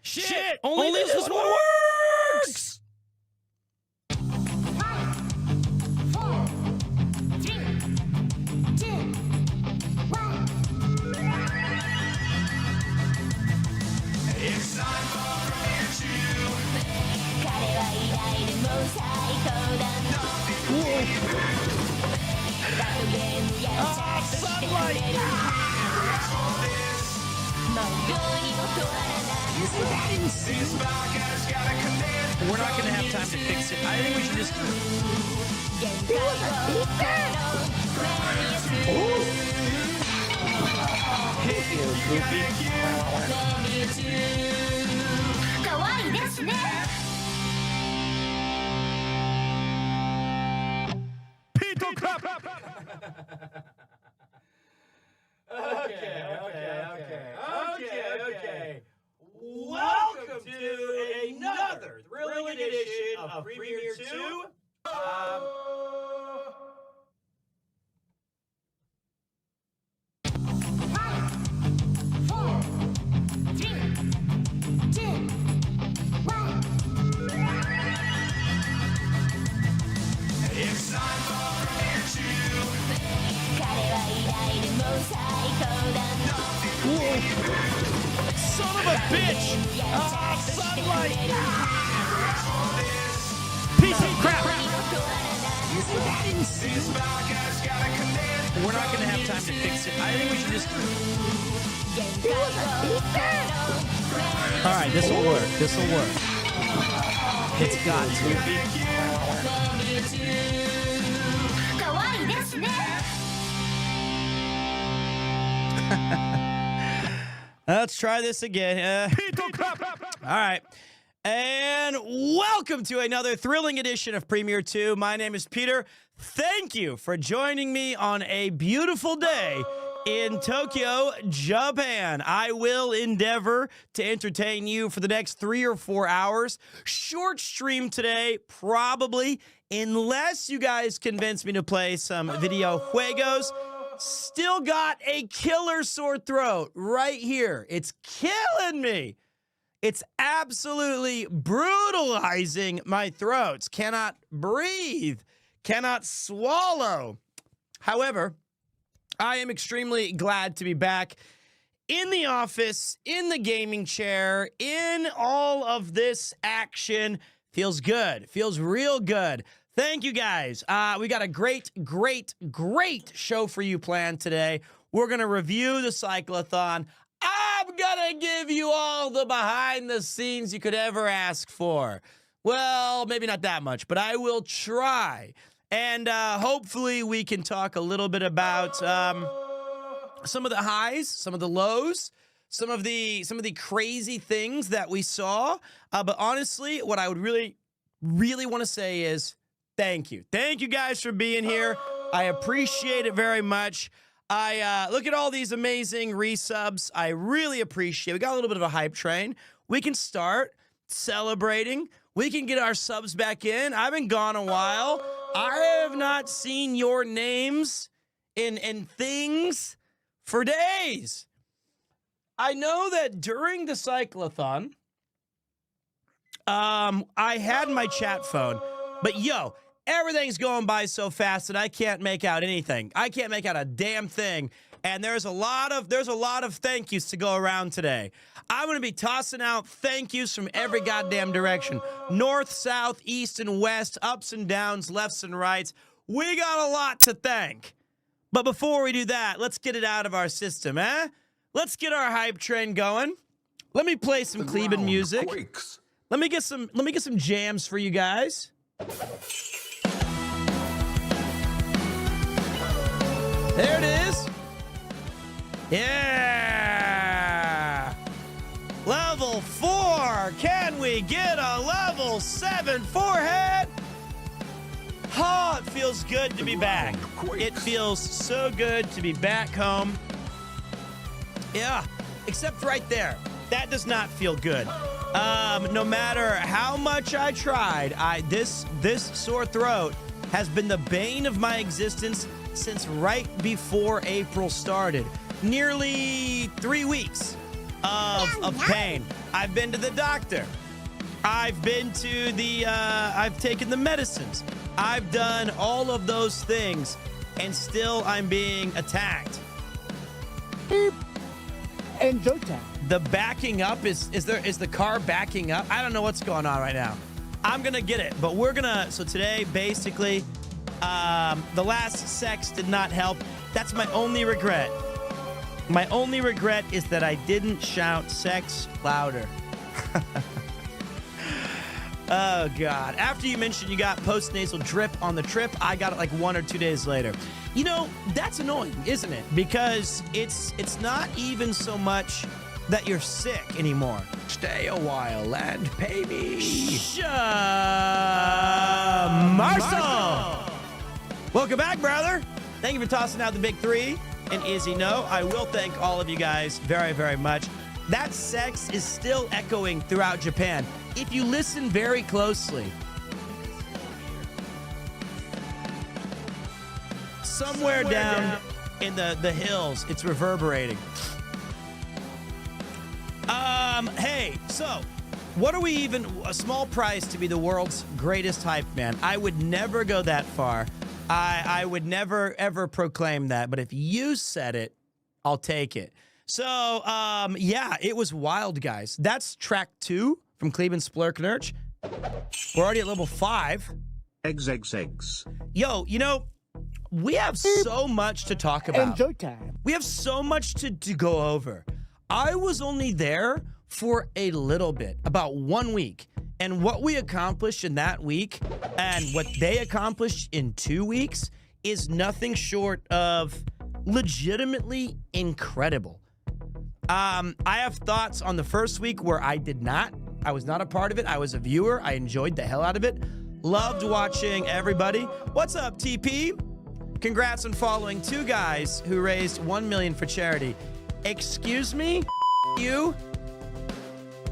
Shit! Only this one works! 5, 4, 3, 2, 1. It's time for premiere 2. 彼は偉大でも最高だ。罰ゲームやチャットしてくれる。もうどうにも変わらない。This podcast gotta commit. We're not gonna have time to fix it. I think we should just... 限界を超えろ。Hit you, Goofy. かわいいですね。Pito crap! Okay. Welcome to another thrilling edition of Premiere 2. Five, 4, 3, 2, 1. It's time for premiere 2. 彼は偉大でも最高だ。 Son of a bitch! Ah, sunlight! Piece of crap! This podcast gotta commit. We're not gonna have time to fix it. I think we should just... 限界を超えろ。 Alright, this'll work. This'll work. It's got to. かわいいですね。 Let's try this again. All right. And welcome to another thrilling edition of Premiere 2. My name is Peter. Thank you for joining me on a beautiful day in Tokyo, Japan. I will endeavor to entertain you for the next 3 or 4 hours. Short stream today, probably, unless you guys convince me to play some video juegos. Still got a killer sore throat right here. It's killing me. It's absolutely brutalizing my throats. Cannot breathe. Cannot swallow. However, I am extremely glad to be back in the office, in the gaming chair, in all of this action. Feels good. Feels real good. Thank you, guys. We got a great show for you planned today. We're going to review the CYCLETHON. I'm going to give you all the behind the scenes you could ever ask for. Well, maybe not that much, but I will try. And hopefully we can talk a little bit about some of the highs, some of the lows, some of the crazy things that we saw. But honestly, what I would really want to say is thank you. Thank you guys for being here. I appreciate it very much. I look at all these amazing resubs. I really appreciate it. We got a little bit of a hype train. We can start celebrating. We can get our subs back in. I've been gone a while. I have not seen your names in things for days. I know that during the CYCLETHON, I had my chat phone, but yo, everything's going by so fast that I can't make out anything. I can't make out a damn thing. And there's a lot of thank yous to go around today. I'm going to be tossing out thank yous from every goddamn direction. North, south, east, and west, ups and downs, lefts and rights. We got a lot to thank. But before we do that, let's get it out of our system, eh? Let's get our hype train going. Let me play some Kleben music. Quakes. Let me get some jams for you guys. There it is. Yeah. Level 4. Can we get a level 7 forehead? Oh, it feels good to be back. It feels so good to be back home. Yeah, except right there. That does not feel good. No matter how much I tried, this sore throat has been the bane of my existence since right before April started. Nearly 3 weeks of pain. I've been to the doctor. I've been to the, I've taken the medicines. I've done all of those things, and still I'm being attacked. Enjoy time. The backing up is the car backing up? I don't know what's going on right now. I'm gonna get it, but we're gonna, so today, basically, the last sex did not help. That's my only regret. My only regret is that I didn't shout sex louder. Oh, God. After you mentioned you got post-nasal drip on the trip, I got it like 1 or 2 days later. You know, that's annoying, isn't it? Because it's not even so much that you're sick anymore. Stay a while and pay me. Marcel! Welcome back, brother. Thank you for tossing out the big 3. And Izzy, no, I will thank all of you guys very, very much. That sex is still echoing throughout Japan. If you listen very closely, somewhere down in the hills, it's reverberating. Hey, so what are we even, a small price to be the world's greatest hype man? I would never go that far. I would never, ever proclaim that. But if you said it, I'll take it. So, yeah, it was wild, guys. That's track 2 from Cleveland Splurknerch. We're already at level 5. Eggs. Yo, you know, we have so much to talk about. Enjoy time. We have so much to go over. I was only there for a little bit, about 1 week. And what we accomplished in that week and what they accomplished in 2 weeks is nothing short of legitimately incredible. I have thoughts on the first week where I was not a part of it. I was a viewer. I enjoyed the hell out of it. Loved watching everybody. What's up, TP? Congrats on following 2 guys who raised $1 million for charity. Excuse me? You?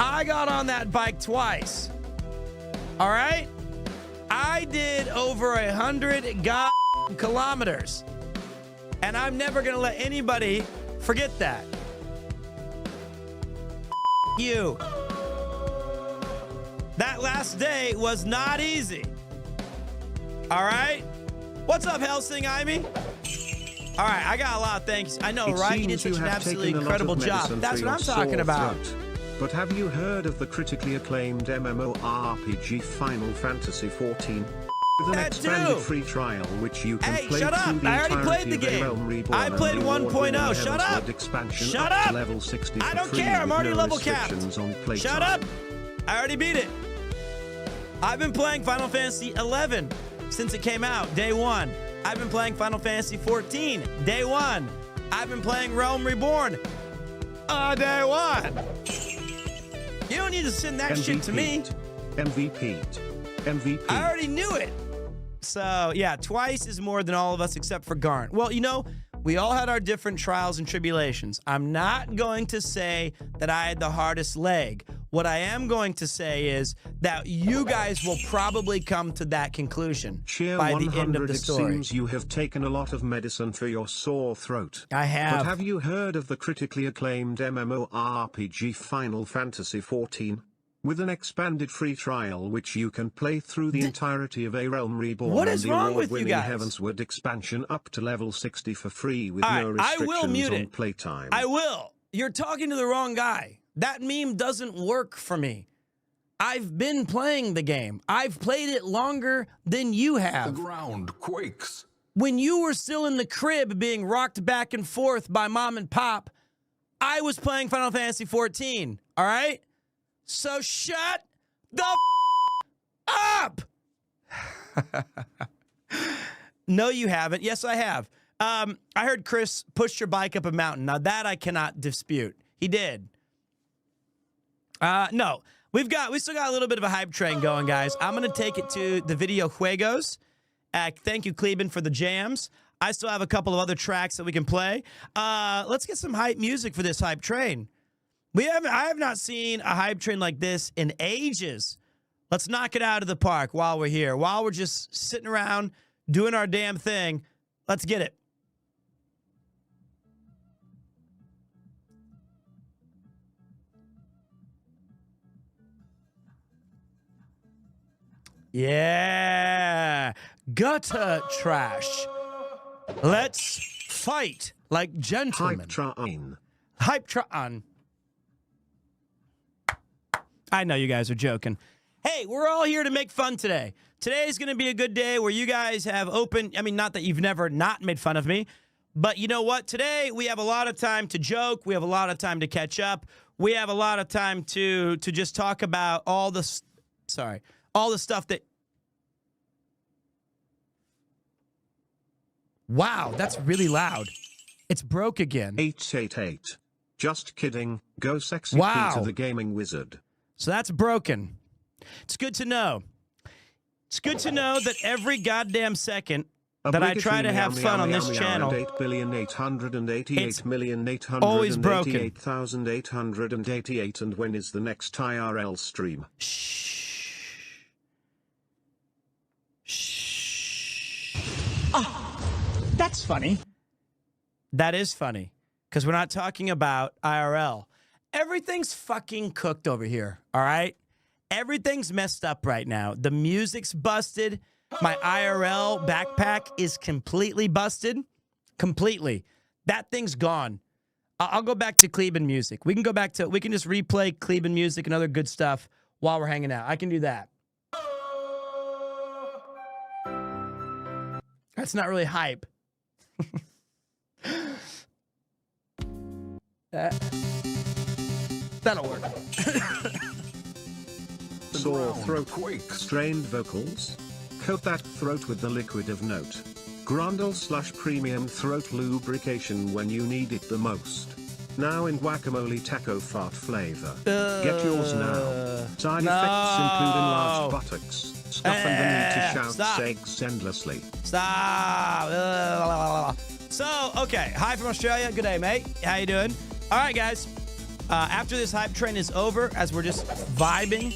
I got on that bike twice. All right? I did over 100 kilometers. And I'm never going to let anybody forget that. You. That last day was not easy. All right? What's up, Helsing Ivy? All right, I got a lot of thanks. I know, right? You did such an absolutely incredible job. That's what I'm talking about. But have you heard of the critically acclaimed MMORPG Final Fantasy XIV? With an expanded free trial which you can play shut up! through the I already played the entirety of game. Realm Reborn I played and the 1.0. award-winning Shut up! Heavensward expansion Shut up up! to level 60 I for don't free care. I'm with already no level capped. restrictions on playtime. Shut up! I already beat it. I've been playing Final Fantasy 11 since it came out, day 1. I've been playing Final Fantasy 14, day 1. I've been playing Realm Reborn, day 1. You don't need to send that shit to me. MVP. I already knew it. So, yeah, twice is more than all of us except for Garnt. Well, you know, we all had our different trials and tribulations. I'm not going to say that I had the hardest leg. What I am going to say is that you guys will probably come to that conclusion by the end of the story. It seems you have taken a lot of medicine for your sore throat. I have. But have you heard of the critically acclaimed MMORPG Final Fantasy XIV? With an expanded free trial which you can play through the entirety of A Realm Reborn What and is the wrong with you award-winning guys? Heavensward expansion up to level 60 for free with All no right, I will restrictions mute on it. playtime. I will. You're talking to the wrong guy. That meme doesn't work for me. I've been playing the game. I've played it longer than you have. The ground quakes. When you were still in the crib being rocked back and forth by mom and pop, I was playing Final Fantasy 14, all right? So shut the up! No, you haven't. Yes, I have. I heard Chris push your bike up a mountain. Now, that I cannot dispute. He did. No. We still got a little bit of a hype train going, guys. I'm going to take it to the video juegos. Thank you, Cleveland, for the jams. I still have a couple of other tracks that we can play. Let's get some hype music for this hype train. I have not seen a hype train like this in ages. Let's knock it out of the park while we're here. While we're just sitting around doing our damn thing, let's get it. Yeah. Gutter trash. Let's fight like gentlemen. Hype train. Hype train. I know you guys are joking. Hey, we're all here to make fun today. Today's going to be a good day where you guys have not that you've never not made fun of me, but you know what? Today we have a lot of time to joke. We have a lot of time to catch up. We have a lot of time to just talk about all the stuff that. Wow, that's really loud. It's broke again. 888. Just kidding. Go sexy Wow. Peter the gaming wizard. So that's broken. It's good to know. It's good to know that every goddamn second that I try to have fun on this channel, 8,888,888,888,888, and when is the next IRL stream? That's funny. that is funny because we're not talking about IRL. Everything's fucking cooked over here, all right? Everything's messed up right now. The music's busted. My IRL backpack is completely busted. Completely. That thing's gone. I'll go back to Kleben music. We can just replay Kleben music and other good stuff while we're hanging out. I can do that. That's not really hype. That'll work. Sore throat, strained vocals. Coat that throat with the liquid of note. Grundle/premium throat lubrication when you need it the most. Now in guacamole taco fart flavor. Get yours now. Side effects include enlarged buttocks, stuff and the need to shout stop. segs endlessly. Stop. So, okay. Hi from Australia. Good day, mate. How you doing? All right, guys. After this hype train is over, as we're just vibing,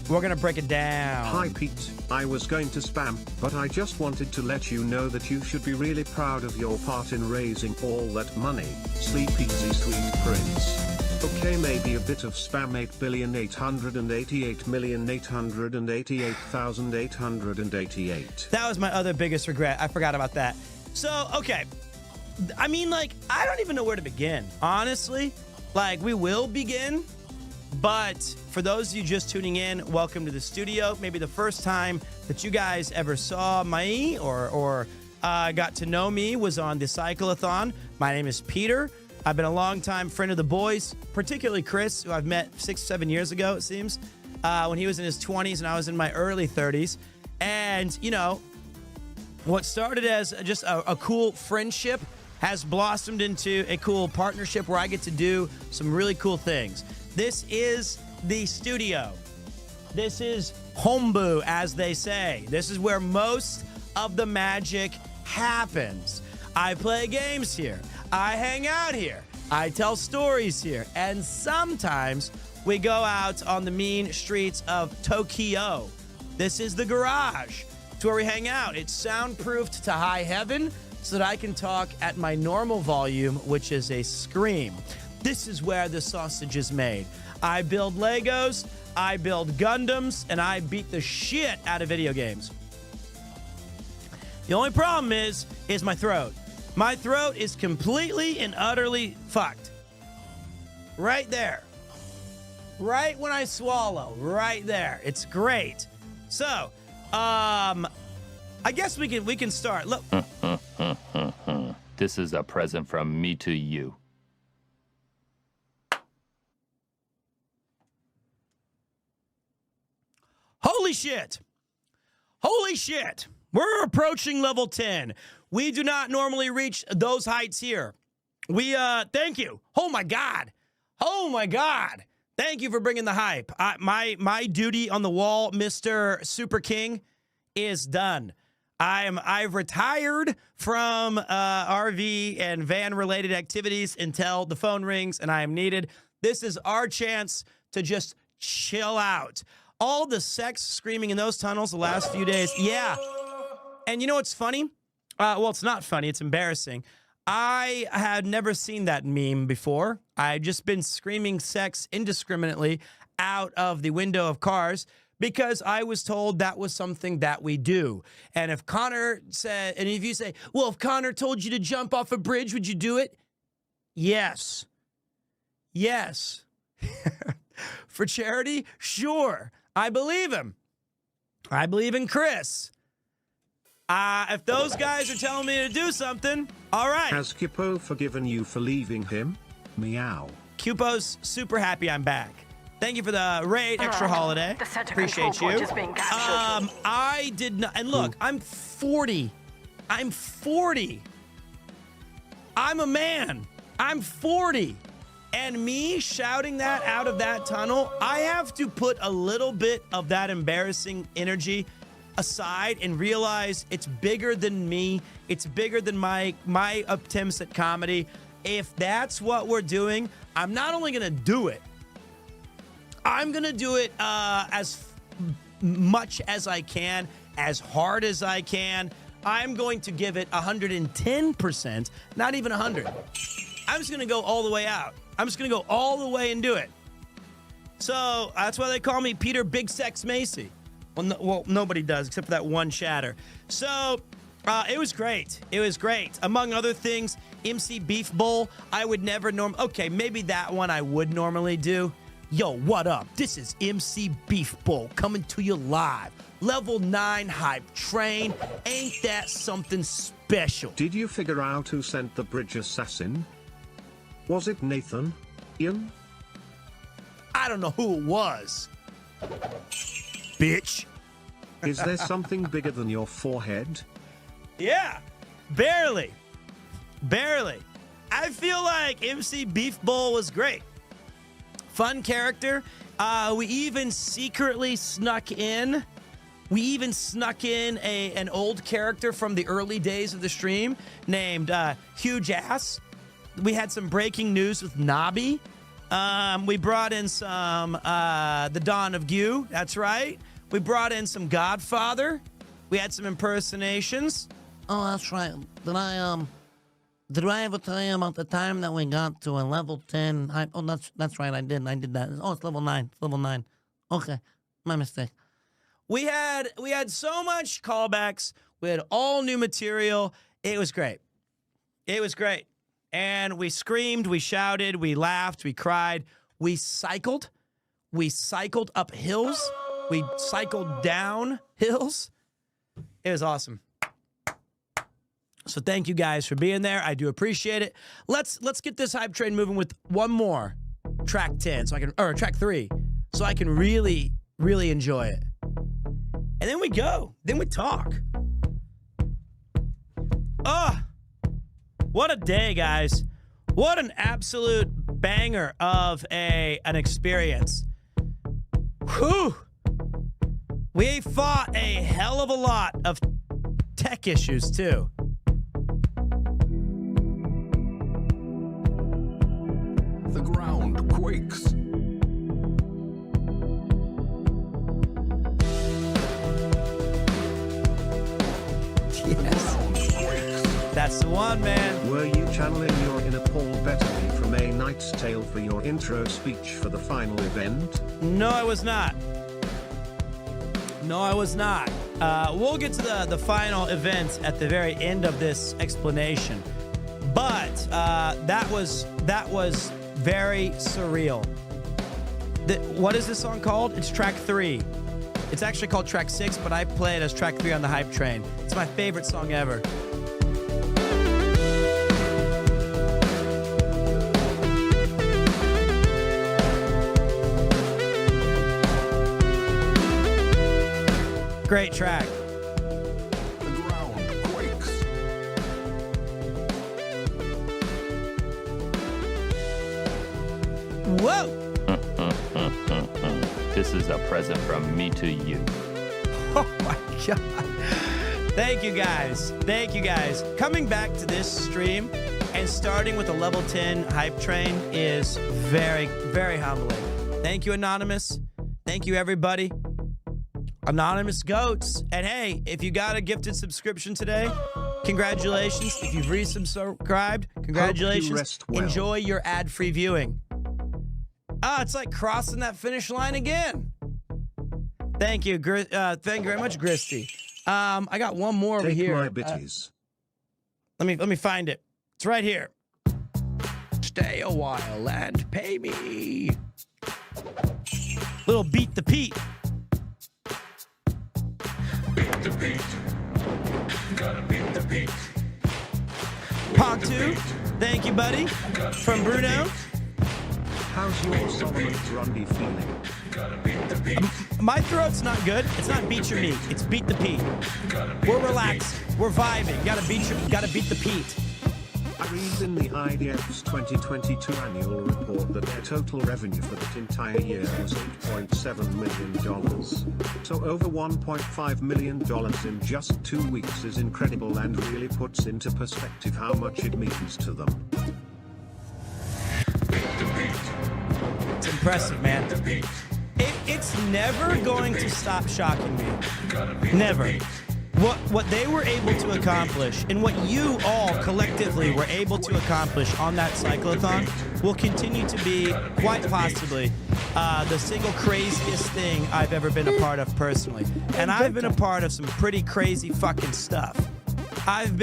we're going to break it down. Hi Pete, I was going to spam, but I just wanted to let you know that you should be really proud of your part in raising all that money. Sleep easy, sweet prince. Okay, maybe a bit of spam. 8,888,888,888. That was my other biggest regret. I forgot about that. So, okay. I mean, like, I don't even know where to begin. Honestly, like, we will begin. But for those of you just tuning in, welcome to the studio. Maybe the first time that you guys ever saw me or got to know me was on the CYCLETHON. My name is Peter. I've been a longtime friend of the boys, particularly Chris, who I've met 6-7 years ago, it seems, when he was in his 20s and I was in my early 30s. And, you know, what started as just a cool friendship has blossomed into a cool partnership where I get to do some really cool things. This is the studio. This is homebrew, as they say. This is where most of the magic happens. I play games here. I hang out here. I tell stories here. And sometimes we go out on the mean streets of Tokyo. This is the garage. It's where we hang out. It's soundproofed to high heaven so that I can talk at my normal volume, which is a scream. This is where the sausage is made. I build Legos, I build Gundams, and I beat the shit out of video games. The only problem is my throat. My throat is completely and utterly fucked. Right there. Right when I swallow. Right there. It's great. So, I guess we can start. Look. This is a present from me to you. Holy shit. Holy shit. We're approaching level 10. We do not normally reach those heights here. Thank you. Oh my God. Oh my God. Thank you for bringing the hype. My duty on the wall, Mr. Super King, is done. I've retired from RV and van related activities until the phone rings and I am needed. This is our chance to just chill out. All the sex screaming in those tunnels the last few days. Yeah. And you know what's funny? Well, it's not funny. It's embarrassing. I had never seen that meme before. I've just been screaming sex indiscriminately out of the window of cars because I was told that was something that we do. And if Connor said, and if you say, well, if Connor told you to jump off a bridge, would you do it? Yes. Yes. For charity? Sure. I believe him. I believe in Chris. If those guys are telling me to do something, all right. Has Kippo forgiven you for leaving him? Meow. Cupo's super happy I'm back. Thank you for the raid, extra holiday. The center Appreciate control you. point is being captured. I did not, and look, I'm 40. I'm 40. I'm a man. I'm 40. And me shouting that out of that tunnel, I have to put a little bit of that embarrassing energy aside and realize it's bigger than me. It's bigger than my attempts at comedy. If that's what we're doing, I'm not only going to do it, I'm going to do it as much as I can, as hard as I can. I'm going to give it 110%, not even 100. I'm just going to go all the way out. I'm just going to go all the way and do it. So that's why they call me Peter Big Sex Macy. Well, nobody does except for that one chatter. So it was great. It was great. Among other things, MC Beef Bowl, I would never okay, maybe that one I would normally do. Yo, what up? This is MC Beef Bowl coming to you live. Level 9 hype train. Ain't that something special? Did you figure out who sent the bridge assassin? Was it Nathan? Ian? I don't know who it was. Bitch. Is there something bigger than your forehead? Yeah, barely. Barely. I feel like MC Beef Bowl was great. Fun character. We even secretly snuck in. An old character from the early days of the stream named Huge Ass. We had some breaking news with Nobby. We brought in some the Dawn of Gu. That's right. We brought in some Godfather. We had some impersonations. Oh, that's right. Did I ever tell you about the time that we got to a level 10 hype? Oh, that's right. I did that. Oh, it's level 9. It's level 9. Okay, my mistake. We had so much callbacks. We had all new material. It was great. It was great. And we screamed, we shouted, we laughed, we cried. We cycled. We cycled up hills. We cycled down hills. It was awesome. So thank you guys for being there. I do appreciate it. Let's get this hype train moving with one more track 10 or track 3 so I can really enjoy it. And then we go. Then we talk. What a day, guys. What an absolute banger of an experience. Whew. We fought a hell of a lot of tech issues, too. The ground quakes. Yes. That's the one, man. Were you channeling your inner Paul Bettany from A Knight's Tale for your intro speech for the final event? No, I was not. No, I was not. We'll get to the final event at the very end of this explanation. But that was very surreal. What is this song called? It's track 3. It's actually called track 6, but I play it as track 3 on the hype train. It's my favorite song ever. Great track. The ground quakes. Whoa! This is a present from me to you. Oh my God. Thank you guys. Thank you guys. Coming back to this stream and starting with a level 10 hype train is very, very humbling. Thank you, Anonymous. Thank you, everybody. Anonymous Goats. And hey, if you got a gifted subscription today, congratulations. If you've resubscribed, congratulations. rest well. Enjoy your ad-free viewing. It's like crossing that finish line again. Thank you. Thank you very much, Gristy. I got one more over Take here. my bitties. Let me find it. It's right here. Stay a while and pay me. Little beat the Pete. Beat the beat. Gotta beat the beat. Pontu. Thank you, buddy. From Bruno. How's your Solomon Grundy feeling? Gotta beat the beat. My throat's not good. It's not beat your meat. It's beat the Pete. We're relaxed. We're vibing. Gotta beat the Pete. I read in the IDF's 2022 annual report that their total revenue for that entire year was $8.7 million. So over $1.5 million in just 2 weeks is incredible and really puts into perspective how much it means to them. It's impressive, man. It's never going to stop shocking me. Never. What they were able to accomplish and what you all collectively were able to accomplish on that cyclothon will continue to be quite possibly the single craziest thing I've ever been a part of personally. And I've been a part of some pretty crazy fucking stuff. I've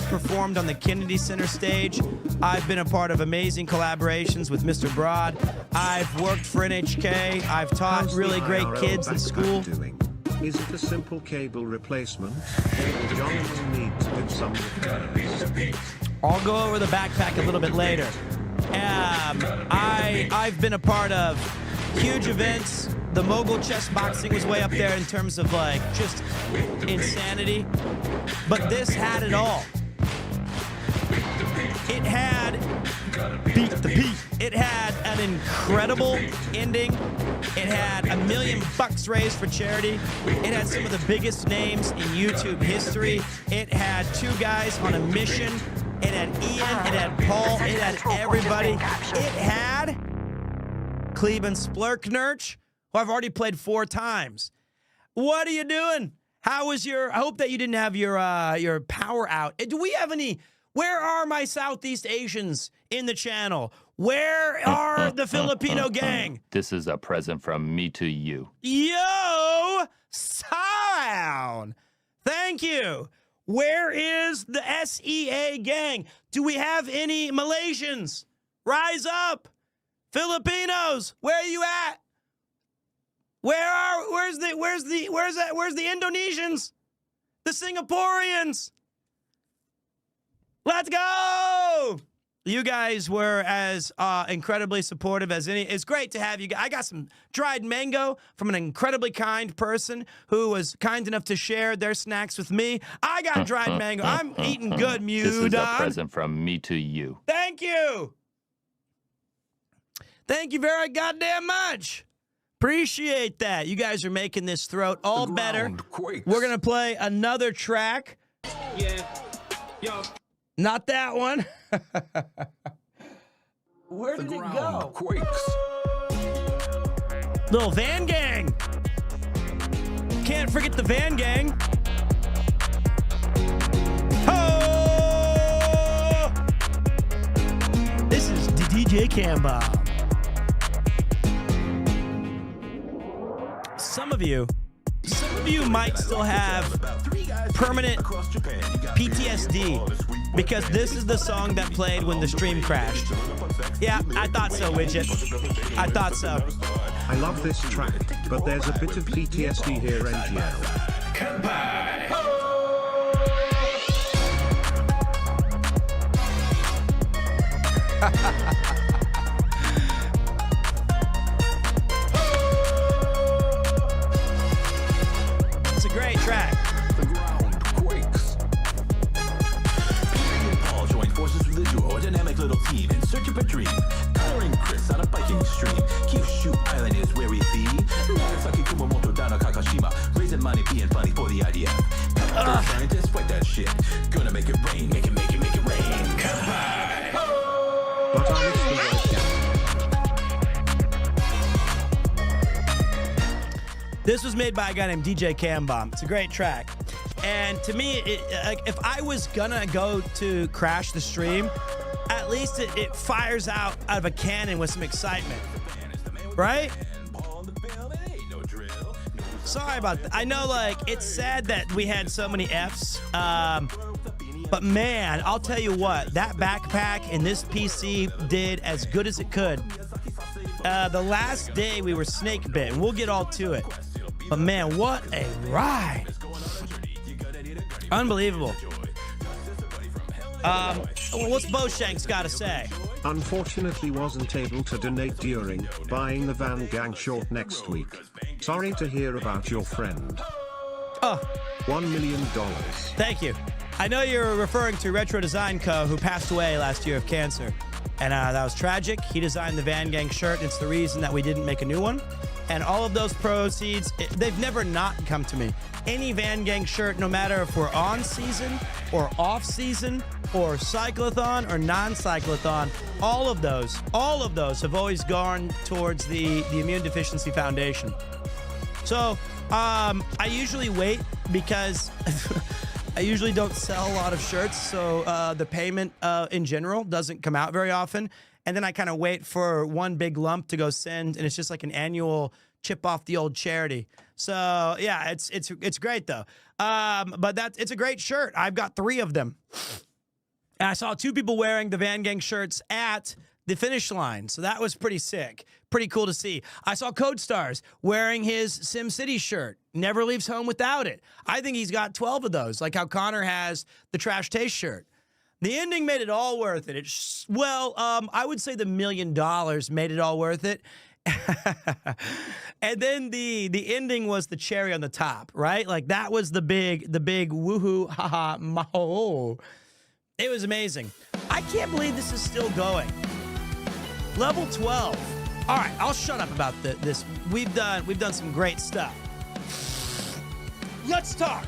performed on the Kennedy Center stage. I've been a part of amazing collaborations with Mr. Broad. I've worked for NHK. I've taught How's really the great IRL kids in backpack school. doing? Is it a simple cable replacement? Or John will need to do some repairs? I'll go over the backpack a little bit later. I've been a part of huge events. The mogul chess boxing was way up there in terms of like just insanity. But this had it all. It had beat the Pete. It had an incredible ending. It had $1 million raised for charity. It had some of the biggest names in YouTube history. It had 2 guys on a mission. It had Ian. It had Paul. It had everybody. It had Cleveland Splurknurch, who I've already played 4 times. What are you doing? How was your? I hope that you didn't have your power out. Do we have any? Where are my Southeast Asians in the channel? Where are the Filipino gang? This is a present from me to you. Yo, sound. Thank you. Where is the SEA gang? Do we have any Malaysians? Rise up. Filipinos, where are you at? Where's the Indonesians? The Singaporeans? Let's go! You guys were as incredibly supportive as any. It's great to have you guys. I got some dried mango from an incredibly kind person who was kind enough to share their snacks with me. I got dried mango. I'm eating good, Mudon. This is a present from me to you. Thank you. Thank you very goddamn much. Appreciate that. You guys are making this throat all better. Quakes. We're going to play another track. Yeah. Yo. Not that one. Where The did it ground go? quakes. Little Van Gang. Can't forget the Van Gang. Oh! This is DJ Cambomb. Some of you might still have permanent PTSD because this is the song that played when the stream crashed. Yeah, I thought so, Widget. I thought so. I love this track, but there's a bit of PTSD here, NGL. It's a great track. The ground quakes. Peter and Paul join forces with a duo, a dynamic little team in search of a dream. Tyler and Chris on a biking stream. Kyushu Island is where we be. Nagasaki, Kumamoto, Dono, Kakashima. Raising money, being funny for the idea. Scientists fight that shit. Gonna make it rain, make it rain. Come by. But I missed the right gap. This was made by a guy named DJ Cambomb. It's a great track. And to me, if I was gonna go to crash the stream, at least it fires out of a cannon with some excitement. Right? Sorry about that. I know, like, it's sad that we had so many Fs. But man, I'll tell you what, that backpack and this PC did as good as it could. The last day we were snake bit, and we'll get all to it. But man, what a ride. Unbelievable. What's Boshanks got to say? Unfortunately wasn't able to donate during buying the Van Gang short next week. Sorry to hear about your friend. Oh. $1 million. Thank you. I know you're referring to Retro Design Co., who passed away last year of cancer. And that was tragic. He designed the Van Gang shirt, and it's the reason that we didn't make a new one. And all of those proceeds, they've never not come to me. Any Van Gang shirt, no matter if we're on season or off season or cyclothon or non-cyclothon, all of those have always gone towards the Immune Deficiency Foundation. So I usually wait because I usually don't sell a lot of shirts, so the payment in general doesn't come out very often. And then I kind of wait for one big lump to go send, and it's just like an annual chip off the old charity. So yeah, it's great though. But it's a great shirt. I've got 3 of them. And I saw 2 people wearing the Van Gang shirts at the finish line, so that was pretty sick. Pretty cool to see. I saw Code Stars wearing his SimCity shirt. Never leaves home without it. I think he's got 12 of those, like how Connor has the Trash Taste shirt. The ending made it all worth it. I would say the $1 million made it all worth it. And then the ending was the cherry on the top, right? Like that was the big woohoo, haha, maho. It was amazing. I can't believe this is still going. Level 12. All right, I'll shut up about this. We've done some great stuff. Let's talk.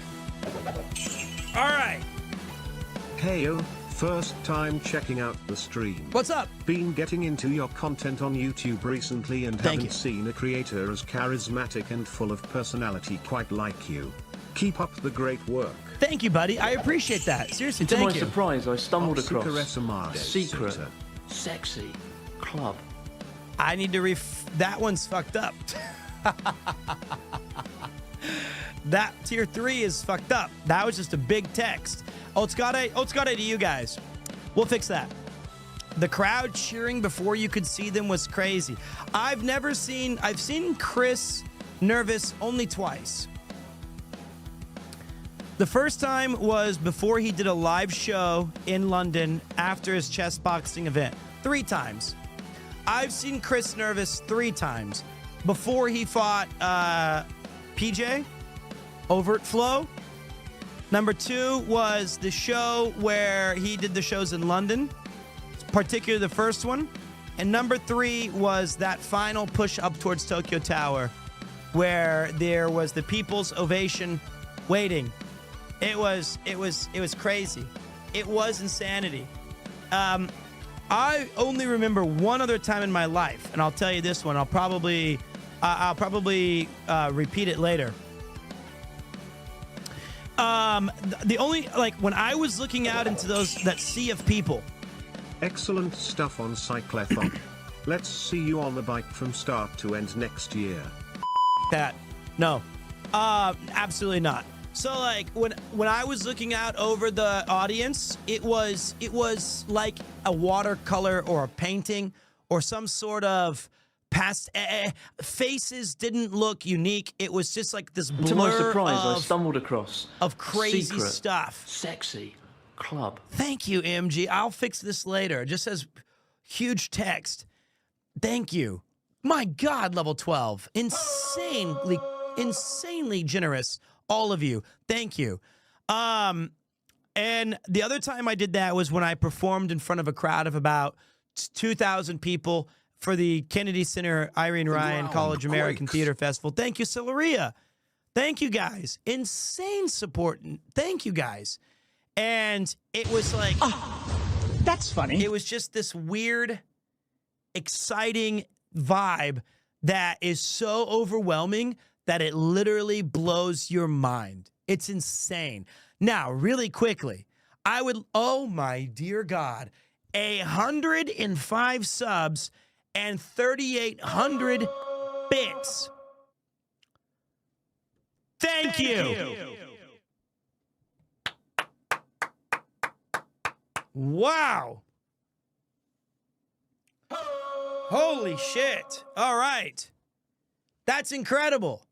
All right. Heyo, first time checking out the stream. What's up? Been getting into your content on YouTube recently and Thank you. haven't seen a creator as charismatic and full of personality quite like you. Keep up the great work. Thank you, buddy. I appreciate that. Seriously, To my thank you. surprise, I stumbled across Osaka a secret, Suta. sexy club. I need to that one's fucked up. That tier 3 is fucked up. That was just a big text. Otsukare to you guys. We'll fix that. The crowd cheering before you could see them was crazy. I've seen Chris nervous only twice. The first time was before he did a live show in London after his chess boxing event. 3 times. I've seen Chris nervous 3 times. Before he fought PJ, Overt Flow. Number 2 was the show where he did the shows in London, particularly the first one. And number 3 was that final push up towards Tokyo Tower where there was the people's ovation waiting. It was crazy. It was insanity. I only remember one other time in my life, and I'll tell you this one. I'll probably repeat it later. The only, like, when I was looking out into that sea of people. Excellent stuff on CYCLETHON. Let's see you on the bike from start to end next year. That. No. Absolutely not. So, like, when I was looking out over the audience, it was like a watercolor or a painting or some sort of past faces didn't look unique. It was just like this blur. To my surprise, I stumbled across of crazy secret, stuff. Sexy club. Thank you, MG. I'll fix this later. It just says huge text. Thank you. My God, level 12. Insanely generous. All of you. Thank you. And the other time I did that was when I performed in front of a crowd of about 2,000 people for the Kennedy Center Irene Ryan College American Theater Festival. Thank you, Celeria. Thank you, guys. Insane support. Thank you, guys. And it was like... Oh, that's funny. It was just this weird, exciting vibe that is so overwhelming that it literally blows your mind. It's insane. Now, really quickly, oh my dear God, 105 subs and 3,800 bits. Thank you. Wow. Holy shit. All right. That's incredible.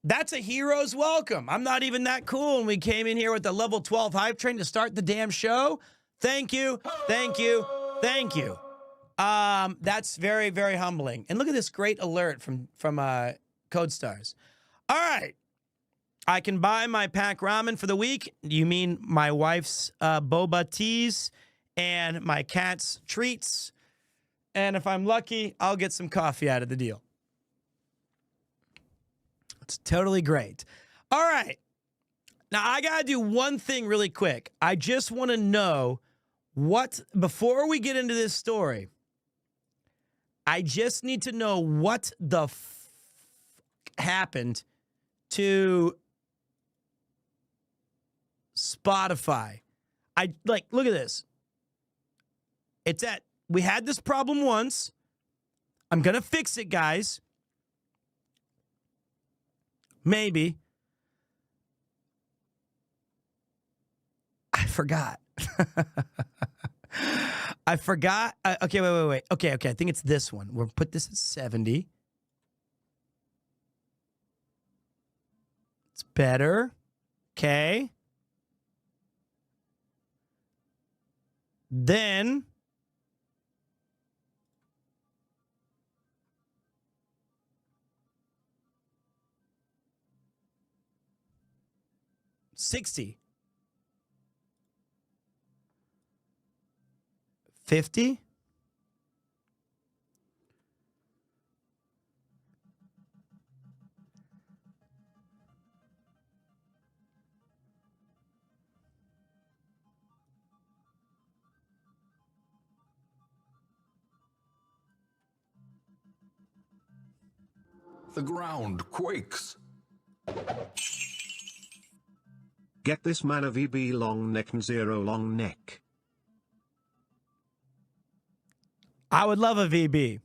That's a hero's welcome. I'm not even that cool, and we came in here with the level 12 hype train to start the damn show. Thank you. Thank you. Thank you. That's very, very humbling. And look at this great alert from Code Stars. All right. I can buy my pack ramen for the week. You mean my wife's boba teas and my cat's treats. And if I'm lucky, I'll get some coffee out of the deal. It's totally great. All right. Now, I got to do one thing really quick. I just want to know before we get into this story, I just need to know what the happened to Spotify. Look at this. We had this problem once. I'm going to fix it, guys. Maybe. I forgot. I forgot. Okay, wait. Okay. I think it's this one. We'll put this at 70. It's better. Okay. Then 60. 50. The ground quakes. Get this man a VB long neck and 0 long neck. I would love a VB.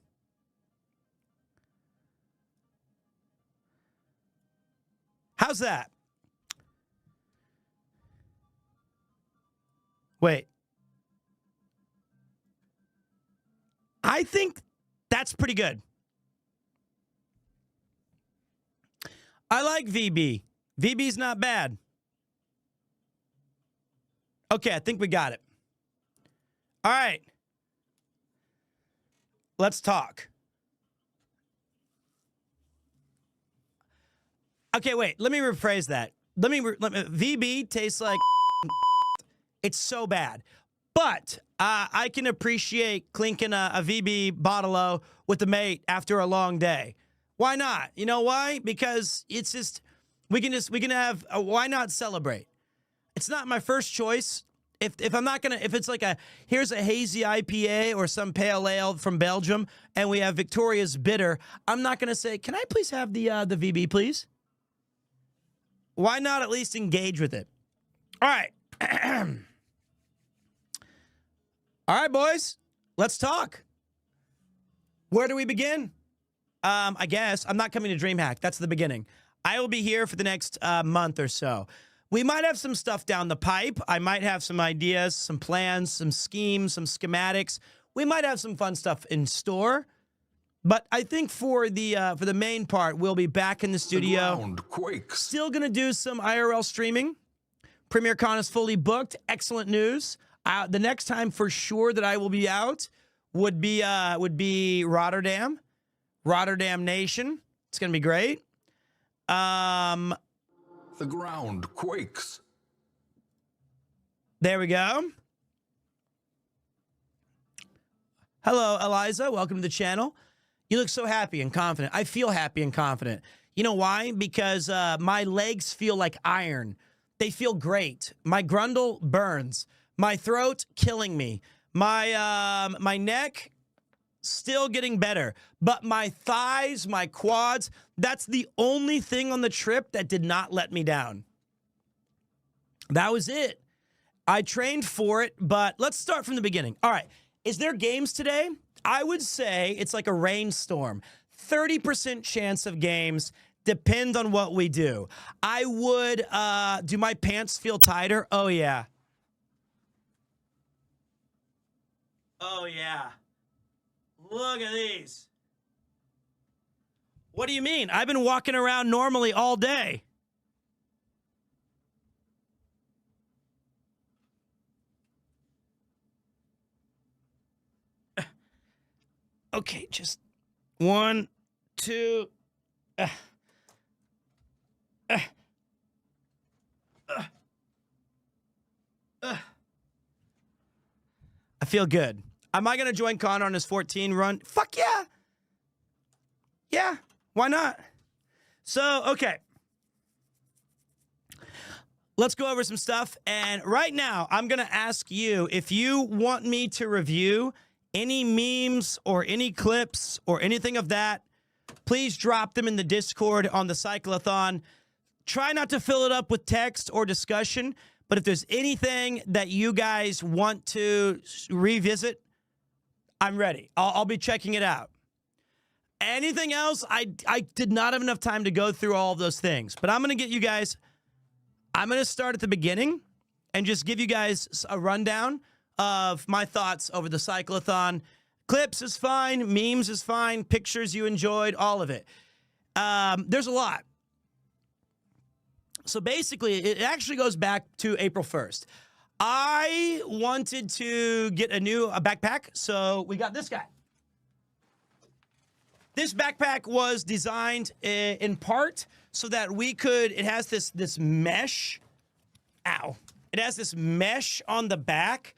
How's that? Wait. I think that's pretty good. I like VB. VB's not bad. Okay, I think we got it. All right. Let's talk. Okay, wait. Let me rephrase that. VB tastes like it's so bad. But I can appreciate clinking a VB bottle with the mate after a long day. Why not? You know why? Because it's just we can have a, why not celebrate? It's not my first choice. If I'm not gonna, if it's like here's a hazy IPA or some pale ale from Belgium and we have Victoria's Bitter, I'm not gonna say, can I please have the VB, please? Why not at least engage with it? All right. All right, boys, let's talk. Where do we begin? I guess I'm not coming to DreamHack. That's the beginning. I will be here for the next month or so. We might have some stuff down the pipe. I might have some ideas, some plans, some schemes, some schematics. We might have some fun stuff in store. But I think for the main part, we'll be back in the studio. The ground quakes. Still gonna do some IRL streaming. Premier Con is fully booked. Excellent news. The next time for sure that I will be out would be Rotterdam Nation. It's gonna be great. The ground quakes. There we go. Hello, Eliza. Welcome to the channel. You look so happy and confident. I feel happy and confident. You know why? Because my legs feel like iron. They feel great. My grundle burns. My throat killing me. My neck still getting better. But my thighs, my quads, that's the only thing on the trip that did not let me down. That was it. I trained for it, but let's start from the beginning. All right. Is there games today? I would say it's like a rainstorm. 30% chance of games. depends on what we do. I would, do my pants feel tighter? Oh, yeah. Oh, yeah. Look at these. What do you mean? I've been walking around normally all day. Okay, just 1, 2. I feel good. Am I going to join Connor on his 14 run? Fuck yeah. Yeah, why not? So, okay. Let's go over some stuff. And right now, I'm going to ask you if you want me to review any memes or any clips or anything of that, please drop them in the Discord on the CYCLETHON. Try not to fill it up with text or discussion, but if there's anything that you guys want to revisit, I'm ready. I'll be checking it out. Anything else, I did not have enough time to go through all of those things, but I'm going to get you guys, I'm going to start at the beginning and just give you guys a rundown of my thoughts over the CYCLETHON. Clips is fine, memes is fine, pictures you enjoyed, all of it. There's a lot. So basically, it actually goes back to April 1st. I wanted to get a backpack, so we got this guy. This backpack was designed in part so that we could, it has this mesh, ow. It has this mesh on the back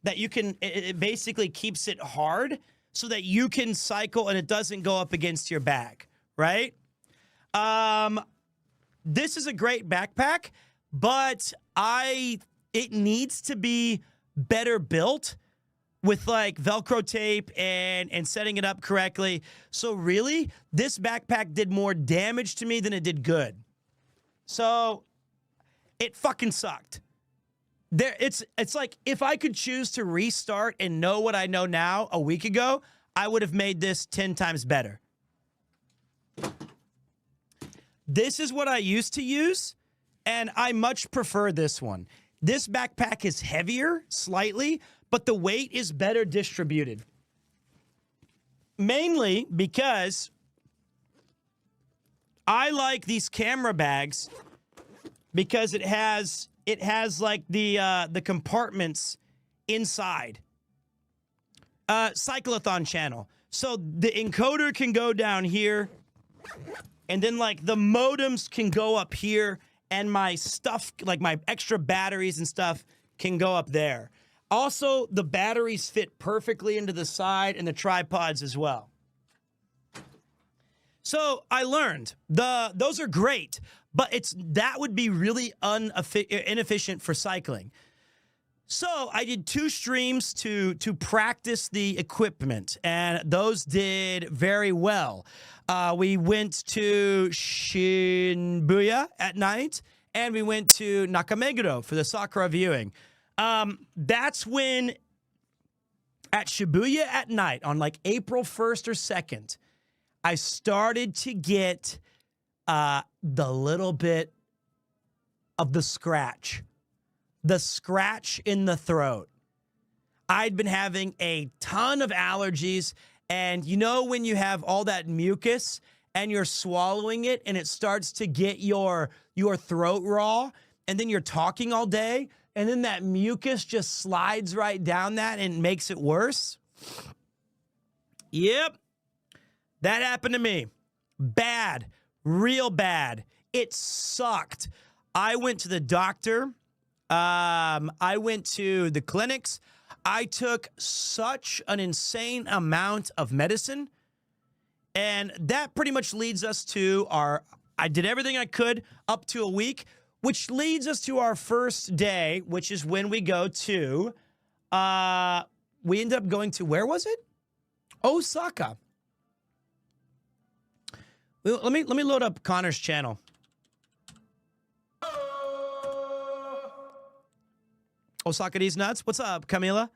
that you can, it basically keeps it hard so that you can cycle and it doesn't go up against your back, right? This is a great backpack, but it needs to be better built with like Velcro tape and setting it up correctly. So really, this backpack did more damage to me than it did good. So it fucking sucked. It's like if I could choose to restart and know what I know now a week ago, I would have made this 10 times better. This is what I used to use, and I much prefer this one. This backpack is heavier, slightly, but the weight is better distributed. Mainly because I like these camera bags because it has like the compartments inside. CYCLETHON channel. So the encoder can go down here, and then like the modems can go up here, and my stuff, like my extra batteries and stuff, can go up there. Also, the batteries fit perfectly into the side and the tripods as well. So I learned those are great, but that would be really inefficient for cycling. So I did 2 streams to practice the equipment, and those did very well. We went to Shibuya at night, and we went to Nakameguro for the Sakura viewing. That's when, at Shibuya at night, on like April 1st or 2nd, I started to get the little bit of the scratch in the throat. I'd been having a ton of allergies, and you know when you have all that mucus and you're swallowing it and it starts to get your throat raw, and then you're talking all day, and then that mucus just slides right down that and makes it worse? Yep. That happened to me. Bad. Real bad. It sucked. I went to the doctor. I went to the clinics. I took such an insane amount of medicine. And that pretty much leads us to I did everything I could up to a week, which leads us to our first day, which is when we go to, we ended up going to, where was it? Osaka. Let me load up Connor's channel. Osaka these nuts. What's up, Camila?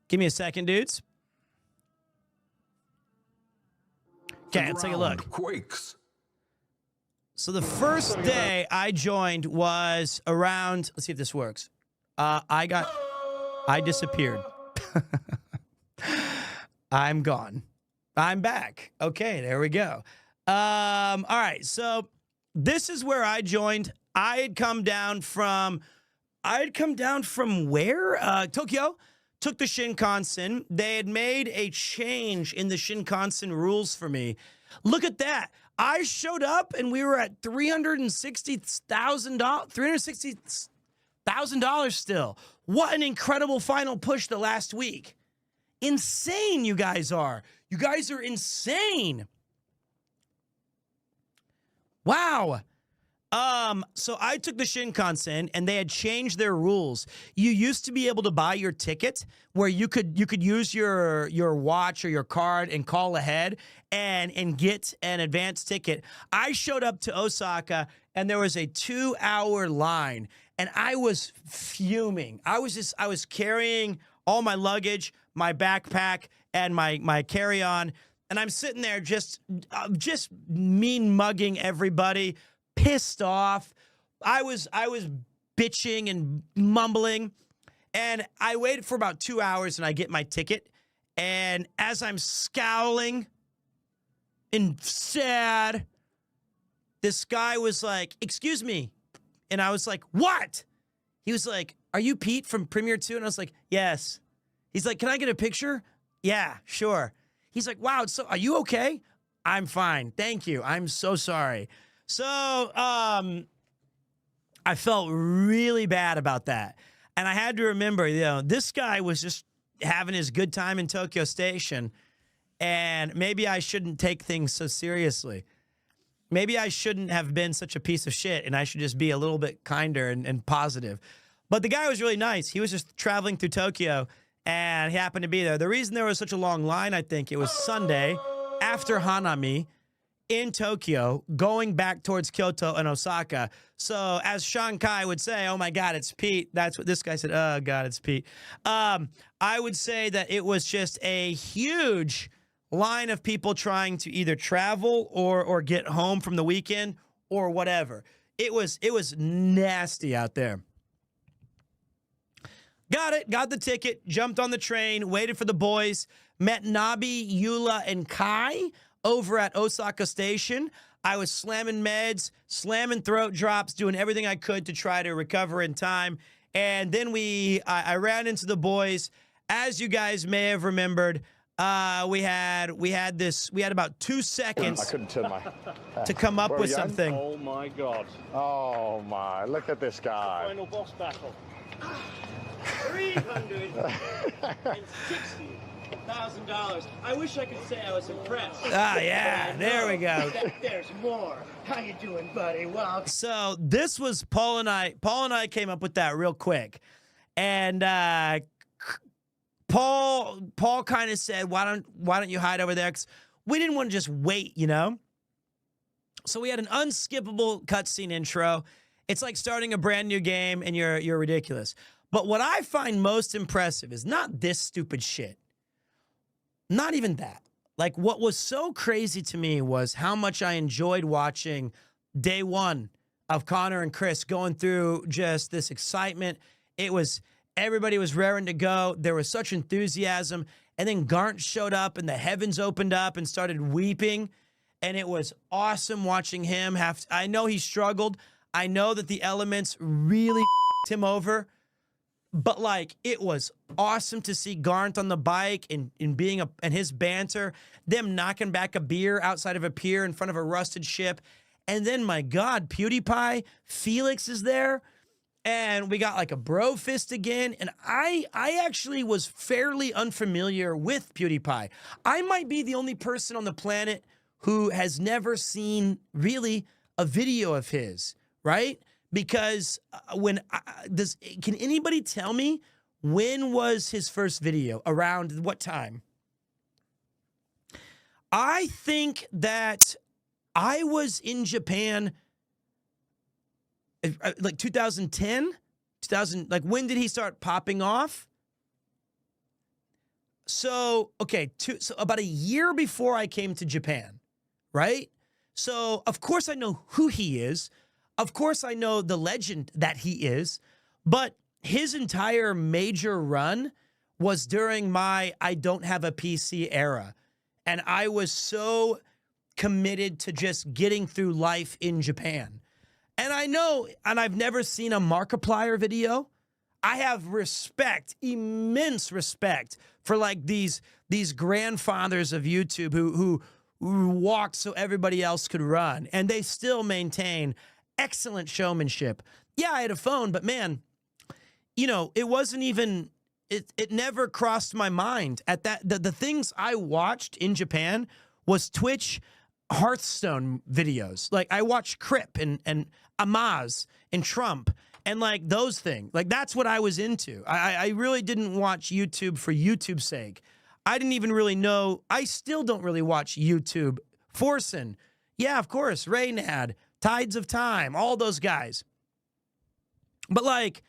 Give me a second, dudes. Okay, let's take a look. Quakes. So the first day I joined was around, let's see if this works. I disappeared. I'm gone. I'm back. Okay, there we go. All right, so this is where I joined. I had come down from where? Tokyo. Took the Shinkansen. They had made a change in the Shinkansen rules for me. Look at that. I showed up and we were at $360,000 still. What an incredible final push the last week. Insane you guys are. You guys are insane. Wow. So I took the Shinkansen and they had changed their rules. You used to be able to buy your ticket where you could use your watch or your card and call ahead and get an advanced ticket. I showed up to Osaka and there was a 2-hour line and I was fuming. I was carrying all my luggage, my backpack, and my carry-on, and I'm sitting there just mean mugging everybody. Pissed off. I was bitching and mumbling, and I waited for about 2 hours and I get my ticket, and as I'm scowling and sad, this guy was like, "Excuse me," and I was like, "What?" He was like, "Are you Pete from Premiere 2?" And I was like, "Yes." He's like, "Can I get a picture?" "Yeah, sure." He's like, "Wow, so are you okay?" "I'm fine. Thank you. I'm so sorry." So, I felt really bad about that. And I had to remember, this guy was just having his good time in Tokyo Station. And maybe I shouldn't take things so seriously. Maybe I shouldn't have been such a piece of shit and I should just be a little bit kinder and positive. But the guy was really nice. He was just traveling through Tokyo and he happened to be there. The reason there was such a long line, I think, it was Sunday after Hanami in Tokyo, going back towards Kyoto and Osaka. So as Sean Kai would say, "Oh my God, it's Pete." That's what this guy said. "Oh God, it's Pete." I would say that it was just a huge line of people trying to either travel or get home from the weekend or whatever. It was nasty out there. Got the ticket, jumped on the train, waited for the boys, met Nabi, Eula, and Kai over at Osaka Station. I was slamming meds, slamming throat drops, doing everything I could to try to recover in time. And then I ran into the boys. As you guys may have remembered, we had about 2 seconds I couldn't turn my to come up Where with are we going? something. Oh my God. Oh my, look at this guy. Final boss battle. $360,000. I wish I could say I was impressed. Ah, yeah, there we go. There's more. How you doing, buddy? Well, So this was Paul and I. Paul and I came up with that real quick, and Paul kind of said, "Why don't you hide over there?" Because we didn't want to just wait, So we had an unskippable cutscene intro. It's like starting a brand new game, and you're ridiculous. But what I find most impressive is not this stupid shit. Not even that. Like, what was so crazy to me was how much I enjoyed watching day one of Connor and Chris going through just this excitement. Everybody was raring to go. There was such enthusiasm. And then Garnt showed up and the heavens opened up and started weeping. And it was awesome watching him I know he struggled. I know that the elements really f***ed him over. But it was awesome to see Garnt on the bike and his banter, them knocking back a beer outside of a pier in front of a rusted ship. And then, my God, PewDiePie, Felix is there. And we got a bro fist again. And I actually was fairly unfamiliar with PewDiePie. I might be the only person on the planet who has never seen really a video of his, right? Because can anybody tell me when was his first video? Around what time? I think that I was in Japan 2010, when did he start popping off? So, okay, so about a year before I came to Japan, right? So, of course, I know who he is. Of course, I know the legend that he is. But his entire major run was during my I don't have a PC era. And I was so committed to just getting through life in Japan. And I know, and I've never seen a Markiplier video. I have respect, immense respect for like these grandfathers of YouTube who walked so everybody else could run. And they still maintain excellent showmanship. Yeah, I had a phone, but man, you know, it wasn't even, it never crossed my mind at that. The things I watched in Japan was Twitch Hearthstone videos. Like I watched Crip and Amaz and Trump and like those things. Like that's what I was into. I really didn't watch YouTube for YouTube's sake. I didn't even really know. I still don't really watch YouTube. Forsen. Yeah, of course. Reynad. Tides of Time. All those guys. But like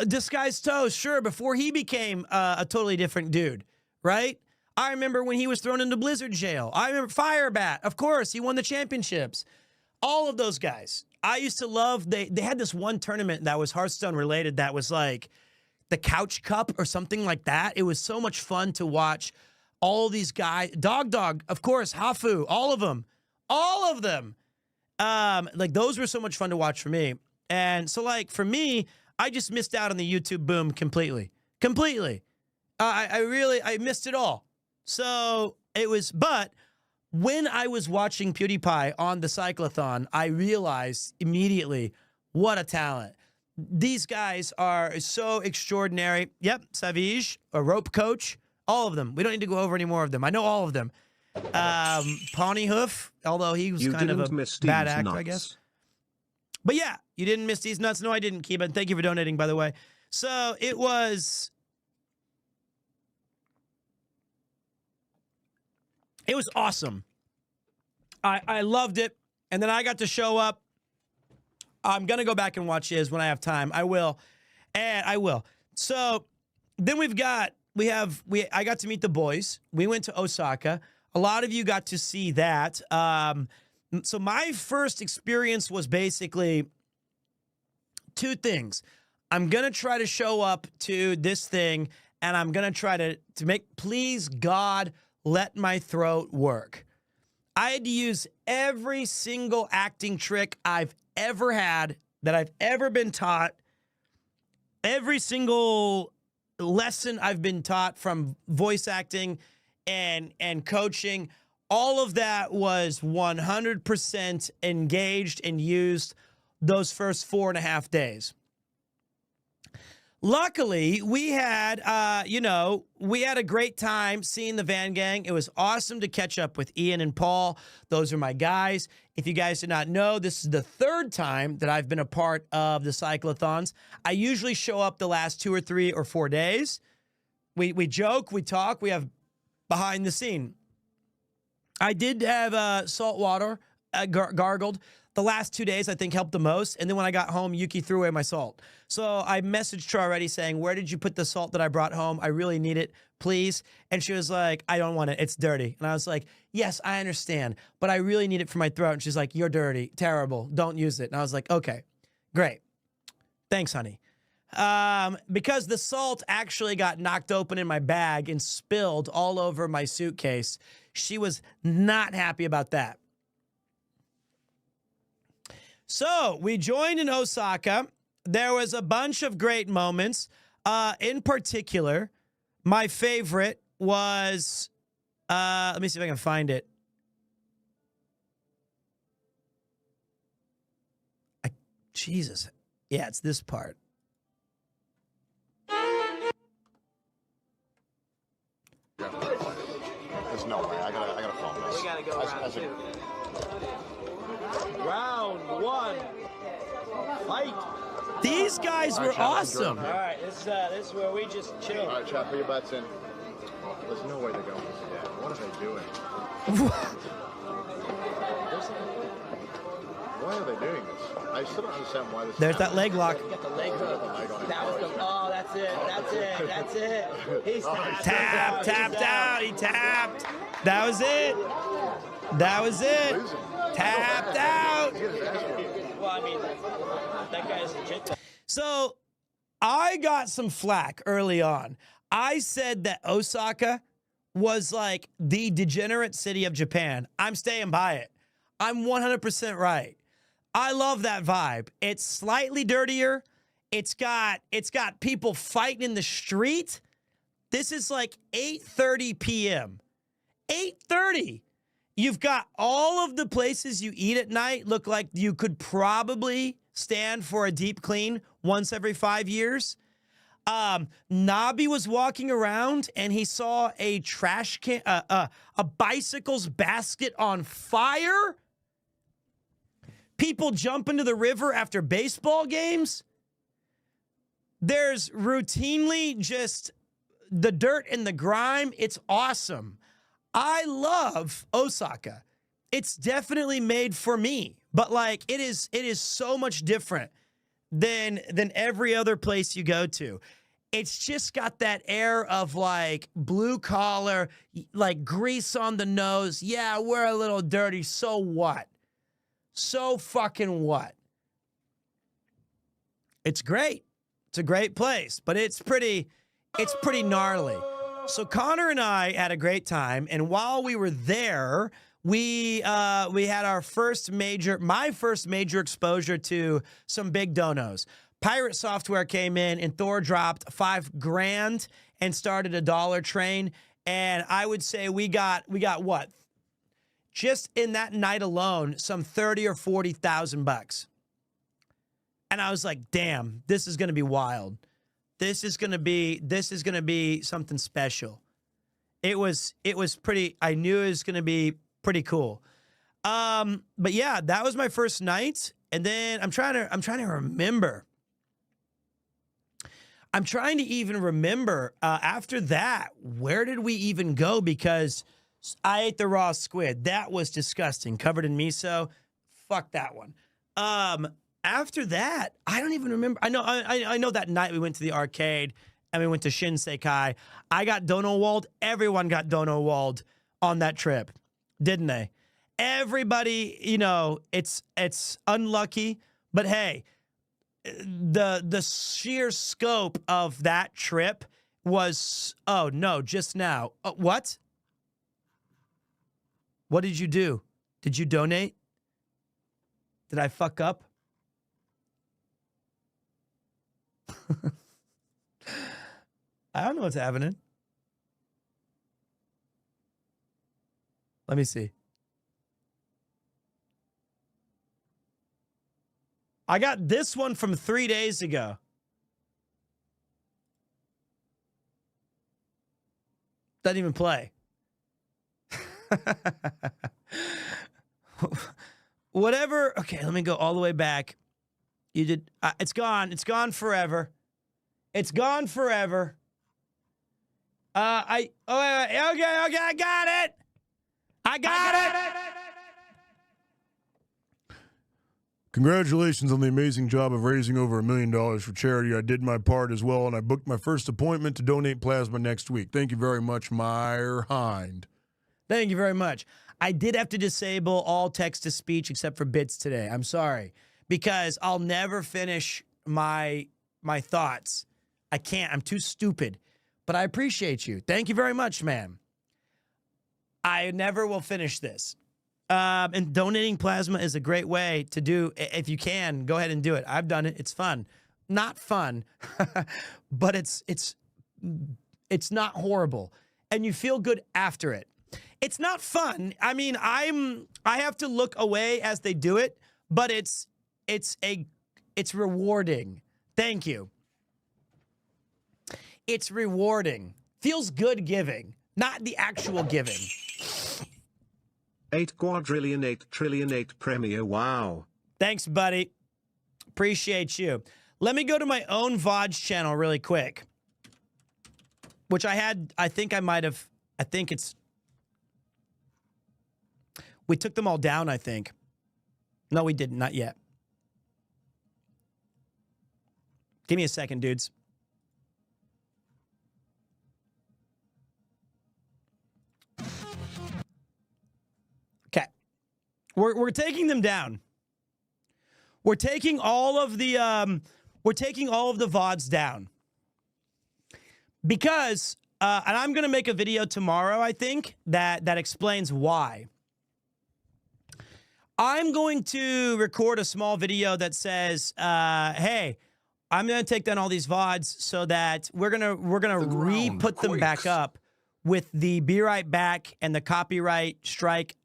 Disguised Toast, sure, before he became a totally different dude, right? I remember when he was thrown into Blizzard jail. I remember Firebat. Of course, he won the championships. All of those guys. I used to love, they had this one tournament that was Hearthstone related that was like the Couch Cup or something like that. It was so much fun to watch all these guys. Dog, of course, Hafu, all of them. All of them. Like those were so much fun to watch for me. And so like for me, I just missed out on the YouTube boom completely. I missed it all. So it was, but when I was watching PewDiePie on the Cyclethon, I realized immediately what a talent. These guys are so extraordinary. Yep, Savage, a rope coach, all of them. We don't need to go over any more of them. I know all of them. Pawnee Hoof, although he was kind of a bad actor, I guess. But yeah, you didn't miss these nuts. No, I didn't, Kiba. Thank you for donating, by the way. So it was awesome. I loved it. And then I got to show up. I'm going to go back and watch his when I have time. I will. And I will. So then I got to meet the boys. We went to Osaka. A lot of you got to see that. So my first experience was basically two things. I'm going to try to show up to this thing, and I'm going to try to make, please, God, let my throat work. I had to use every single acting trick I've ever had, that I've ever been taught, every single lesson I've been taught from voice acting and coaching. All of that was 100% engaged and used those first 4.5 days. Luckily, we had, we had a great time seeing the Van Gang. It was awesome to catch up with Ian and Paul. Those are my guys. If you guys did not know, this is the third time that I've been a part of the Cyclethons. I usually show up the last 2 or 3 or 4 days. We joke, we talk, we have behind the scene. I did have salt water gargled. The last 2 days, I think, helped the most. And then when I got home, Yuki threw away my salt. So I messaged her already saying, where did you put the salt that I brought home? I really need it, please. And she was like, I don't want it. It's dirty. And I was like, yes, I understand, but I really need it for my throat. And she's like, you're dirty. Terrible. Don't use it. And I was like, okay, great. Thanks, honey. Because the salt actually got knocked open in my bag and spilled all over my suitcase, she was not happy about that. So we joined in Osaka. There was a bunch of great moments. In particular, my favorite was, let me see if I can find it. Jesus. Yeah, it's this part. There's no way. I gotta film this. We gotta go round 1. Fight. These guys were awesome. All right, this is where we just chill. All right, Chad, put your butts in. There's no way they're going this again. What are they doing? Why are they doing this? I still don't understand why this. There's that leg lock. You got the leg hook. That was the. Oh, that's That's it. That's it. That's it. He's Tapped out. He tapped. That was it. That was it. Tapped out. Well, I mean, that guy's legit. So I got some flack early on. I said that Osaka was like the degenerate city of Japan. I'm staying by it. I'm 100% right. I love that vibe. It's slightly dirtier. It's got people fighting in the street. This is like 8:30 p.m. 8:30. You've got all of the places you eat at night look like you could probably stand for a deep clean once every 5 years. Nabi was walking around and he saw a trash can, a bicycle's basket on fire. People jump into the river after baseball games. There's routinely just the dirt and the grime. It's awesome. I love Osaka. It's definitely made for me, but like it is so much different than every other place you go to. It's just got that air of like blue collar, like grease on the nose. Yeah, we're a little dirty. So what? So fucking what? It's great. It's a great place, but it's pretty gnarly. So Connor and I had a great time, and while we were there, we had my first major exposure to some big donos. Pirate Software came in and Thor dropped $5,000 and started a dollar train. And I would say we got what? Just in that night alone, some 30 or 40,000 bucks. And I was like, damn, this is gonna be wild. This is gonna be something special. It was pretty, I knew it was gonna be pretty cool. But yeah, that was my first night. And then I'm trying to remember. I'm trying to even remember after that, where did we even go? Because I ate the raw squid. That was disgusting. Covered in miso. Fuck that one. After that, I don't even remember. I know that night we went to the arcade and we went to Shinseikai. I got Dono walled. Everyone got Dono walled on that trip, didn't they? Everybody, you know, it's unlucky, but hey, the sheer scope of that trip was, oh no, just now. What? What did you do? Did you donate? Did I fuck up? I don't know what's happening. Let me see. I got this one from 3 days ago. Doesn't even play. Whatever. Okay, let me go all the way back. You did. It's gone. It's gone forever. It's gone forever. Okay, I got it. I got it. Congratulations on the amazing job of raising over $1 million for charity. I did my part as well, and I booked my first appointment to donate plasma next week. Thank you very much, Meyer Hind. Thank you very much. I did have to disable all text-to-speech except for bits today. I'm sorry. Because I'll never finish my thoughts. I can't. I'm too stupid. But I appreciate you. Thank you very much, man. I never will finish this. And donating plasma is a great way to do. If you can, go ahead and do it. I've done it. It's fun. Not fun, but it's not horrible. And you feel good after it. It's not fun. I mean, I have to look away as they do it, but it's rewarding. Thank you. It's rewarding. Feels good giving, not the actual giving. 8 quadrillion 8 trillion 8 premier. Wow. Thanks, buddy. Appreciate you. Let me go to my own VODs channel really quick, which I think it's, we took them all down, I think. No, we didn't. Not yet. Give me a second, dudes. We're taking them down. We're taking all of the VODs down. Because and I'm going to make a video tomorrow, I think, that explains why. I'm going to record a small video that says, hey, I'm going to take down all these VODs so that we're going to re-put them back up with the Be Right Back and the copyright strike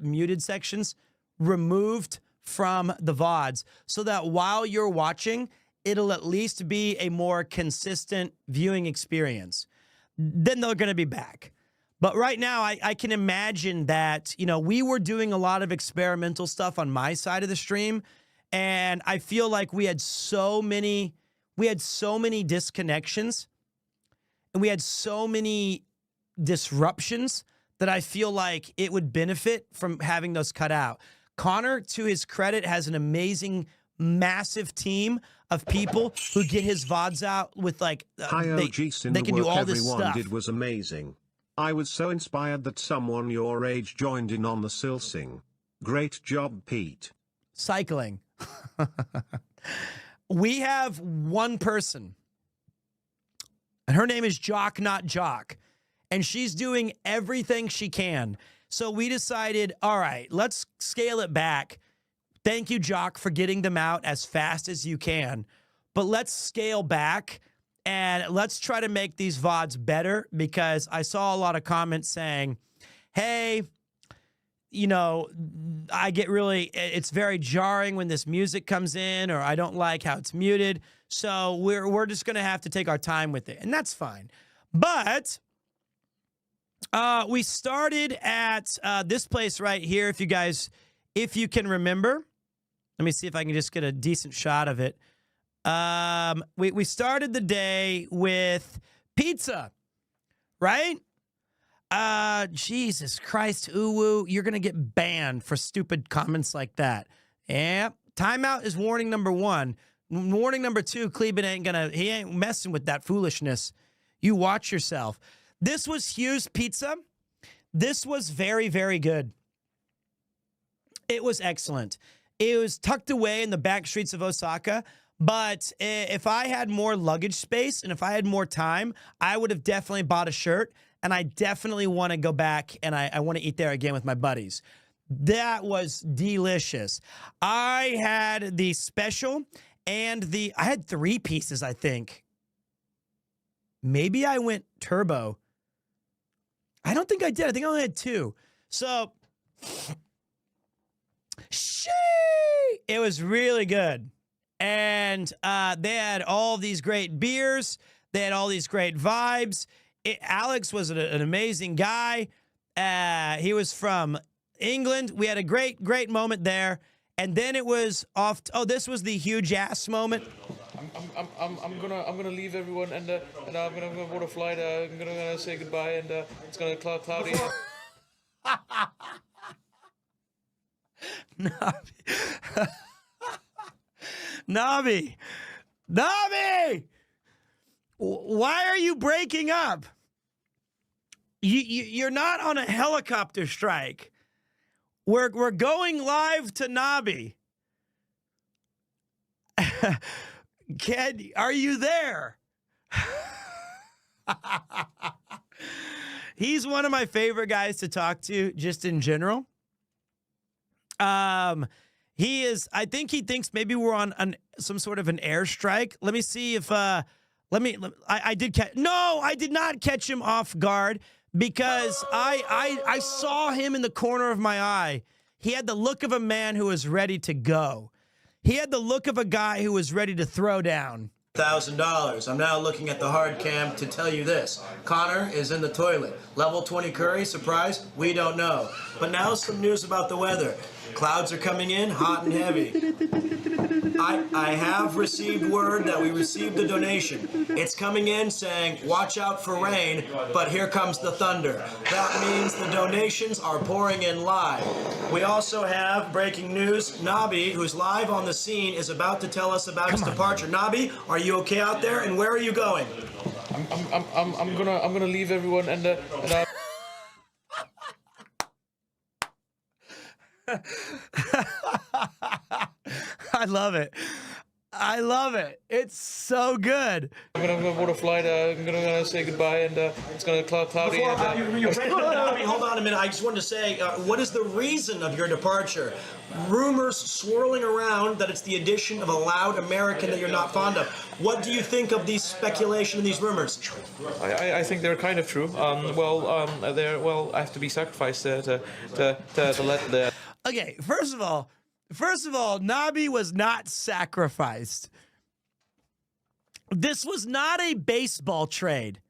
muted sections removed from the VODs so that while you're watching, it'll at least be a more consistent viewing experience. Then they're going to be back. But right now, I can imagine that, you know, we were doing a lot of experimental stuff on my side of the stream, and I feel like we had so many disconnections, and we had so many disruptions that I feel like it would benefit from having those cut out. Connor, to his credit, has an amazing, massive team of people who get his VODs out with like they can do all this stuff. Did was amazing. I was so inspired that someone your age joined in on the Silsing. Great job, Pete. Cycling. We have one person, and her name is Jock Not Jock, and she's doing everything she can. So we decided, all right, let's scale it back. Thank you, Jock, for getting them out as fast as you can. But let's scale back and let's try to make these VODs better, because I saw a lot of comments saying, hey, you know, it's very jarring when this music comes in, or I don't like how it's muted. So we're just going to have to take our time with it. And that's fine. But we started at this place right here. If you can remember, let me see if I can just get a decent shot of it. We started the day with pizza, right? Jesus Christ, Uwu, you're going to get banned for stupid comments like that. Yeah, timeout is warning number 1. Warning number 2, Cleveland he ain't messing with that foolishness. You watch yourself. This was Hugh's Pizza. This was very, very good. It was excellent. It was tucked away in the back streets of Osaka. But if I had more luggage space and if I had more time, I would have definitely bought a shirt. And I definitely want to go back and I want to eat there again with my buddies. That was delicious. I had the special and I had 3 pieces, I think. Maybe I went turbo. I don't think I did. I think I only had 2. So, it was really good. And they had all these great beers. They had all these great vibes. Alex was an amazing guy. He was from England. We had a great, great moment there. And then it was off. This was the huge ass moment. I'm gonna leave everyone, and I'm gonna board a flight. I'm gonna say goodbye, and it's gonna cloudy. Nabi, why are you breaking up? You're not on a helicopter strike. We're going live to Nabi. Are you there? He's one of my favorite guys to talk to, just in general. He is. I think he thinks maybe we're on some sort of an airstrike. Let me see if. I did catch. No, I did not catch him off guard because I saw him in the corner of my eye. He had the look of a man who was ready to go. He had the look of a guy who was ready to throw down. $1,000. I'm now looking at the hard cam to tell you this. Connor is in the toilet. Level 20 curry, surprise? We don't know. But now some news about the weather. Clouds are coming in hot and heavy. I have received word that we received a donation. It's coming in saying, watch out for rain, but here comes the thunder. That means the donations are pouring in live. We also have breaking news. Nabi, who's live on the scene, is about to tell us about his departure. Nabi, are you okay out there, and where are you going? I'm gonna leave everyone, and I love it. I love it. It's so good. I'm gonna board a flight. I'm gonna say goodbye, and it's gonna cloudy. Before, hold on a minute. I just wanted to say, what is the reason of your departure? Rumors swirling around that it's the addition of a loud American that you're not fond of. What do you think of these speculation and these rumors? I think they're kind of true. I have to be sacrificed to let the. Okay, first of all, Nabi was not sacrificed. This was not a baseball trade.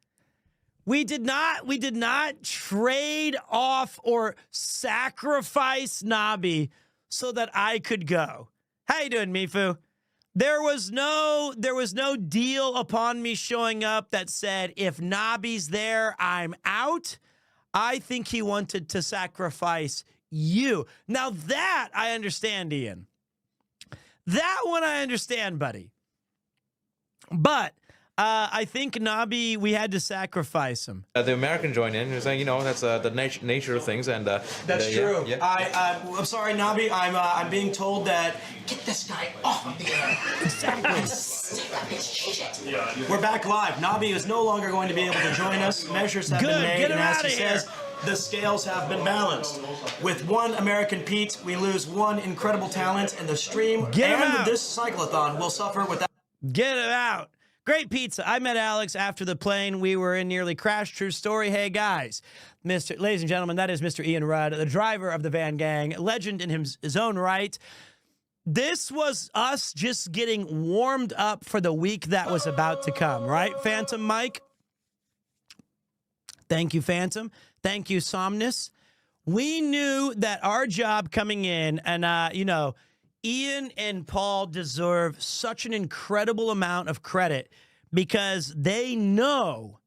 We did not trade off or sacrifice Nabi so that I could go. How you doing, Mifu? There was no deal upon me showing up that said, if Nabi's there, I'm out. I think he wanted to sacrifice you. Now that I understand, Ian. That one I understand, buddy. But I think Nabi, we had to sacrifice him. The American joined in. He was saying, that's the nature of things, and that's true. Yeah. I'm sorry, Nabi. I'm being told that Get this guy off of the air. Exactly. We're back live. Nabi is no longer going to be able to join us. Measures have been made, Get him and as out he of here. says, the scales have been balanced. With one American Pete, we lose one incredible talent, and the stream Get him and out. this cyclothon will suffer without. Get him out. Great pizza. I met Alex after the plane. We were in nearly crash. True story. Hey, guys. Ladies and gentlemen, that is Mr. Ian Rudd, the driver of the Van Gang, legend in his own right. This was us just getting warmed up for the week that was about to come, right, Phantom Mike? Thank you, Phantom. Thank you, Somnus. We knew that our job coming in, and, Ian and Paul deserve such an incredible amount of credit because they know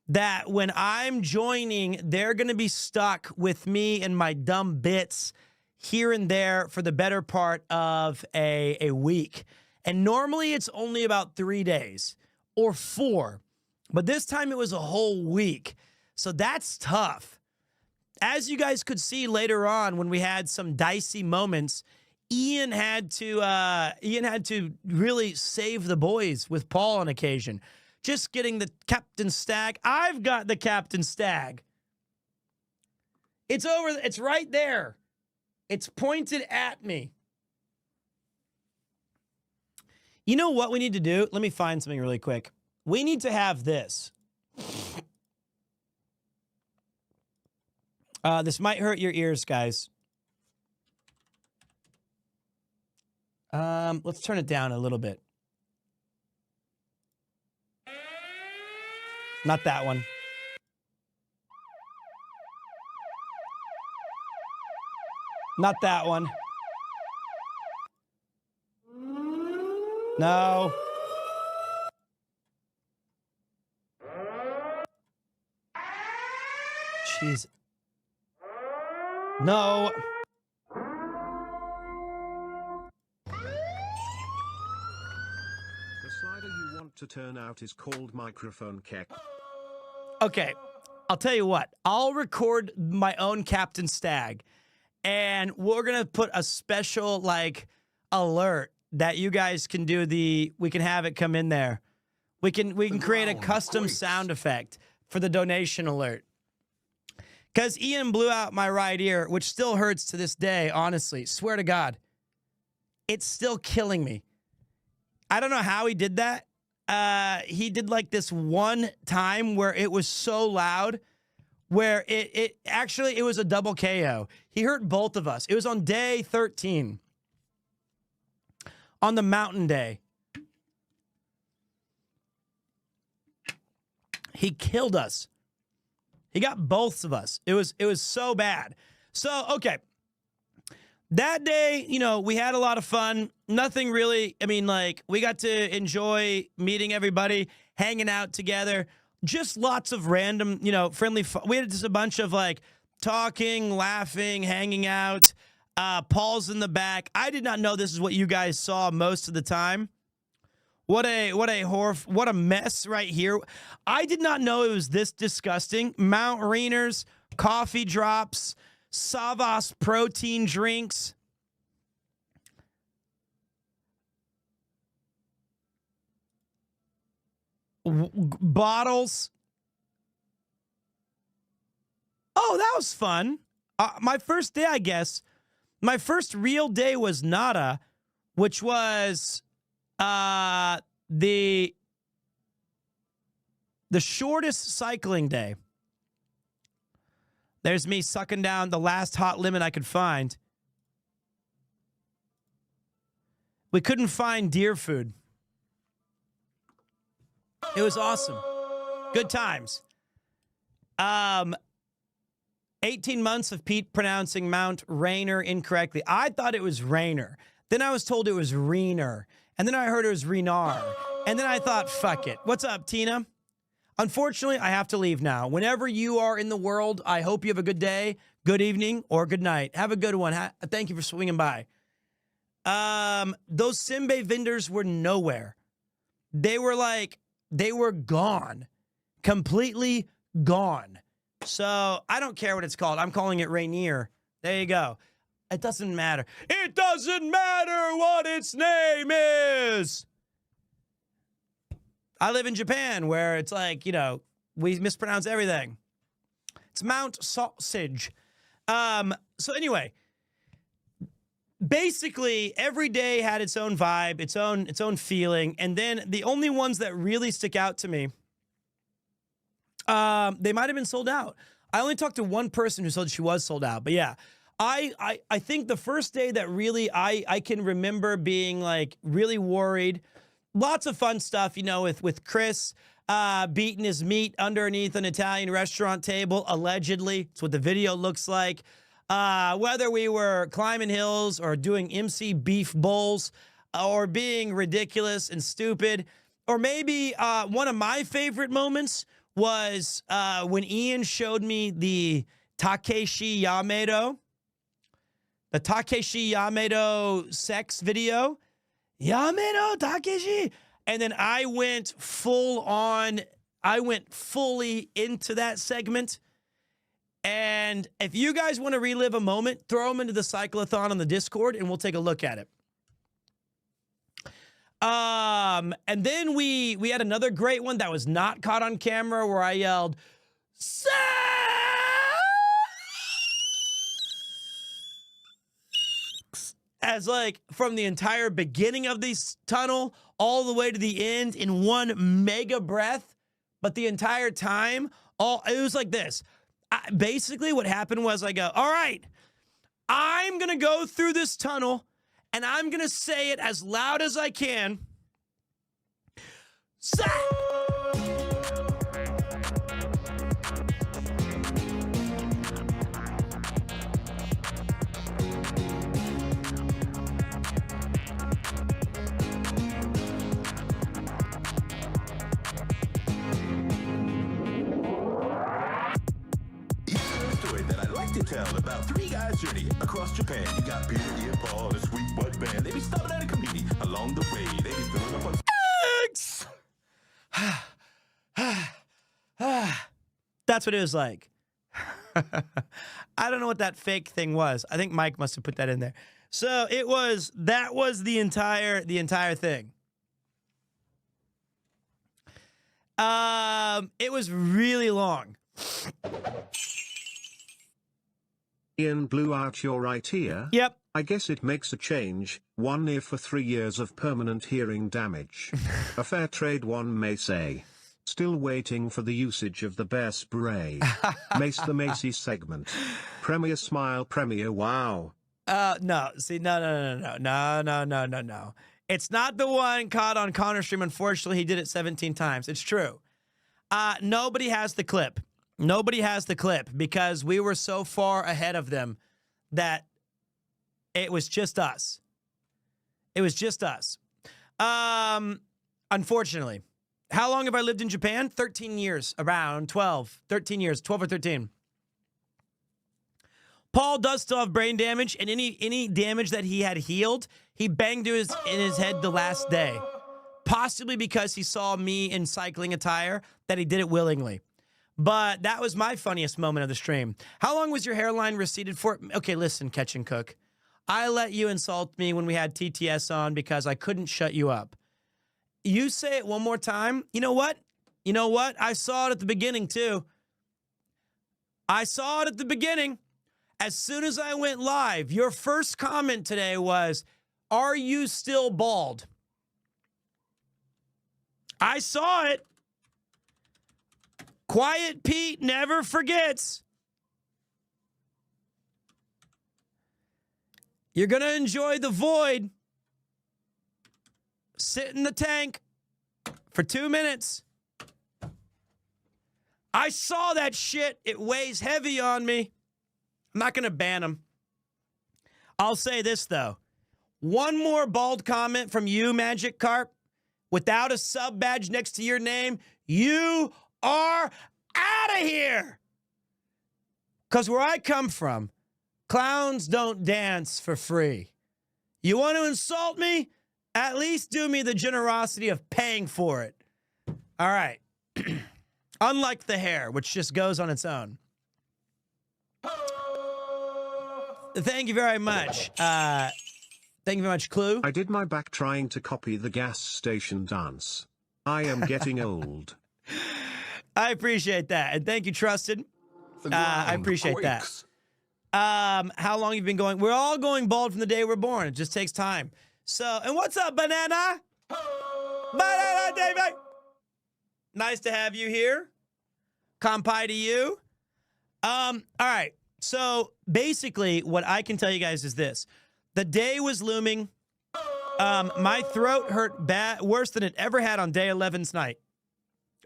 that when I'm joining, they're going to be stuck with me and my dumb bits here and there for the better part of a week. And normally it's only about 3 days or 4, but this time it was a whole week. So that's tough. As you guys could see later on when we had some dicey moments, Ian had to really save the boys with Paul on occasion. Just getting the Captain Stag. I've got the Captain Stag. It's over. It's right there. It's pointed at me. You know what we need to do? Let me find something really quick. We need to have this. This might hurt your ears, guys. Let's turn it down a little bit. Not that one. Not that one. No. Jeez. No. The slider you want to turn out is called microphone keck. Okay, I'll tell you what. I'll record my own Captain Stag, and we're gonna put a special alert that you guys can do. We can have it come in there. We can create a custom sound effect for the donation alert. Because Ian blew out my right ear, which still hurts to this day. Honestly, swear to God, it's still killing me. I don't know how he did that. He did this one time where it was so loud where it was a double KO. He hurt both of us. It was on day 13. On the mountain day. He killed us. He got both of us. It was so bad. So, okay. That day, we had a lot of fun. Nothing really, we got to enjoy meeting everybody, hanging out together. Just lots of random, friendly fun. We had just a bunch of talking, laughing, hanging out. Paul's in the back. I did not know this is what you guys saw most of the time. What a mess right here. I did not know it was this disgusting. Mount Rainiers, coffee drops, Savas protein drinks. Bottles. Oh, that was fun. My first day, I guess. My first real day was Nara, which was the shortest cycling day. There's me sucking down the last hot lemon I could find. We couldn't find deer food. It was awesome. Good times. 18 months of Pete pronouncing Mount Rainier incorrectly. I thought it was Rainier. Then I was told it was Rainier. And then I heard it was Renar. And then I thought, fuck it. What's up, Tina? Unfortunately, I have to leave now. Whenever you are in the world, I hope you have a good day, good evening, or good night. Have a good one. Thank you for swinging by. Those Simbe vendors were nowhere. They were gone. Completely gone. So I don't care what it's called. I'm calling it Rainier. There you go. It doesn't matter. It doesn't matter what its name is. I live in Japan where it's like, you know, we mispronounce everything. It's Mount Sausage. So anyway, basically every day had its own vibe, its own feeling. And then the only ones that really stick out to me, they might have been sold out. I only talked to one person who said she was sold out. But yeah, I think the first day that really I can remember being like really worried. Lots of fun stuff, you know, with Chris beating his meat underneath an Italian restaurant table, allegedly. It's what the video looks like. Whether we were climbing hills or doing MC beef bowls or being ridiculous and stupid. Or maybe one of my favorite moments was when Ian showed me the Takeshi Yamato. The Takeshi Yamato sex video. Yamato Takeshi. And then I went fully into that segment. And if you guys want to relive a moment, throw them into the cycleathon on the Discord and we'll take a look at it. And then we had another great one that was not caught on camera where I yelled, "Sex!" As like from the entire beginning of this tunnel all the way to the end in one mega breath. But the entire time, it was like this. Basically what happened was I go, all right, I'm going to go through this tunnel and I'm going to say it as loud as I can. Sex! To tell about three guys' journey across Japan. You got Peter, Ian, Paul, and a sweet butt band. They be stopping at a committee along the way. They be filling up on. That's what it was like. I don't know what that fake thing was. I think Mike must have put that in there. So that was the entire thing. It was really long. Ian blew out your right ear? Yep. I guess it makes a change. 1 ear for 3 years of permanent hearing damage. A fair trade, one may say. Still waiting for the usage of the bear spray. Mace the Macy segment. Premier smile, Premier wow. No. See, no. It's not the one caught on Connor stream. Unfortunately, he did it 17 times. It's true. Nobody has the clip. Nobody has the clip because we were so far ahead of them that it was just us. It was just us. Unfortunately. How long have I lived in Japan? 13 years, around 13 years, 12 or 13. Paul does still have brain damage, and any damage that he had healed, he banged in his head the last day. Possibly because he saw me in cycling attire, that he did it willingly. But that was my funniest moment of the stream. How long was your hairline receded for? Okay, listen, Catch and Cook. I let you insult me when we had TTS on because I couldn't shut you up. You say it one more time. You know what? You know what? I saw it at the beginning, too. I saw it at the beginning. As soon as I went live, your first comment today was, "Are you still bald?" I saw it. Quiet Pete never forgets. You're going to enjoy the void. Sit in the tank for 2 minutes. I saw that shit. It weighs heavy on me. I'm not going to ban him. I'll say this, though. One more bald comment from you, Magic Carp, without a sub badge next to your name, you are out of here. Because where I come from, clowns don't dance for free. You want to insult me? At least do me the generosity of paying for it. All right. Unlike the hair, which just goes on its own. Thank you very much. Thank you very much, Clue. I did my back trying to copy the gas station dance. I am getting old. I appreciate that. And thank you, Trusted. I appreciate that. How long you've been going? We're all going bald from the day we're born. It just takes time. So, and what's up, Banana? Banana David. Nice to have you here. Kampai to you. All right. So basically, what I can tell you guys is this. The day was looming. My throat hurt bad, worse than it ever had on day 11's night.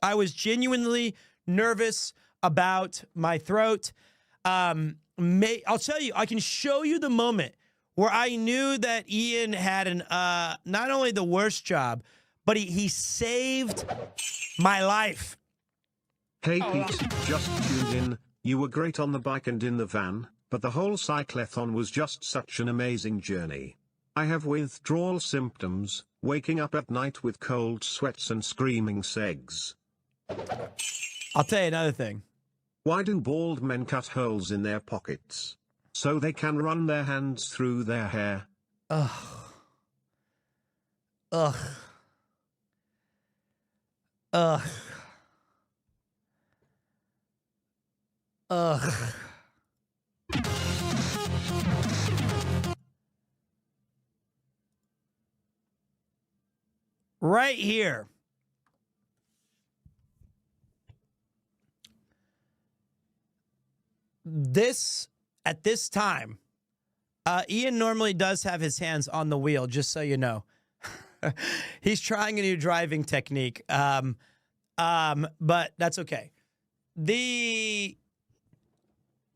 I was genuinely nervous about my throat. I'll tell you, I can show you the moment where I knew that Ian had an not only the worst job, but he saved my life. Hey Pete, just tuned in. You were great on the bike and in the van, but the whole cyclethon was just such an amazing journey. I have withdrawal symptoms, waking up at night with cold sweats and screaming segs. I'll tell you another thing. Why do bald men cut holes in their pockets? So they can run their hands through their hair. Ugh. Ugh. Ugh. Ugh. Right here. At this time, Ian normally does have his hands on the wheel, just so you know. He's trying a new driving technique, but that's okay.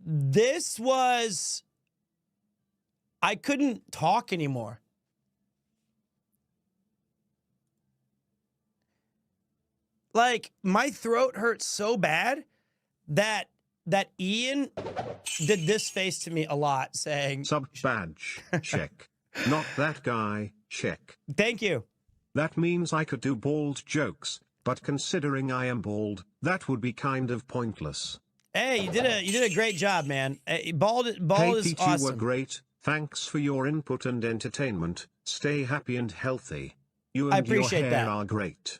This was, I couldn't talk anymore. Like, my throat hurt so bad that Ian did this face to me a lot, saying... Sub badge, check. Not that guy, check. Thank you. That means I could do bald jokes, but considering I am bald, that would be kind of pointless. Hey, you did a great job, man. Bald hey, is Pete, awesome. You were great. Thanks for your input and entertainment. Stay happy and healthy. You and I appreciate your hair that. are great.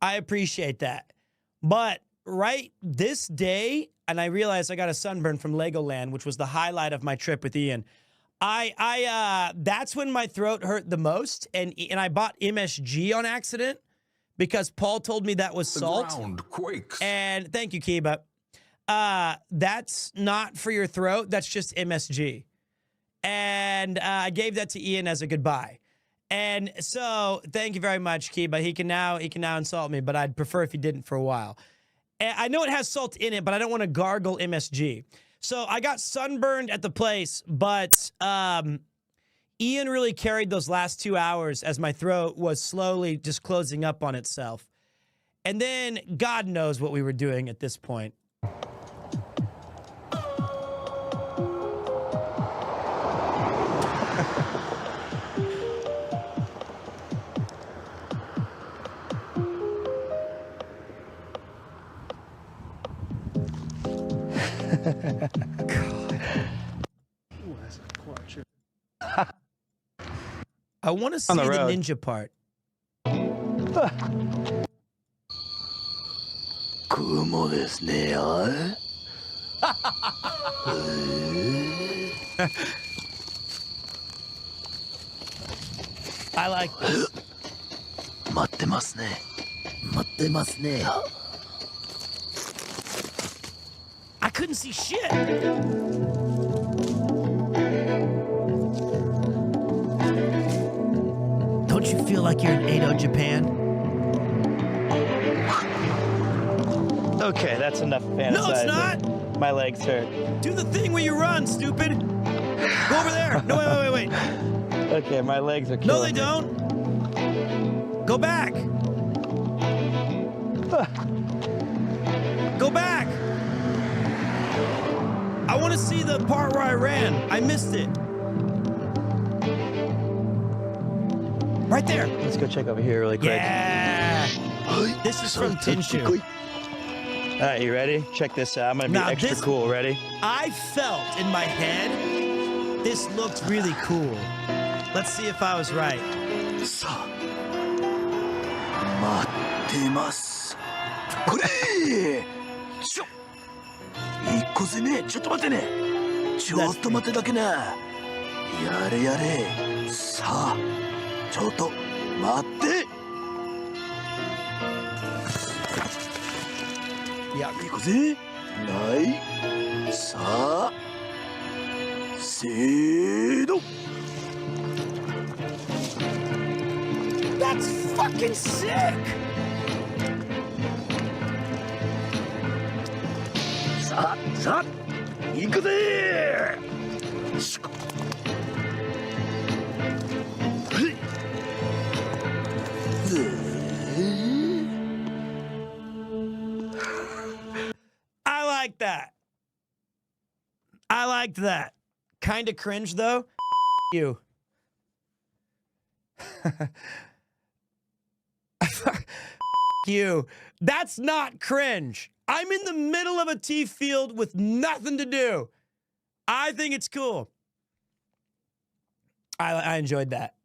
I appreciate that. But right this day, and I realized I got a sunburn from Legoland, which was the highlight of my trip with Ian. That's when my throat hurt the most, and I bought MSG on accident because Paul told me that was salt. The ground quakes. And thank you, Kiba. That's not for your throat. That's just MSG. And I gave that to Ian as a goodbye. And so, thank you very much, Kiba. He can now insult me, but I'd prefer if he didn't for a while. And I know it has salt in it, but I don't want to gargle MSG. So I got sunburned at the place, but Ian really carried those last 2 hours as my throat was slowly just closing up on itself. And then God knows what we were doing at this point. I want to see the ninja part. Kumo desu ne, I like this. 待ってますね。待ってますね。 I couldn't see shit. Don't you feel like you're in Edo, Japan? Okay, that's enough fantasizing. No, it's not. My legs hurt. Do the thing where you run, stupid. Go over there. No, wait. Okay, my legs are killing No, they me. don't. Go back. Go back. I want to see the part where I ran. I missed it. Right there. Let's go check over here really quick. Yeah. This is from Tinshu. All right, you ready? Check this out. I'm gonna be extra cool. Ready? I felt in my head this looked really cool. Let's see if I was right. さあ、待ってます。これ、ちょ、一個ぜね、ちょっと待ってね。ちょっと待ってだけな。やれやれ。さあ、ちょっと待って。いや、いくぜ。ない。さあ、せーの。 That's fucking sick! さあ、さあ、行くぜー。 I like that. I liked that. Kind of cringe though. You. You. That's not cringe. I'm in the middle of a tea field with nothing to do. I think it's cool. I enjoyed that.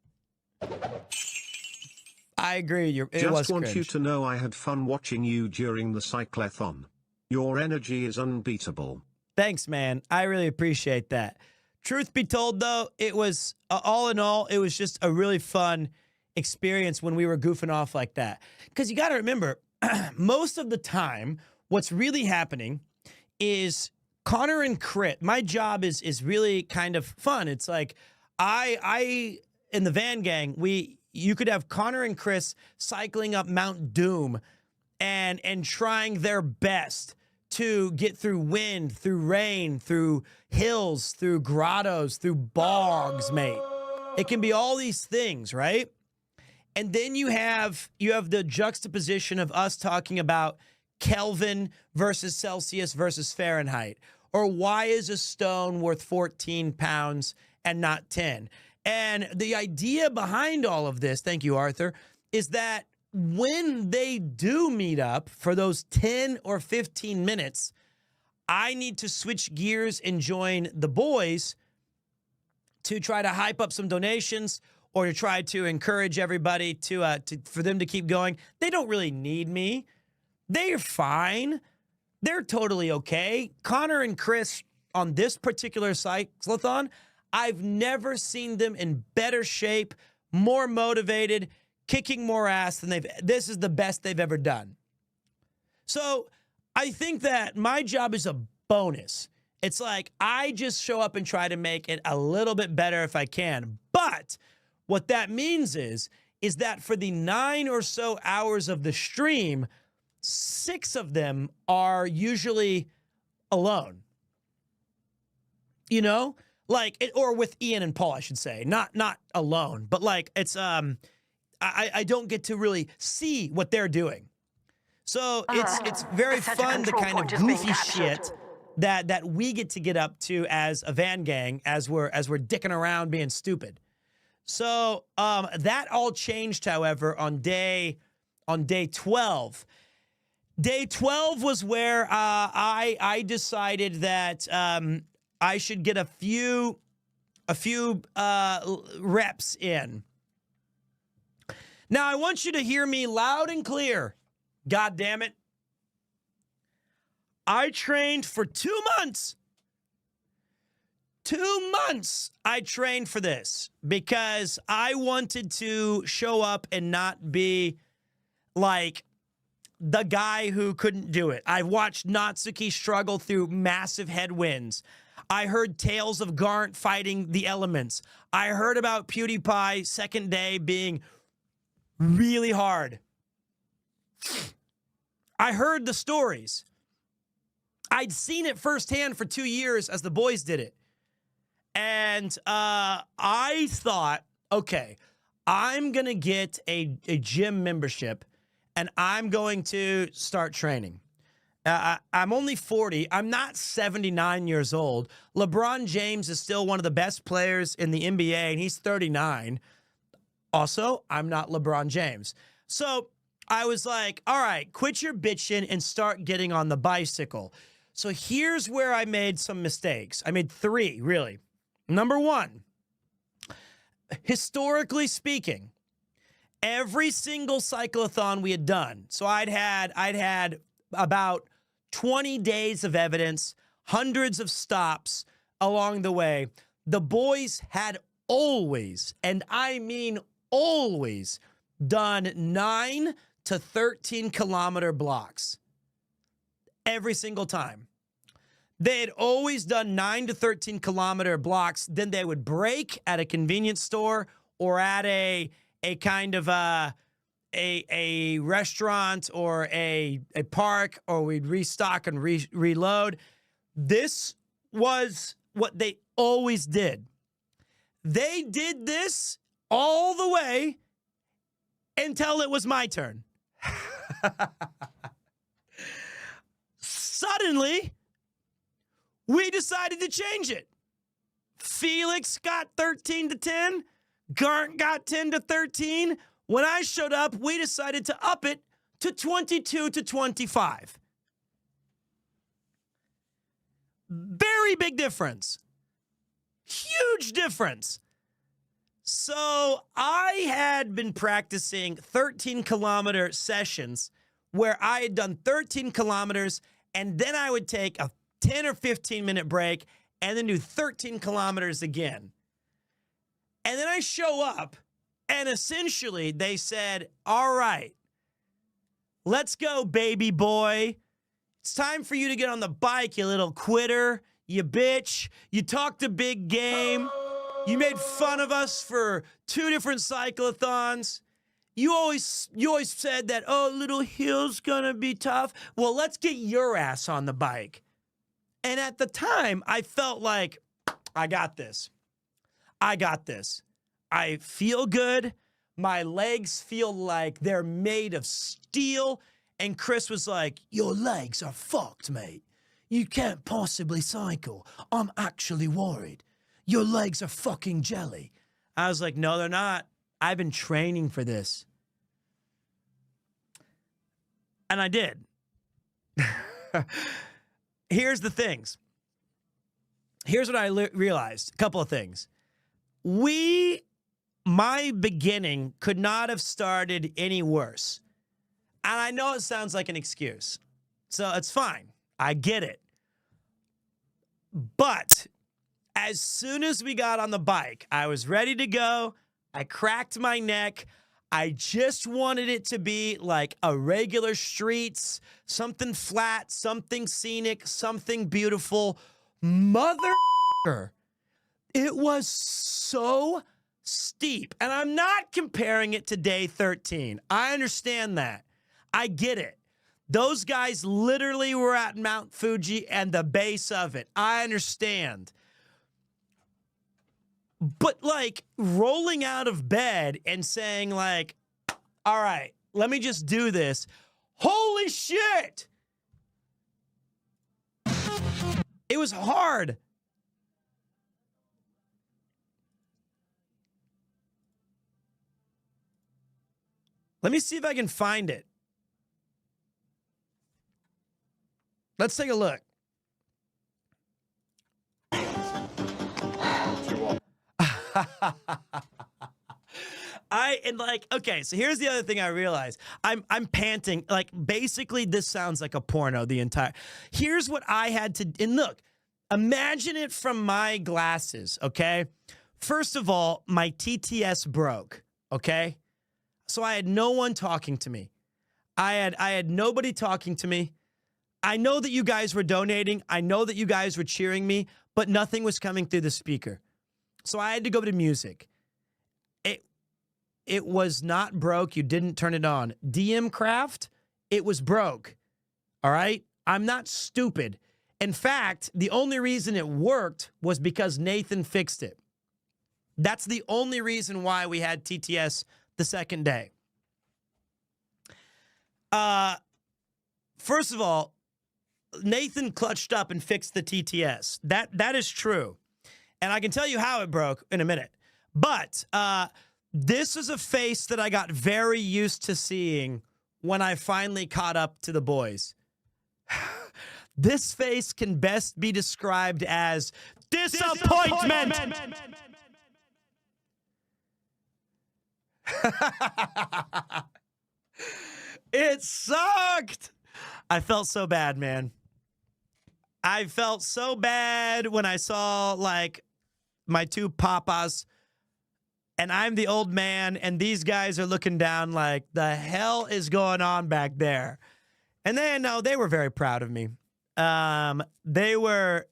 I agree. It was Just want cringe. you to know I had fun watching you during the cyclethon. Your energy is unbeatable. Thanks, man. I really appreciate that. Truth be told, though, it was, all in all, it was just a really fun experience when we were goofing off like that. Because you got to remember, most of the time, what's really happening is Connor and Crit. My job is really kind of fun. It's like, I in the van gang, you could have Connor and Chris cycling up Mount Doom and trying their best to get through wind, through rain, through hills, through grottos, through bogs, mate. It can be all these things, right? And then you have the juxtaposition of us talking about Kelvin versus Celsius versus Fahrenheit, or why is a stone worth 14 pounds and not 10? And the idea behind all of this, thank you, Arthur, is that when they do meet up for those 10 or 15 minutes, I need to switch gears and join the boys to try to hype up some donations or to try to encourage everybody for them to keep going. They don't really need me. They're fine. They're totally okay. Connor and Chris on this particular cyclethon, I've never seen them in better shape, more motivated, kicking more ass than this is the best they've ever done. So I think that my job is a bonus. It's like I just show up and try to make it a little bit better if I can. But what that means is that for the 9 or so hours of the stream, 6 of them are usually alone. You know? Like, or with Ian and Paul, I should say. Not alone, but like it's I don't get to really see what they're doing. So it's very fun, the kind of goofy shit that we get up to as a van gang as we're dicking around being stupid. So that all changed, however, on day 12. Day 12 was where I decided that I should get a few reps in. Now, I want you to hear me loud and clear. God damn it. I trained for 2 months. 2 months I trained for this because I wanted to show up and not be like the guy who couldn't do it. I watched Natsuki struggle through massive headwinds. I heard tales of Garnt fighting the elements. I heard about PewDiePie second day being really hard. I heard the stories. I'd seen it firsthand for 2 years as the boys did it. And I thought, okay, I'm going to get a gym membership and I'm going to start training. I'm only 40. I'm not 79 years old. LeBron James is still one of the best players in the NBA, and he's 39. Also, I'm not LeBron James. So I was like, all right, quit your bitching and start getting on the bicycle. So here's where I made some mistakes. I made 3, really. Number 1, historically speaking, every single cyclothon we had done, so I'd had about 20 days of evidence, hundreds of stops along the way. The boys had always, and I mean always, done 9 to 13 kilometer blocks. Every single time. They had always done 9 to 13 kilometer blocks. Then they would break at a convenience store or at a kind of a restaurant or a park, or we'd restock and reload. This was what they always did. They did this all the way until it was my turn. Suddenly, we decided to change it. Felix got 13 to 10. Garnt got 10 to 13. When I showed up, we decided to up it to 22 to 25. Very big difference. Huge difference. So I had been practicing 13-kilometer sessions where I had done 13 kilometers, and then I would take a 10 or 15-minute break and then do 13 kilometers again. And then I show up, and essentially they said, all right, let's go, baby boy. It's time for you to get on the bike, you little quitter, you bitch. You talked a big game. You made fun of us for 2 different cyclothons. You always said that, oh, little hill's gonna be tough. Well, let's get your ass on the bike. And at the time, I felt like, I got this. I got this. I feel good. My legs feel like they're made of steel. And Chris was like, your legs are fucked, mate. You can't possibly cycle. I'm actually worried. Your legs are fucking jelly. I was like, no, they're not. I've been training for this. And I did. Here's the things. Here's what I realized. A couple of things. My beginning could not have started any worse. And I know it sounds like an excuse. So it's fine. I get it. But as soon as we got on the bike, I was ready to go. I cracked my neck. I just wanted it to be like a regular streets, something flat, something scenic, something beautiful. Mother, it was so steep. And I'm not comparing it to day 13. I understand that. I get it. Those guys literally were at Mount Fuji and the base of it. I understand. But like rolling out of bed and saying like, all right, let me just do this. Holy shit. It was hard. Let me see if I can find it. Let's take a look. Okay, so here's the other thing I realized. I'm panting. Like, basically, this sounds like a porno the entire. Here's what I had to, and look, imagine it from my glasses, okay? First of all, my TTS broke, okay? So I had no one talking to me. I had nobody talking to me. I know that you guys were donating. I know that you guys were cheering me, but nothing was coming through the speaker. So I had to go to music. It was not broke. You didn't turn it on. DM Craft, it was broke. All right? I'm not stupid. In fact, the only reason it worked was because Nathan fixed it. That's the only reason why we had TTS the second day. First of all, Nathan clutched up and fixed the TTS. That is true. And I can tell you how it broke in a minute. But this is a face that I got very used to seeing when I finally caught up to the boys. This face can best be described as disappointment. It sucked. I felt so bad, man. I felt so bad when I saw, like, my two papas, and I'm the old man, and these guys are looking down like, the hell is going on back there? And then, no, they were very proud of me. They were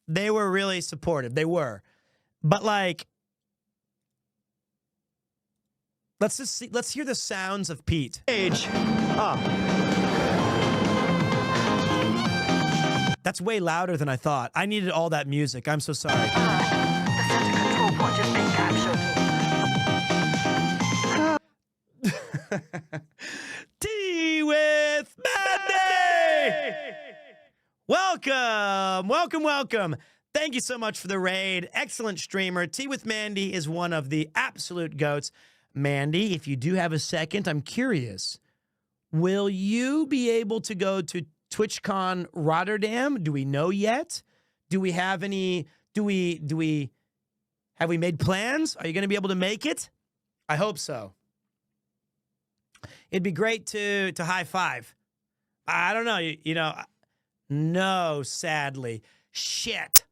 really supportive. They were. But, like, let's hear the sounds of Pete. Age. That's way louder than I thought. I needed all that music. I'm so sorry. The center control point is being captured. Tea with Mandy! Welcome, welcome, welcome. Thank you so much for the raid. Excellent streamer. Tea with Mandy is one of the absolute goats. Mandy, if you do have a second, I'm curious. Will you be able to go to TwitchCon Rotterdam? Do we know yet? Do we have any, have we made plans? Are you going to be able to make it? I hope so. It'd be great to high five. I don't know, you know, no, sadly. Shit.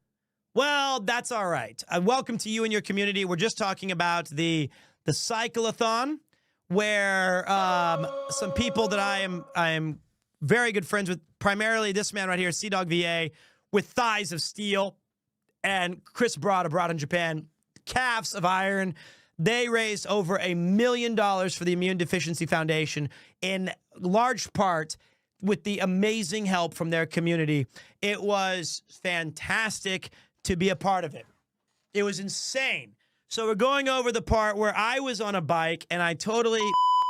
Well, that's all right. Welcome to you and your community. We're just talking about the CYCLETHON, where some people that I am very good friends with, primarily this man right here, Sea-Dog VA, with thighs of steel, and Chris Broad abroad in Japan, calves of iron. They raised over $1 million for the Immune Deficiency Foundation, in large part with the amazing help from their community. It was fantastic to be a part of it. It was insane. So we're going over the part where I was on a bike and I totally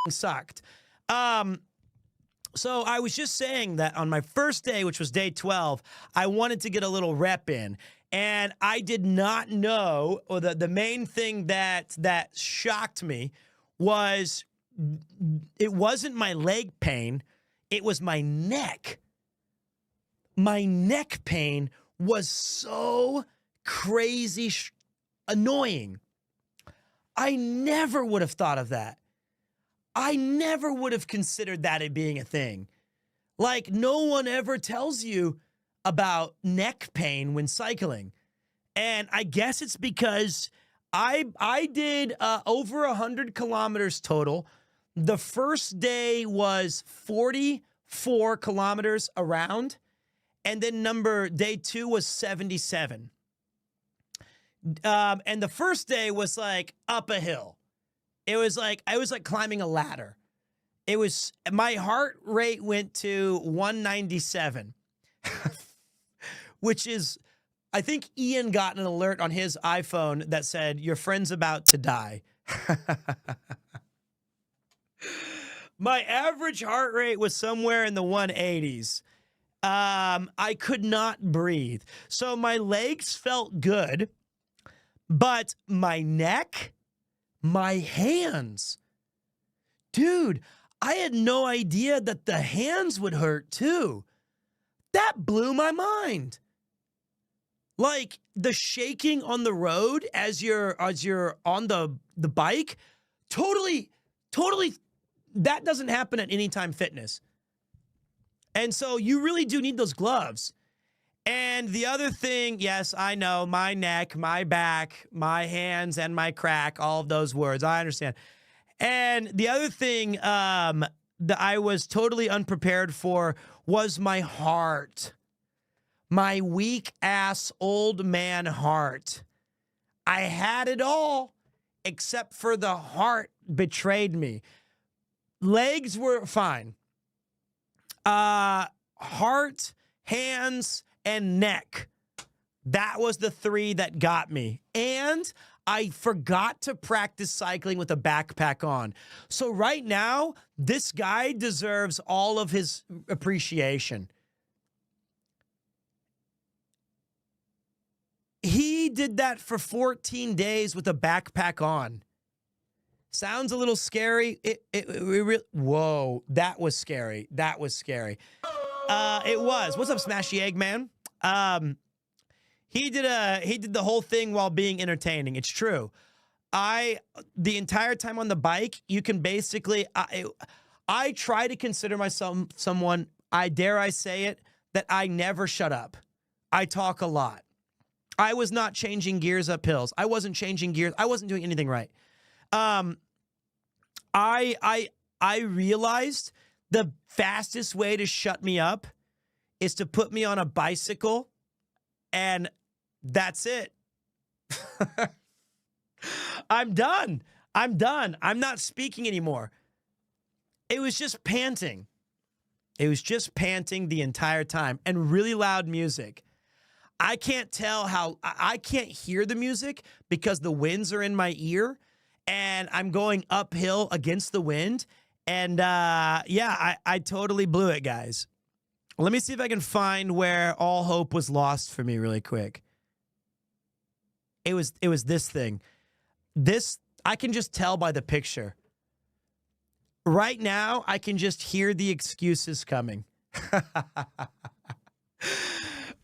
sucked. So I was just saying that on my first day, which was day 12, I wanted to get a little rep in. And I did not know, or the main thing that shocked me was it wasn't my leg pain, it was my neck. My neck pain was so crazy annoying. I never would have thought of that. I never would have considered that it being a thing. Like, no one ever tells you about neck pain when cycling. And I guess it's because I did over 100 kilometers total. The first day was 44 kilometers around. And then day 2 was 77. And the first day was like up a hill. It was like, I was like climbing a ladder. It was, my heart rate went to 197, which is, I think Ian got an alert on his iPhone that said, your friend's about to die. My average heart rate was somewhere in the 180s. I could not breathe. So my legs felt good, but my neck, my hands, dude, I had no idea that the hands would hurt too. That blew my mind. Like the shaking on the road as you're on the bike, totally, that doesn't happen at Anytime Fitness. And so you really do need those gloves. And the other thing, yes, I know, my neck, my back, my hands, and my crack, all of those words, I understand. And the other thing that I was totally unprepared for was my heart. My weak-ass old man heart. I had it all, except for the heart betrayed me. Legs were fine. Heart, hands, and neck. That was the three that got me. And I forgot to practice cycling with a backpack on. So right now, this guy deserves all of his appreciation. He did that for 14 days with a backpack on. Sounds a little scary. Whoa, that was scary. That was scary. It was. What's up, Smashy Eggman? He did the whole thing while being entertaining. It's true. The entire time on the bike, you can basically, I try to consider myself someone, I dare I say it, that I never shut up. I talk a lot. I was not changing gears up hills. I wasn't changing gears. I wasn't doing anything right. I realized the fastest way to shut me up is to put me on a bicycle, and that's it. I'm done. I'm done. I'm not speaking anymore. It was just panting. It was just panting the entire time, and really loud music. I can't tell how, I can't hear the music because the winds are in my ear and I'm going uphill against the wind. And yeah, I totally blew it, guys. Let me see if I can find where all hope was lost for me really quick. It was this thing. This, I can just tell by the picture. Right now, I can just hear the excuses coming.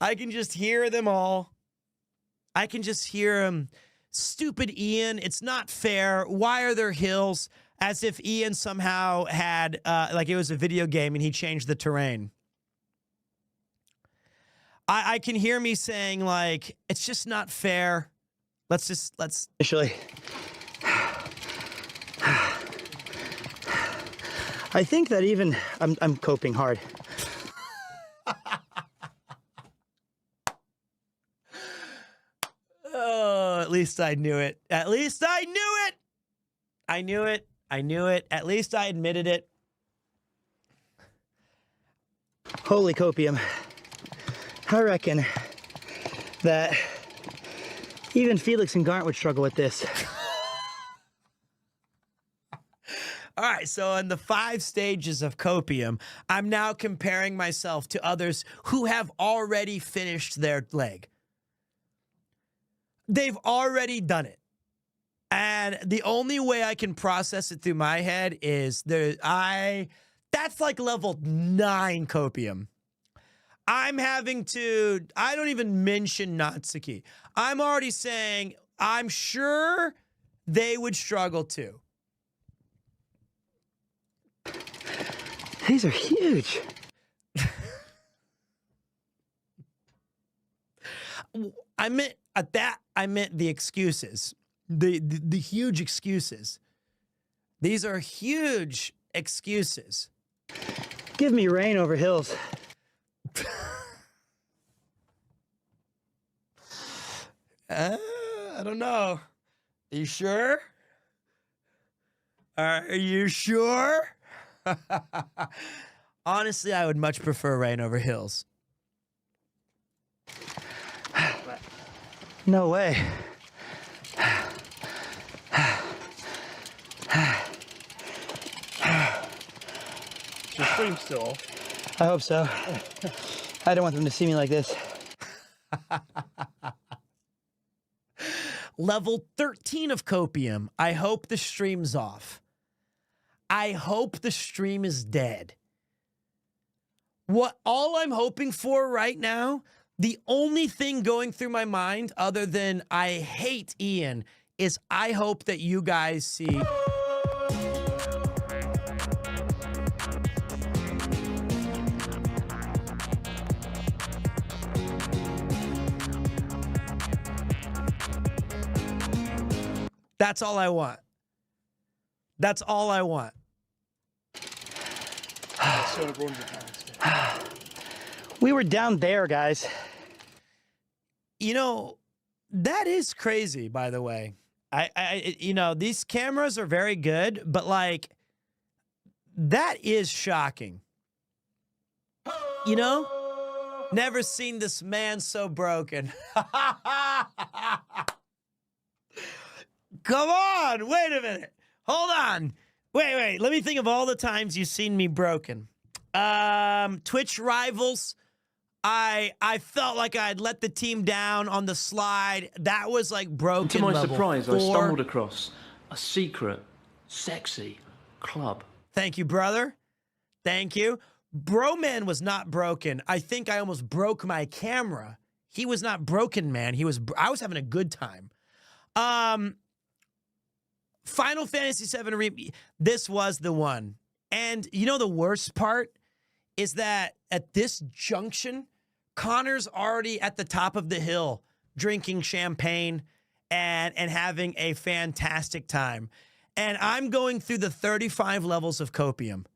I can just hear them all. I can just hear them. Stupid Ian, it's not fair. Why are there hills? As if Ian somehow had, like it was a video game and he changed the terrain. I can hear me saying, like, it's just not fair. Let's. Initially, I think that even, I'm coping hard. Oh, at least I knew it. At least I knew it. I knew it. I knew it. At least I admitted it. Holy copium. I reckon that even Felix and Garnt would struggle with this. All right, so in the 5 stages of copium, I'm now comparing myself to others who have already finished their leg. They've already done it. And the only way I can process it through my head is that's like level 9 copium. I'm having to, I don't even mention Natsuki. I'm already saying, I'm sure they would struggle too. These are huge. I meant the excuses, the huge excuses. These are huge excuses. Give me rain over hills. I don't know. Are you sure? Are you sure? Honestly, I would much prefer rain over hills. No way. Is your stream still off? I hope so. I don't want them to see me like this. Level 13 of copium. I hope the stream's off. I hope the stream is dead. All I'm hoping for right now, the only thing going through my mind other than I hate Ian is I hope that you guys see. That's all I want. That's all I want. We were down there, guys. You know, that is crazy, by the way. You know, these cameras are very good, but like, that is shocking. You know? Never seen this man so broken. Come on, wait a minute. Hold on. Wait. Let me think of all the times you've seen me broken. Twitch rivals. I felt like I'd let the team down on the slide. That was like broken. To my level surprise, 4. I stumbled across a secret, sexy club. Thank you, brother. Thank you. Broman was not broken. I think I almost broke my camera. He was not broken, man. I was having a good time. Final Fantasy VII this was the one. And you know the worst part is that at this junction, Connor's already at the top of the hill drinking champagne and having a fantastic time. And I'm going through the 35 levels of copium.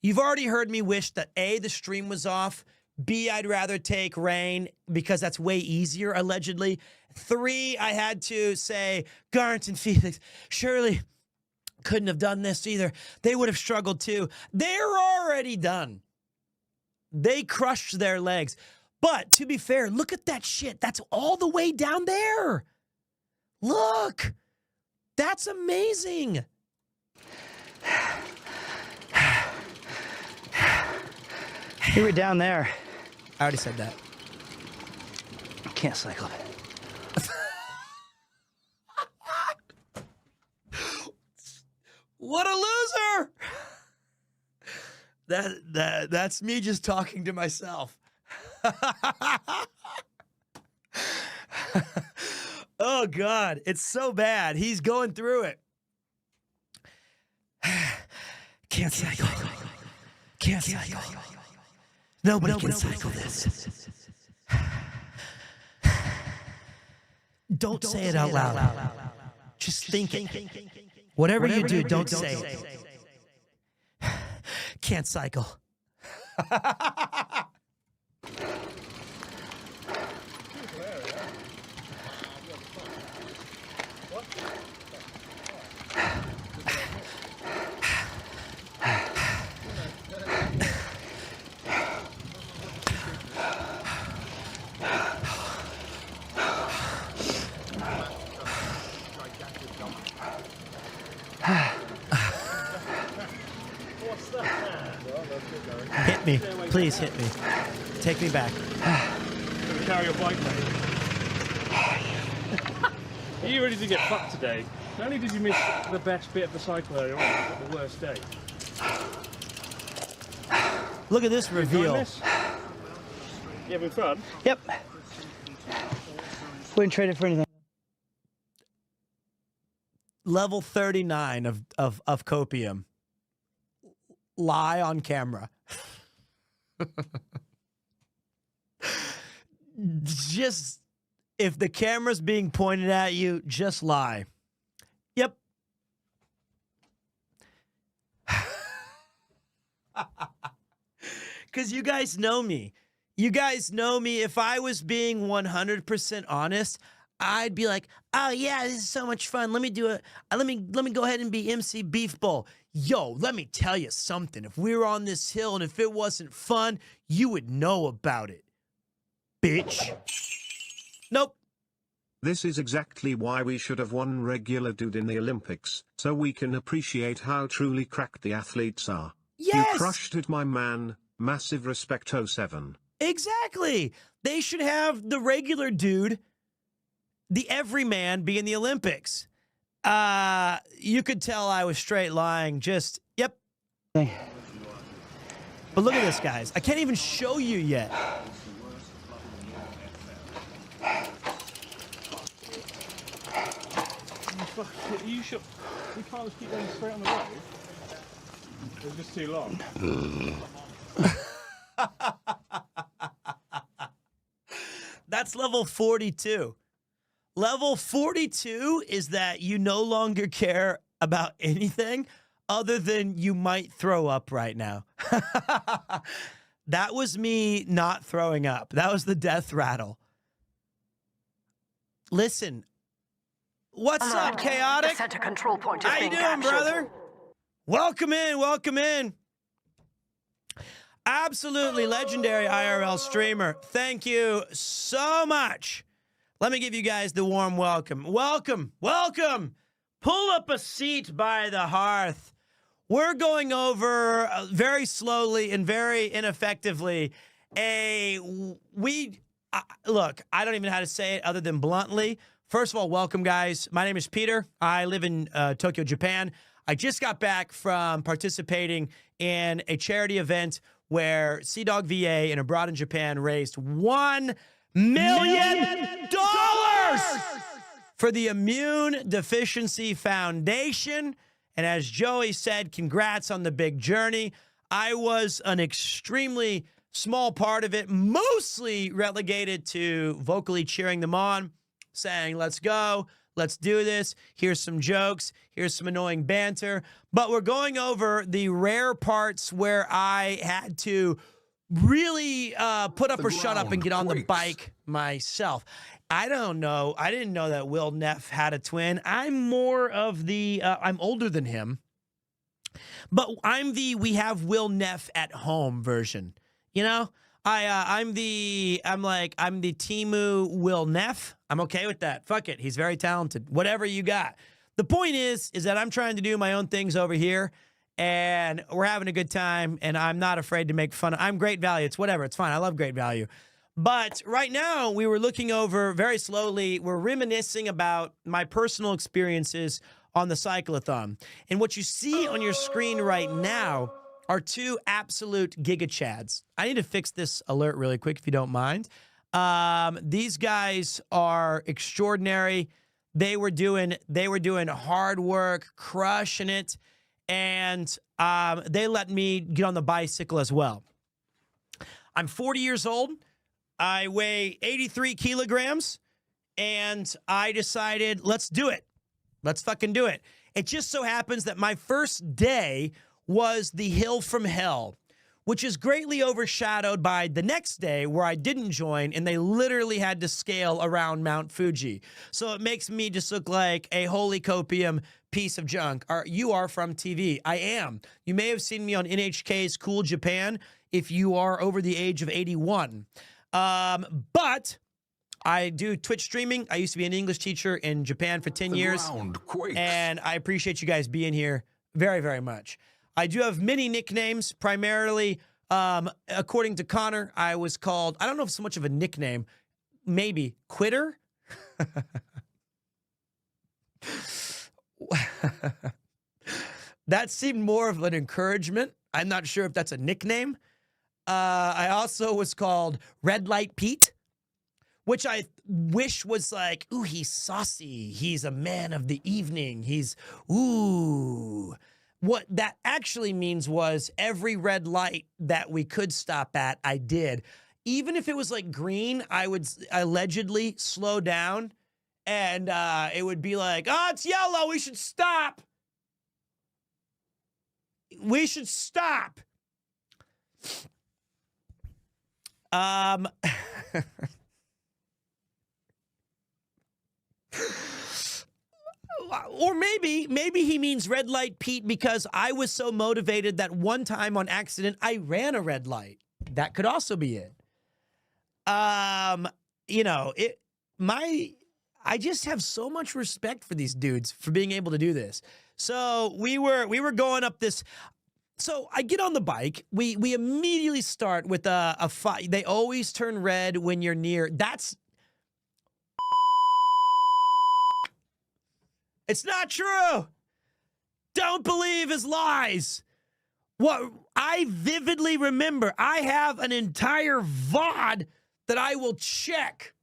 You've already heard me wish that A, the stream was off, B, I'd rather take rain because that's way easier, allegedly. 3, I had to say, Garnt and Felix, surely couldn't have done this either. They would have struggled too. They're already done. They crushed their legs. But to be fair, look at that shit. That's all the way down there. Look. That's amazing. We were down there. I already said that. Can't cycle. What a loser! That's me just talking to myself. Oh God, it's so bad. He's going through it. Can't cycle. Can't cycle. Nobody can cycle this. Don't say it out loud. Just think it. Whatever you do, don't say it. Can't cycle. Hit me. Please hit me. Take me back. Carry your bike, mate. You really did get fucked today. Not only did you miss the best bit of the cycle earlier on, you got the worst day. Look at this reveal. This? You having fun? Yep. Wouldn't trade it for anything. Level 39 of copium. Lie on camera. Just, if the camera's being pointed at you, just lie. Yep. Because you guys know me. You guys know me. If I was being 100% honest, I'd be like, oh yeah, this is so much fun. Let me do it. Let me go ahead and be MC Beef Bowl. Yo, let me tell you something. If we were on this hill and if it wasn't fun, you would know about it. Bitch. Nope. This is exactly why we should have one regular dude in the Olympics, so we can appreciate how truly cracked the athletes are. Yes! You crushed it, my man. Massive respect, 07. Exactly. They should have the regular dude, the everyman, be in the Olympics. You could tell I was straight lying. Just, yep. But look at this, guys. I can't even show you yet. You can't just keep going straight on the road. It's just too long. That's level 42. Level 42 is that you no longer care about anything other than you might throw up right now. That was me not throwing up. That was the death rattle. Listen. What's up, Chaotic? The center control point is How you being doing, captured. brother? Welcome in, welcome in. Absolutely legendary IRL streamer. Thank you so much. Let me give you guys the warm welcome. Welcome, welcome. Pull up a seat by the hearth. We're going over very slowly and very ineffectively look, I don't even know how to say it other than bluntly. First of all, welcome, guys. My name is Peter. I live in Tokyo, Japan. I just got back from participating in a charity event where Sea Dog VA and Abroad in Japan raised $1 million for the Immune Deficiency Foundation. And as Joey said, congrats on the big journey. I was an extremely small part of it, mostly relegated to vocally cheering them on, saying, let's go, let's do this. Here's some jokes. Here's some annoying banter. But we're going over the rare parts where I had to really put up or shut up and get on the bike myself. I don't know. I didn't know that Will Neff had a twin. I'm more of the, I'm older than him. But I'm the we have Will Neff at home version. You know? I'm the Timu Will Neff. I'm okay with that. Fuck it. He's very talented. Whatever you got. The point is that I'm trying to do my own things over here, and we're having a good time, and I'm not afraid to make fun of. I'm Great Value. It's whatever. It's fine. I love Great Value. But right now, we were looking over very slowly. We're reminiscing about my personal experiences on the cycleathon. And what you see on your screen right now are two absolute giga chads. I need to fix this alert really quick if you don't mind. These guys are extraordinary. They were doing hard work, crushing it, and they let me get on the bicycle as well. I'm 40 years old. I weigh 83 kilograms, and I decided, let's do it. Let's fucking do it. It just so happens that my first day was the hill from hell, which is greatly overshadowed by the next day where I didn't join, and they literally had to scale around Mount Fuji. So it makes me just look like a holy copium piece of junk. You are from TV. I am. You may have seen me on NHK's Cool Japan if you are over the age of 81. But I do Twitch streaming. I used to be an English teacher in Japan for 10 years. And I appreciate you guys being here very, very much. I do have many nicknames, primarily, according to Connor, I was called, I don't know if it's so much of a nickname, maybe Quitter. That seemed more of an encouragement. I'm not sure if that's a nickname. I also was called Red Light Pete, which I wish was like, ooh, he's saucy. He's a man of the evening. He's, ooh. What that actually means was every red light that we could stop at, I did. Even if it was like green, I would allegedly slow down, and it would be like, oh, it's yellow. We should stop. We should stop. Or maybe he means Red Light Pete because I was so motivated that one time on accident I ran a red light. That could also be it. You know, I just have so much respect for these dudes for being able to do this. So we were going up this. So I get on the bike. We immediately start with a fight. They always turn red when you're near. It's not true. Don't believe his lies. What I vividly remember, I have an entire VOD that I will check.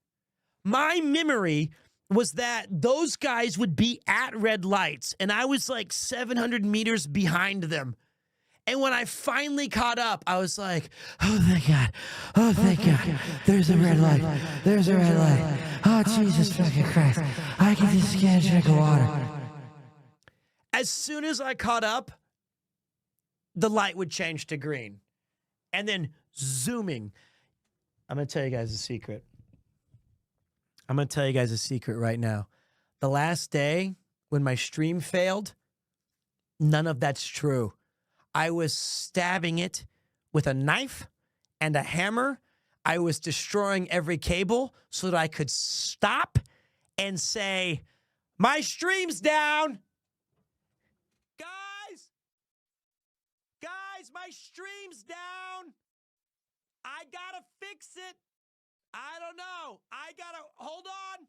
My memory was that those guys would be at red lights, and I was like 700 meters behind them. And when I finally caught up, I was like, oh, thank God. Oh, thank God. There's a red light. There's a red light. Oh, Jesus fucking Christ. I can just get a drink of water. As soon as I caught up, the light would change to green. And then zooming. I'm going to tell you guys a secret. I'm going to tell you guys a secret right now. The last day when my stream failed, none of that's true. I was stabbing it with a knife and a hammer. I was destroying every cable so that I could stop and say, my stream's down. Guys, my stream's down. I gotta fix it. I don't know. I gotta, hold on.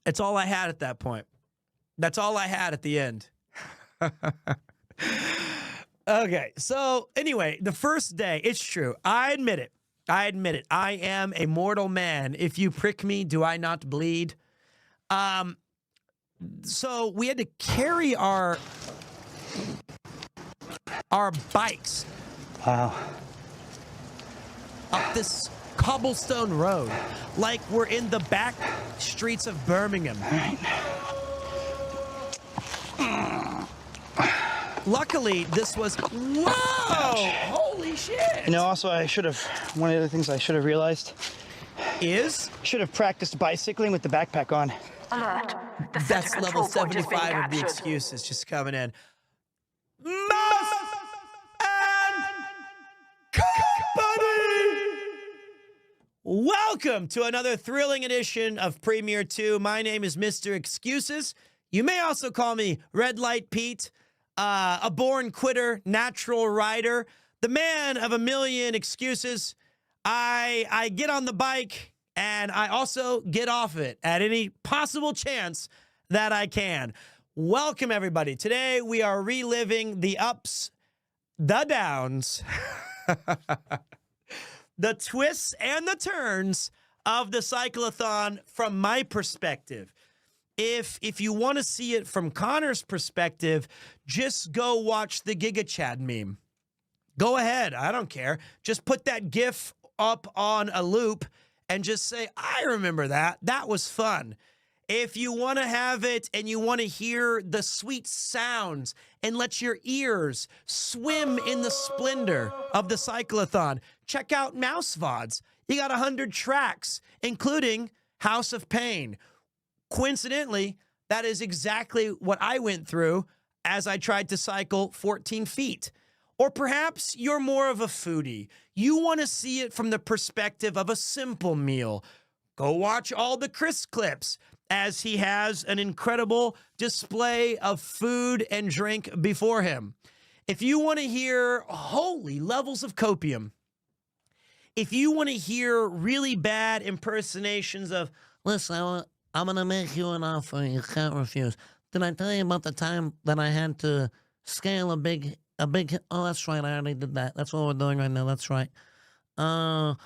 It's all I had at that point. That's all I had at the end. Okay, so anyway, the first day, it's true. I admit it. I am a mortal man. If you prick me, do I not bleed? So we had to carry our bikes. Wow. Up this cobblestone road, like we're in the back streets of Birmingham. All right. Luckily, this was, whoa, holy shit. You know, also one of the things I should have realized is? Should have practiced bicycling with the backpack on. Alert. The That's center level control point is being 75 of the captured. excuses just coming in. Mouse and Company! Welcome to another thrilling edition of Premiere 2. My name is Mr. Excuses. You may also call me Red Light Pete, a born quitter, natural rider, the man of a million excuses. I get on the bike and I also get off it at any possible chance that I can. Welcome, everybody. Today we are reliving the ups, the downs, the twists and the turns of the cycleathon from my perspective. If you want to see it from Connor's perspective, just go watch the Giga Chad meme. Go ahead. I don't care. Just put that GIF up on a loop and just say, I remember that. That was fun. If you want to have it and you want to hear the sweet sounds and let your ears swim in the splendor of the cycleathon, check out Mouse VODs. You got 100 tracks, including House of Pain. Coincidentally, that is exactly what I went through as I tried to cycle 14 feet. Or perhaps you're more of a foodie. You want to see it from the perspective of a simple meal. Go watch all the Chris clips as he has an incredible display of food and drink before him. If you want to hear holy levels of copium, if you want to hear really bad impersonations of, Listen, I'm going to make you an offer you can't refuse. Did I tell you about the time that I had to scale a big, oh, that's right, I already did that. That's what we're doing right now, that's right. if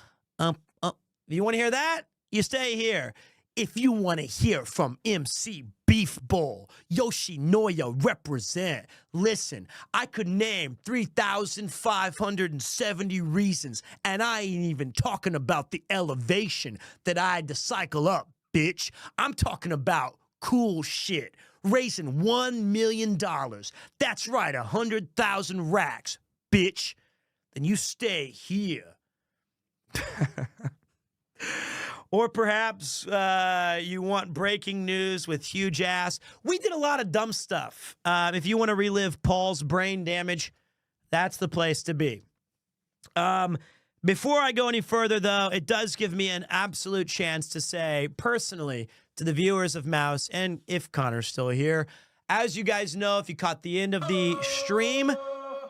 you want to hear that, you stay here. If you want to hear from MC Beef Bowl, Yoshinoya represent, listen, I could name 3,570 reasons, and I ain't even talking about the elevation that I had to cycle up, bitch. I'm talking about cool shit. Raising $1 million. That's right, 100,000 racks, bitch. Then you stay here. Or perhaps you want breaking news with huge ass. We did a lot of dumb stuff. If you want to relive Paul's brain damage, that's the place to be. Before I go any further, though, it does give me an absolute chance to say personally to the viewers of Mouse, and if Connor's still here, As you guys know, if you caught the end of the stream,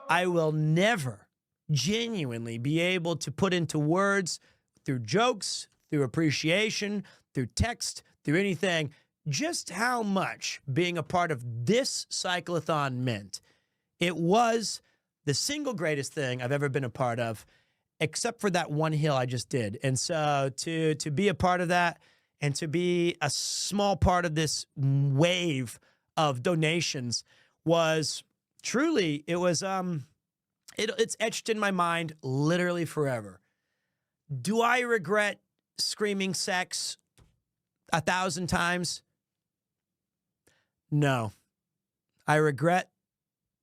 I will never genuinely be able to put into words through jokes, through appreciation, through text, through anything, just how much being a part of this cycleathon meant. It was the single greatest thing I've ever been a part of, except for that one hill I just did. And so to be a part of that and to be a small part of this wave of donations was truly, it was, it's etched in my mind literally forever. Do I regret screaming sex 1,000 times? No. I regret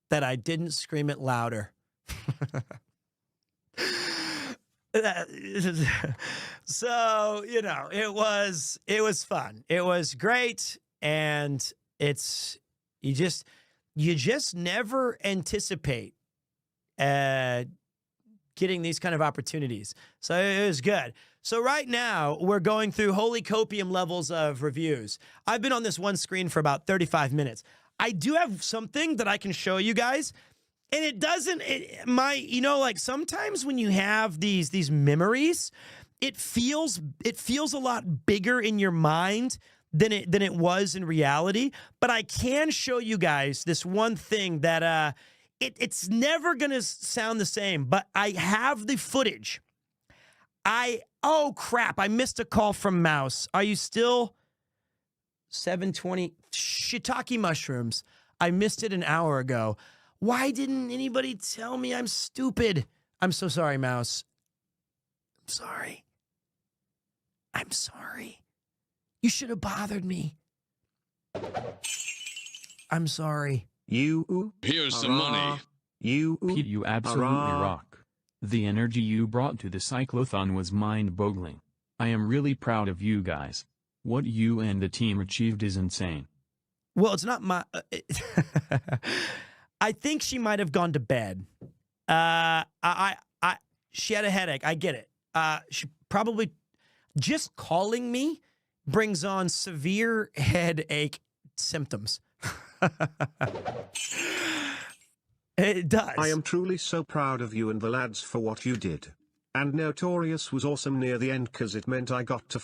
that I didn't scream it louder. So, you know, it was fun. It was great. And you just never anticipate getting these kind of opportunities. So it was good. So right now we're going through holy copium levels of reviews. I've been on this one screen for about 35 minutes. I do have something that I can show you guys. And it doesn't, you know, like sometimes when you have these memories, it feels a lot bigger in your mind than it was in reality. But I can show you guys this one thing that it's never gonna sound the same. But I have the footage. Oh crap! I missed a call from Mouse. Are you still 720 shiitake mushrooms? I missed it an hour ago. Why didn't anybody tell me? I'm stupid. I'm so sorry, Mouse. I'm sorry. I'm sorry. You should have bothered me. I'm sorry. Here's some money. Pete, you absolutely rock. The energy you brought to the cyclothon was mind-boggling. I am really proud of you guys. What you and the team achieved is insane. Well, it's not my... I think she might have gone to bed. She had a headache. I get it. She probably... Just calling me brings on severe headache symptoms. It does. I am truly so proud of you and the lads for what you did. And Notorious was awesome near the end cause it meant I got to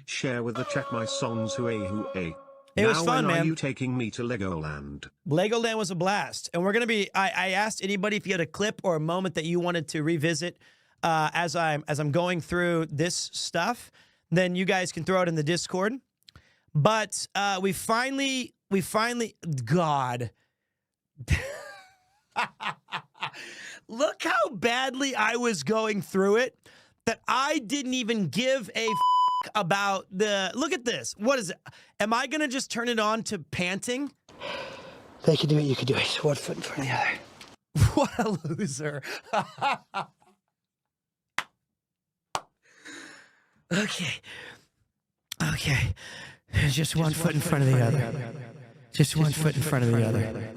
share with the chat my songs hooey. It was fun, man. When are you taking me to Legoland? Legoland was a blast. And we're going to be, I asked anybody if you had a clip or a moment that you wanted to revisit as I'm going through this stuff, then you guys can throw it in the Discord. But we finally, God. Look how badly I was going through it that I didn't even give a about the, look at this. What is it? Am I going to just turn it on to panting? They can do it, you can do it. One foot in front of the other. What a loser. Okay. Just one foot in front of the other. Just one foot in front of the other.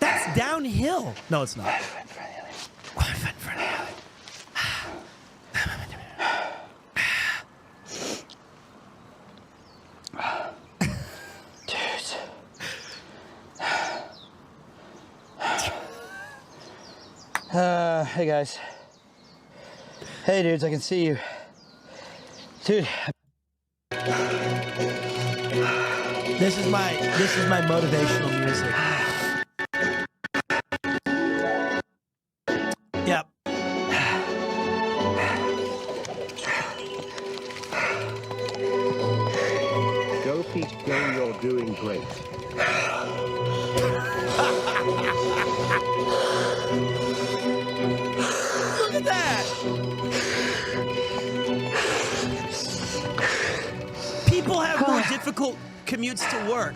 That's downhill. No, it's not. One foot in front of the other. Hey guys. Hey dudes, I can see you. Dude. This is my motivational music. Yep. Go Pete, go, you're doing great. Look at that! People have more difficult commutes to work.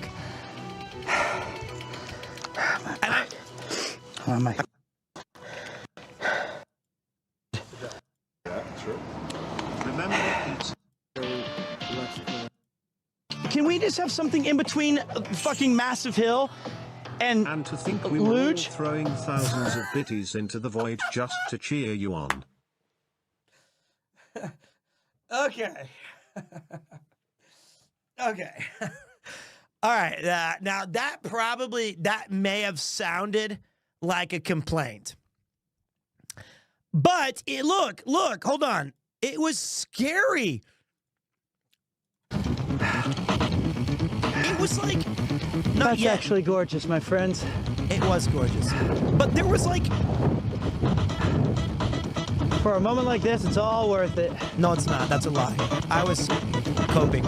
And oh my. Can we just have something in between fucking Massive Hill and to think we were all throwing thousands of biddies into the void just to cheer you on. Okay. Okay. All right. Now that may have sounded like a complaint. But look, hold on. It was scary. It was like not That's yet. actually gorgeous, my friends. It was gorgeous. But there was like for a moment like this, it's all worth it. No, it's not. That's a lie. I was coping.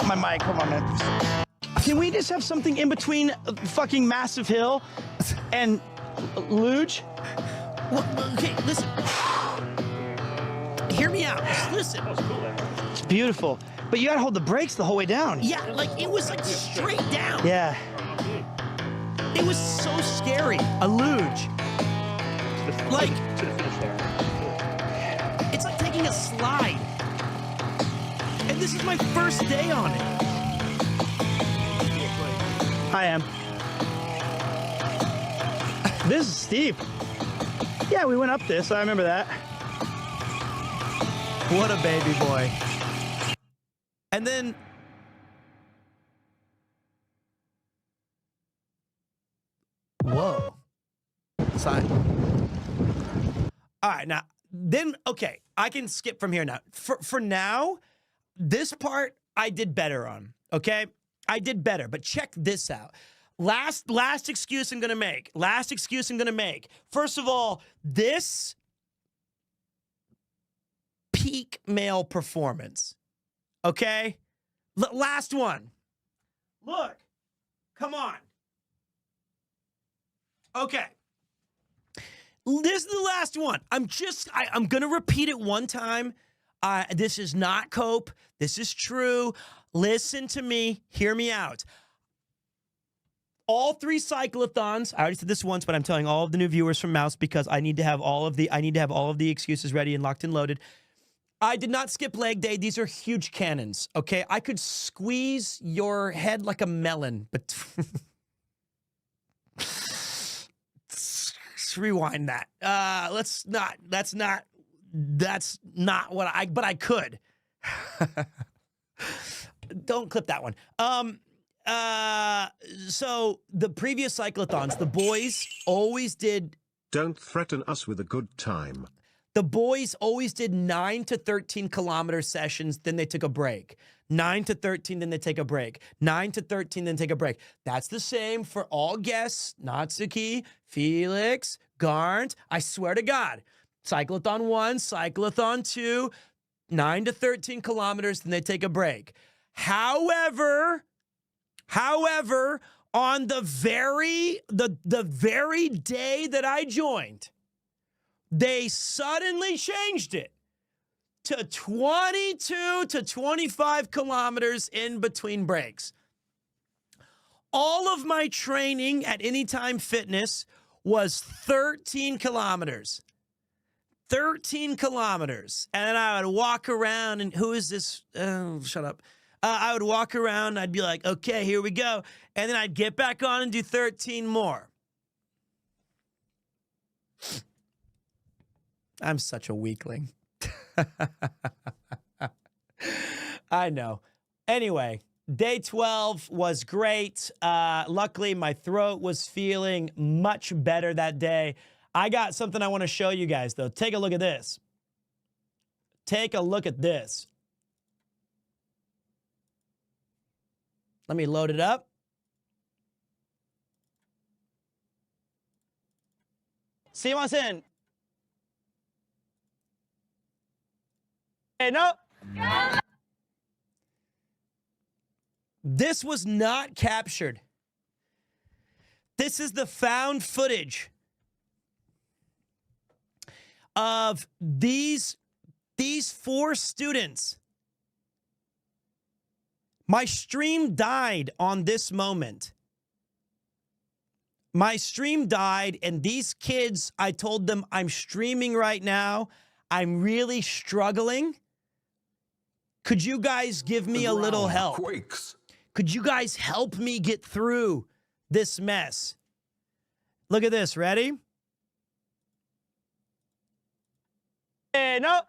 My mic, come on, man. Can we just have something in between fucking Massive Hill and Luge? Well, okay, listen. Hear me out. Just listen. It's beautiful. But you gotta hold the brakes the whole way down. Yeah, like it was like straight down. Yeah. It was so scary. A luge. Like, it's like taking a slide. And this is my first day on it. I am. This is steep. Yeah, we went up this. I remember that. What a baby boy. And then whoa. Sign. All right, now then okay, I can skip from here now. For now, this part I did better on. Okay? I did better, but check this out. Last excuse I'm gonna make. Last excuse I'm gonna make. First of all, this peak male performance. Okay? Last one. Look. Come on. Okay. This is the last one. I'm going to repeat it one time. This is not cope. This is true. Listen to me. Hear me out. All 3 cyclothons. I already said this once, but I'm telling all of the new viewers from Mouse because I need to have all of the excuses ready and locked and loaded. I did not skip leg day. These are huge cannons, okay? I could squeeze your head like a melon, but rewind that. That's not what but I could. Don't clip that one. So the previous cyclothons, the boys always did. Don't threaten us with a good time. The boys always did 9 to 13 kilometer sessions, then they took a break. 9 to 13, then they take a break. 9 to 13, then take a break. That's the same for all guests, Natsuki, Felix, Garnt. I swear to God. Cyclothon 1, Cyclothon 2, 9 to 13 kilometers, then they take a break. However, on the very day that I joined, they suddenly changed it to 22 to 25 kilometers in between breaks. All of my training at Anytime Fitness was 13 kilometers. 13 kilometers. And then I would walk around and who is this? Oh, shut up. I would walk around and I'd be like, okay, here we go. And then I'd get back on and do 13 more. I'm such a weakling. I know. Anyway, day 12 was great. Luckily, my throat was feeling much better that day. I got something I want to show you guys, though. Take a look at this. Take a look at this. Let me load it up. Sumimasen. Hey, no. This was not captured. This is the found footage of these 4 students. My stream died on this moment. My stream died, and these kids, I told them, I'm streaming right now. I'm really struggling. Could you guys give me a little help? Quakes. Could you guys help me get through this mess? Look at this. Ready? No.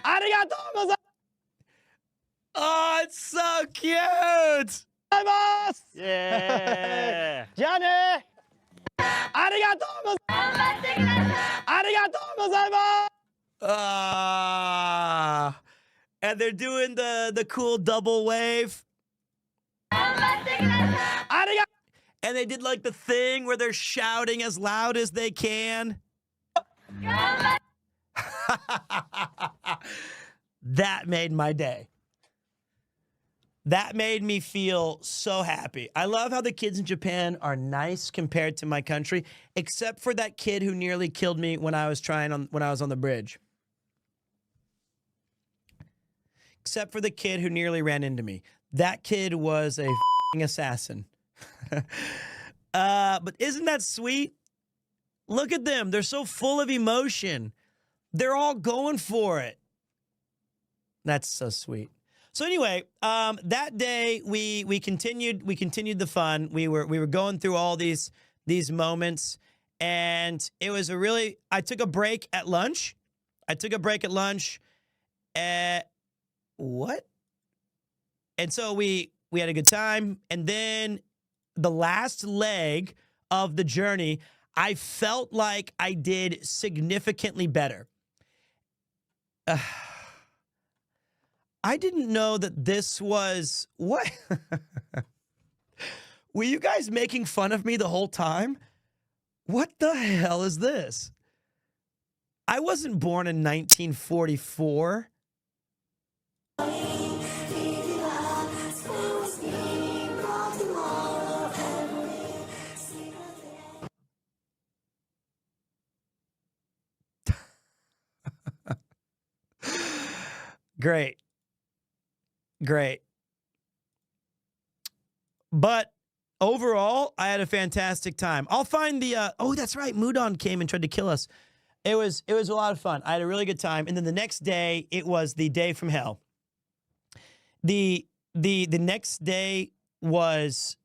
Arigatou gozaimasu. Oh, it's so cute. Yeah. Johnny. Arigatou gozaimasu. Arigatou gozaimasu. Ah. And they're doing the cool double wave. Arigatou. And they did like the thing where they're shouting as loud as they can. That made my day. That made me feel so happy. I love how the kids in Japan are nice compared to my country, except for that kid who nearly killed me when I was on the bridge. Except for the kid who nearly ran into me. That kid was a f***ing assassin. But isn't that sweet? Look at them. They're so full of emotion. They're all going for it. That's so sweet. So anyway, that day we continued the fun. We were going through all these moments, and it was I took a break at lunch. What? And so we had a good time, and then the last leg of the journey, I felt like I did significantly better. I didn't know that this was what. Were you guys making fun of me the whole time? What the hell is this? I wasn't born in 1944. Great. But overall, I had a fantastic time. I'll find the oh, that's right. Mudon came and tried to kill us. It was a lot of fun. I had a really good time. And then the next day, it was the day from hell. The next day was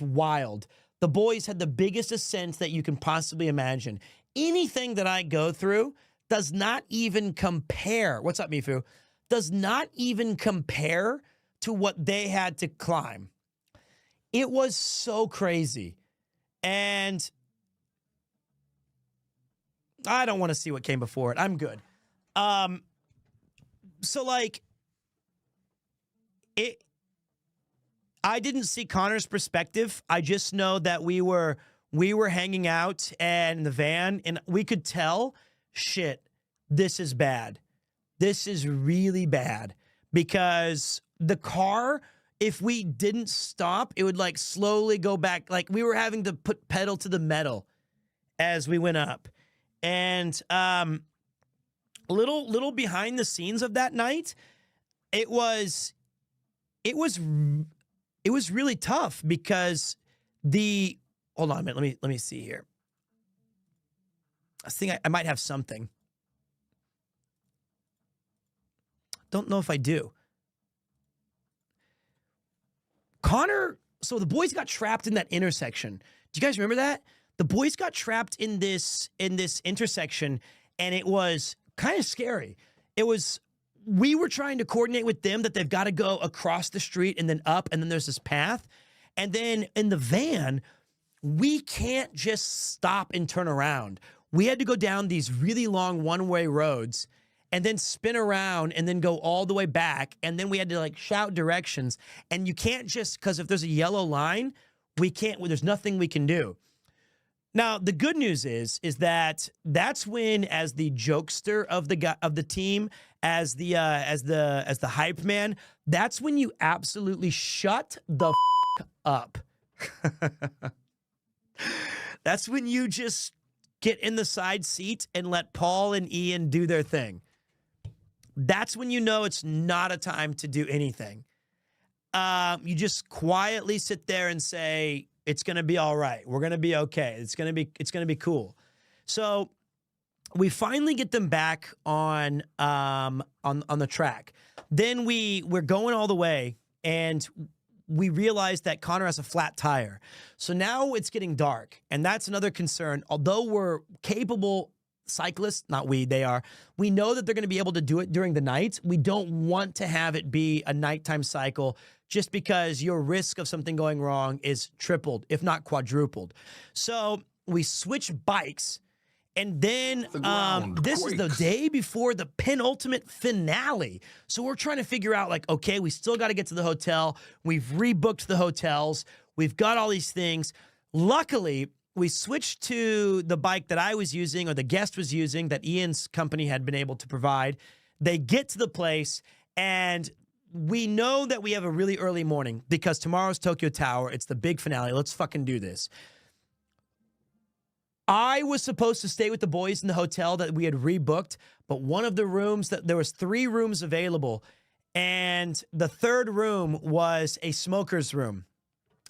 wild. The boys had the biggest ascent that you can possibly imagine. Anything that I go through does not even compare. What's up, Mifu? Does not even compare to what they had to climb. It was so crazy. And I don't want to see what came before it. I'm good. So like I didn't see Connor's perspective. I just know that we were hanging out and in the van, and we could tell, shit, this is bad. This is really bad, because the car, if we didn't stop, it would like slowly go back. Like we were having to put pedal to the metal as we went up. And little behind the scenes of that night, it was really tough because hold on a minute, let me see here. I think I might have something. Don't know if I do. Connor, so the boys got trapped in that intersection. Do you guys remember that? The boys got trapped in this intersection, and it was kind of scary. We were trying to coordinate with them that they've got to go across the street and then up, and then there's this path. And then in the van, we can't just stop and turn around. We had to go down these really long one-way roads and then spin around and then go all the way back. And then we had to like shout directions. And you can't just, because if there's a yellow line, there's nothing we can do. Now, the good news is that that's when, as the jokester of the team, as the hype man, that's when you absolutely shut the up. That's when you just get in the side seat and let Paul and Ian do their thing. That's when you know it's not a time to do anything. You just quietly sit there and say, it's going to be all right. We're going to be okay. It's going to be cool. So we finally get them back on the track. Then we're going all the way, and we realize that Connor has a flat tire. So now it's getting dark, and that's another concern. Although we're capable cyclists, not we, they are. We know that they're going to be able to do it during the night. We don't want to have it be a nighttime cycle just because your risk of something going wrong is tripled, if not quadrupled. So we switch bikes. And then this is the day before the penultimate finale. So we're trying to figure out, like, okay, we still got to get to the hotel. We've rebooked the hotels. We've got all these things. Luckily, we switched to the bike that I was using, or the guest was using, that Ian's company had been able to provide. They get to the place, and we know that we have a really early morning because tomorrow's Tokyo Tower. It's the big finale. Let's fucking do this. I was supposed to stay with the boys in the hotel that we had rebooked, but one of the rooms, there was 3 rooms available, and the third room was a smoker's room.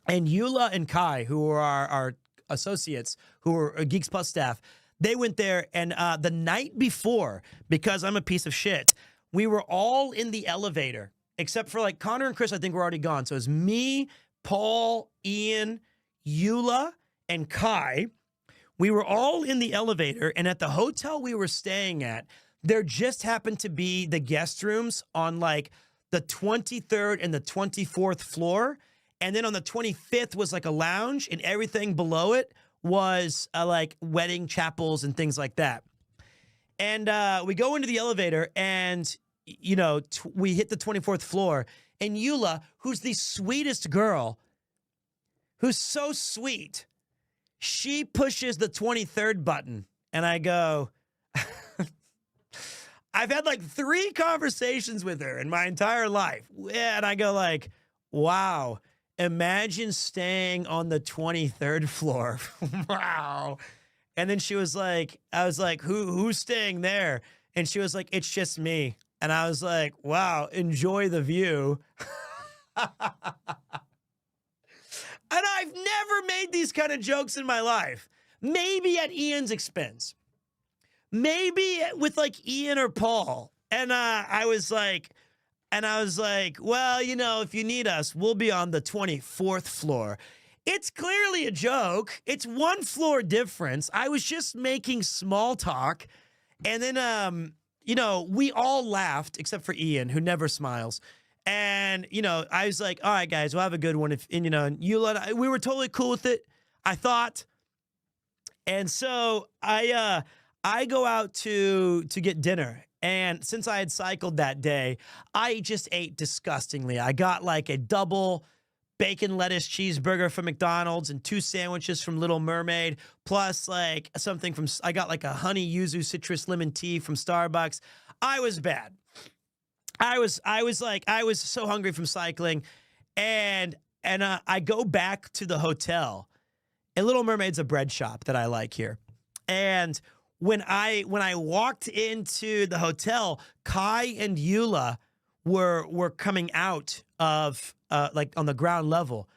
And Eula and Kai, who are our associates, who are Geeks Plus staff, they went there, and the night before, because I'm a piece of shit, we were all in the elevator, except for like Connor and Chris, I think were already gone. So it was me, Paul, Ian, Eula, and Kai. We were all in the elevator, and at the hotel we were staying at, there just happened to be the guest rooms on like the 23rd and the 24th floor. And then on the 25th was like a lounge, and everything below it was like wedding chapels and things like that. And we go into the elevator, and, you know, we hit the 24th floor, and Eula, who's the sweetest girl, who's so sweet, she pushes the 23rd button, and I go, I've had like 3 conversations with her in my entire life. And I go like, wow, imagine staying on the 23rd floor. Wow. And then she was like, I was like, who's staying there? And she was like, it's just me. And I was like, wow, enjoy the view. And I've never made these kind of jokes in my life. Maybe at Ian's expense. Maybe with like Ian or Paul. And I was like, well, you know, if you need us, we'll be on the 24th floor. It's clearly a joke. It's 1 floor difference. I was just making small talk. And then, you know, we all laughed except for Ian, who never smiles. And, you know, I was like, all right, guys, we'll have a good one. And, you know, we were totally cool with it, I thought. And so I go out to get dinner. And since I had cycled that day, I just ate disgustingly. I got like a double bacon lettuce cheeseburger from McDonald's and 2 sandwiches from Little Mermaid, plus like something from, I got like a honey yuzu citrus lemon tea from Starbucks. I was bad. I was so hungry from cycling, and I go back to the hotel, and Little Mermaid's a bread shop that I like here. And when I walked into the hotel, Kai and Eula were coming out of like on the ground level,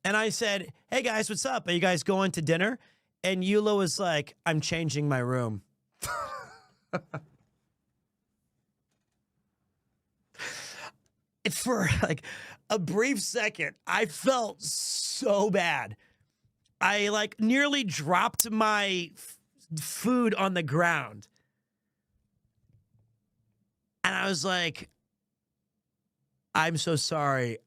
and I said, "Hey guys, what's up? Are you guys going to dinner?" And Eula was like, "I'm changing my room." For like a brief second, I felt so bad. I like nearly dropped my food on the ground. And I was like, I'm so sorry.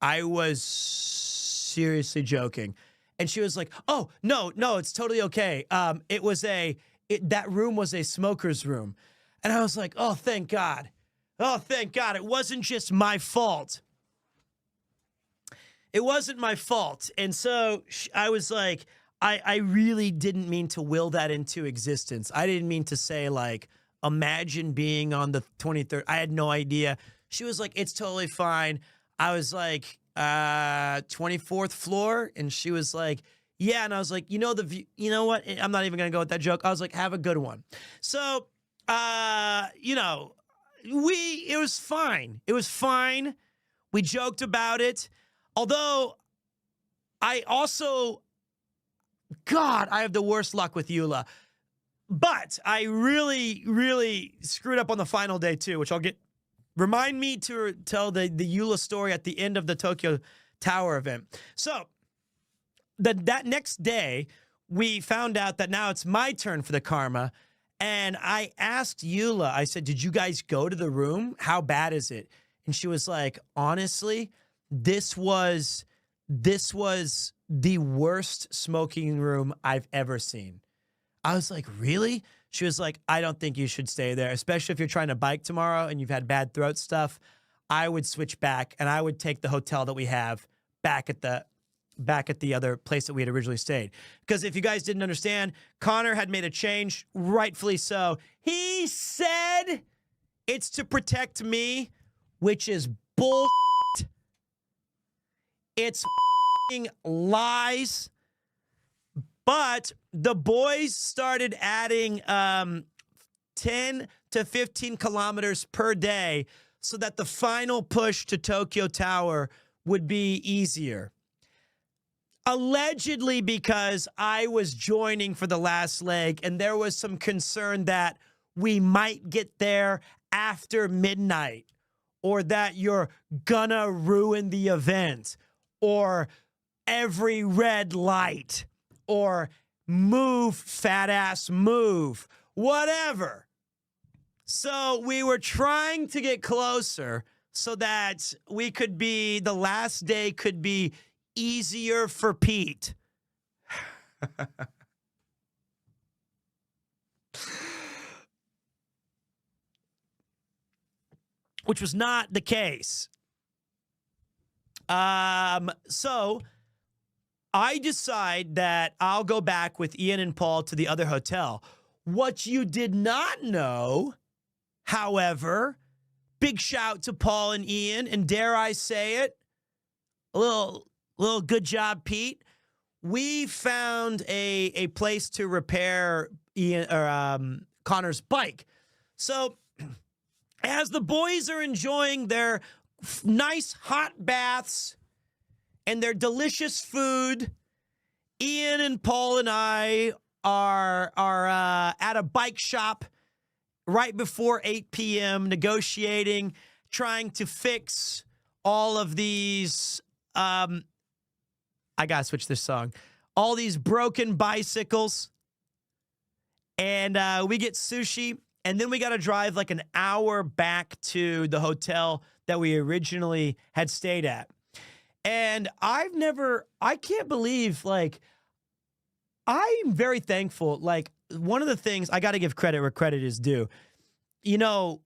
I was seriously joking. And she was like, oh, no, it's totally okay. That room was a smoker's room. And I was like, oh, thank God. Oh, thank God. It wasn't just my fault. It wasn't my fault. And so I was like, I really didn't mean to will that into existence. I didn't mean to say, like, imagine being on the 23rd. I had no idea. She was like, it's totally fine. I was like, 24th floor? And she was like, yeah. And I was like, you know, the view, you know what? I'm not even going to go with that joke. I was like, have a good one. So, you know, it was fine. It was fine. We joked about it. Although I also, God, I have the worst luck with Eula. But I really, really screwed up on the final day too, which I'll get. Remind me to tell the Eula story at the end of the Tokyo Tower event. So that next day, we found out that now it's my turn for the karma. And I asked Eula, I said, did you guys go to the room? How bad is it? And she was like, honestly, this was the worst smoking room I've ever seen. I was like, really? She was like, I don't think you should stay there, especially if you're trying to bike tomorrow and you've had bad throat stuff. I would switch back and I would take the hotel that we have back at the other place that we had originally stayed. Because if you guys didn't understand, Connor had made a change, rightfully so. He said it's to protect me, which is bull. It's lies. But the boys started adding 10 to 15 kilometers per day so that the final push to Tokyo Tower would be easier. Allegedly because I was joining for the last leg and there was some concern that we might get there after midnight or that you're gonna ruin the event or every red light or move, fat ass, move, whatever. So we were trying to get closer so that the last day could be easier for Pete. Which was not the case. So I decide that I'll go back with Ian and Paul to the other hotel. What you did not know, however, big shout to Paul and Ian, and dare I say it, a little good job, Pete. We found a place to repair Connor's bike. So as the boys are enjoying their nice hot baths and their delicious food, Ian and Paul and I are at a bike shop right before 8 p.m. negotiating, trying to fix all of these. I gotta switch this song. All these broken bicycles, and we get sushi, and then we got to drive like an hour back to the hotel that we originally had stayed at. And I can't believe, like, I'm very thankful. Like, one of the things, I got to give credit where credit is due. You know,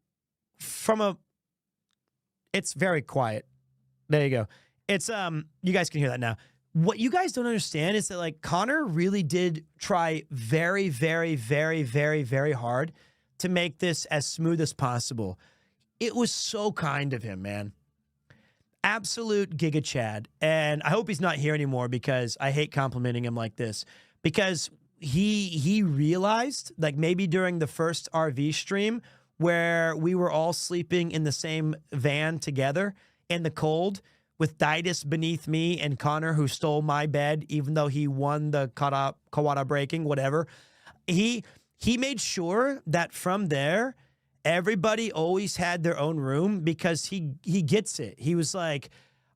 it's very quiet. There you go. It's, you guys can hear that now. What you guys don't understand is that, like, Connor really did try very, very, very, very, very hard to make this as smooth as possible. It was so kind of him, man. Absolute Giga Chad. And I hope he's not here anymore because I hate complimenting him like this. Because he realized, like, maybe during the first RV stream where we were all sleeping in the same van together in the cold with Ditus beneath me and Connor, who stole my bed even though he won the Kawada breaking, whatever. He made sure that from there, everybody always had their own room because he gets it. He was like,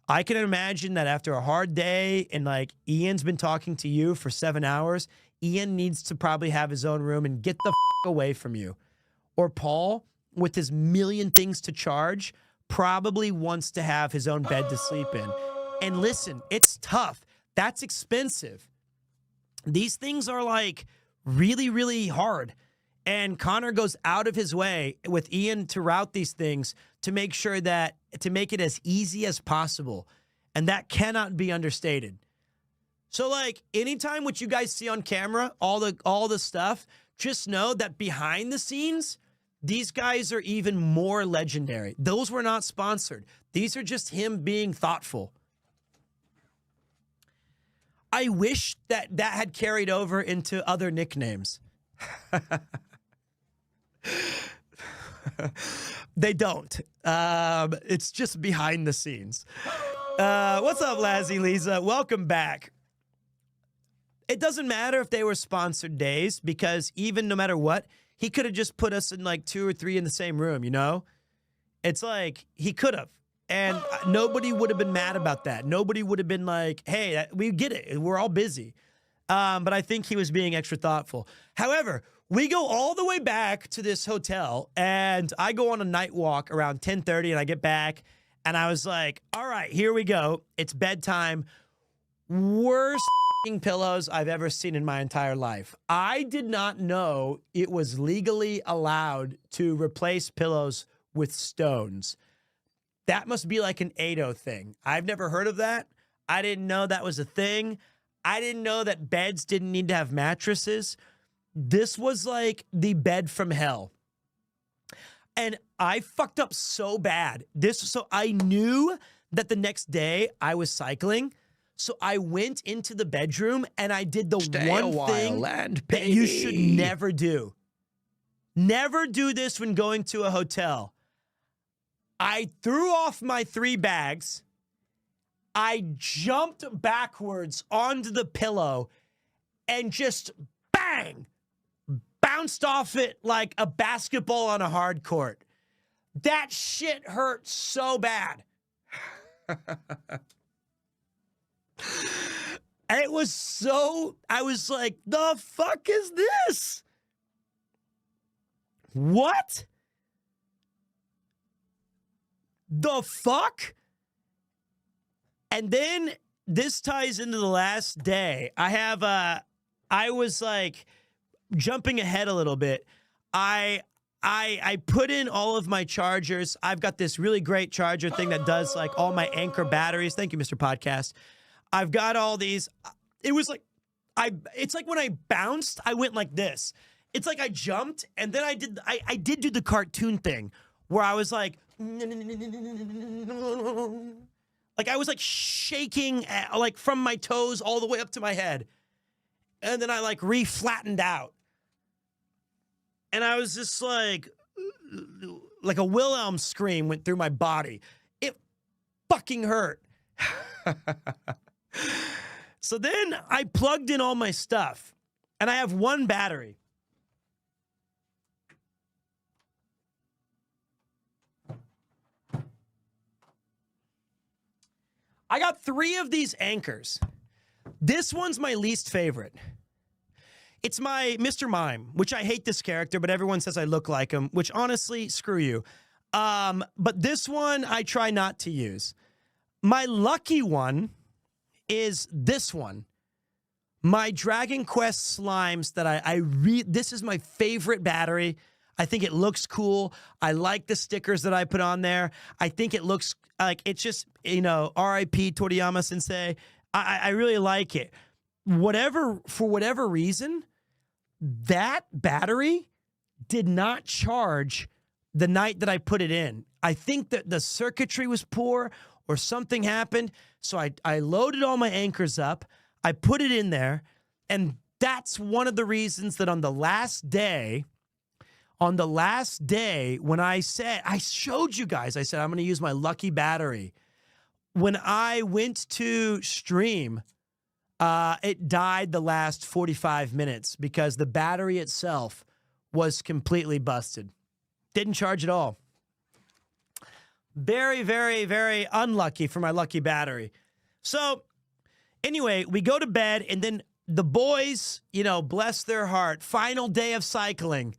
I can imagine that after a hard day and, like, Ian's been talking to you for 7 hours, Ian needs to probably have his own room and get the away from you. Or Paul, with his million things to charge, probably wants to have his own bed to sleep in. And listen, it's tough. That's expensive. These things are, like, really, really hard. And Connor goes out of his way with Ian to route these things to make sure that, to make it as easy as possible. And that cannot be understated. So, like, anytime what you guys see on camera, all the stuff, just know that behind the scenes, these guys are even more legendary. Those were not sponsored. These are just him being thoughtful. I wish that had carried over into other nicknames. They don't. It's just behind the scenes. What's up, Lazzy Lisa? Welcome back. It doesn't matter if they were sponsored days because even no matter what, he could have just put us in like 2 or 3 in the same room, you know? It's like, he could have. And nobody would have been mad about that. Nobody would have been like, hey, we get it. We're all busy. But I think he was being extra thoughtful. However, We go all the way back to this hotel, and I go on a night walk around 10:30, and I get back, and I was like, all right, here we go. It's bedtime. Worst pillows I've ever seen in my entire life. I did not know it was legally allowed to replace pillows with stones. That must be like an Edo thing. I've never heard of that. I didn't know that was a thing. I didn't know that beds didn't need to have mattresses. This was like the bed from hell. And I fucked up so bad. So I knew that the next day I was cycling. So I went into the bedroom and I did the one thing that you should never do. Never do this when going to a hotel. I threw off my 3 bags. I jumped backwards onto the pillow and just bang, bounced off it like a basketball on a hard court. That shit hurt so bad. It was so, I was like, the fuck is this? What? The fuck? And then this ties into the last day. I was like jumping ahead a little bit. I put in all of my chargers. I've got this really great charger thing that does like all my Anchor batteries. Thank you, Mr. Podcast. I've got all these. It was like, it's like when I bounced, I went like this. It's like I jumped and then I did do the cartoon thing where I was like I was like shaking like from my toes all the way up to my head. And then I like re-flattened out. And I was just like a Wilhelm scream went through my body. It fucking hurt. So then I plugged in all my stuff and I have 1 battery. I got 3 of these anchors. This one's my least favorite. It's my Mr. Mime, which I hate this character, but everyone says I look like him, which honestly, screw you. But this one I try not to use. My lucky one is this one. My Dragon Quest slimes that this is my favorite battery. I think it looks cool. I like the stickers that I put on there. I think it looks like it's just, R.I.P. Toriyama Sensei. I really like it. For whatever reason, that battery did not charge the night that I put it in. I think that the circuitry was poor or something happened. So I loaded all my anchors up. I put it in there. And that's one of the reasons that on the last day when I showed you guys, I said, I'm going to use my lucky battery. When I went to stream, it died the last 45 minutes because the battery itself was completely busted. Didn't charge at all. Very, very, very unlucky for my lucky battery. So anyway, we go to bed and then the boys, bless their heart, final day of cycling.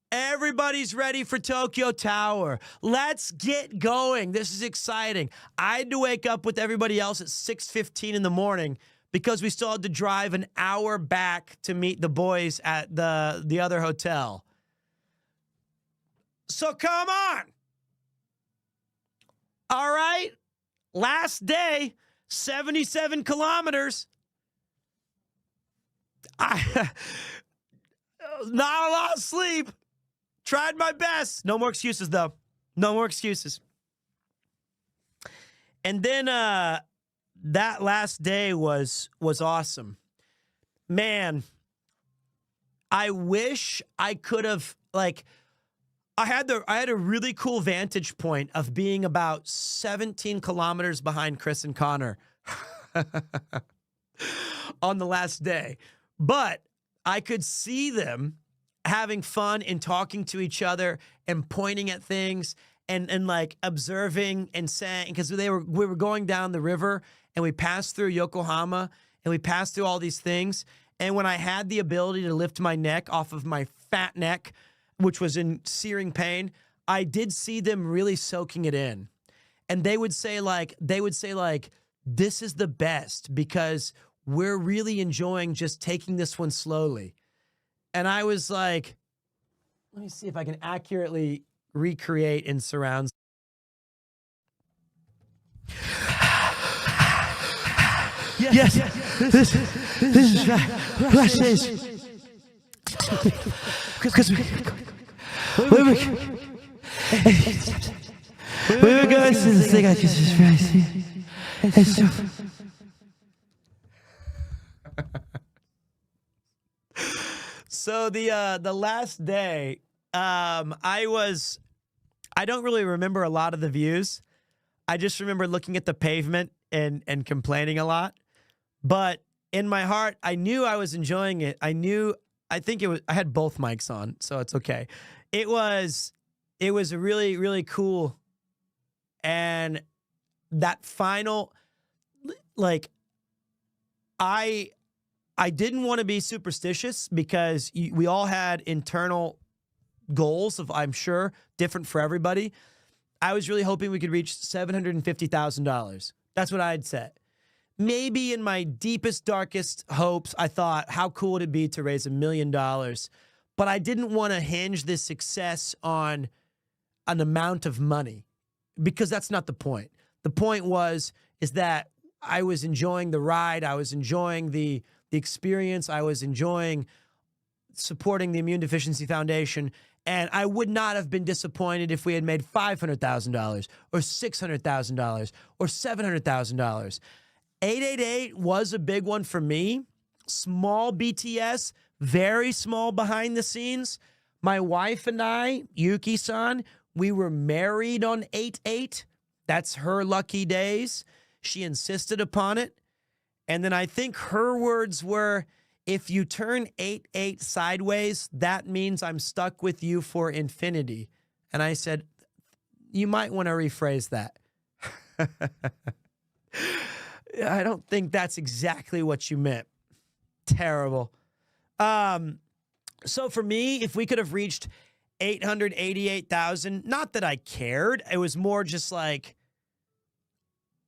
Everybody's ready for Tokyo Tower. Let's get going. This is exciting. I had to wake up with everybody else at 6:15 in the morning because we still had to drive an hour back to meet the boys at the other hotel. So come on. All right. Last day, 77 kilometers. Not a lot of sleep. Tried my best. No more excuses, though. No more excuses. And then that last day was awesome. Man, I wish I could have, I had a really cool vantage point of being about 17 kilometers behind Chris and Connor on the last day. But I could see them having fun and talking to each other and pointing at things and like observing and saying, because we were going down the river and we passed through Yokohama and we passed through all these things. And when I had the ability to lift my neck off of my fat neck, which was in searing pain, I did see them really soaking it in. And they would say like, this is the best because we're really enjoying just taking this one slowly. And I was like, let me see if I can accurately recreate in surrounds. Yes. This is right. Because we were going to the thing I just described. It's so... So the last day, I don't really remember a lot of the views. I just remember looking at the pavement and complaining a lot. But in my heart, I knew I was enjoying it. I had both mics on, so it's okay. It was really, really cool. And that final, like, I didn't want to be superstitious because we all had internal goals of, I'm sure, different for everybody. I was really hoping we could reach $750,000. That's what I'd set. Maybe in my deepest, darkest hopes, I thought, how cool would it be to raise $1 million? But I didn't want to hinge this success on an amount of money because that's not the point. The point is that I was enjoying the ride. I was enjoying the experience. I was enjoying supporting the Immune Deficiency Foundation. And I would not have been disappointed if we had made $500,000 or $600,000 or $700,000. 888 was a big one for me. Small BTS, very small behind the scenes. My wife and I, Yuki-san, we were married on 8/8. That's her lucky days. She insisted upon it. And then I think her words were, if you turn 8/8 sideways, that means I'm stuck with you for infinity. And I said, you might want to rephrase that. I don't think that's exactly what you meant. Terrible. So for me, if we could have reached 888,000, not that I cared. It was more just like,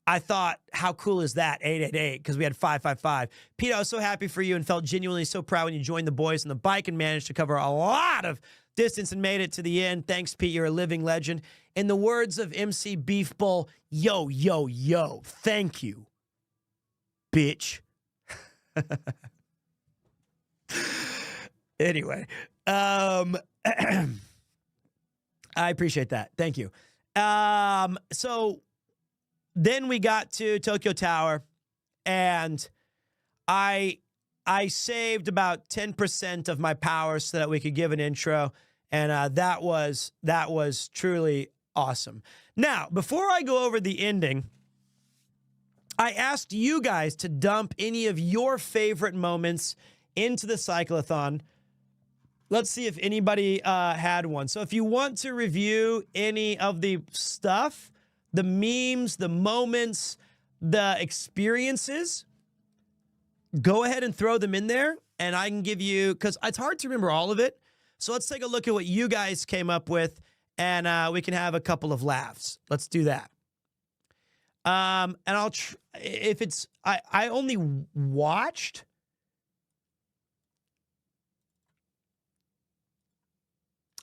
I thought, how cool is that, 888, because we had 555. Pete, I was so happy for you and felt genuinely so proud when you joined the boys on the bike and managed to cover a lot of distance and made it to the end. Thanks, Pete. You're a living legend. In the words of MC Beef Bowl, yo, yo, yo, thank you, bitch. Anyway, I appreciate that. Thank you. So then we got to Tokyo Tower, and I saved about 10% of my power so that we could give an intro, and that was truly awesome. Now, before I go over the ending, I asked you guys to dump any of your favorite moments into the cyclothon. Let's see if anybody had one. So if you want to review any of the stuff, the memes, the moments, the experiences, go ahead and throw them in there, and I can give you, because it's hard to remember all of it. So let's take a look at what you guys came up with, and we can have a couple of laughs. Let's do that. And I'll, if it's, I only watched.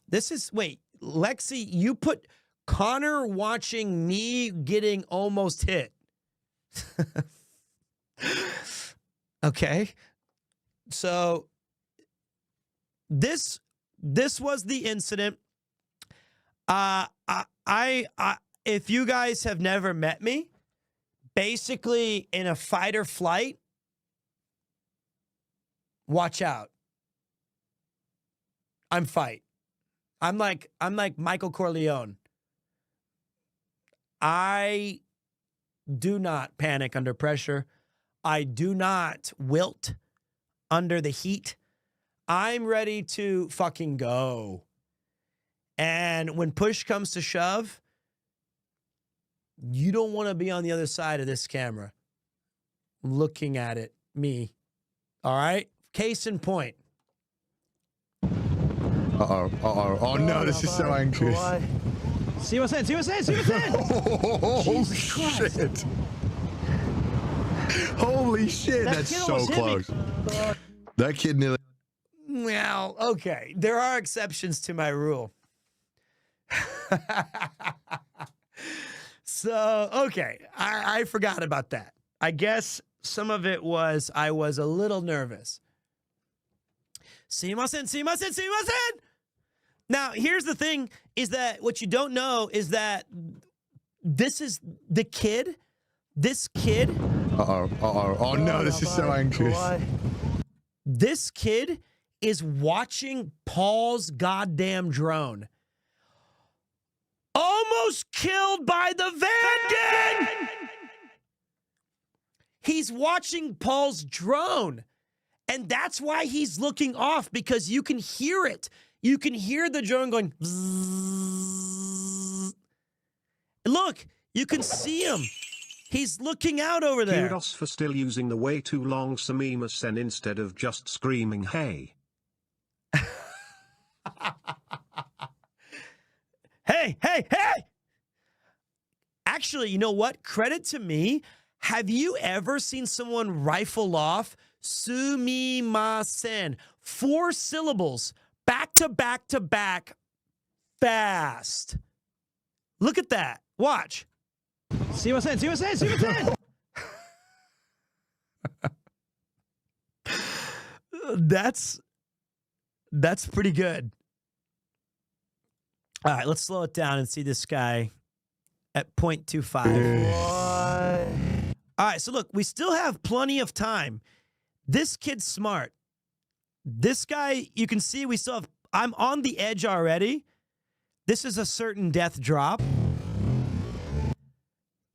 This is, wait, Lexi, you put Connor watching me getting almost hit. Okay. So this was the incident. If you guys have never met me, basically in a fight or flight, watch out. I'm fight. I'm like Michael Corleone. I do not panic under pressure. I do not wilt under the heat. I'm ready to fucking go. And when push comes to shove, you don't want to be on the other side of this camera looking at it, me. All right? Case in point. Uh-oh, uh-oh. Oh, no, this is so anxious. See what's in, see what's in, see what's in! Oh, shit. Holy shit, that's so close. That kid nearly... Well, okay. There are exceptions to my rule. So, okay. I forgot about that. I guess some of it was I was a little nervous. Sumimasen, sumimasen, sumimasen! Now, here's the thing, is that what you don't know is that this is the kid. This kid... Uh-oh, uh-oh. Oh, no, this is so anxious. This kid is watching Paul's goddamn drone. Almost killed by the Vanden! He's watching Paul's drone. And that's why he's looking off, because you can hear it. You can hear the drone going. Bzzz. Look, you can see him. He's looking out over there. Kudos for still using the way too long sumimasen instead of just screaming hey. Hey, hey, hey! Actually, you know what? Credit to me. Have you ever seen someone rifle off sumimasen? 4 syllables, back to back to back, fast. Look at that. Watch. See what's in, see what's in, see what's in! That's pretty good. All right, let's slow it down and see this guy at 0.25. All right, so look, we still have plenty of time. This kid's smart. This guy, you can see we still have, I'm on the edge already. This is a certain death drop.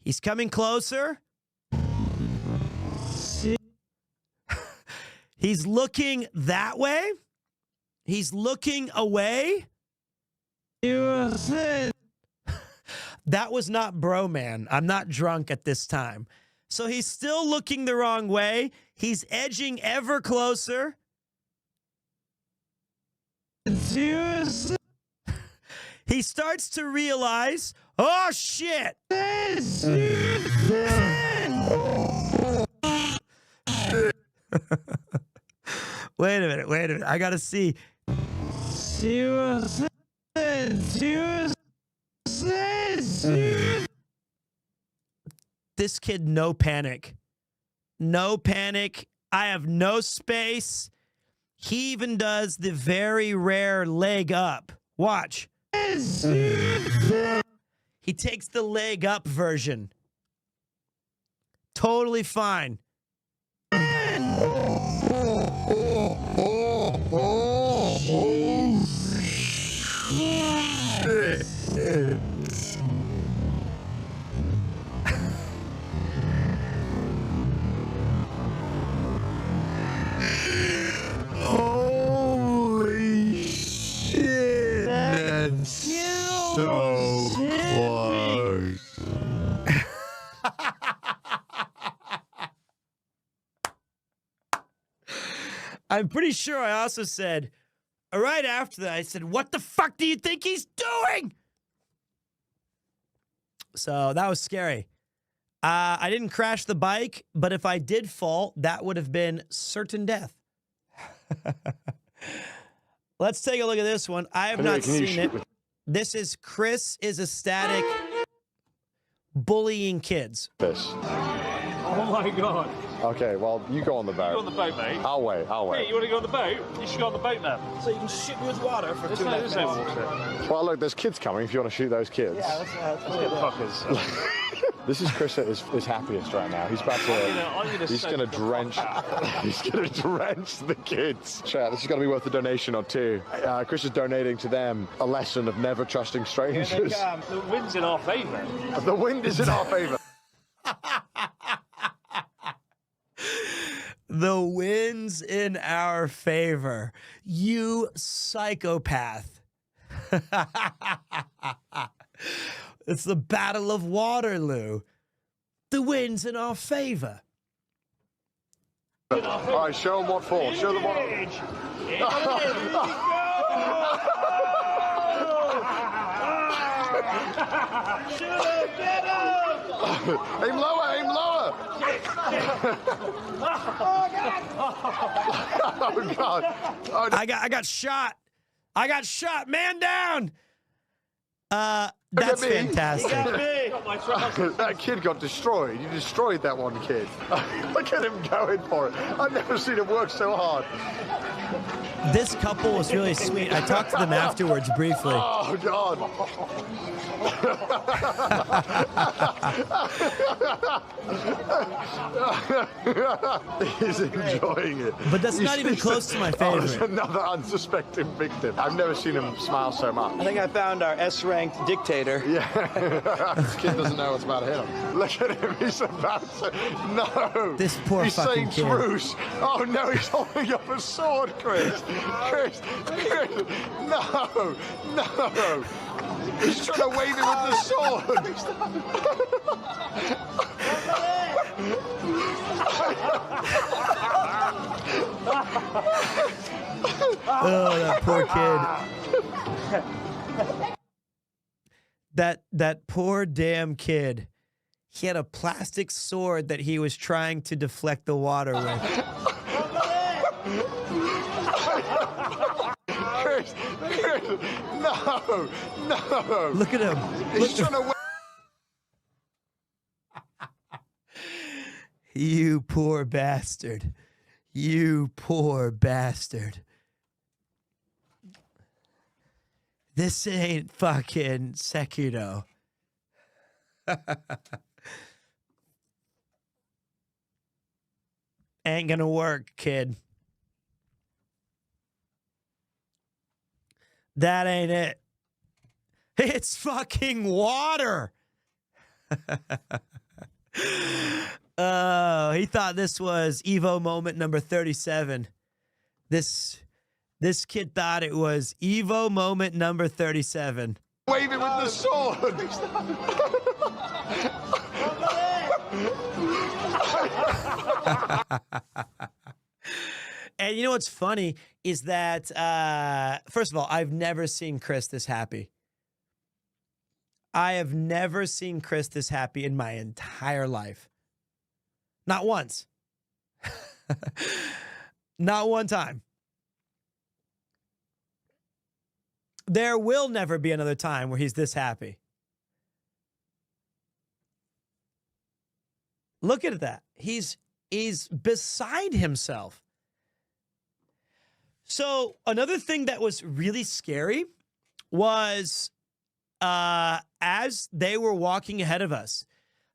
He's coming closer. He's looking that way. He's looking away. That was not bro, man. I'm not drunk at this time. So he's still looking the wrong way. He's edging ever closer. He starts to realize, oh shit. Wait a minute. I gotta see. This kid, no panic. No panic. I have no space. He even does the very rare leg up. Watch. He takes the leg up version. Totally fine. Holy shit! That's so close. I'm pretty sure I also said, right after that, I said, what the fuck do you think he's doing? So that was scary. I didn't crash the bike, but if I did fall, that would have been certain death. Let's take a look at this one. I have not seen it. This is Chris is ecstatic bullying kids. Oh my god. Okay, well, you go on the boat. Go on the boat, mate. I'll wait. Hey, you want to go on the boat? You should go on the boat now. So you can shoot me with water for 2 minutes. There's no water. Well, look, there's kids coming if you want to shoot those kids. Yeah, let's get fuckers. This is Chris at his happiest right now. He's about to. He's gonna drench. He's gonna drench the kids. Chat, this is gonna be worth a donation or two. Chris is donating to them a lesson of never trusting strangers. The wind's in our favour. The wind is in our favour. The wind's in our favor. You psychopath. It's the Battle of Waterloo. The wind's in our favor. All right, show them what for. Show them what. Aim lower, aim lower. Oh God! Oh, I got shot. I got shot. Man down. That's fantastic. That kid got destroyed. You destroyed that one kid. Look at him going for it. I've never seen him work so hard. This couple was really sweet. I talked to them afterwards briefly. Oh, God. He's enjoying it. But that's not even close to my favorite. Oh, there's another unsuspecting victim. I've never seen him smile so much. I think I found our S-ranked dictator. Yeah. This kid doesn't know what's about to hit him. Look at him. He's about to... No. This poor he's fucking saying kid. truce. Oh, no. He's holding up a sword, Chris. Chris. No. No. He's trying to wave it with the sword. Oh, that poor kid. That poor damn kid. He had a plastic sword that he was trying to deflect the water with. Chris, no. Look at him. He's trying to... You poor bastard. You poor bastard. This ain't fucking Sekiro. Ain't gonna work, kid. That ain't it. It's fucking water. Oh, he thought this was Evo moment number 37. This kid thought it was Evo moment number 37. Wave it with the sword. And you know what's funny is that, first of all, I've never seen Chris this happy. I have never seen Chris this happy in my entire life. Not once. Not one time. There will never be another time where he's this happy. Look at that. He's beside himself. So another thing that was really scary was as they were walking ahead of us,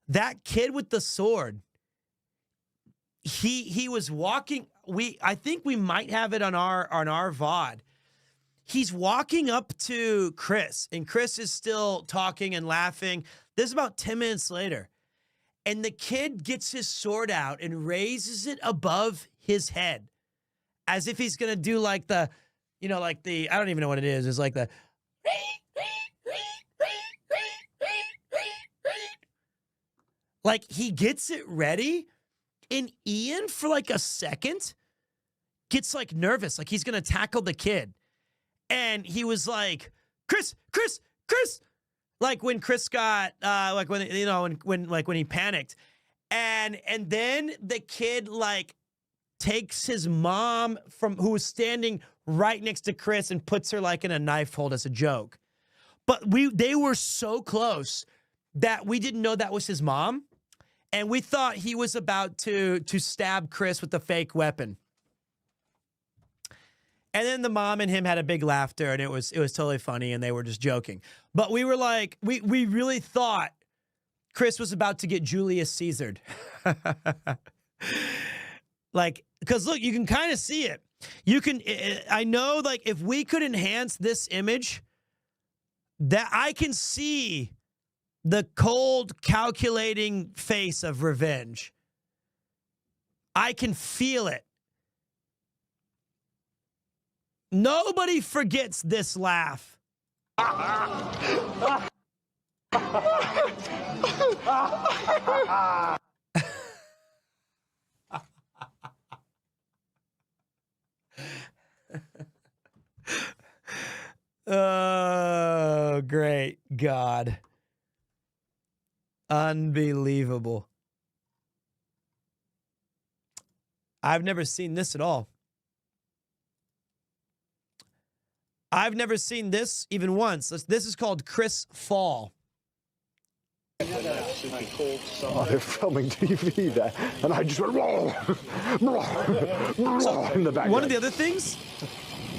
that kid with the sword, he was walking. I think we might have it on our VOD. He's walking up to Chris, and Chris is still talking and laughing. This is about 10 minutes later. And the kid gets his sword out and raises it above his head as if he's going to do like the, I don't even know what it is. It's like the, like he gets it ready, and Ian for like a second gets like nervous, like he's going to tackle the kid. And he was like, Chris, like when Chris got, like when, when he panicked. And then the kid like takes his mom who was standing right next to Chris and puts her like in a knife hold as a joke. But they were so close that we didn't know that was his mom. And we thought he was about to stab Chris with a fake weapon. And then the mom and him had a big laughter, and it was totally funny, and they were just joking. But we were like, we really thought Chris was about to get Julius Caesared. Like, because look, you can kind of see it. You can, I know, like, if we could enhance this image, that I can see the cold, calculating face of revenge. I can feel it. Nobody forgets this laugh. God. Unbelievable. I've never seen this at all. I've never seen this even once. This is called Chris Fall. Oh, they're filming TV there, and I just went in the back. One of the other things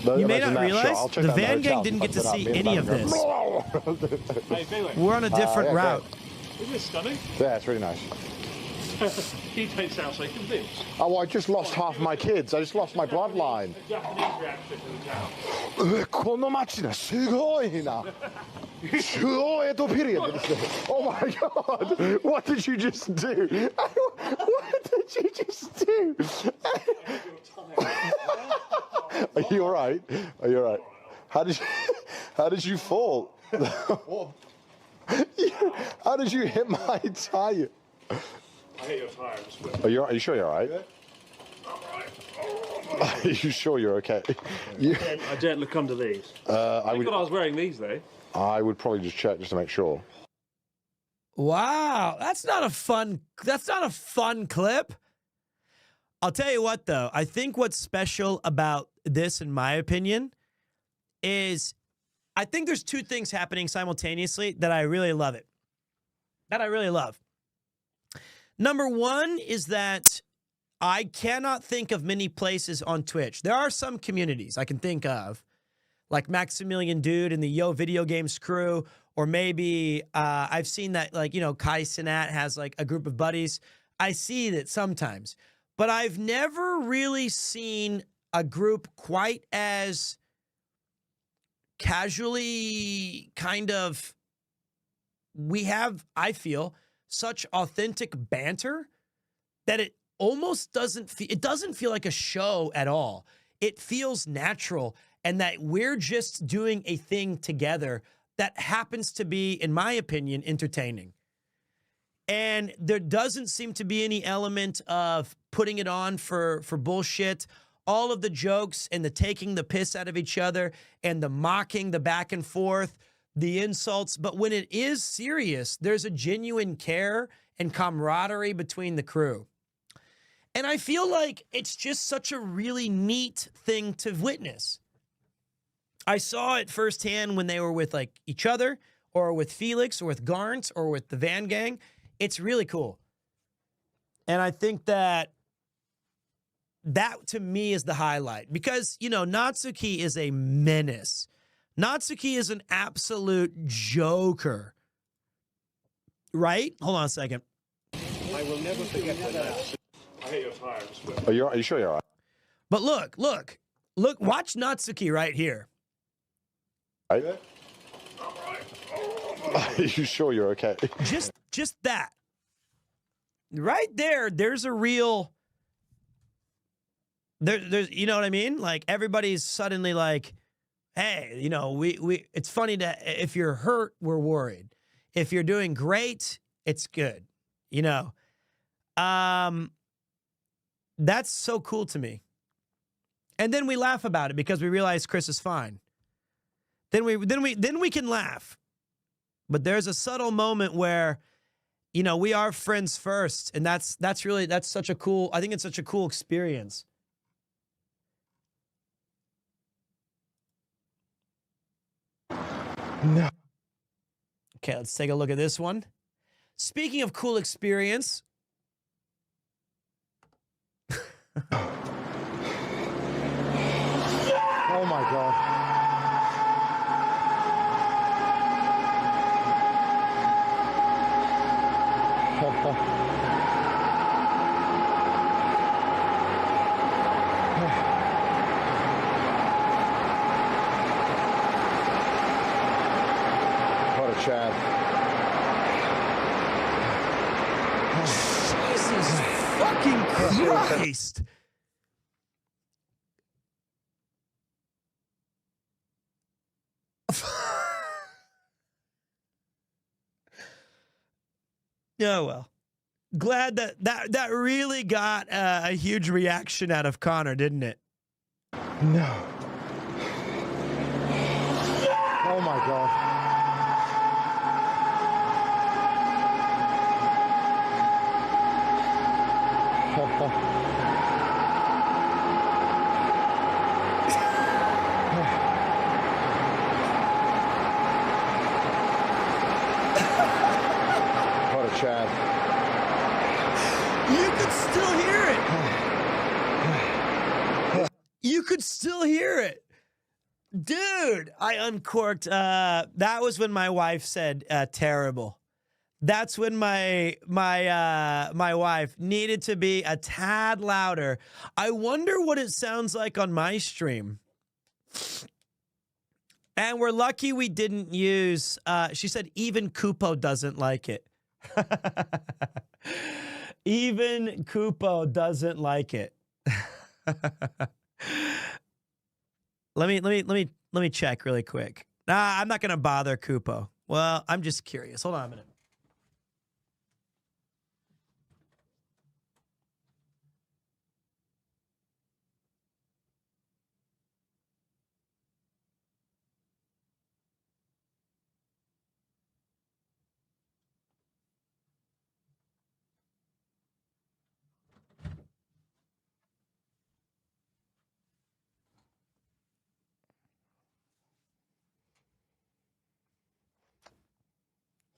you may not realize, the van gang didn't get to see any of this. We're on a different route. Isn't this stunning? Yeah, it's really nice. You don't sound so convinced. Oh, I just lost half my kids. I just lost my bloodline. Japanese reaction to the town. この街だ、すごいな。すごいperiodですね。Oh my God! What did you just do? What did you just do? Are you all right? Are you all right? How did you fall? How did you hit my tire? I hit your tire. Are you sure you're all right? Are you sure you're okay? I daren't look under these. I was wearing these though. I would probably just check just to make sure. Wow, that's not a fun clip. I'll tell you what though, I think what's special about this, in my opinion, is I think there's two things happening simultaneously that I really love it. That I really love. Number one is that I cannot think of many places on Twitch. There are some communities I can think of, like Maximilian Dude and the Yo Video Games crew, or maybe I've seen that, like, you know, Kai Sinat has like a group of buddies. I see that sometimes, but I've never really seen a group quite as casually kind of, we have, I feel, such authentic banter that it almost doesn't feel like a show at all. It feels natural, and that we're just doing a thing together that happens to be, in my opinion, entertaining. And there doesn't seem to be any element of putting it on for bullshit. All of the jokes and the taking the piss out of each other and the mocking, the back and forth, the insults. But when it is serious, there's a genuine care and camaraderie between the crew. And I feel like it's just such a really neat thing to witness. I saw it firsthand when they were with like each other, or with Felix, or with Garnt, or with the Van Gang. It's really cool. And I think that to me is the highlight, because, you know, Natsuki is a menace. Natsuki is an absolute joker. Right? Hold on a second. I will never forget that. I hit your tire. Are you sure you're all right? But look, watch Natsuki right here. Right? Are you sure you're okay? Just that. Right there, there's a real... There's, you know what I mean? Like, everybody's suddenly like, hey, you know, it's funny to, if you're hurt, we're worried. If you're doing great, it's good. You know? That's so cool to me. And then we laugh about it because we realize Chris is fine. Then we can laugh. But there's a subtle moment where, you know, we are friends first, and that's such a cool, I think it's such a cool experience. No. Okay, let's take a look at this one. Speaking of cool experience. Oh my God. What a Chad. Jesus fucking Christ. Oh, well. Glad that really got a huge reaction out of Connor, didn't it? No. Oh my God. What a Chad. You could still hear it. You could still hear it. Dude, I uncorked. That was when my wife said terrible. That's when my wife needed to be a tad louder. I wonder what it sounds like on my stream. And we're lucky we didn't use, she said even Kupo doesn't like it. Even Kupo doesn't like it. Let me check really quick. Nah, I'm not gonna bother Kupo. Well, I'm just curious. Hold on a minute.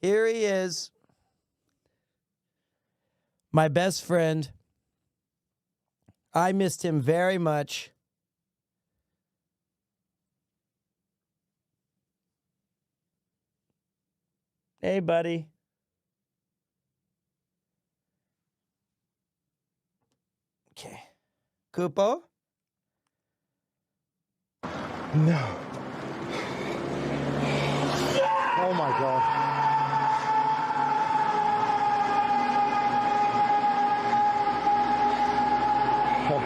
Here he is. My best friend. I missed him very much. Hey, buddy. Okay. Kupo? No. Oh my God. What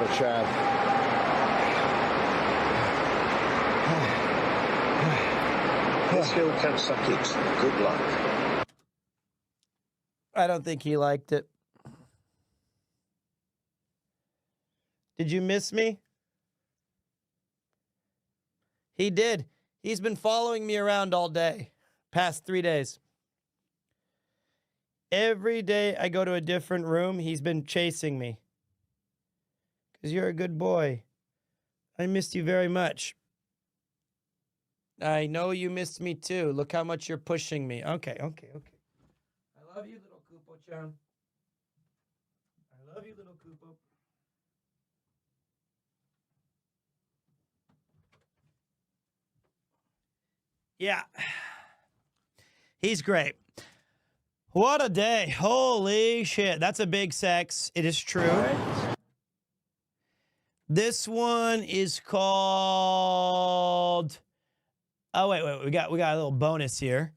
a Chad. This hill can suck it. Good luck. I don't think he liked it. Did you miss me? He did. He's been following me around all day, past 3 days. Every day I go to a different room, he's been chasing me. Because you're a good boy. I missed you very much. I know you missed me too. Look how much you're pushing me. Okay. I love you, little Kupo-chan. I love you, little Kupo. Yeah. He's great. What a day. Holy shit. That's a big sex. It is true. This one is called... Oh, wait. We got a little bonus here.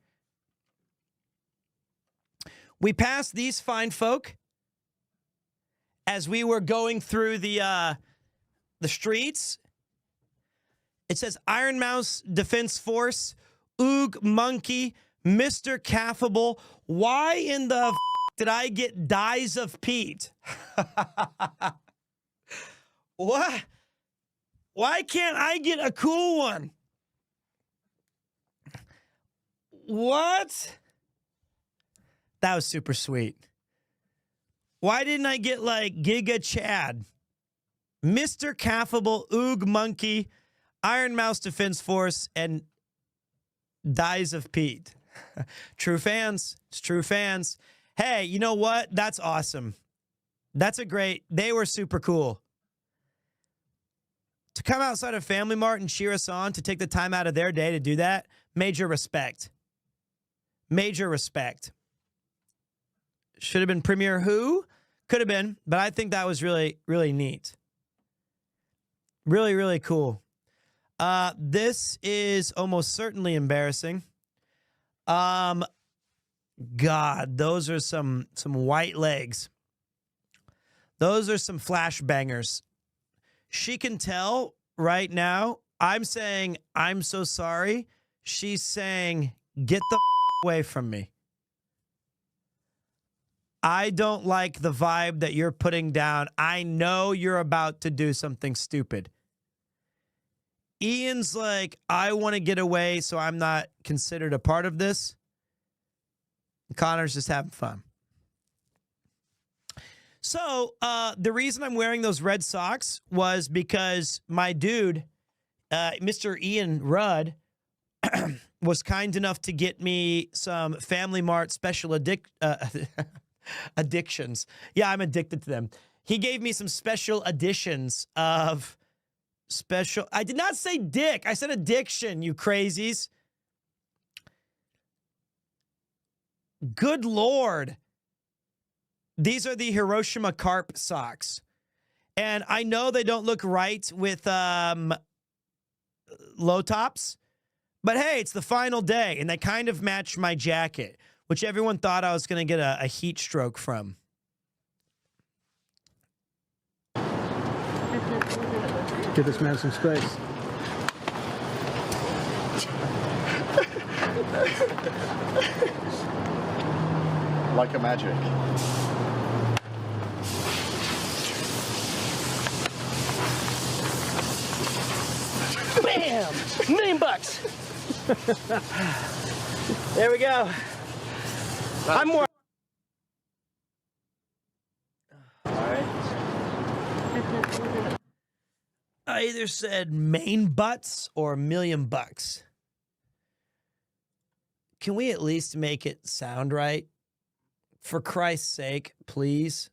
We passed these fine folk as we were going through the streets. It says Iron Mouse Defense Force, Oog Monkey, Mr. Caffable. Why in the did I get Dyes of Pete? What? Why can't I get a cool one? What? That was super sweet. Why didn't I get like Giga Chad? Mr. Caffable, Oog Monkey, Iron Mouse Defense Force, and Dyes of Pete. True fans. It's true fans. Hey, you know what? That's awesome. That's a great... They were super cool. To come outside of Family Mart and cheer us on, to take the time out of their day to do that, major respect. Major respect. Should have been Premier Who? Could have been, but I think that was really, really neat. Really, really cool. This is almost certainly embarrassing. God, those are some white legs. Those are some flash bangers. She can tell right now. I'm saying, I'm so sorry. She's saying, get the away from me. I don't like the vibe that you're putting down. I know you're about to do something stupid. Ian's like, I want to get away, so I'm not considered a part of this. Connor's just having fun. So the reason I'm wearing those red socks was because my dude, Mr. Ian Rudd, was kind enough to get me some Family Mart special addictions. Yeah, I'm addicted to them. He gave me some special editions of special... I did not say dick. I said addiction, you crazies. Good Lord. These are the Hiroshima Carp socks. And I know they don't look right with low tops. But hey, it's the final day, and they kind of match my jacket, which everyone thought I was going to get a heat stroke from. Give this man some space. Like a magic. Bam! $1 million bucks. There we go. I'm more. I either said main butts or $1 million bucks. Can we at least make it sound right? For Christ's sake, please.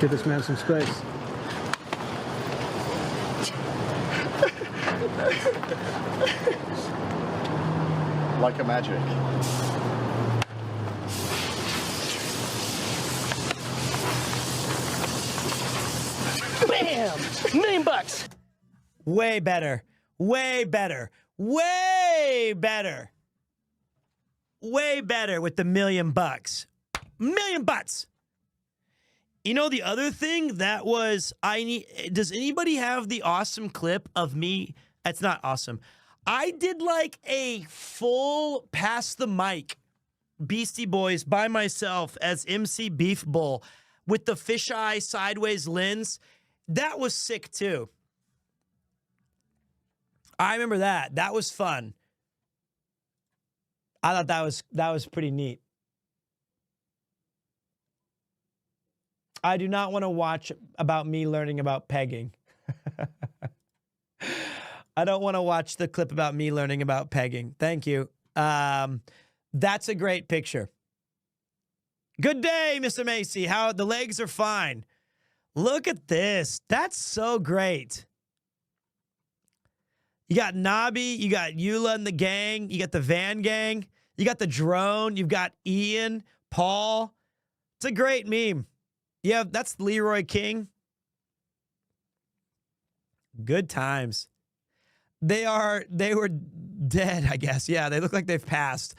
Give this man some space. Like a magic. Bam! $1 million bucks. Way better. Way better. Way better. Way better with the $1 million bucks. $1 million bucks. You know, the other thing that was, does anybody have the awesome clip of me? It's not awesome. I did like a full pass the mic Beastie Boys by myself as MC Beef Bull with the fisheye sideways lens. That was sick too. I remember that. That was fun. I thought that was pretty neat. I do not want to watch about me learning about pegging. I don't want to watch the clip about me learning about pegging. Thank you. That's a great picture. Good day, Mr. Macy. How the legs are fine. Look at this. That's so great. You got Nobby, you got Eula and the gang, you got the Van gang, you got the drone, you've got Ian, Paul. It's a great meme. Yeah, that's Leroy King. Good times. They were dead, I guess. Yeah, they look like they've passed.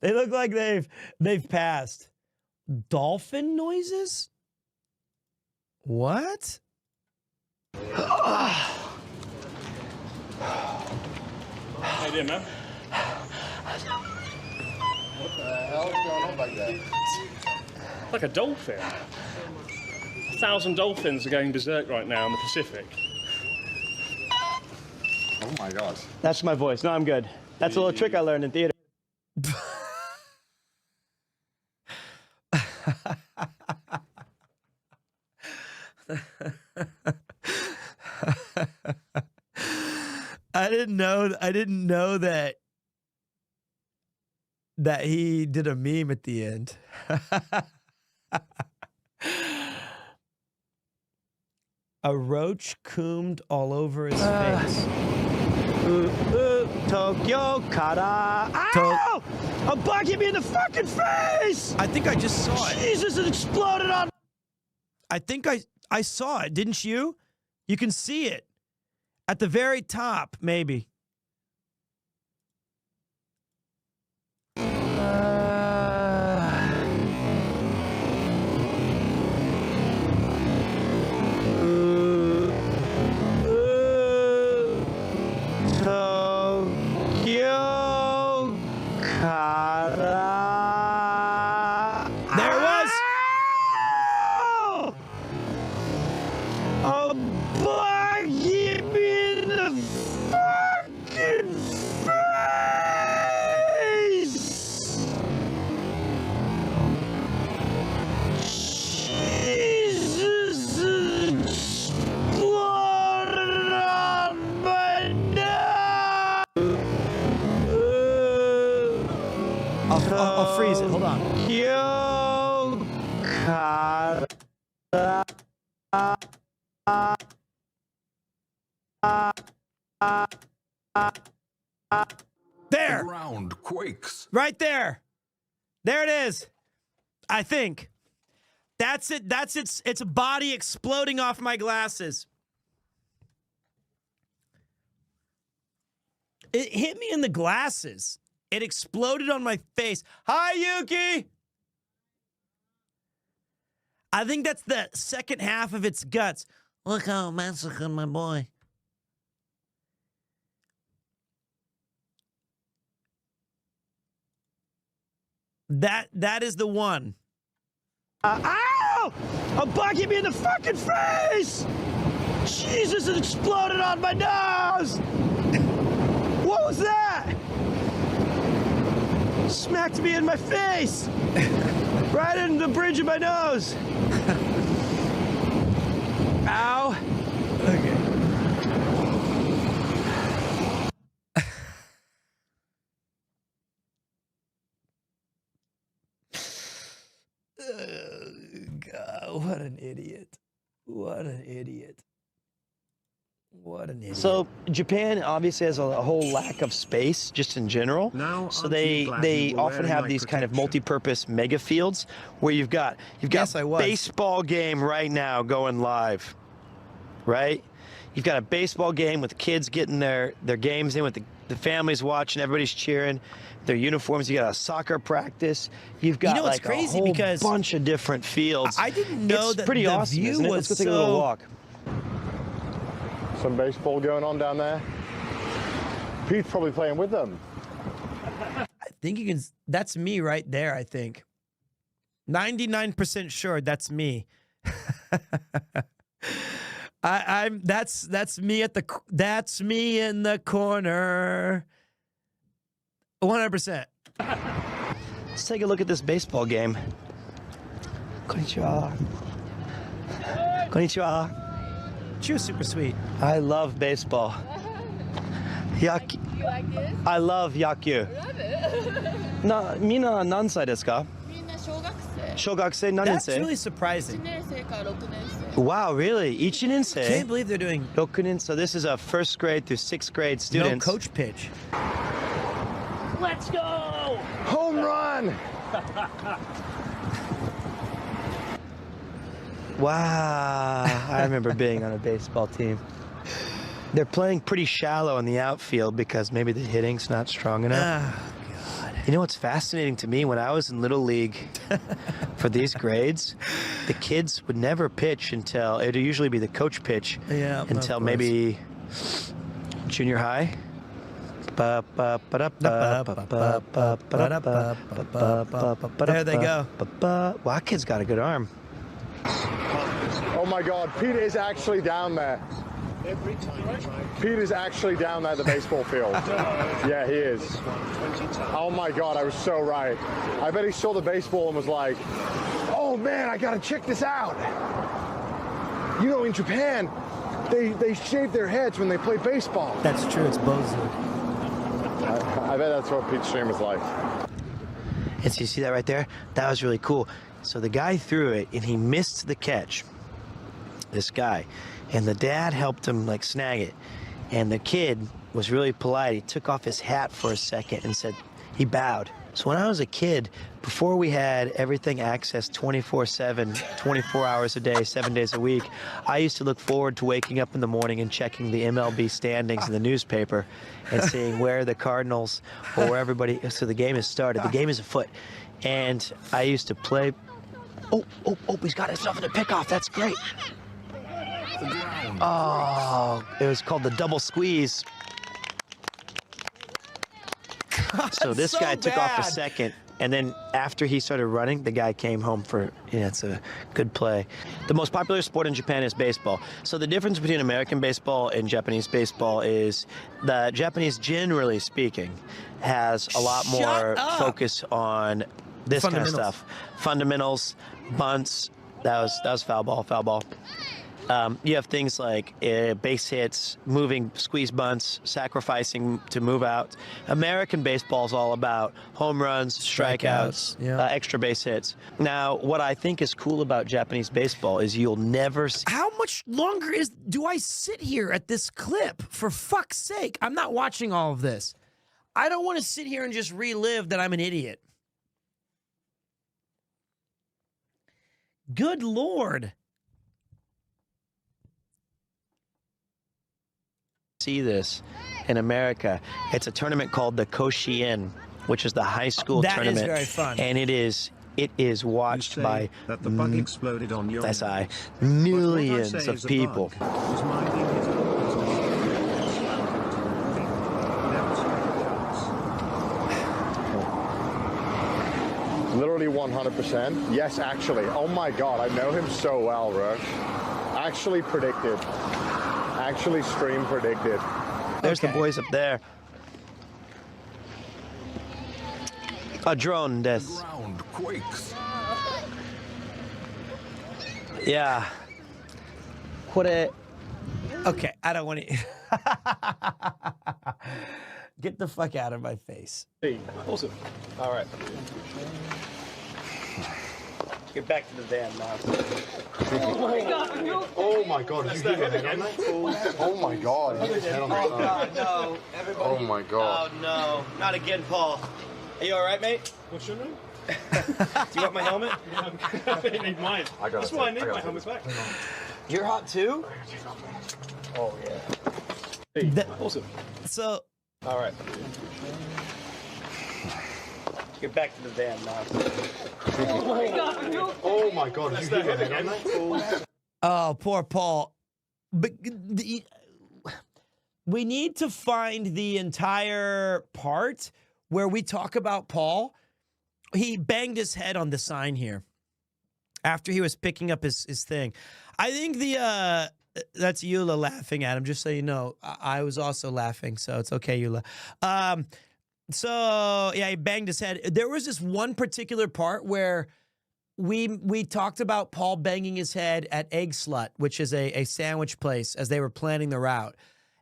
They look like they've passed. Dolphin noises? What? How you doing, man? What the hell is going on back there? Like a dolphin. 1,000 dolphins are going berserk right now in the Pacific. Oh my god. That's my voice. No, I'm good. That's a little trick I learned in theater. I didn't know that he did a meme at the end. A roach coomed all over his face. Tokyo Kara. Ow! A bug hit me in the fucking face! I think I just saw it. Jesus, it exploded on. I think I saw it, didn't you? You can see it. At the very top, maybe. I'll freeze it. Hold on. There. The ground quakes. Right there. There it is. I think. That's it. That's its body exploding off my glasses. It hit me in the glasses. It exploded on my face. Hi, Yuki. I think that's the second half of its guts. Look how it massacred my boy. That is the one. Ow! A bug hit me in the fucking face! Jesus, it exploded on my nose! What was that? Smacked me in my face! Right in the bridge of my nose! Ow! Okay. God, what an idiot. What an idiot. What an idiot. So Japan obviously has a whole lack of space just in general. So they often have these kind of multi-purpose mega fields where you've got baseball game right now going live. Right? You've got a baseball game with the kids getting their games in with the families watching, everybody's cheering, their uniforms. You got a soccer practice. You've got what's like crazy a whole because bunch of different fields. I didn't know it's that pretty the awesome, view isn't it? was Let's go take a little walk. Some baseball going on down there. Pete's probably playing with them. I think you can. That's me right there, I think. 99% sure that's me. That's me in the corner. 100%. Let's take a look at this baseball game. Konnichiwa. Konnichiwa. She was super sweet. I love baseball. You like this? I love yakyu. Love it. Na, mina nansai desu ka? みんな小学生。小学生何年 That's 生? really surprising. 1年生から6年生。 Wow, really? 1年生? Can't believe they're doing 6年, so this is a first grade through sixth grade students. no coach pitch. Let's go! Home run! Wow, I remember being on a baseball team. They're playing pretty shallow in the outfield because maybe the hitting's not strong enough. Oh, God. You know what's fascinating to me? When I was in Little League for these grades, the kids would never pitch until, it would usually be the coach pitch until maybe junior high. There they go. Wow, that kid's got a good arm. Oh my God, Pete is actually down there. Pete is actually down there at the baseball field. Yeah, he is. Oh my God, I was so right. I bet he saw the baseball and was like, oh man, I gotta check this out. You know, in Japan, they shave their heads when they play baseball. That's true, it's Bozu. I bet that's what Pete's stream is like. And so you see that right there? That was really cool. So the guy threw it and he missed the catch. This guy. And the dad helped him like snag it. And the kid was really polite. He took off his hat for a second and said, he bowed. So when I was a kid, before we had everything accessed 24/7, 24 hours a day, 7 days a week, I used to look forward to waking up in the morning and checking the MLB standings in the newspaper and seeing where the Cardinals or where everybody, so the game has started. The game is afoot. And I used to play, oh, he's got himself in a pickoff. That's great. Oh, it was called the double squeeze. So this guy took off a second, and then after he started running, the guy came home for, it's a good play. The most popular sport in Japan is baseball. So the difference between American baseball and Japanese baseball is the Japanese, generally speaking, has a lot more focus on this kind of stuff. Fundamentals, bunts. That was foul ball. You have things like base hits, moving squeeze bunts, sacrificing to move out. American baseball is all about home runs, strikeouts, extra base hits. Now, what I think is cool about Japanese baseball is you'll never see... How much longer do I sit here at this clip? For fuck's sake, I'm not watching all of this. I don't want to sit here and just relive that I'm an idiot. Good Lord. See this in America. It's a tournament called the Koshien, which is the high school tournament. That is very fun. And it is watched by that the bug exploded on your millions of people. Literally 100%. Yes, actually. Oh my God, I know him so well, Rush. Actually predicted. Actually stream predicted. There's the boys up there. A drone death. The ground quakes. Yeah. Okay, I don't want to... Get the fuck out of my face. Hey, awesome. All right. Get back to the van now. Oh my God, did you hear that again? Oh my God, he hit his head on the side. No, everybody. Oh my God. Oh no, not again, Paul. Are you all right, mate? What's your name? Do you want my helmet? I need mine. That's why I need my helmet back. You're hot too? Oh yeah. Hey, awesome. So. All right. Get back to the van now. Oh my God, did you hear that again? Oh, poor Paul. But we need to find the entire part where we talk about Paul. He banged his head on the sign here after he was picking up his thing. I think that's Eula laughing at him, just so you know. I was also laughing, so it's okay, Eula. So, yeah, he banged his head. There was this one particular part where we talked about Paul banging his head at Egg Slut, which is a sandwich place, as they were planning the route.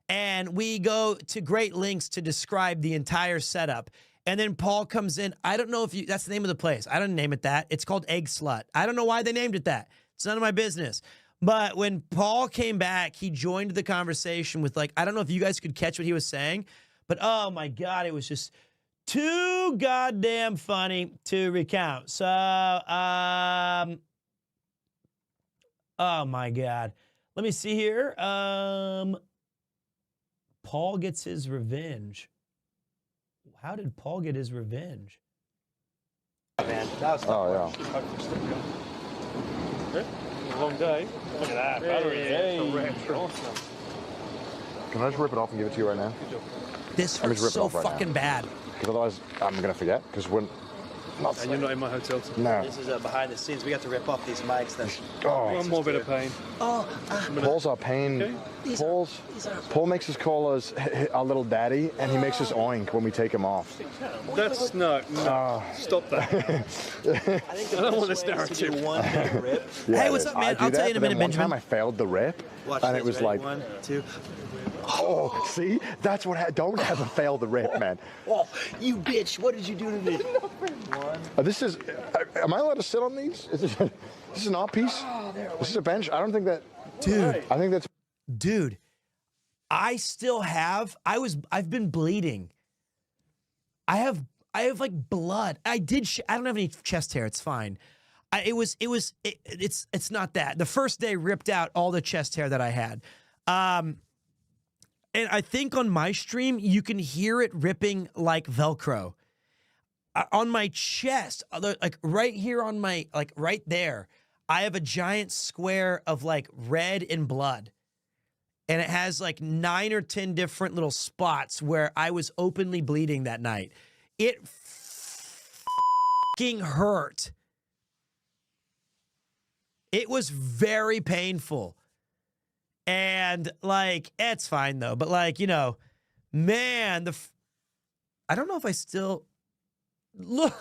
And we go to great lengths to describe the entire setup. And then Paul comes in. I don't know if that's the name of the place. I didn't name it that. It's called Egg Slut. I don't know why they named it that. It's none of my business. But when Paul came back, he joined the conversation with, like, I don't know if you guys could catch what he was saying, but oh my God, it was just too goddamn funny to recount. So, oh my God. Let me see here. Paul gets his revenge. How did Paul get his revenge? Man, that was yeah. A long day. Look at that. Battery. Awesome. Can I just rip it off and give it to you right now? This hurts so fucking bad. Because otherwise, I'm going to forget. Because we're not... And you're not in my hotel today. No. This is behind the scenes. We got to rip off these mics. One more bit of pain. Paul's our pain. Okay. Paul makes us call us our little daddy, and he makes us oink when we take him off. That's no. Stop that. I don't want this narrative. Hey, what's up, man? I'll tell you in a minute, One Benjamin. time I failed the rip, Watch and this, it was ready? like... 1, 2. Oh, see? That's what don't ever fail the rip, man. Oh, you bitch. What did you do to me? This is... am I allowed to sit on these? Is this an art piece? This is a bench? I don't think that... Dude. I think that's... Dude, I still have... I've been bleeding. I have like blood. I don't have any chest hair. It's fine. It's not that. The first day ripped out all the chest hair that I had. And I think on my stream, you can hear it ripping like Velcro. On my chest, like right here on my, like right there, I have a giant square of like red and blood. And it has like 9 or 10 different little spots where I was openly bleeding that night. It fucking hurt. It was very painful. And, like, it's fine, though. But, like, you know, man, I don't know if I still... Look.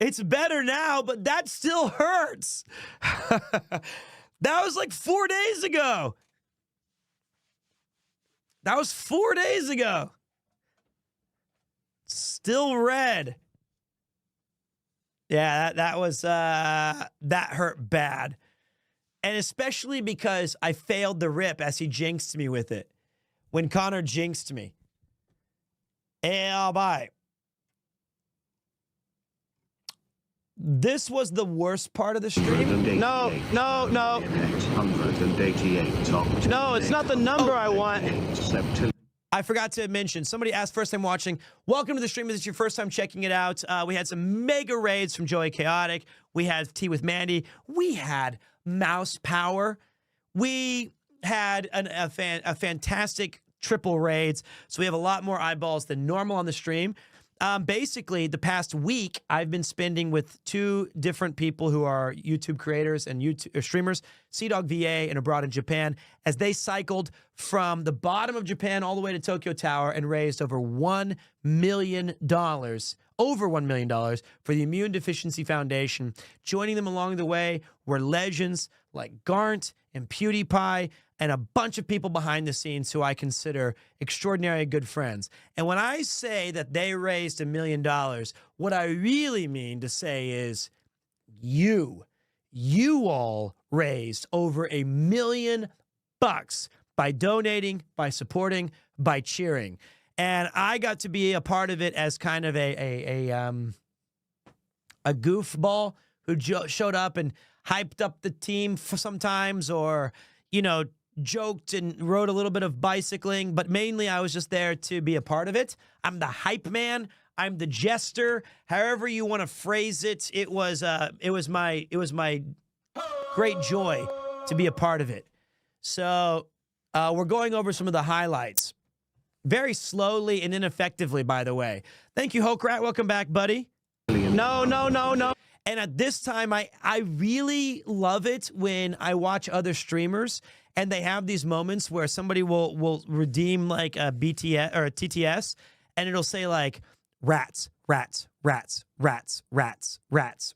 It's better now, but that still hurts. That was like 4 days ago. That was 4 days ago. Still red. Yeah, that hurt bad. And especially because I failed the rip as he jinxed me with it. When Connor jinxed me. Bye. This was the worst part of the stream. No. 188 top. No, it's not the number I want. I forgot to mention, somebody asked first time watching, welcome to the stream. If it's your first time checking it out. We had some mega raids from Joey Chaotic. We had Tea with Mandy. We had Mouse Power. We had a fantastic triple raids. So we have a lot more eyeballs than normal on the stream. Basically, the past week, I've been spending with two different people who are YouTube creators and YouTube streamers, CDog VA and abroad in Japan, as they cycled from the bottom of Japan all the way to Tokyo Tower and raised over $1 million, over $1 million for the Immune Deficiency Foundation. Joining them along the way were legends like Garnt and PewDiePie, and a bunch of people behind the scenes who I consider extraordinary good friends. And when I say that they raised $1 million, what I really mean to say is you all raised over $1 million by donating, by supporting, by cheering. And I got to be a part of it as kind of a goofball who showed up and hyped up the team for sometimes, or, you know, joked and rode a little bit of bicycling, but mainly I was just there to be a part of it. I'm the hype man. I'm the jester. However you want to phrase it, it was my great joy to be a part of it. So we're going over some of the highlights very slowly and ineffectively, by the way. Thank you, Hokrat. Welcome back, buddy. No. And at this time, I really love it when I watch other streamers and they have these moments where somebody will redeem like a BTS or a TTS, and it'll say like rats, rats, rats, rats, rats, rats,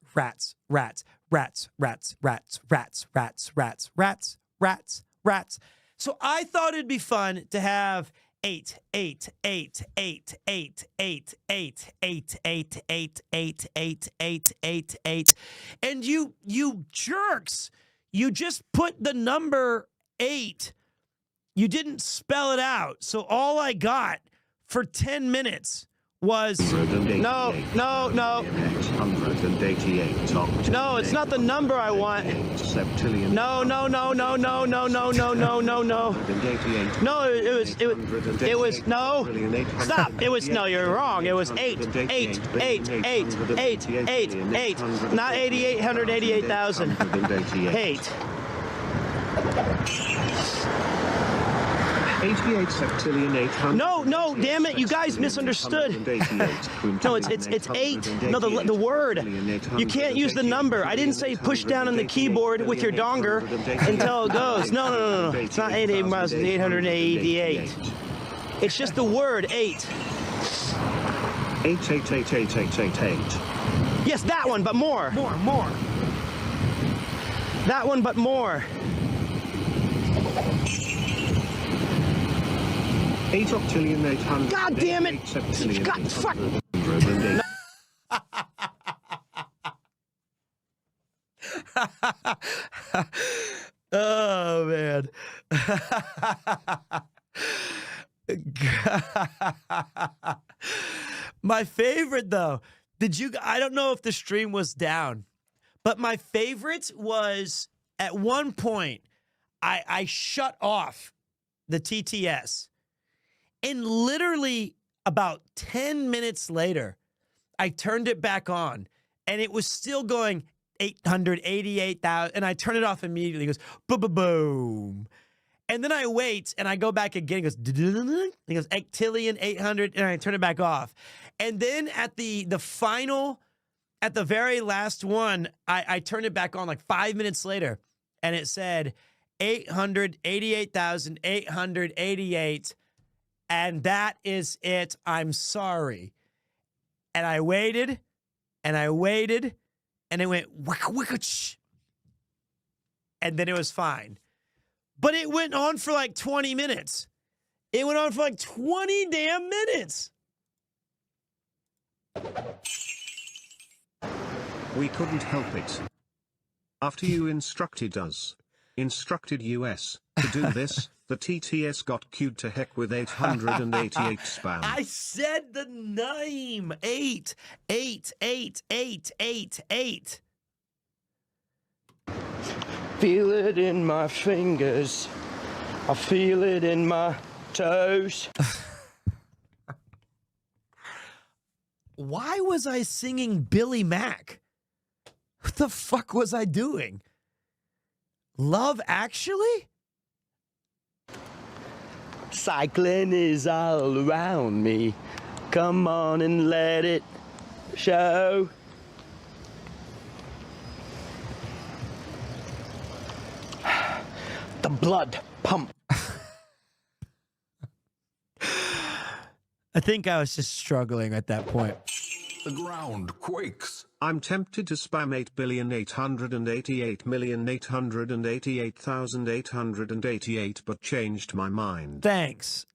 rats, rats, rats, rats, rats, rats, rats, rats, rats, rats, rats. So I thought it'd be fun to have 8, 8, 8, 8, 8, 8, 8, 8, 8, 8, 8, 8, 8, 8, 8. And you jerks, you just put the number 8. You didn't spell it out. So all I got for 10 minutes was no. 188 top. No, it's not the number I want. Septillion. No. No, it was no. Stop. It was no, you're wrong. It was 8. Not 888,000. 8. 88 septillion 800. No, damn it, you guys misunderstood. No, it's 8. No, the word. You can't use the number. I didn't say push down on the keyboard with your donger until it goes. No. It's not 888. It's just the word 8. 88888888. Yes, that one, but more. More. That one, but more. 8 octillion 800. God damn it! God, fuck. Oh man. My favorite though, I don't know if the stream was down, but my favorite was at one point I shut off the TTS, and literally about 10 minutes later, I turned it back on and it was still going 888,000, and I turn it off immediately. It goes boom. And then I wait and I go back again. It goes, he goes 8,800,000, 800, and I turn it back off. And then at the final, at the very last one, I turned it back on like 5 minutes later, and it said 888,888, and that is it. I'm sorry. And I waited, and I waited, and it went wicka wicka ch, and then it was fine. But it went on for like 20 minutes. It went on for like 20 damn minutes. We couldn't help it. After you instructed us, instructed us, to do this, the TTS got queued to heck with 888 spam. I said the name. 8, 8, 8, 8, 8, 8. Feel it in my fingers. I feel it in my toes. Why was I singing Billy Mack? What the fuck was I doing? Love Actually? Cycling is all around me. Come on and let it show. The blood pump. I think I was just struggling at that point. The ground quakes. I'm tempted to spam 8,888,888,888, but changed my mind. Thanks.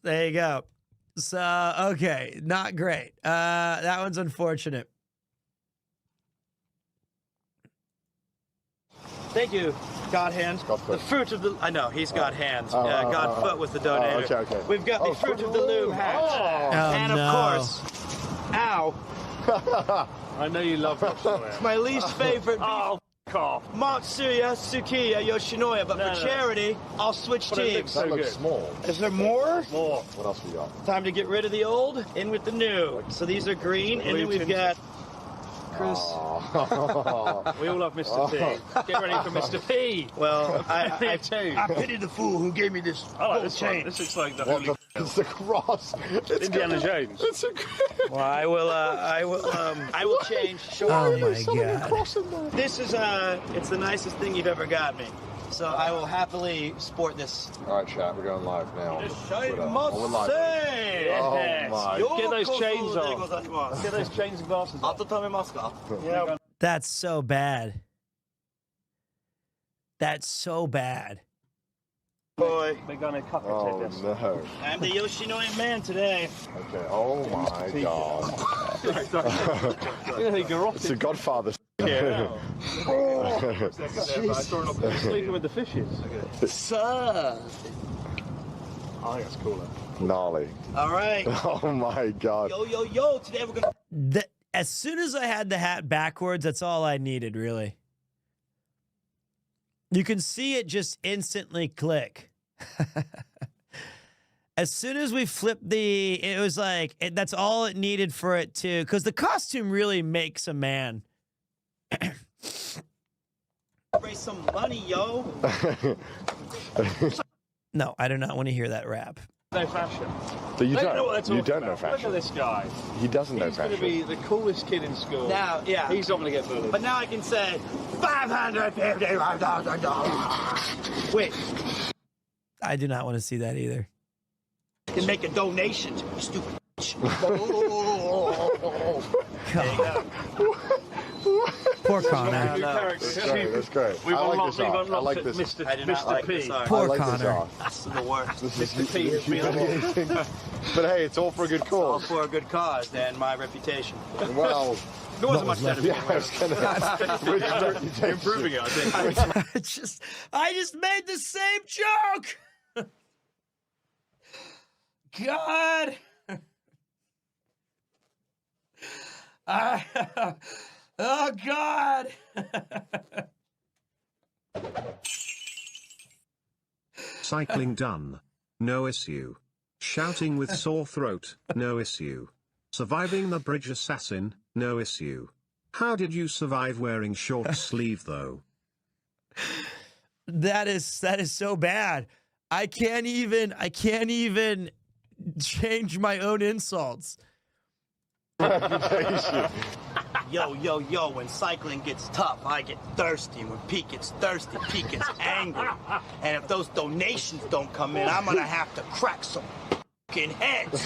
There you go. So, okay, not great. That one's unfortunate. Thank you, God Hands. The fruit of the... I know, he's got hands. God Foot was the donator. Okay. We've got the fruit of the loom hat. And of course... Ow. I know you love that. It's my least favorite. Oh, off. Matsuya Tsukiya Yoshinoya, but for charity, I'll switch teams. That looks small. Is there more? More. What else we got? Time to get rid of the old, in with the new. So these are green, and then we've got Chris. We all love Mr. T. Get ready for Mr. P. Well, I pity the fool who gave me this I like this one. This looks like the What holy... It's the cross. It's Indiana Jones. It's a... Well, I will change. Sure. Oh my God. This is it's the nicest thing you've ever got me. So I will happily sport this. All right, chat. We're going live now. I We're must live. say. Oh my. Get those chains off. Get those chains and glasses off. Yeah. That's so bad. That's so bad. Boy. They're going to cut Oh this. no. I'm the Yoshinoya man today. Okay. Oh my God. Look at the garrote. It's a Godfather. Yeah. Sleeping with the fishes. Sir. I think that's cooler. Gnarly. All right. Oh my God. Yo. Today we're gonna. As soon as I had the hat backwards, that's all I needed, really. You can see it just instantly click. As soon as we flipped it was like, that's all it needed for it to, because the costume really makes a man. Raise some money, yo. No, I do not want to hear that rap. No fashion. So you They don't. know what they're You talking don't know about. Look fashion. at this guy. He doesn't know He's going to fashion. be the coolest kid in school. Now, yeah. He's not going to get bullied. But now I can say $555,000. Wait. I do not want to see that either. You can make a donation. You stupid. Poor Connor. That's great. That's great. We've I like unlocked, this we've art. I unlocked like it, this. Mr. I do not Mr. like P. this art. Poor I like this Connor. art. That's the worst. This is Mr. P has been But hey, it's all for a good All cause. for a good cause and my reputation. Well, There wasn't much better. yeah, I was gonna. You're improving it, I think. I just made the same joke. God. Oh, God. Cycling done. No issue. Shouting with sore throat, no issue. Surviving the bridge assassin, no issue. How did you survive wearing short sleeve though? That is so bad. I can't even change my own insults. Yo, yo, yo, when cycling gets tough, I get thirsty. When Pete gets thirsty, Pete gets angry. And if those donations don't come in, I'm gonna have to crack some fucking heads.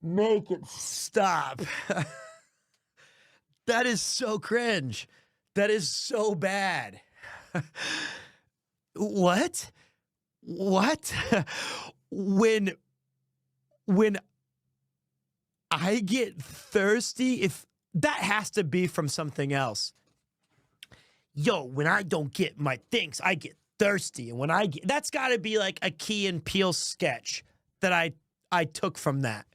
Make it stop. That is so cringe. That is so bad. What? What? When I get thirsty, if that has to be from something else. Yo, when I don't get my things, I get thirsty. And when I get, that's got to be like a Key and Peele sketch that I took from that.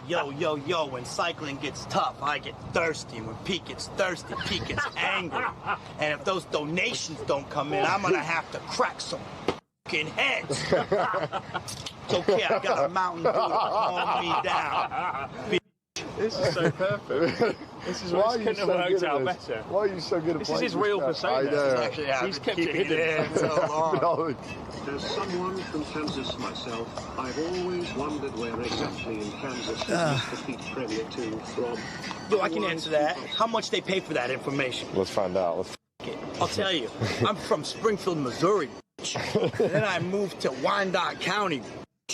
Yo, yo, yo, when cycling gets tough, I get thirsty. And when Pete gets thirsty, Pete gets angry. And if those donations don't come in, I'm gonna have to crack some fucking heads. It's okay, I got a Mountain Dew to calm me down. This is so perfect. This is why you so good at this. Better. Why are you so good at this playing is his real stuff? persona. I know. Actually, He's kept it hidden for so long. As someone from Kansas myself, I've always wondered where exactly in Kansas did Mr. Pete Premier 2 from. Yo, I can answer that. How much they pay for that information? Let's find out. I'll tell you. I'm from Springfield, Missouri. And then I moved to Wyandotte County.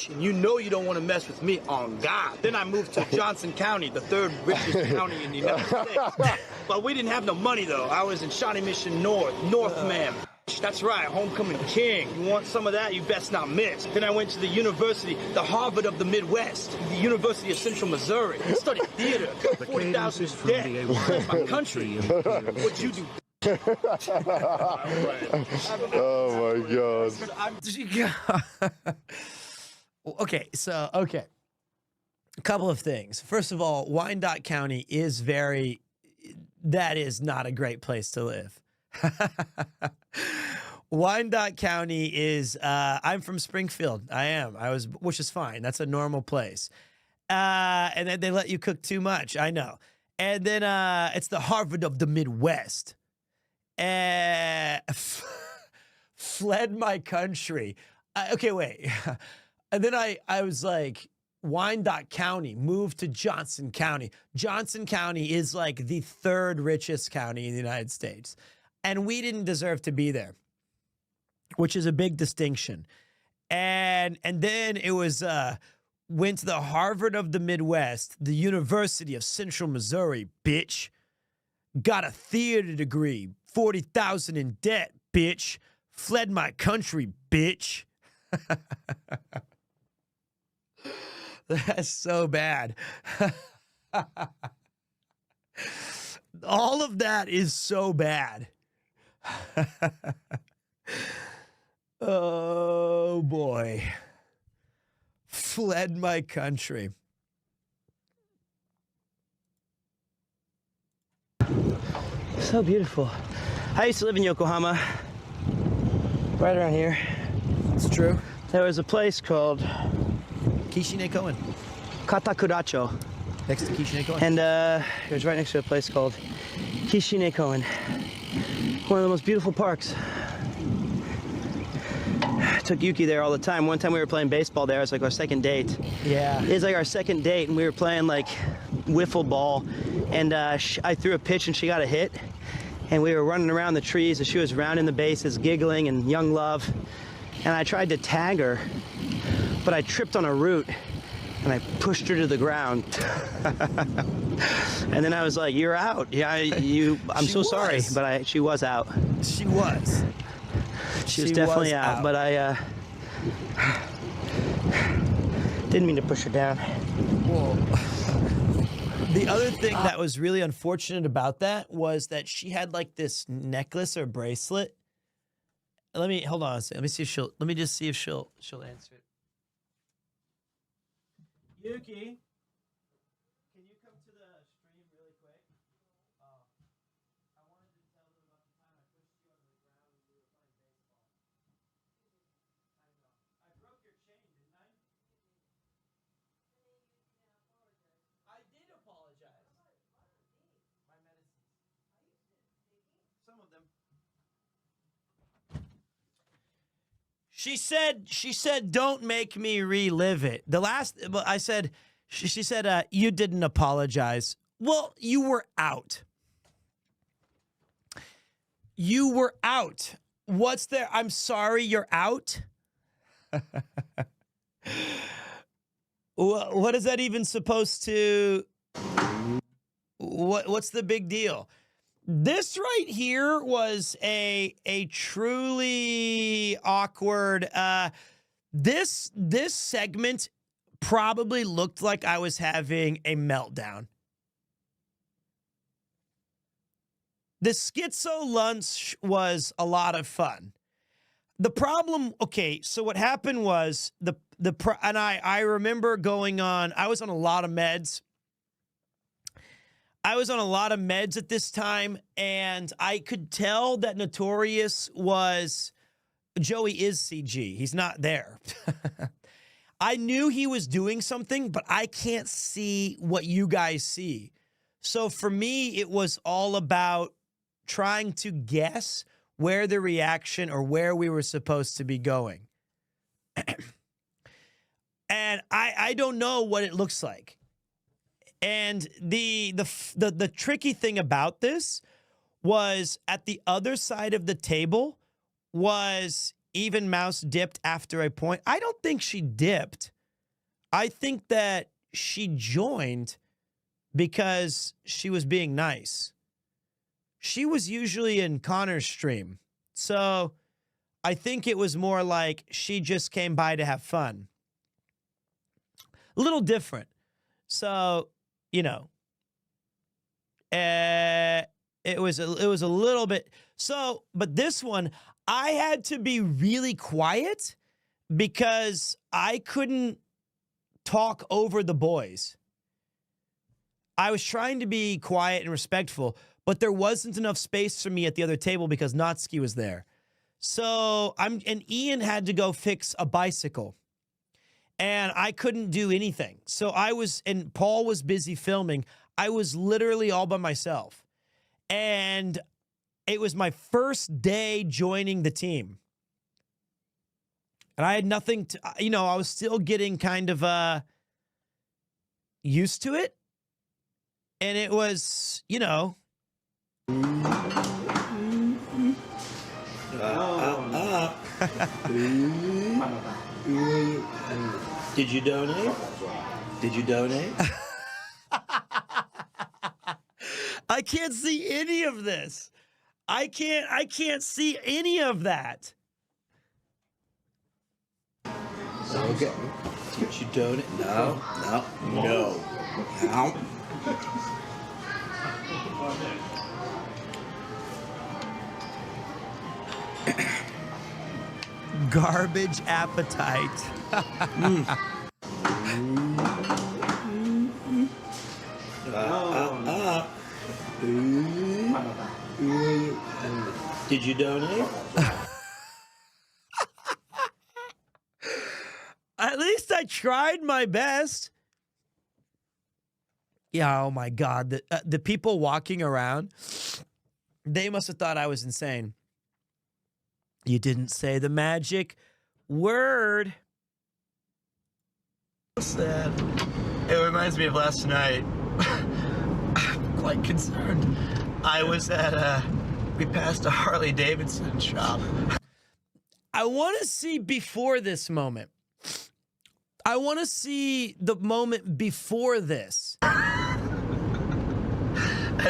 And you know you don't want to mess with me on God. Then I moved to Johnson County, the third richest county in the United States. But we didn't have no money, though. I was in Shawnee Mission North, Northman. That's right, homecoming king. You want some of that, you best not miss. Then I went to the university, the Harvard of the Midwest, the University of Central Missouri. I studied theater, 40,000 is dead. That's my country. What'd you do? Oh my God. Okay, so, a couple of things. First of all, Wyandotte County is that is not a great place to live. Wyandotte County is, I'm from Springfield. Which is fine. That's a normal place. And then they let you cook too much. I know. And then it's the Harvard of the Midwest. Fled my country. Okay, wait. And then I was like, Wyandotte County, moved to Johnson County. Johnson County is like the third richest county in the United States. And we didn't deserve to be there, which is a big distinction. And then it was, went to the Harvard of the Midwest, the University of Central Missouri, bitch. Got a theater degree, 40,000 in debt, bitch. Fled my country, bitch. That's so bad. All of that is so bad. Oh, boy. Fled my country. So beautiful. I used to live in Yokohama, right around here. It's true. There was a place called Kishinekoen. Katakuracho. Next to Kishinekoen. And it was right next to a place called Kishinekoen. One of the most beautiful parks. I took Yuki there all the time. One time we were playing baseball there. It was like our second date. Yeah. It was like our second date, and we were playing like wiffle ball. And I threw a pitch, and she got a hit. And we were running around the trees, and she was rounding the bases, giggling, and young love. And I tried to tag her, but I tripped on a root, and I pushed her to the ground. And then I was like, "You're out. Yeah, I'm so sorry," but she was out. She was. She was definitely out. But I didn't mean to push her down. Whoa. The other thing that was really unfortunate about that was that she had like this necklace or bracelet. Hold on a second. Let me just see if she'll answer it. Yuki, can you come to the stream really quick? I wanted to tell them about the time I pushed you on the ground when we were playing baseball. I know. I broke your chain, didn't I? I did apologize. My medicines. Some of them. She said, don't make me relive it. I said, she said, you didn't apologize. Well, you were out. You were out. What's there? I'm sorry you're out. What is that even supposed to, what's the big deal? This right here was a truly awkward, this segment probably looked like I was having a meltdown. The schizo lunch was a lot of fun. The problem, okay, so what happened was I remember going on, I was on a lot of meds. I was on a lot of meds at this time, and I could tell that Notorious was, Joey is CG. He's not there. I knew he was doing something, but I can't see what you guys see. So for me, it was all about trying to guess where the reaction or where we were supposed to be going. And I don't know what it looks like. And the tricky thing about this was at the other side of the table was Even Mouse dipped after a point. I don't think she dipped. I think that she joined because she was being nice. She was usually in Connor's stream. So I think it was more like she just came by to have fun. A little different. So, you know, it was a little bit. So, but this one, I had to be really quiet because I couldn't talk over the boys. I was trying to be quiet and respectful, but there wasn't enough space for me at the other table because Natsuki was there. So and Ian had to go fix a bicycle. And I couldn't do anything. So and Paul was busy filming. I was literally all by myself. And it was my first day joining the team. And I had nothing to, I was still getting kind of used to it. And it was, Did you donate? Did you donate? I can't see any of this. I can't see any of that. Okay. Did you donate? No. Garbage appetite. Did you donate? At least I tried my best. Yeah, oh my God. The people walking around, they must have thought I was insane. You didn't say the magic word. Sad. It reminds me of last night. I'm quite concerned. I was at we passed a Harley Davidson shop. I want to see before this moment. I want to see the moment before this. And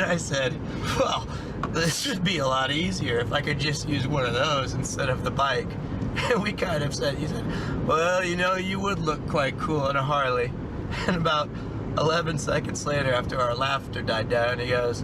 I said, well, this would be a lot easier if I could just use one of those instead of the bike. And we kind of said, he said, well, you would look quite cool on a Harley. And about 11 seconds later, after our laughter died down, he goes,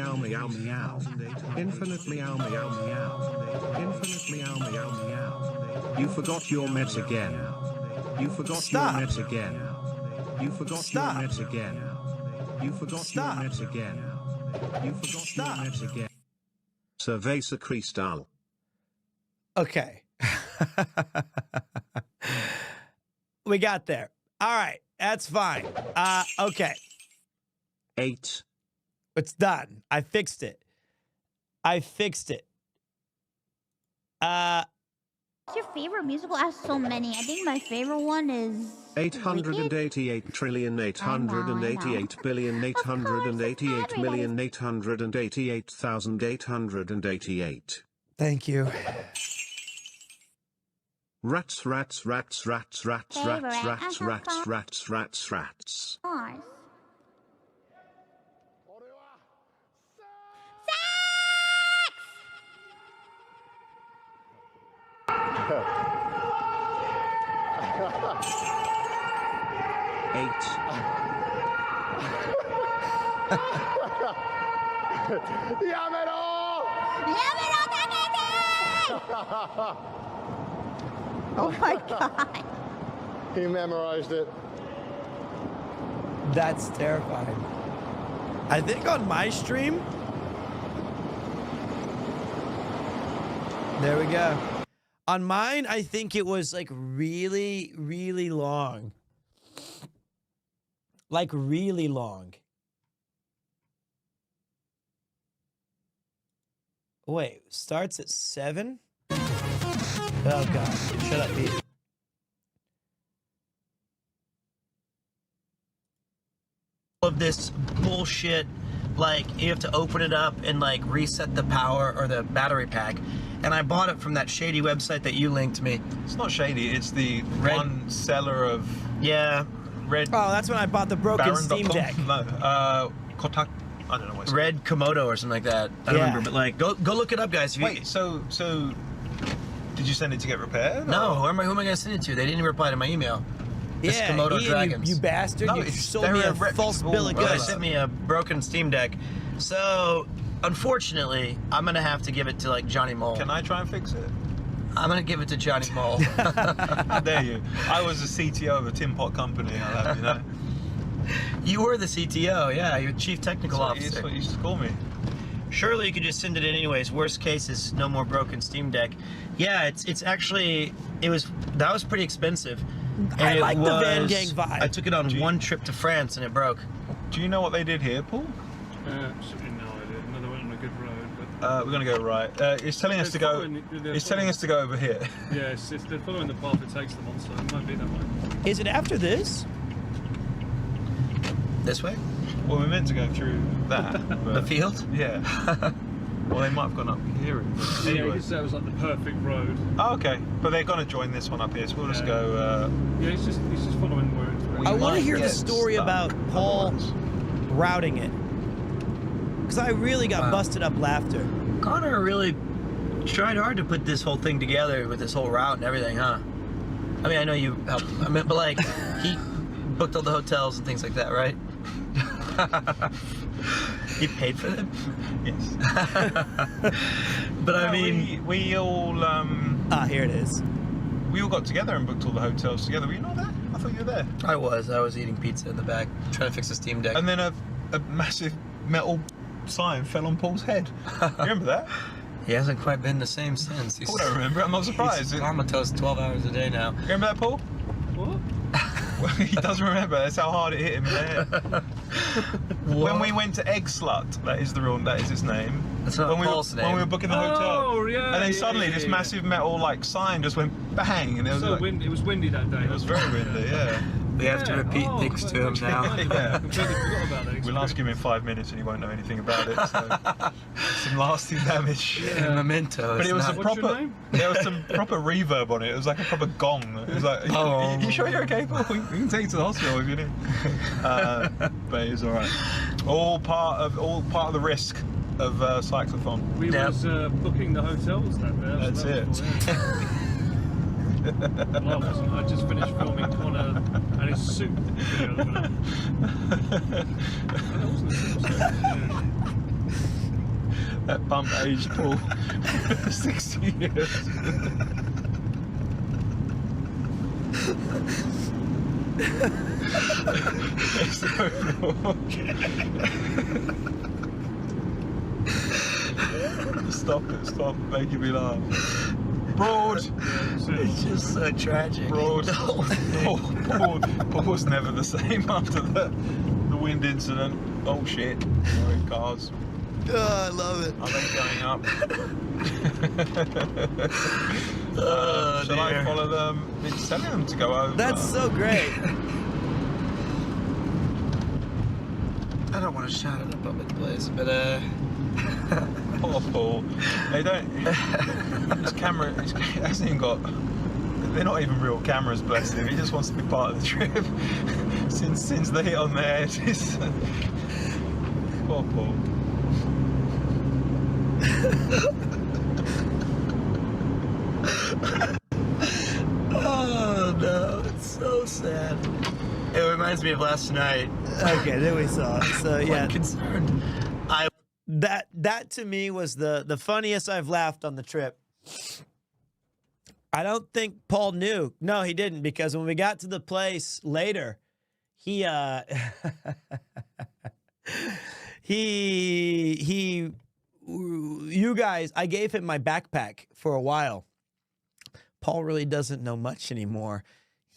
meow meow meow. Infinite meow meow meow. Infinite meow meow meow. You forgot your meds again. You forgot your meds again. You forgot your meds again. You forgot your meds again. You forgot your meds again. Cerveza Cristal. Okay. We got there. All right. That's fine. Okay. 8. It's done. I fixed it. I fixed it. What's your favorite musical? I have so many. I think my favorite one is 888,888,888,888,888. Thank you. Rats, rats, rats, rats, rats, rats, rats, rats, rats, rats, rats. Nice. Oh my god. He memorized it. That's terrifying. I think on my stream. There we go. On mine, I think it was like really, really long. Like really long. Wait, starts at 7? Oh god, shut up, Pete. Of this bullshit, like you have to open it up and like reset the power or the battery pack. And I bought it from that shady website that you linked me. It's not shady, it's the one seller of Red. Oh, that's when I bought the broken Steam Deck. No, Kotak. I don't know what it's Red Komodo or something like that. I don't remember, but like, go look it up, guys. Wait, so did you send it to get repaired? No, who am I gonna send it to? They didn't even reply to my email. This Komodo Dragons. You bastard! No, you sold me a false bill of goods. They sent me a broken Steam Deck. So, unfortunately, I'm gonna have to give it to like Johnny Mole. Can I try and fix it? I'm gonna give it to Johnny Mole. How dare you? I was a CTO of a tin pot company. I'll have you know. You were the CTO, yeah. You're Chief Technical Officer. That's what you used to call me. Surely you could just send it in anyways. Worst case is no more broken Steam Deck. Yeah, it's actually that was pretty expensive. And I like the Van Gang vibe. I took it on one trip to France and it broke. Do you know what they did here, Paul? Absolutely no idea. No, they went on a good road. But we're gonna go right. It's telling us to go. It's telling us to go over here. Yeah, they're following the path it takes them on, so it might be that way. Is it after this? This way? Well, we're meant to go through that. The field? Yeah. Well, they might have gone up here. Yeah, because that was like the perfect road. Oh, okay. But they're gonna join this one up here, so we'll just go. Yeah, he's just following where it's. I want to hear the story about Paul routing it, because I really got busted up laughter. Connor really tried hard to put this whole thing together with this whole route and everything, huh? I mean, I know you helped. I mean, but like, he booked all the hotels and things like that, right? You paid for them? Yes. But I mean, we all. Here it is. We all got together and booked all the hotels together. Were you not there? I thought you were there. I was eating pizza in the back, trying to fix the Steam Deck. And then a massive metal sign fell on Paul's head. You remember that? He hasn't quite been the same since. Paul don't remember. I'm not surprised. He's comatose 12 hours a day now. You remember that, Paul? What? Well, he doesn't remember. That's how hard it hit him in the head. When we went to Egg Slut, that is his name. That's not Paul's name. When we were booking the hotel. Oh, yeah. And then suddenly this massive metal sign just went bang, and it was windy. It was windy that day. It was very windy, yeah. We have to repeat things to him now. Yeah. Completely forgot about that. We'll ask him in 5 minutes and he won't know anything about it. So some lasting damage. Yeah. Memento. But it was What's your name? There was some proper reverb on it. It was like a proper gong. It was like, you sure you're okay, Paul? We can take you to the hospital if you need. But it was all right. All part of the risk of cyclothon. We was booking the hotels that day. That's it. Well, I wasn't. I just finished filming Connor and his suit. That bump aged Paul 60 years. Stop making me laugh. Broad. It's just so tragic. Broad. Paul was never the same after the wind incident. Oh shit. Sorry, cars. Oh, I love it. Are they going up? Shall I follow them? It's telling them to go over. That's so great. I don't want to shout at a public place, but Poor Paul. They don't. His camera. He hasn't even got. They're not even real cameras, bless him. He just wants to be part of the trip. since the hit on the head. Poor Paul. oh no, it's so sad. It reminds me of last night. Okay, there we saw it. So yeah, concerned. That to me was the funniest I've laughed on the trip. I don't think Paul knew. No, he didn't, because when we got to the place later, he you guys, I gave him my backpack for a while. Paul really doesn't know much anymore.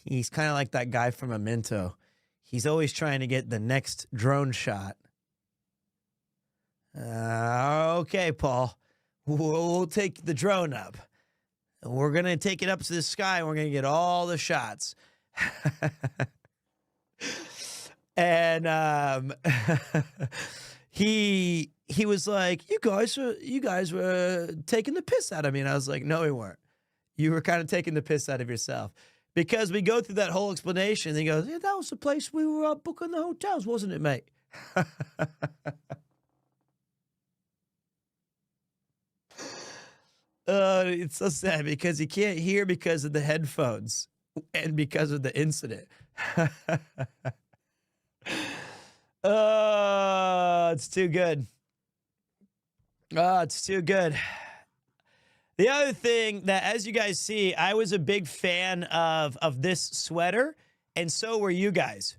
He's kind of like that guy from Memento. He's always trying to get the next drone shot. Okay, Paul, we'll take the drone up. We're going to take it up to the sky, and we're going to get all the shots. And he was like, you guys were taking the piss out of me. And I was like, no, we weren't. You were kind of taking the piss out of yourself. Because we go through that whole explanation, and he goes, yeah, that was the place we were booking the hotels, wasn't it, mate? It's so sad because he can't hear because of the headphones and because of the incident. It's too good. It's too good. The other thing that, as you guys see, I was a big fan of this sweater, and so were you guys.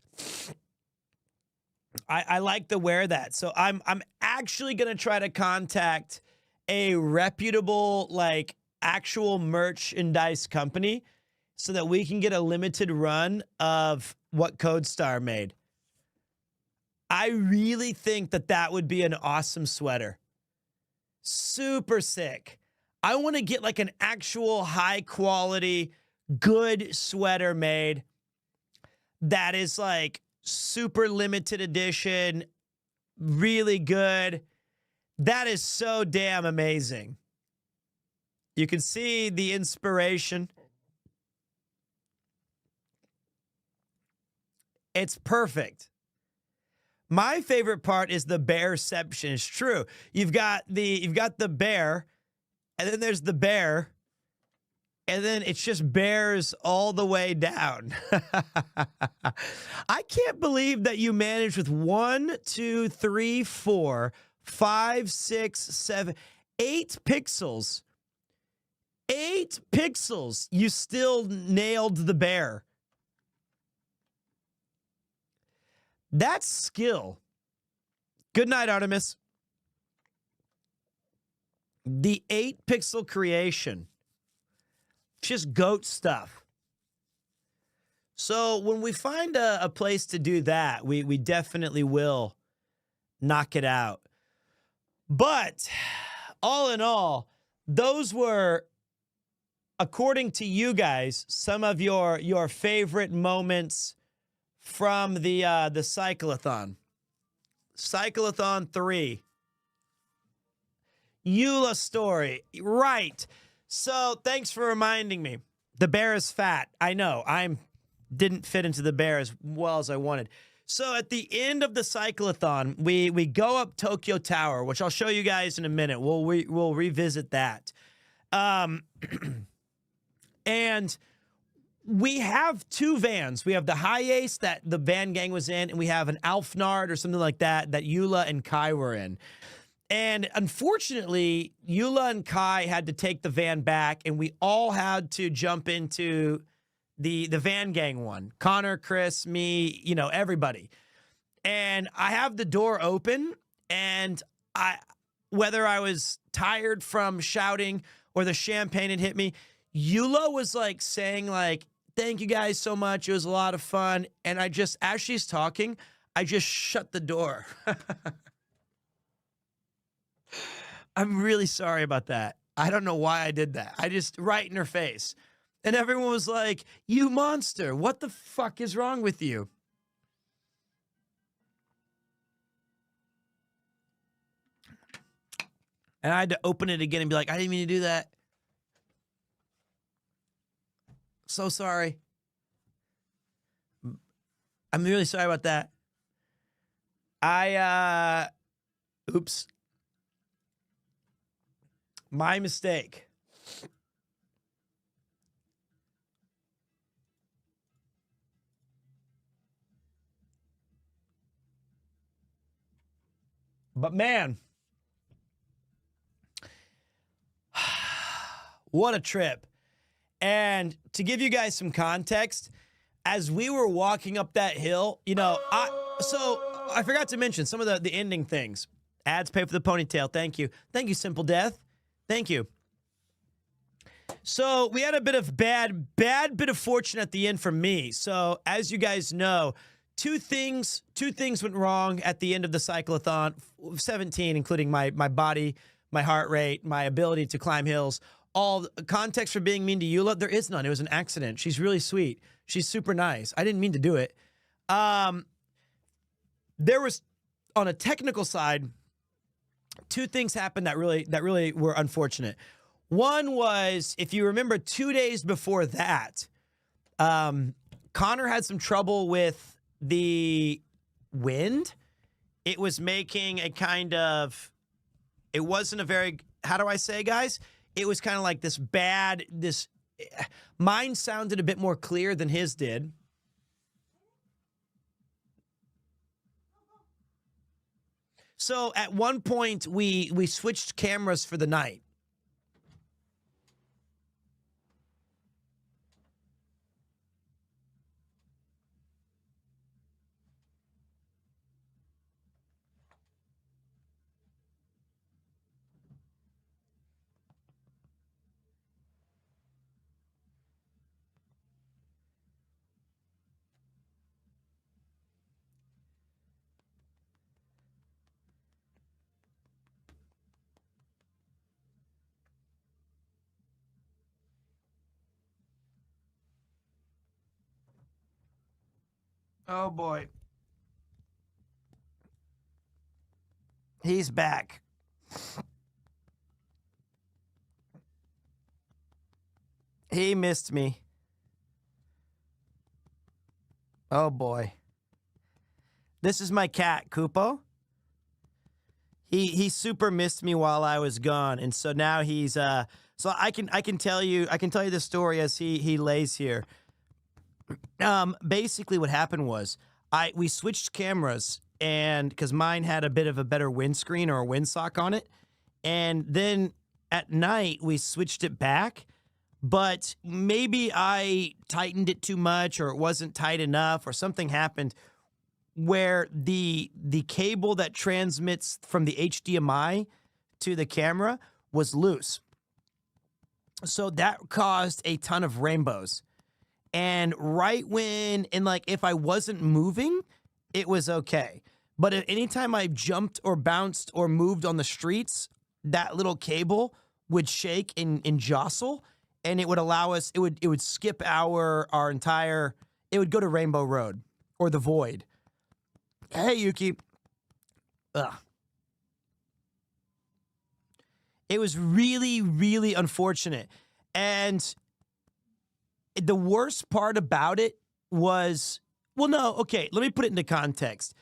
I like to wear that. So I'm actually gonna try to contact a reputable, like, actual merchandise company so that we can get a limited run of what CodeStar made. I really think that would be an awesome sweater. Super sick. I want to get like an actual high quality, good sweater made that is like super limited edition, really good. That is so damn amazing. You can see the inspiration. It's perfect. My favorite part is the bearception. It's true. You've got the bear, and then there's the bear, and then it's just bears all the way down. I can't believe that you managed with 1, 2, 3, 4, 5, 6, 7, 8 pixels. 8 pixels. You still nailed the bear. That's skill. Good night, Artemis. The 8-pixel creation. Just goat stuff. So when we find a place to do that, we definitely will knock it out. But all in all, those were, according to you guys, some of your favorite moments from the CYCLETHON. CYCLETHON 3. Eula story. Right. So thanks for reminding me. The bear is fat. I know. Didn't fit into the bear as well as I wanted. So at the end of the CYCLETHON, we go up Tokyo Tower, which I'll show you guys in a minute. We'll revisit that. And we have 2 vans. We have the High Ace that the van gang was in, and we have an Alfnard or something like that Eula and Kai were in. And unfortunately, Eula and Kai had to take the van back, and we all had to jump into the van gang one. Connor, Chris, me, everybody. And I have the door open, and whether I was tired from shouting or the champagne had hit me, Eula was like saying like, thank you guys so much. It was a lot of fun. And I just, as she's talking, I just shut the door. I'm really sorry about that. I don't know why I did that. I just, right in her face. And everyone was like, you monster, what the fuck is wrong with you? And I had to open it again and be like, I didn't mean to do that. So sorry. I'm really sorry about that. Oops. My mistake. But man, what a trip. And to give you guys some context, as we were walking up that hill, you know, I forgot to mention some of the ending things. Ads pay for the ponytail. Thank you. Thank you, Simple Death. Thank you. So we had a bit of bad bit of fortune at the end for me. So as you guys know, two things went wrong at the end of the cyclothon, 17, including my body, my heart rate, my ability to climb hills. All the context for being mean to Eula, there is none. It was an accident. She's really sweet. She's super nice. I didn't mean to do it. There was, on a technical side, two things happened that really were unfortunate. One was, if you remember, 2 days before that, Connor had some trouble with the wind. It was making a kind of, it wasn't a very, how do I say, guys? It was kind of like mine sounded a bit more clear than his did. So at one point, we switched cameras for the night. Oh, boy. He's back. He missed me. Oh, boy. This is my cat, Kupo. He super missed me while I was gone, and so now he's so I can tell you the story as he lays here. Basically what happened was we switched cameras, and because mine had a bit of a better windscreen or a windsock on it, and then at night we switched it back, but maybe I tightened it too much, or it wasn't tight enough, or something happened where the cable that transmits from the HDMI to the camera was loose. So that caused a ton of rainbows. And right when, and like if I wasn't moving, it was okay. But at any time I jumped or bounced or moved on the streets, that little cable would shake and jostle, and it would allow us, it would skip our entire, it would go to Rainbow Road or the Void. Hey, Yuki. Ugh. It was really, really unfortunate. And the worst part about it was, well, no, okay, let me put it into context.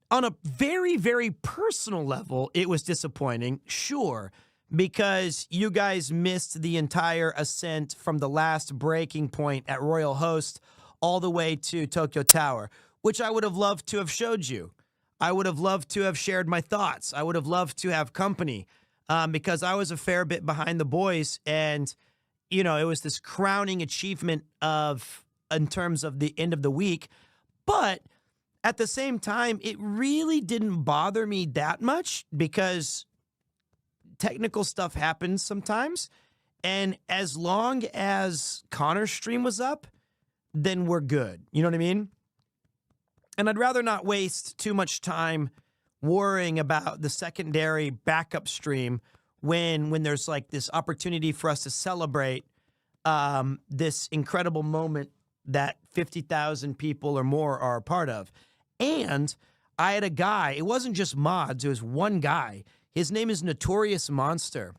On a very, very personal level, it was disappointing, sure, because you guys missed the entire ascent from the last breaking point at Royal Host all the way to Tokyo Tower, which I would have loved to have showed you. I would have loved to have shared my thoughts. I would have loved to have company because I was a fair bit behind the boys, and you know, it was this crowning achievement in terms of the end of the week. But at the same time, it really didn't bother me that much because technical stuff happens sometimes. And as long as Connor's stream was up, then we're good. You know what I mean? And I'd rather not waste too much time worrying about the secondary backup stream when there's like this opportunity for us to celebrate this incredible moment that 50,000 people or more are a part of. And I had a guy, it wasn't just mods, it was one guy. His name is Notorious Monster.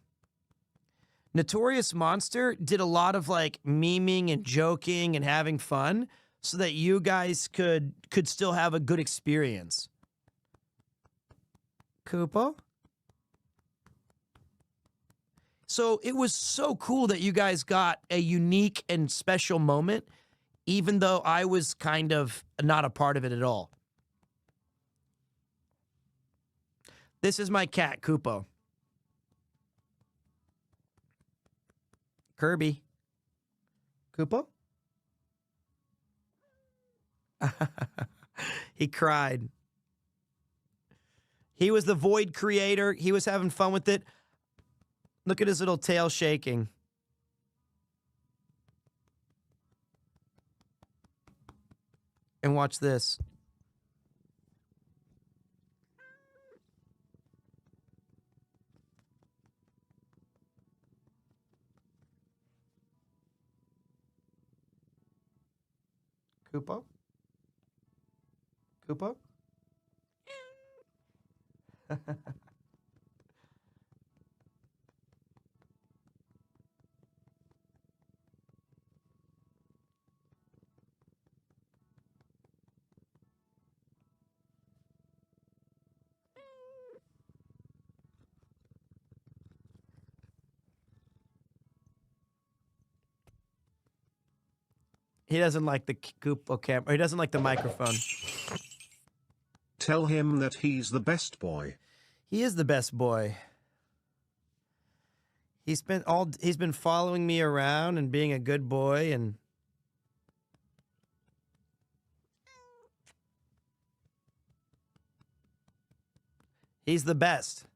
Notorious Monster did a lot of like memeing and joking and having fun so that you guys could still have a good experience. Koopa? So it was so cool that you guys got a unique and special moment, even though I was kind of not a part of it at all. This is my cat, Koopa. Kirby. Koopa? He cried. He was the void creator. He was having fun with it. Look at his little tail shaking. And watch this. Koopa? Koopa? He doesn't like the Koopa camera. He doesn't like the microphone. Tell him that he's the best boy. He is the best boy. He's been following me around and being a good boy and he's the best.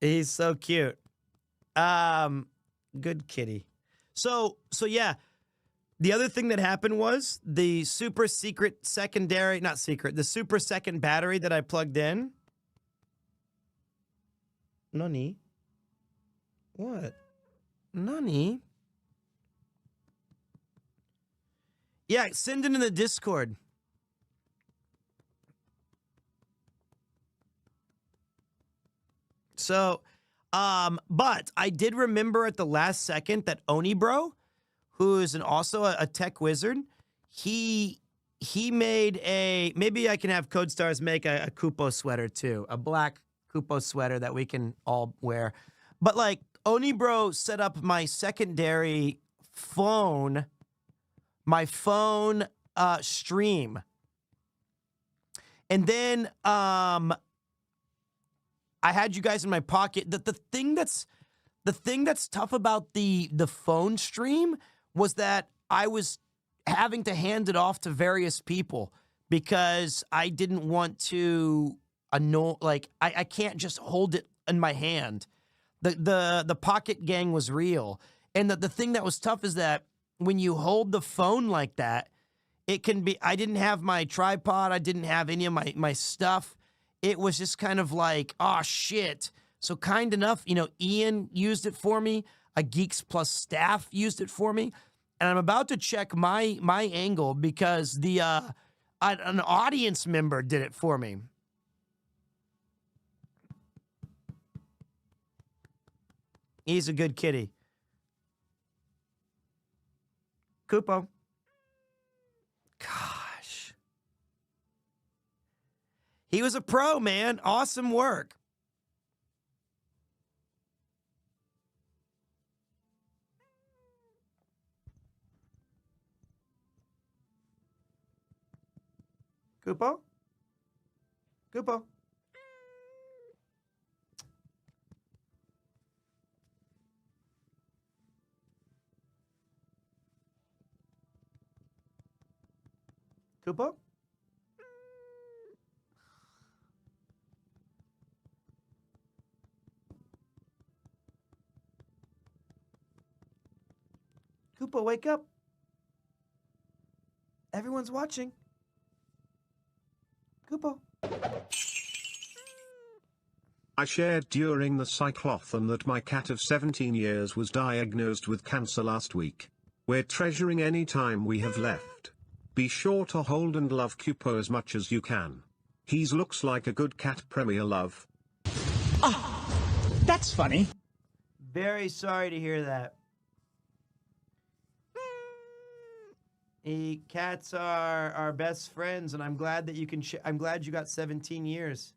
He's so cute. Good kitty. So yeah. The other thing that happened was the super secret secondary, not secret, the super second battery that I plugged in. Nani? What? Nani? Yeah, send it in the Discord. So, but I did remember at the last second that Oni Bro, who is also a tech wizard, he made a, maybe I can have Code Stars make a Koopo sweater too, a black Koopo sweater that we can all wear. But like Oni Bro set up my secondary phone, my phone stream. And then I had you guys in my pocket. The thing that's tough about the phone stream was that I was having to hand it off to various people because I didn't want to annoy, like I can't just hold it in my hand. The pocket gang was real. And the thing that was tough is that when you hold the phone like that, it can be, I didn't have my tripod, I didn't have any of my stuff. It was just kind of like, oh shit. So kind enough, you know, Ian used it for me. A Geeks Plus staff used it for me. And I'm about to check my angle because an audience member did it for me. He's a good kitty. Koopo. Gosh. He was a pro, man. Awesome work. Koopo? Koopo? Koopo? Koopo, wake up. Everyone's watching. Koopo. I shared during the cyclothon that my cat of 17 years was diagnosed with cancer last week. We're treasuring any time we have left. Be sure to hold and love Cupo as much as you can. He's looks like a good cat, Premier Love. That's funny. Very sorry to hear that. Cats are our best friends, and I'm glad that you can. I'm glad you got 17 years.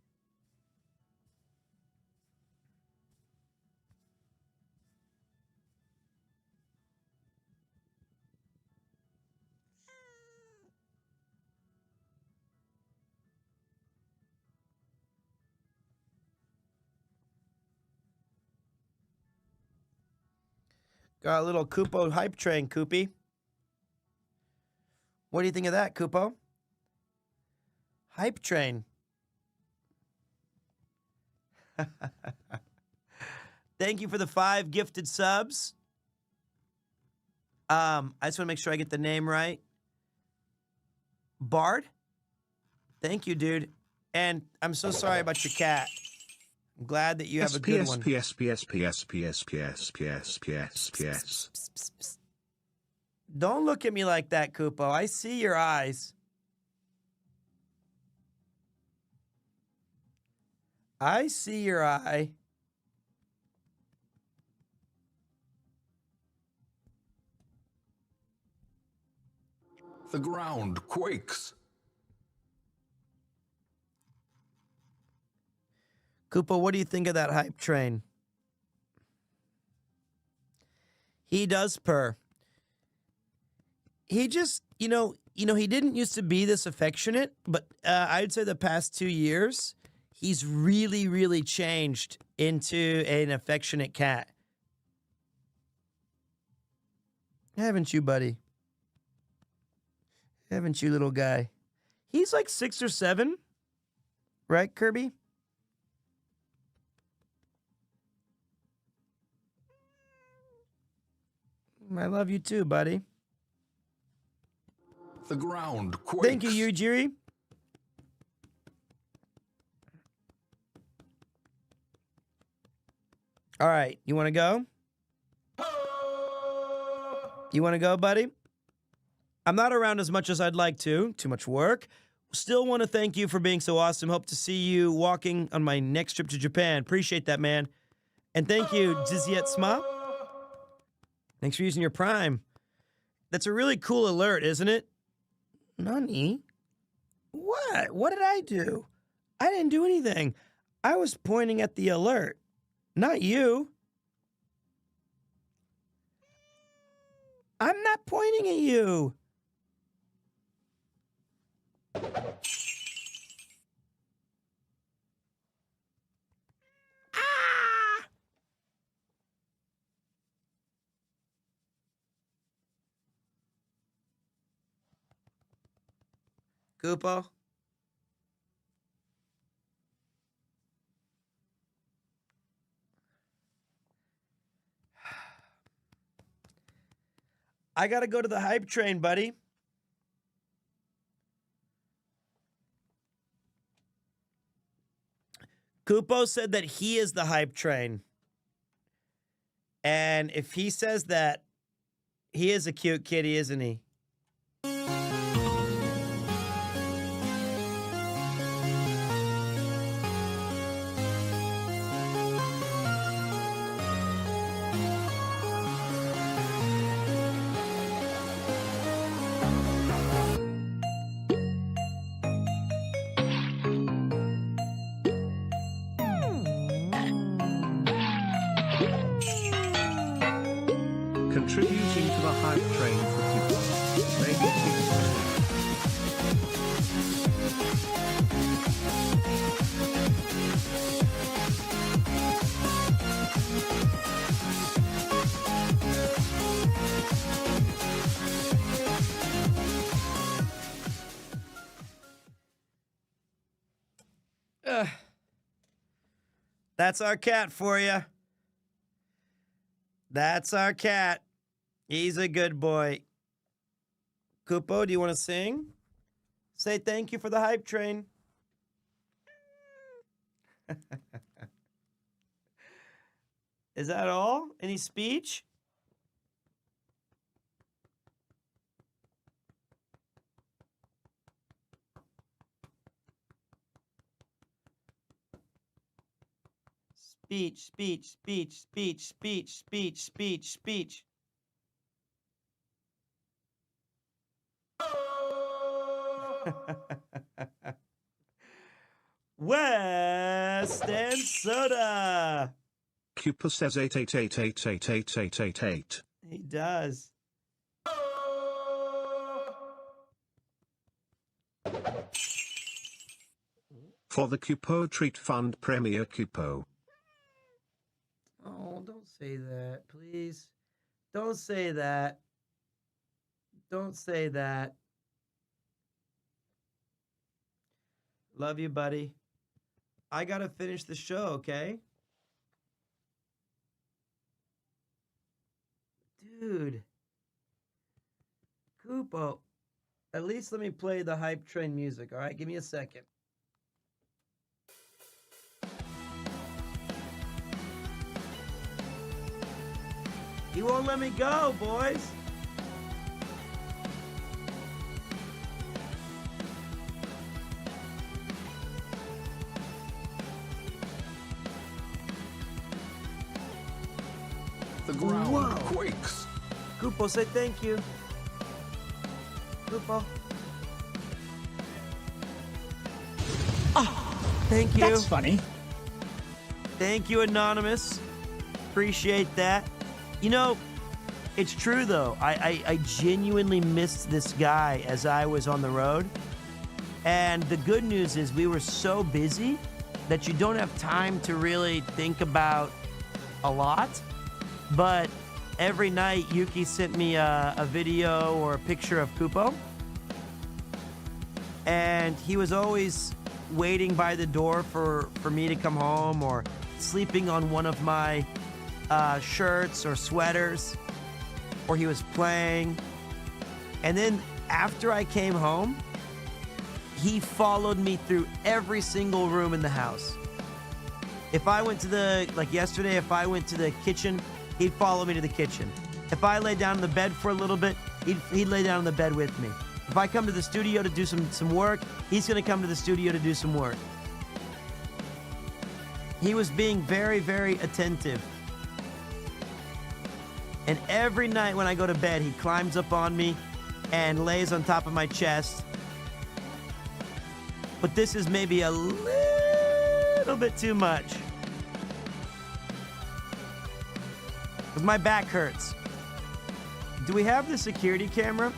Got a little Kupo hype train, Koopy. What do you think of that, Kupo? Hype train. Thank you for the 5 gifted subs. I just want to make sure I get the name right. Bard? Thank you, dude. And I'm so sorry about your cat. I'm glad that you have a good one. Don't look at me like that, Kupo. I see your eyes. I see your eye. The ground quakes. Kupo, what do you think of that hype train? He does purr. He just, he didn't used to be this affectionate, but I'd say the past 2 years, he's really, really changed into an affectionate cat. Haven't you, buddy? Haven't you, little guy? He's like 6 or 7, right, Kirby? I love you too, buddy. The ground quakes. Thank you, Yujiri. All right, you want to go? You want to go, buddy? I'm not around as much as I'd like to. Too much work. Still want to thank you for being so awesome. Hope to see you walking on my next trip to Japan. Appreciate that, man. And thank you, Jiziet Sma. Thanks for using your Prime. That's a really cool alert, isn't it? Nani? What? What did I do? I didn't do anything. I was pointing at the alert, not you. I'm not pointing at you. Kupo? I gotta go to the hype train, buddy. Kupo said that he is the hype train. And if he says that, he is a cute kitty, isn't he? Contributing to the hype train for people. Maybe That's our cat for you. That's our cat. He's a good boy. Kupo, do you want to sing? Say thank you for the hype train. Is that all? Any speech? Speech, speech, speech, speech, speech, speech, speech, speech. West and Soda. Cooper says 888888888. He does. For the Cupo Treat Fund Premier Cupo. Oh, don't say that, please. Don't say that. Don't say that. Love you, buddy. I gotta finish the show, okay? Dude. Kupo. At least let me play the hype train music, all right? Give me a second. He won't let me go, boys. The ground Whoa. quakes. Kupo, say thank you. Kupo. Oh, thank you. That's funny. Thank you, Anonymous. Appreciate that. You know, it's true, though. I genuinely missed this guy as I was on the road. And the good news is we were so busy that you don't have time to really think about a lot. But every night, Yuki sent me a video or a picture of Kupo. And he was always waiting by the door for me to come home, or sleeping on one of my shirts or sweaters, or he was playing. And then after I came home, he followed me through every single room in the house. If I went to like yesterday, if I went to the kitchen, he'd follow me to the kitchen. If I lay down in the bed for a little bit, he'd lay down in the bed with me. If I come to the studio to do some work, he's gonna come to the studio to do some work. He was being very, very attentive. And every night when I go to bed, he climbs up on me and lays on top of my chest. But this is maybe a little bit too much. Because my back hurts. Do we have the security camera?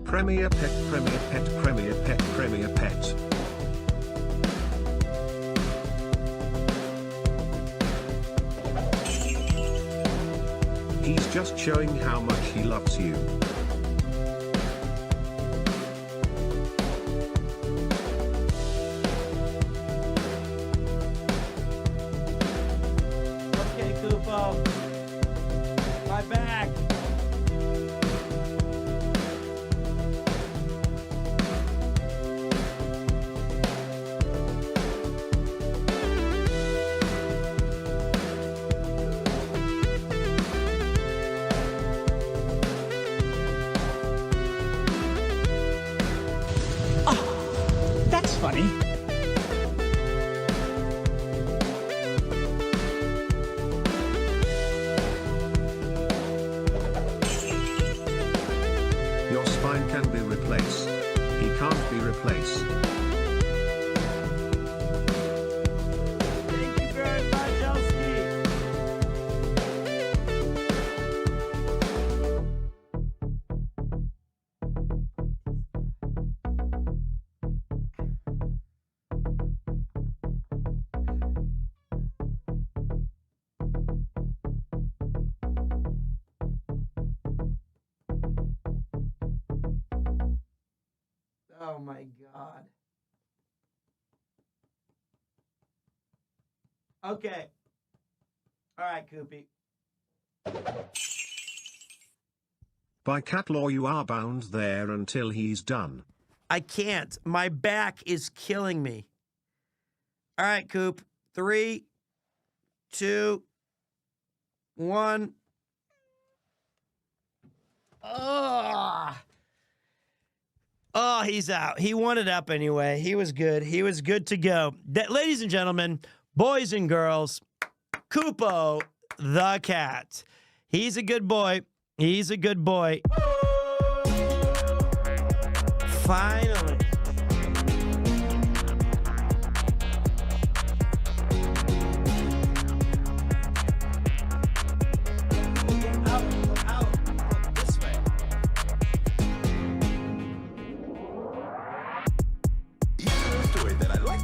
Premier Pet, Premier Pet, Premier Pet, Premier Pet. He's just showing how much he loves you. Okay, Kupo. My back. Oh my God. Okay. All right, Koopy. By cat law, you are bound there until he's done. I can't. My back is killing me. All right, Coop. 3, 2, 1. Oh, he's out. He won it up anyway. He was good. He was good to go. Ladies and gentlemen, boys and girls, Koopo the cat. He's a good boy. He's a good boy. Finally.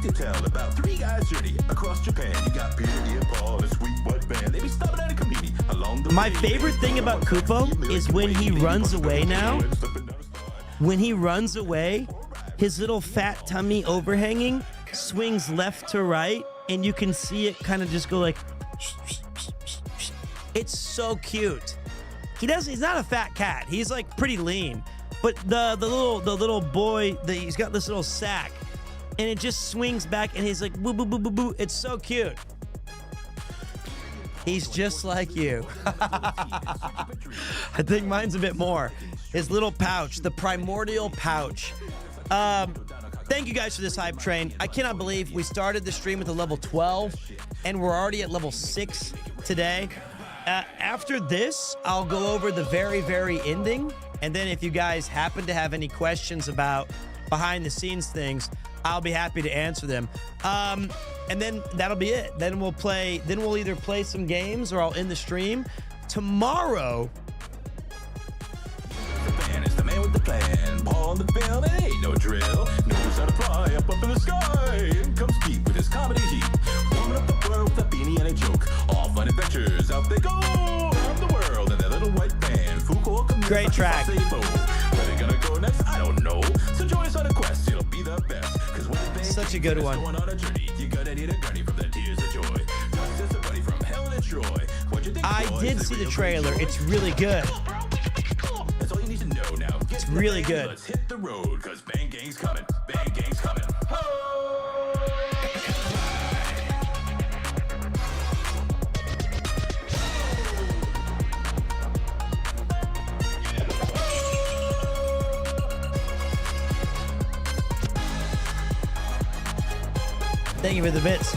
To tell about 3 guys' journey across Japan. You got Peter, Ian, Paul, a sweet white band. They be stopping at a community along the My favorite thing about Koopo is when he runs away now. When he runs away, his little fat tummy overhanging swings left to right, and you can see it kind of just go like. It's so cute. He's not a fat cat. He's like pretty lean, but the little boy, he's got this little sack. And it just swings back, and he's like, boo, boo, boo, boo, boo. It's so cute. He's just like you. I think mine's a bit more. His little pouch, the primordial pouch. Thank you guys for this hype train. I cannot believe we started the stream with a level 12, and we're already at level 6 today. After this, I'll go over the very, very ending. And then if you guys happen to have any questions about behind-the-scenes things, I'll be happy to answer them. And then that'll be it. Then we'll either play some games or I'll end the stream. Tomorrow. The band is the man with the plan. Paul on the field, it ain't no drill. Knows how to fly up in the sky. In comes Pete with his comedy heat. Warming up the world with a beanie and a joke. All fun adventures, out they go. Around the world in their little white band. Great track. Where they gonna go next? I don't know. So join us on a quest. It'll be the best. Such a good one. On a journey, you gotta need a gurney from the tears of joy. Just a buddy from hell to Troy. What you think, I did see the trailer. It's really good. That's all you need to know now. It's really good. Let's hit the road, cause Bang Gang's coming. Bang Gang's coming. Thank you for the bits.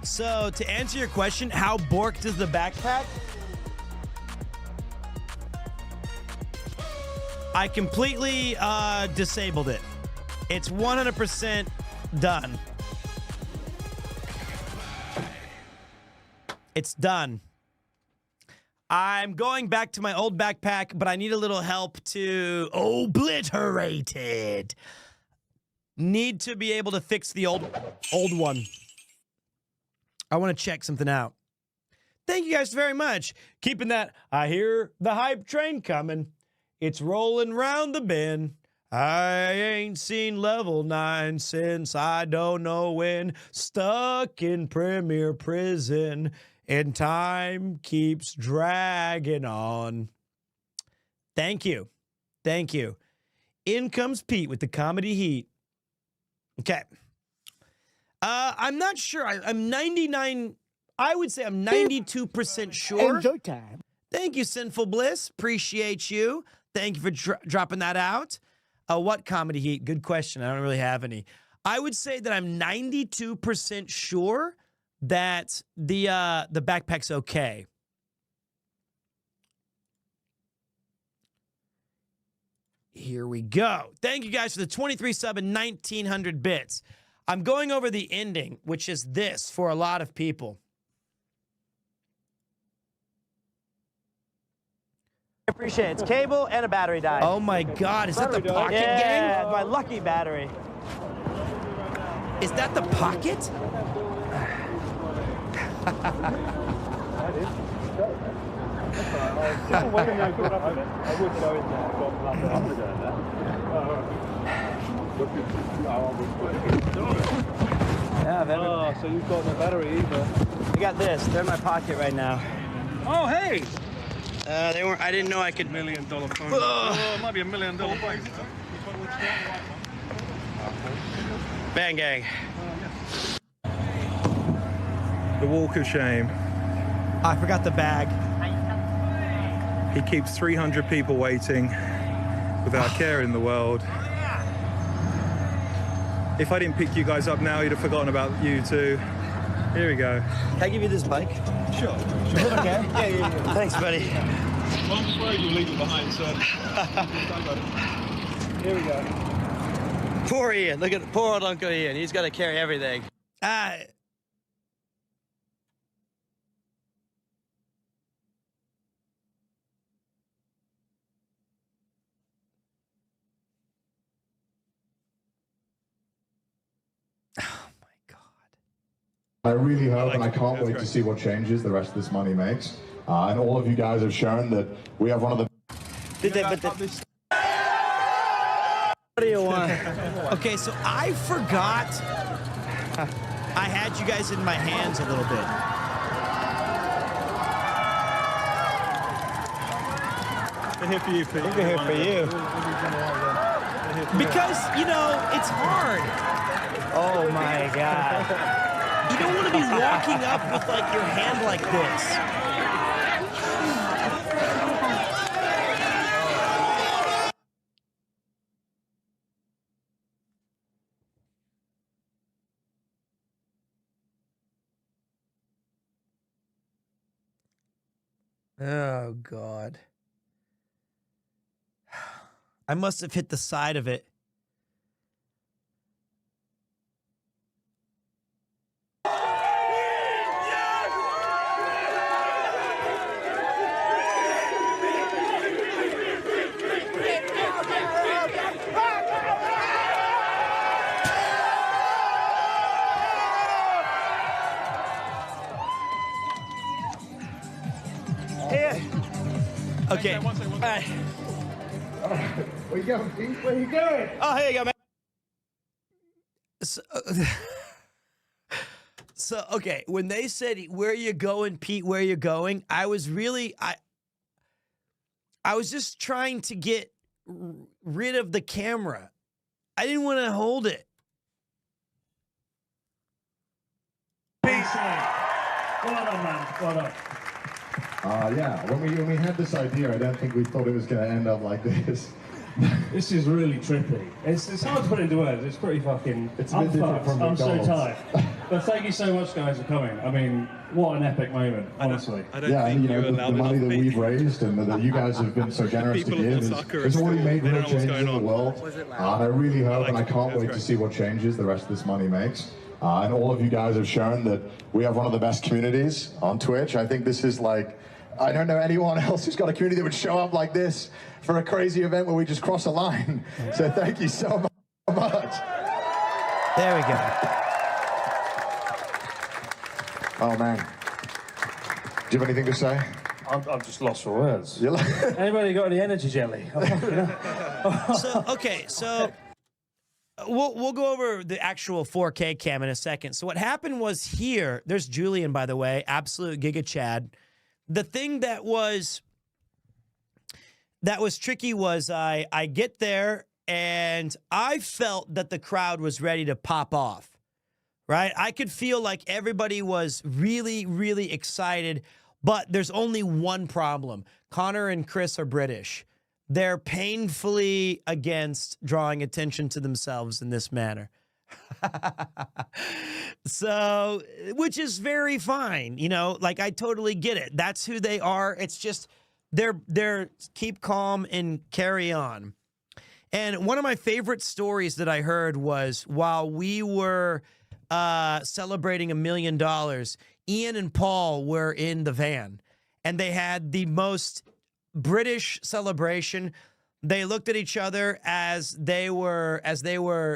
So, to answer your question, how borked is the backpack? I completely disabled it. It's 100% done. It's done. I'm going back to my old backpack, but I need a little help to obliterate it. Need to be able to fix the old one. I want to check something out. Thank you guys very much. Keeping that, I hear the hype train coming. It's rolling round the bend. I ain't seen level 9 since I don't know when. Stuck in Premier Prison, and time keeps dragging on. Thank you. Thank you. In comes Pete with the comedy heat. Okay. I'm not sure. I'm 99. I would say I'm 92% sure. Enjoy time. Thank you, Sinful Bliss. Appreciate you. Thank you for dropping that out. What comedy heat? Good question. I don't really have any. I would say that I'm 92% sure that the backpack's okay. Here we go. Thank you guys for the 23 sub and 1900 bits. I'm going over the ending, which is this for a lot of people. I appreciate it. It's cable and a battery died. Oh my God, is that the Pocket Gang? Yeah, my lucky battery. Is that the Pocket? Oh, so you've got no battery either. I got this. They're in my pocket right now. Oh, hey! They weren't. I didn't know I could. $1 million phone. Oh, it might be $1 million bike. Bang gang. The walk of shame. I forgot the bag. He keeps 300 people waiting without care in the world. If I didn't pick you guys up now, he'd have forgotten about you too. Here we go. Can I give you this bike? Sure. Okay. Yeah. Thanks, buddy. Well, I'm just worried you'll leave it behind, so. Here we go. Poor Ian. Look at poor old Uncle Ian. He's got to carry everything. I really hope, and I can't wait to see what changes the rest of this money makes. And all of you guys have shown that we have one of the... What do you want? Okay, so I forgot I had you guys in my hands a little bit. They're here for you, Pete. They're here for you. Because, you know, it's hard. Oh my God. You don't want to be walking up with like your hand like this. Oh, God. I must have hit the side of it. Okay. Where you going, Pete? Where you going? Oh, here you go, man. So, okay, when they said, "Where you going, Pete? Where you going?" I was really, I was just trying to get rid of the camera. I didn't want to hold it. Peace, well done, man. Well done. Yeah, when we had this idea, I don't think we thought it was going to end up like this. This is really trippy. It's hard to put into words. It's pretty fucking... It's a bit different from I'm so McDonald's. tired. But thank you so much, guys, for coming. I mean, what an epic moment, honestly. Yeah, and you know, the money that we've raised and that you guys have been so generous to give has already made real changes in the world. And I really hope, and I can't wait to see what changes the rest of this money makes. And all of you guys have shown that we have one of the best communities on Twitch. I think this is like... I don't know anyone else who's got a community that would show up like this for a crazy event where we just cross a line. So thank you so much. There we go. Oh, man. Do you have anything to say? I'm just lost for words. You're like... Anybody got any energy jelly? So, okay, so we'll go over the actual 4K cam in a second. So what happened was here, there's Julian, by the way, absolute Giga Chad. The thing that was tricky was I get there and I felt that the crowd was ready to pop off, right? I could feel like everybody was really, really excited, but there's only one problem. Connor and Chris are British. They're painfully against drawing attention to themselves in this manner. So, which is very fine, you know, like I totally get it. That's who they are. It's just they're keep calm and carry on. And one of my favorite stories that I heard was while we were celebrating $1 million, Ian and Paul were in the van and they had the most British celebration. They looked at each other as they were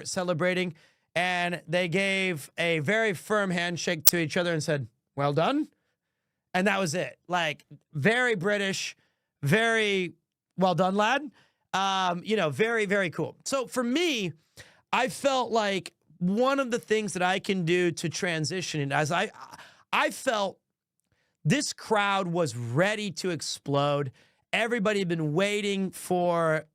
celebrating. And they gave a very firm handshake to each other and said, "Well done." And that was it. Like, very British, very well done, lad. You know, very, very cool. So for me, I felt like one of the things that I can do to transition, as I felt this crowd was ready to explode. Everybody had been waiting for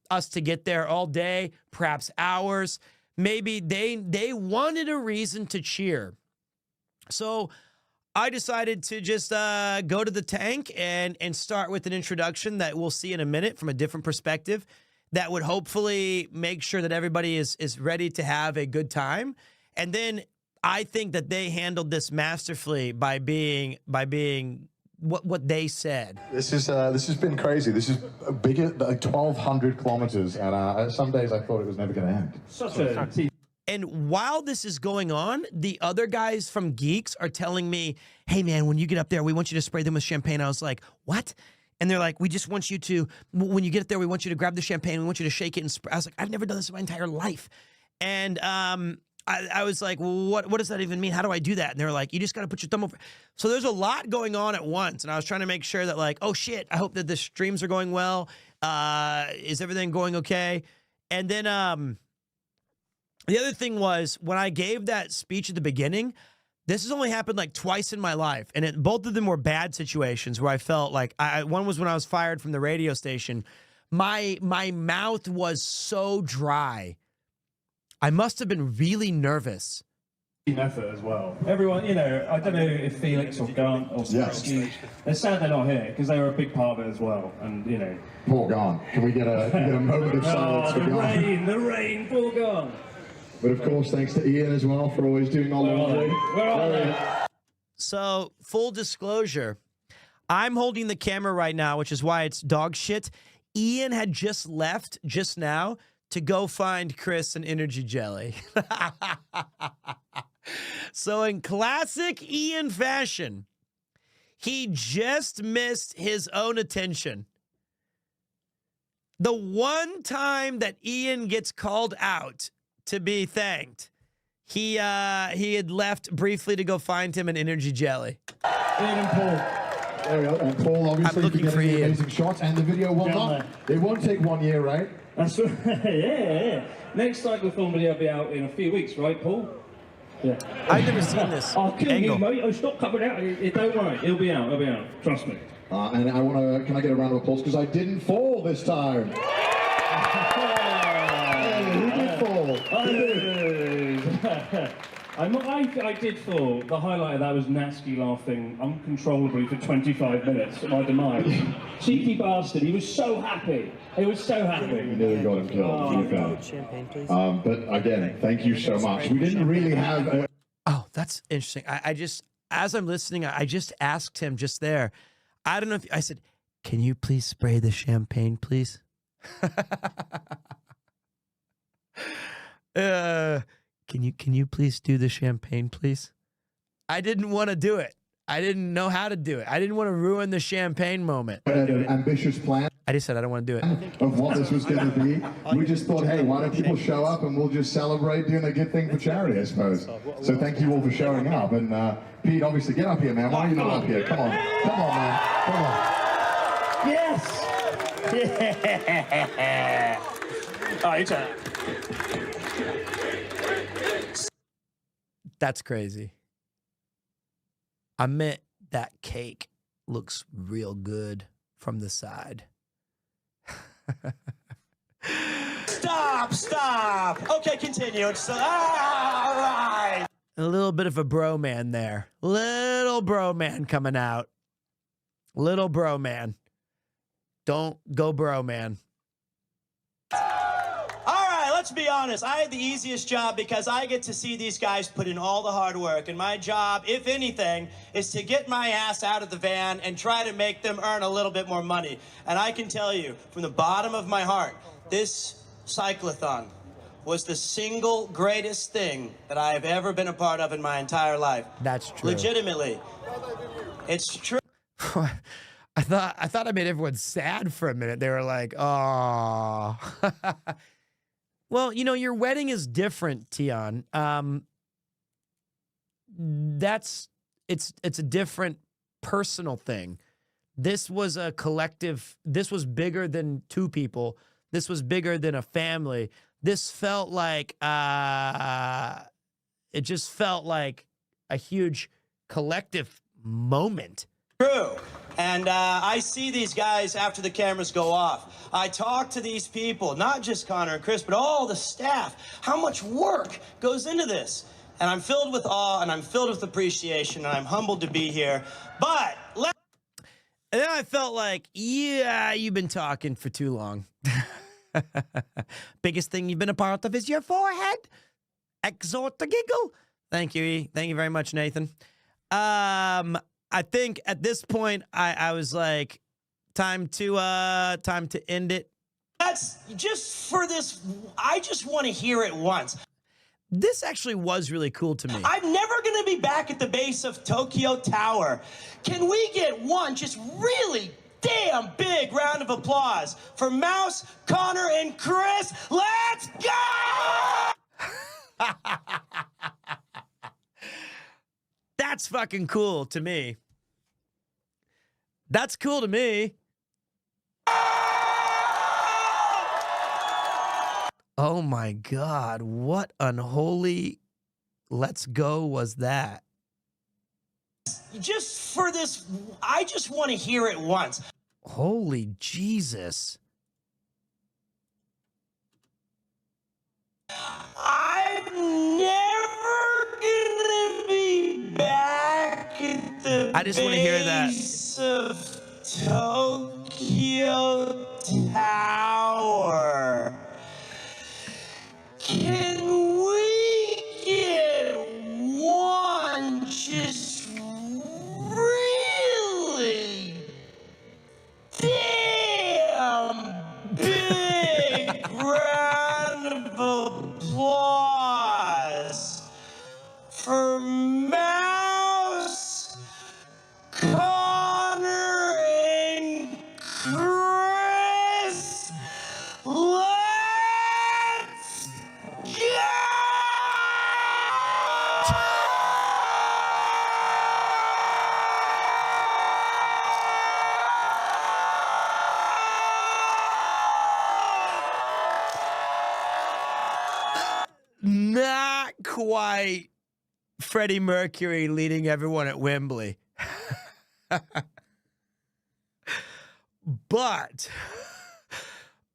us to get there all day, perhaps hours. Maybe they wanted a reason to cheer. So I decided to just go to the tank and start with an introduction that we'll see in a minute from a different perspective that would hopefully make sure that everybody is ready to have a good time. And then I think that they handled this masterfully by being what they said. This has been crazy. This is bigger, like 1,200 kilometers, and some days I thought it was never going to end. And while this is going on, the other guys from Geeks are telling me, hey, man, when you get up there, we want you to spray them with champagne. I was like, what? And they're like, we just want you to, when you get up there, we want you to grab the champagne. We want you to shake it and spray. I was like, I've never done this in my entire life. And I was like, well, what does that even mean? How do I do that? And they're like, you just got to put your thumb over. So there's a lot going on at once. And I was trying to make sure that, like, oh, shit, I hope that the streams are going well. Is everything going okay? And then the other thing was, when I gave that speech at the beginning, this has only happened like twice in my life. And both of them were bad situations where I felt like, one was when I was fired from the radio station. My mouth was so dry. I must have been really nervous. Team effort as well. Everyone, you know, I don't know if Felix or Gant or Swarovski, they're sad they're not here because they were a big part of it as well. And, you know. Poor Gant. Can we get a moment of silence for Gant? The rain, poor Gant. But of course, thanks to Ian as well for always doing all the laundry. So, full disclosure, I'm holding the camera right now, which is why it's dog shit. Ian had just left just now to go find Chris an energy jelly. So in classic Ian fashion, he just missed his own attention. The one time that Ian gets called out to be thanked, he had left briefly to go find him an energy jelly. Ian and Paul. There we go. And Paul, obviously, for getting the amazing shots and the video well done. It won't take 1 year, right? That's right. Yeah. Next cyclothon video will be out in a few weeks, right, Paul? Yeah. I've never seen this. I'll kill angle. you, mate. Oh, stop coming out. Don't worry. It'll be out. It'll be out. Trust me. And I want to, can I get a round of applause? Because I didn't fall this time. Hey, who did fall? I did fall. The highlight of that was Natsuki laughing uncontrollably for 25 minutes at my demise. Cheeky bastard. He was so happy. He was so happy. We nearly got him killed. Champagne, please. But again, thank you so much. We didn't really have a... Oh, that's interesting. I just, as I'm listening, I just asked him just there. I don't know if, I said, can you please spray the champagne, please? Can you please do the champagne, please? I didn't want to do it. I didn't know how to do it. I didn't want to ruin the champagne moment. An ambitious plan. I just said I don't want to do it. Of what this was going to be. We just thought, hey, why don't people show up and we'll just celebrate doing a good thing for charity, I suppose. So thank you all for showing up. And Pete, obviously, get up here, man. Why are you not up here? Come on. Come on, man. Come on. Yes! Yeah! All right, turn. That's crazy. I meant that cake looks real good from the side. Stop! Okay, continue. All right. A little bit of a bro man there. Little bro man coming out. Little bro man. Don't go bro man. Let's be honest, I had the easiest job because I get to see these guys put in all the hard work, and my job, if anything, is to get my ass out of the van and try to make them earn a little bit more money. And I can tell you, from the bottom of my heart, this cyclothon was the single greatest thing that I have ever been a part of in my entire life. That's true. Legitimately. It's true. I thought I made everyone sad for a minute. They were like, oh. Well, you know, your wedding is different, Tion. It's a different personal thing. This was a collective. This was bigger than two people. This was bigger than a family. This felt like, it just felt like a huge collective moment. True. And I see these guys after the cameras go off. I talk to these people, not just Connor and Chris, but all the staff. How much work goes into this? And I'm filled with awe, and I'm filled with appreciation, and I'm humbled to be here. But and then I felt like, yeah, you've been talking for too long. Biggest thing you've been a part of is your forehead. Exhort the giggle. Thank you, E. Thank you very much, Nathan. I think at this point, I was like, time to end it. That's just for this. I just want to hear it once. This actually was really cool to me. I'm never going to be back at the base of Tokyo Tower. Can we get one just really damn big round of applause for Mouse, Connor, and Chris? Let's go! That's fucking cool to me. That's cool to me. Oh my God, what unholy let's go was that? Just for this, I just want to hear it once. Holy Jesus. I'm never gonna be back at the I just want to hear that. base of Tokyo Tower. Can we get one just really damn big round of applause for Mouse, Connor, and Chris? Let's go! Not quite Freddie Mercury leading everyone at Wembley. But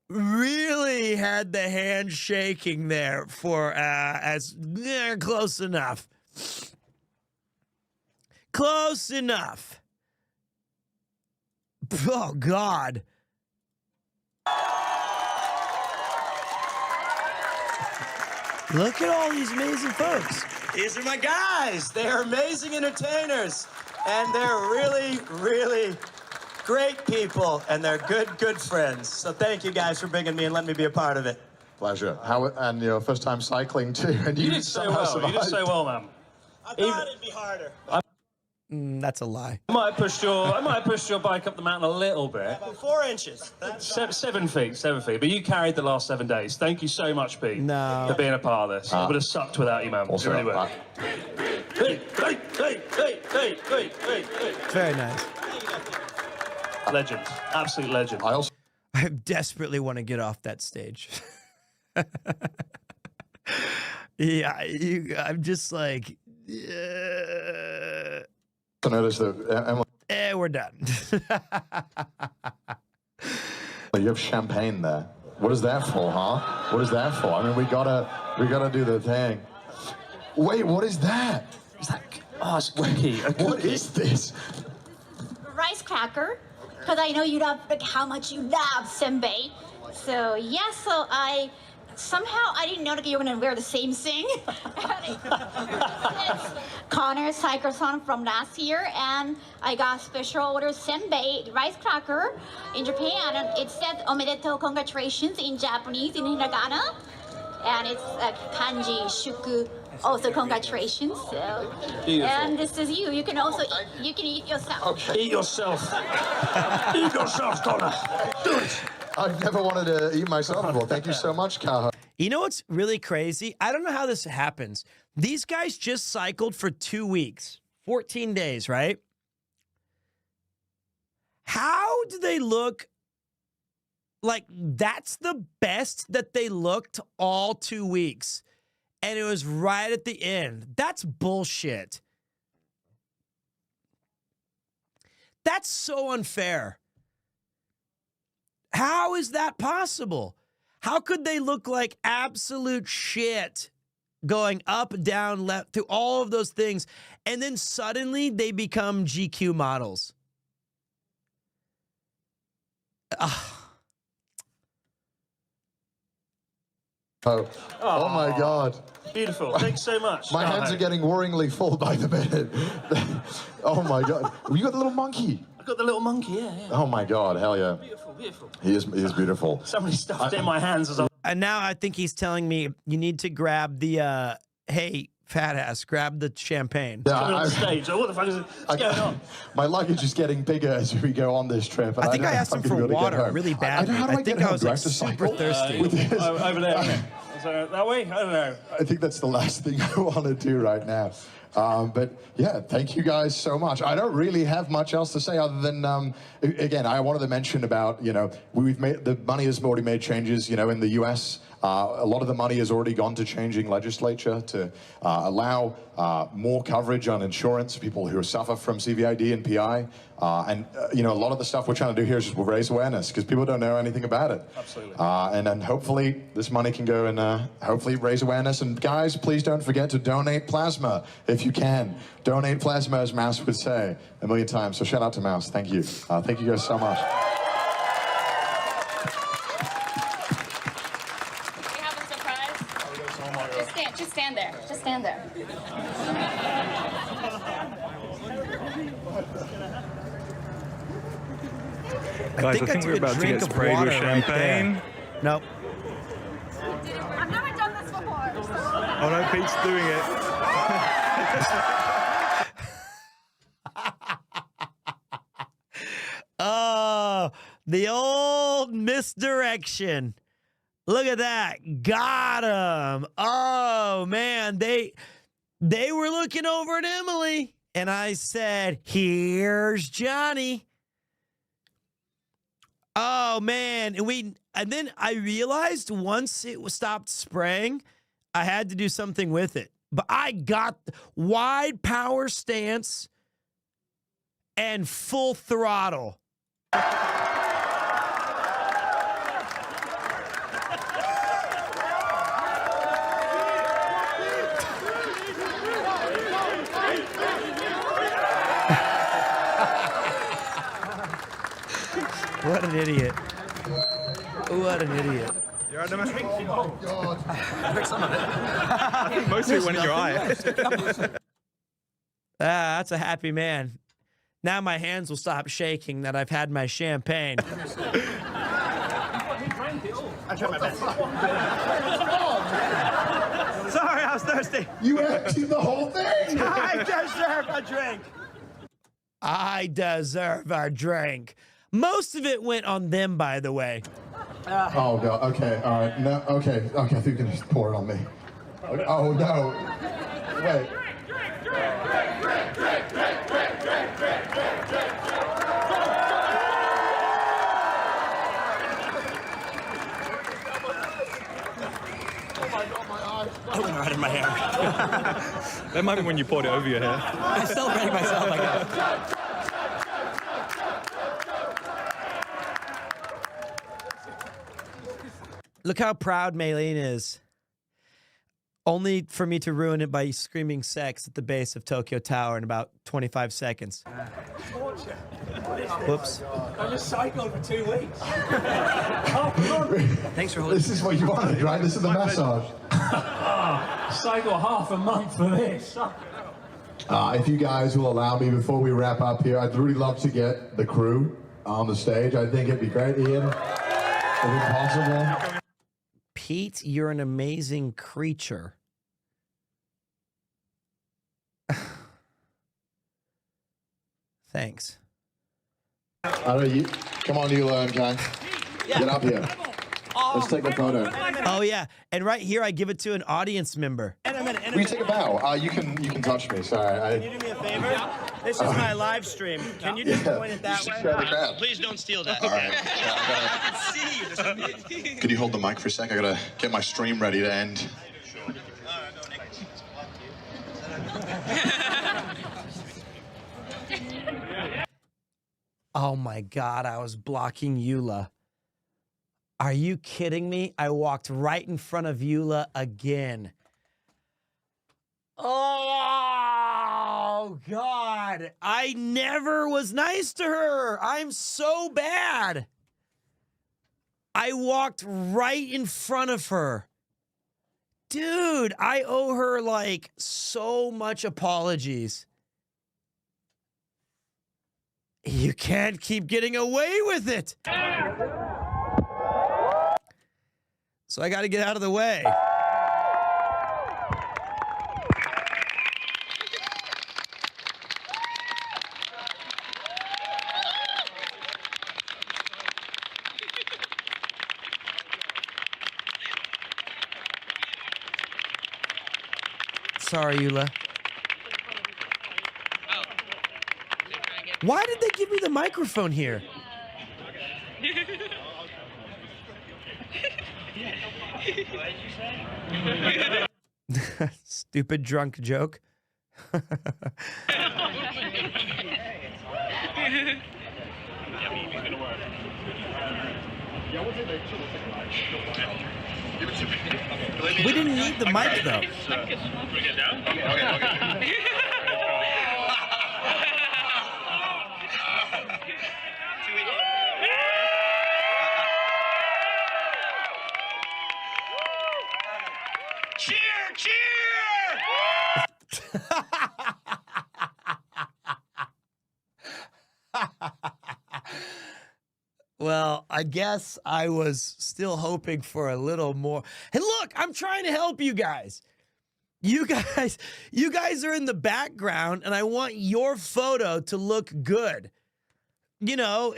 really had the hand shaking there for close enough. Close enough. Oh, God. Look at all these amazing folks. These are my guys. They are amazing entertainers. And they're really, really great people. And they're good friends. So thank you guys for bringing me and letting me be a part of it. Pleasure. And your first time cycling too. And You did so well. You did so well, man. I thought it'd be harder. That's a lie. I might have pushed your bike up the mountain a little bit. 4 inches. That's 7 feet. But you carried the last 7 days. Thank you so much, Pete, No. for being a part of this. It would have sucked without you, man. Also, You really would. hey. Very nice. Legend. Absolute legend. I desperately want to get off that stage. Yeah, I'm just like, I noticed that Emily, we're done. you have champagne there. What is that for, huh? What is that for? I mean, we gotta do the thing. Wait, what is that? Oh, it's cookie. What is this? Rice cracker, because I know you love, like, how much you love senbei. So yeah, so I didn't know that you were gonna wear the same thing. It's Connor's CYCLETHON from last year, and I got special order senbei rice cracker in Japan, and it says omedetou, congratulations in Japanese, in hiragana, and it's kanji shuku, also congratulations. So, Beautiful. and this is you. You can also eat yourself. Okay. Eat yourself. Eat yourself, Connor. Do it. I've never wanted to eat myself before. Thank you so much, Kaho. You know what's really crazy? I don't know how this happens. These guys just cycled for 2 weeks, 14 days, right? How do they look like that's the best that they looked all 2 weeks? And it was right at the end. That's bullshit. That's so unfair. How is that possible? How could they look like absolute shit going up, down, left, through all of those things, and then suddenly they become GQ models? Oh my God. Beautiful. Thanks so much. My hands are getting worryingly full by the minute. Oh my God. You got the little monkey. I've got the little monkey, yeah. Oh my God, hell yeah. Beautiful, beautiful. He is beautiful. Somebody stuffed it in my hands as I... And now I think he's telling me you need to grab the, hey, fat ass, grab the champagne. Yeah, on the stage. What the fuck is going on? My luggage is getting bigger as we go on this trip. And I think I asked him for water really badly. I think I was like super thirsty. Over there. Okay. So that way? I don't know. I think that's the last thing I want to do right now. But yeah, thank you guys so much. I don't really have much else to say other than, again, I wanted to mention about, we've made, the money has already made changes, in the US. A lot of the money has already gone to changing legislature to allow more coverage on insurance, people who suffer from CVID and PI. A lot of the stuff we're trying to do here is just raise awareness because people don't know anything about it. Absolutely. And then hopefully this money can go and hopefully raise awareness. And guys, please don't forget to donate plasma if you can. Donate plasma, as Mouse would say a million times. So shout out to Mouse. Thank you. Thank you guys so much. Just stand there. Just stand there. Guys, I think we're about to get sprayed with champagne. Nope. I've never done this before. Oh no, Pete's doing it. Oh, the old misdirection. Look at that. Got him. Oh, man. They were looking over at Emily, and I said, here's Johnny. Oh, man. And then I realized once it stopped spraying, I had to do something with it. But I got wide power stance and full throttle. What an idiot. What an idiot. You're right, man. Oh, God. I heard some of it. Most of it went in your eye. That's a happy man. Now my hands will stop shaking that I've had my champagne. I tried my best. Sorry, I was thirsty. You emptied the whole thing. I deserve a drink. I deserve a drink. Most of it went on them, by the way. Oh, God. Okay. All right. No. Okay. Okay. I think you're going to pour it on me. Okay. Oh, no. Wait. I went right in my hair. That might be when you poured it over your hair. I celebrated myself, I guess. Look how proud Maylene is. Only for me to ruin it by screaming sex at the base of Tokyo Tower in about 25 seconds. Whoops. I just cycled for 2 weeks. Thanks for holding. This is what you wanted, right? This is the massage. Cycle half a month for this. If you guys will allow me before we wrap up here, I'd really love to get the crew on the stage. I think it'd be great, Ian. If it's possible. Pete, you're an amazing creature. Thanks. All right, come on, you learn, John. Get up here. Let's take a photo. Oh yeah, and right here I give it to an audience member. Will you take a bow? You can touch me. Sorry. Can you do me a favor? This is my live stream. Can you just point it that way? Share the crowd. Please don't steal that. All right. Could you hold the mic for a sec? I gotta get my stream ready to end. Oh my God, I was blocking Eula. Are you kidding me? I walked right in front of Eula again. Oh God, I never was nice to her. I'm so bad. I walked right in front of her. Dude, I owe her like so much apologies. You can't keep getting away with it. So I got to get out of the way. Sorry, Eula. Why did they give me the microphone here? Stupid drunk joke. We didn't need the mic though. Well, I guess I was still hoping for a little more. Hey, look, I'm trying to help you guys. You guys are in the background, and I want your photo to look good. You know,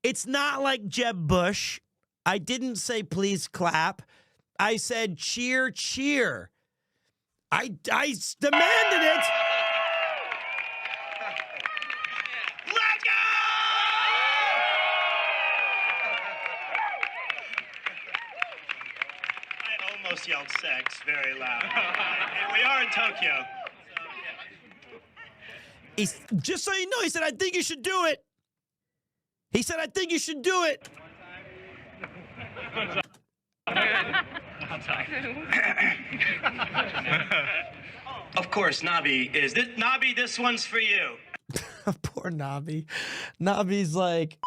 it's not like Jeb Bush. I didn't say please clap. I said cheer, cheer. I demanded it. Almost yelled sex very loud. We are in Tokyo. He's, just so you know, he said, I think you should do it. He said, I think you should do it. Of course, Nabi is. Nabi, this one's for you. Poor Nabi. Nabi's like,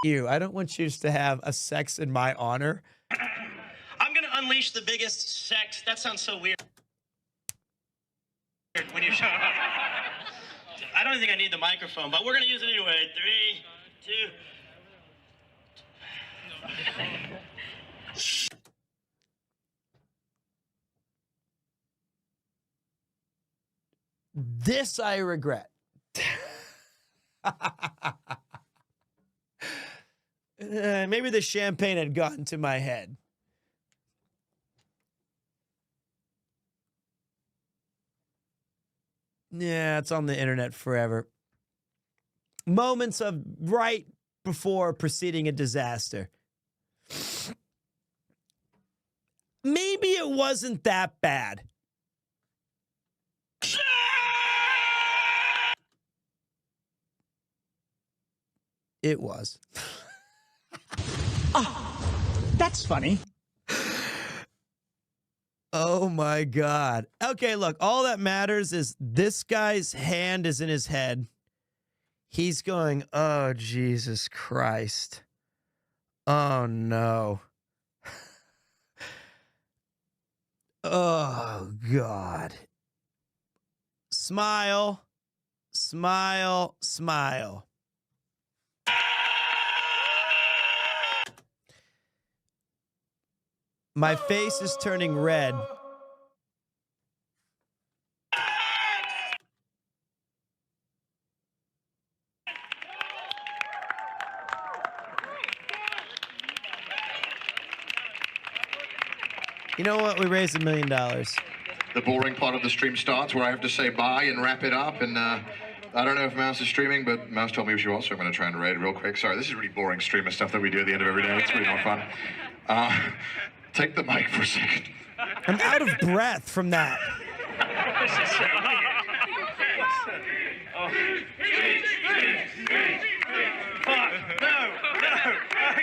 you. I don't want you to have a sex in my honor. I'm going to unleash the biggest sex. That sounds so weird. When you show I don't think I need the microphone, but we're going to use it anyway. 3, 2. This I regret. Maybe the champagne had gotten to my head. Yeah, it's on the internet forever. Moments of right before preceding a disaster. Maybe it wasn't that bad. It was. Oh, that's funny. Oh my God. Okay, look, all that matters is this guy's hand is in his head. He's going, oh, Jesus Christ. Oh, no. Oh, God. Smile, smile, smile. My face is turning red. You know what? We raised $1 million. The boring part of the stream starts where I have to say bye and wrap it up. And I don't know if Mouse is streaming, but Mouse told me she was, so I'm going to try and raid real quick. Sorry, this is really boring streamer stuff that we do at the end of every day. It's really not fun. Take the mic for a second. I'm out of breath from that. I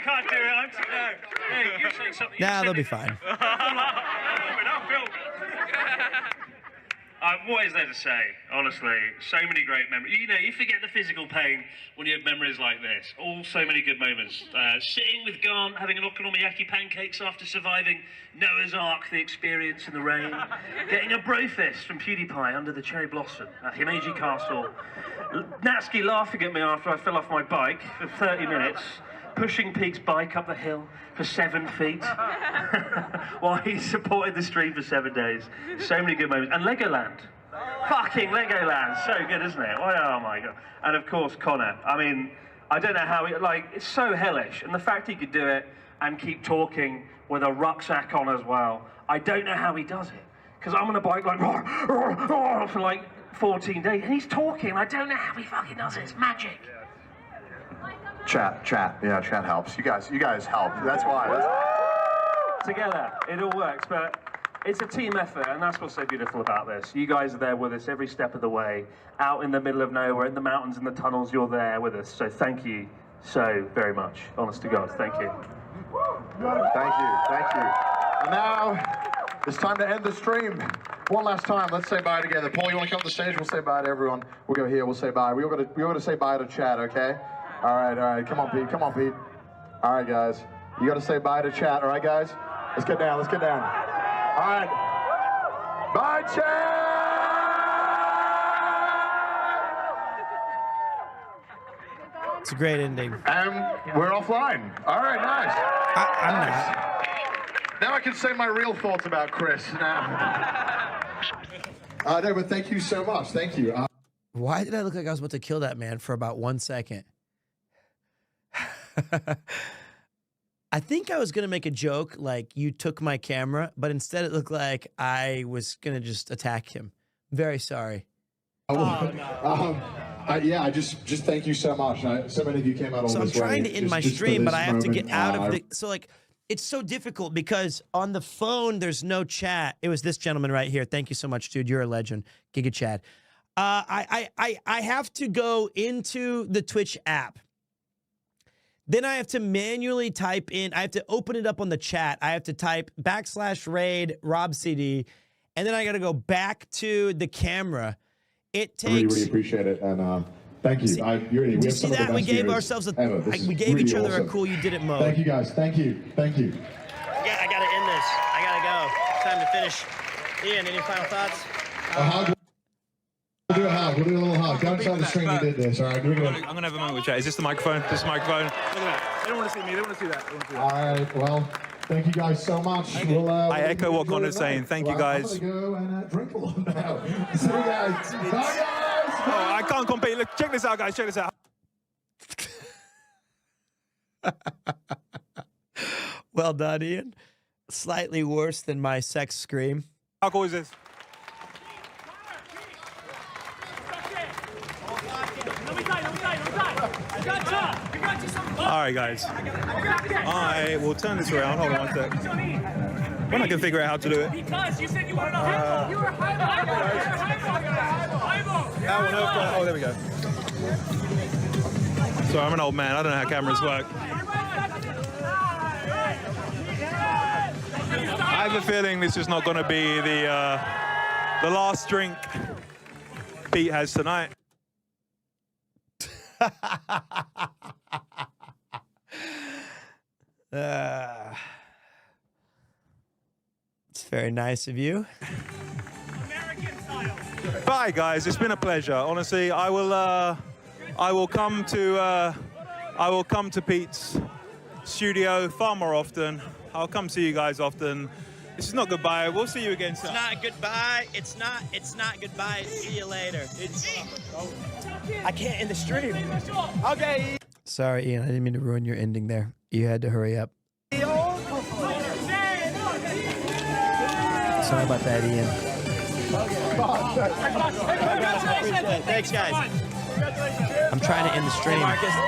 can't do it. Hey, you say something. Nah, they'll be fine. What is there to say? Honestly, so many great memories. You know, you forget the physical pain when you have memories like this. All so many good moments. Sitting with Garn, having an okonomiyaki pancakes after surviving Noah's Ark, the experience in the rain. Getting a brofist from PewDiePie under the cherry blossom at Himeji Castle. Natsuki laughing at me after I fell off my bike for 30 minutes. Pushing Pete's bike up the hill for 7 feet while he supported the stream for 7 days. So many good moments. And Legoland. Fucking Legoland. So good, isn't it? Oh my God. And of course, Connor. I mean, I don't know how he, like, it's so hellish. And the fact he could do it and keep talking with a rucksack on as well. I don't know how he does it. Because I'm on a bike like, for like 14 days. And he's talking. I don't know how he fucking does it. It's magic. Chat. Yeah, chat helps. You guys help. That's why. Together, it all works, but it's a team effort, and that's what's so beautiful about this. You guys are there with us every step of the way, out in the middle of nowhere, in the mountains, in the tunnels, you're there with us. So thank you so very much. Honest to God, thank you. Thank you. And now, it's time to end the stream. One last time, let's say bye together. Paul, you want to come to the stage? We'll say bye to everyone. We'll go here, we'll say bye. We all got to say bye to chat, okay? All right. Come on, Pete. All right, guys. You got to say bye to chat. All right, guys? Let's get down. All right. Bye, chat! It's a great ending. And we're offline. All right, nice. I'm not. Now I can say my real thoughts about Chris. Now. No, but thank you so much. Thank you. Why did I look like I was about to kill that man for about 1 second? I think I was going to make a joke like you took my camera, but instead it looked like I was going to just attack him. Very sorry. Yeah, just thank you so much. So many of you came out all this way. So I'm trying to end my stream, but I have to get out of the... So like, it's so difficult because on the phone, there's no chat. It was this gentleman right here. Thank you so much, dude. You're a legend. Giga Chad. I have to go into the Twitch app. Then I have to manually type in, I have to open it up on the chat. I have to type /raid RobCD, and then I got to go back to the camera. It takes... I really appreciate it, and thank you. See, we see that? We gave ourselves a... we gave each other a cool you did it mode. Thank you, guys. Thank you. I got to end this. I got to go. Time to finish. Ian, any final thoughts? We'll do a hug. We'll do a little hug. Don't tell the stream we did this, all right? I'm going to have a moment with chat. Is this the microphone? Look at that. They don't want to see me. They want to see that. All right. Well, thank you guys so much. I echo what Connor's saying. Thank you, guys. I'm going to go and drink a lot now. See you guys. Bye, guys. Oh, I can't compete. Look, check this out, guys. Check this out. Well done, Ian. Slightly worse than my sex scream. How cool is this? All right, guys. I will turn this around. Hold on 1 sec. When I can figure out how to do it. Because you said you were a you were Oh, there we go. So I'm an old man. I don't know how cameras work. I have a feeling this is not going to be the last drink Pete has tonight. It's very nice of you. Bye, guys. It's been a pleasure. Honestly, I will come to Pete's studio far more often. I'll come see you guys often. This is not goodbye. We'll see you again soon. It's not goodbye. It's not goodbye. See you later. I can't end the stream. Okay. Sorry, Ian. I didn't mean to ruin your ending there. You had to hurry up. Sorry about that, Ian. Thanks, guys. I'm trying to end the stream. Marcus. All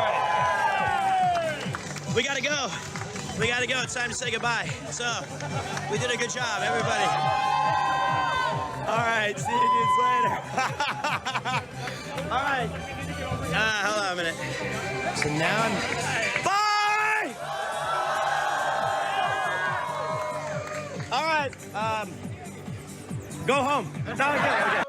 right. We gotta go. We gotta go. It's time to say goodbye. So, we did a good job, everybody. All right, see you dudes later. All right. Hold on a minute. So now I'm... Bye! All right. Go home. No, okay.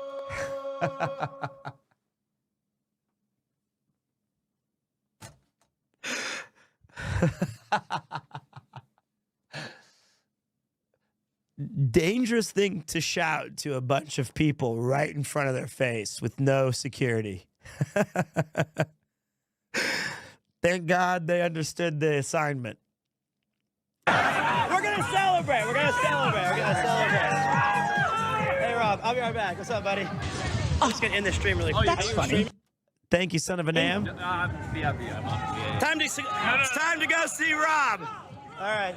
Dangerous thing to shout to a bunch of people right in front of their face with no security. Thank God they understood the assignment. We're gonna celebrate. We're gonna celebrate. We're gonna celebrate. Hey Rob, I'll be right back. What's up, buddy? I'm just gonna end this stream really quick. That's funny. Thank you, son of a nam. Yeah. It's time to go see Rob. All right.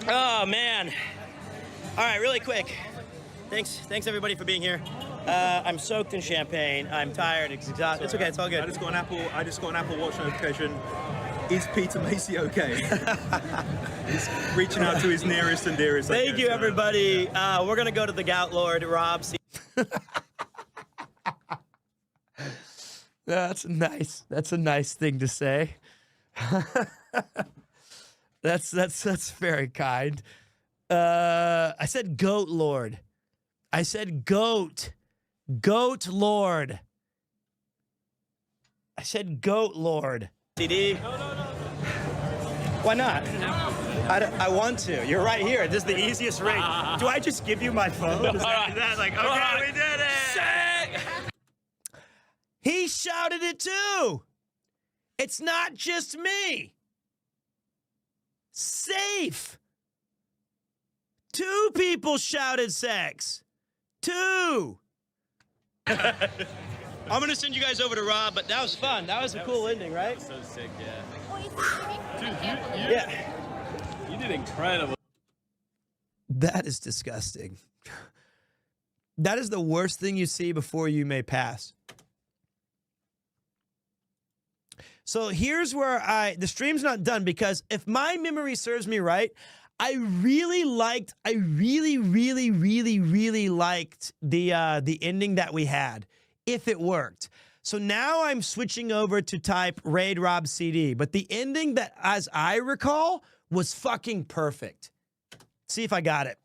Oh man. All right, really quick. Thanks everybody for being here. I'm soaked in champagne. I'm tired. It's exhausted. It's okay. It's all good. I just got an Apple Watch notification. Is Peter Macy okay? He's reaching out to his nearest and dearest. Thank you, everybody. We're gonna go to the Gout Lord, Rob. That's nice. That's a nice thing to say. That's very kind. I said Goat Lord. I said Goat Lord. I said Goat Lord. CD. Why not? I want to. You're right here. This is the easiest ring. Do I just give you my phone? Is that like, okay, we did it. Sick. He shouted it too. It's not just me. Safe. 2 people shouted sex. 2. I'm going to send you guys over to Rob, but that was fun. That was a cool ending, right? So sick, yeah. Dude, you did incredible. That is disgusting. That is the worst thing you see before you may pass. So here's where the stream's not done because if my memory serves me right, I really liked the ending that we had, if it worked. So now I'm switching over to type Raid Rob CD, but the ending that, as I recall, was fucking perfect. See if I got it.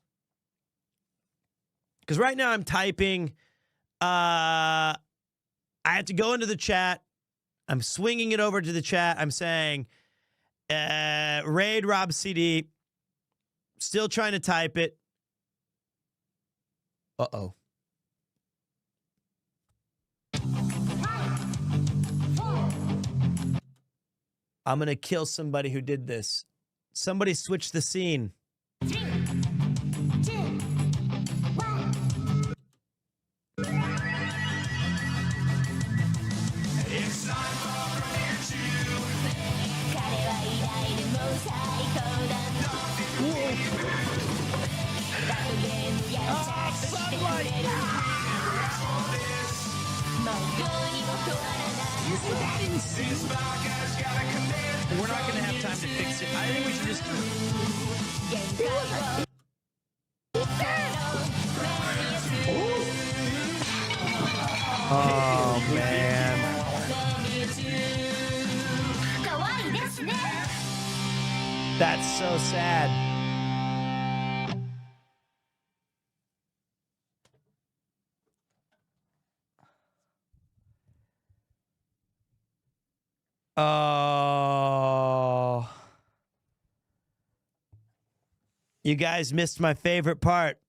Because right now I'm typing, I have to go into the chat. I'm swinging it over to the chat. I'm saying, Raid Rob CD. Still trying to type it. Uh-oh. I'm going to kill somebody who did this. Somebody switch the scene. We're not going to have time to fix it. I think we should just... Oh, man. That's so sad. Oh. You guys missed my favorite part.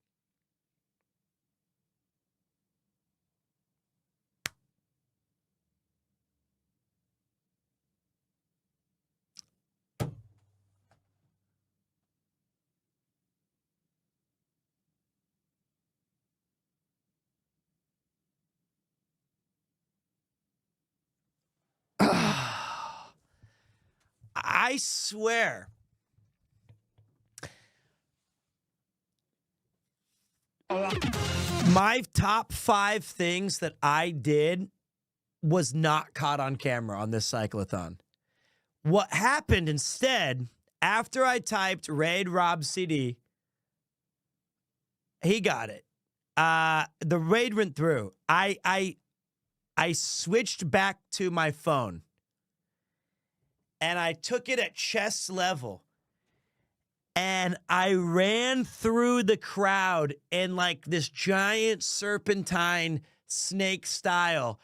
I swear, My top 5 things that I did was not caught on camera on this cyclothon. What happened instead, after I typed Raid Rob CD, he got it. The raid went through. I switched back to my phone and I took it at chest level and I ran through the crowd in like this giant serpentine snake style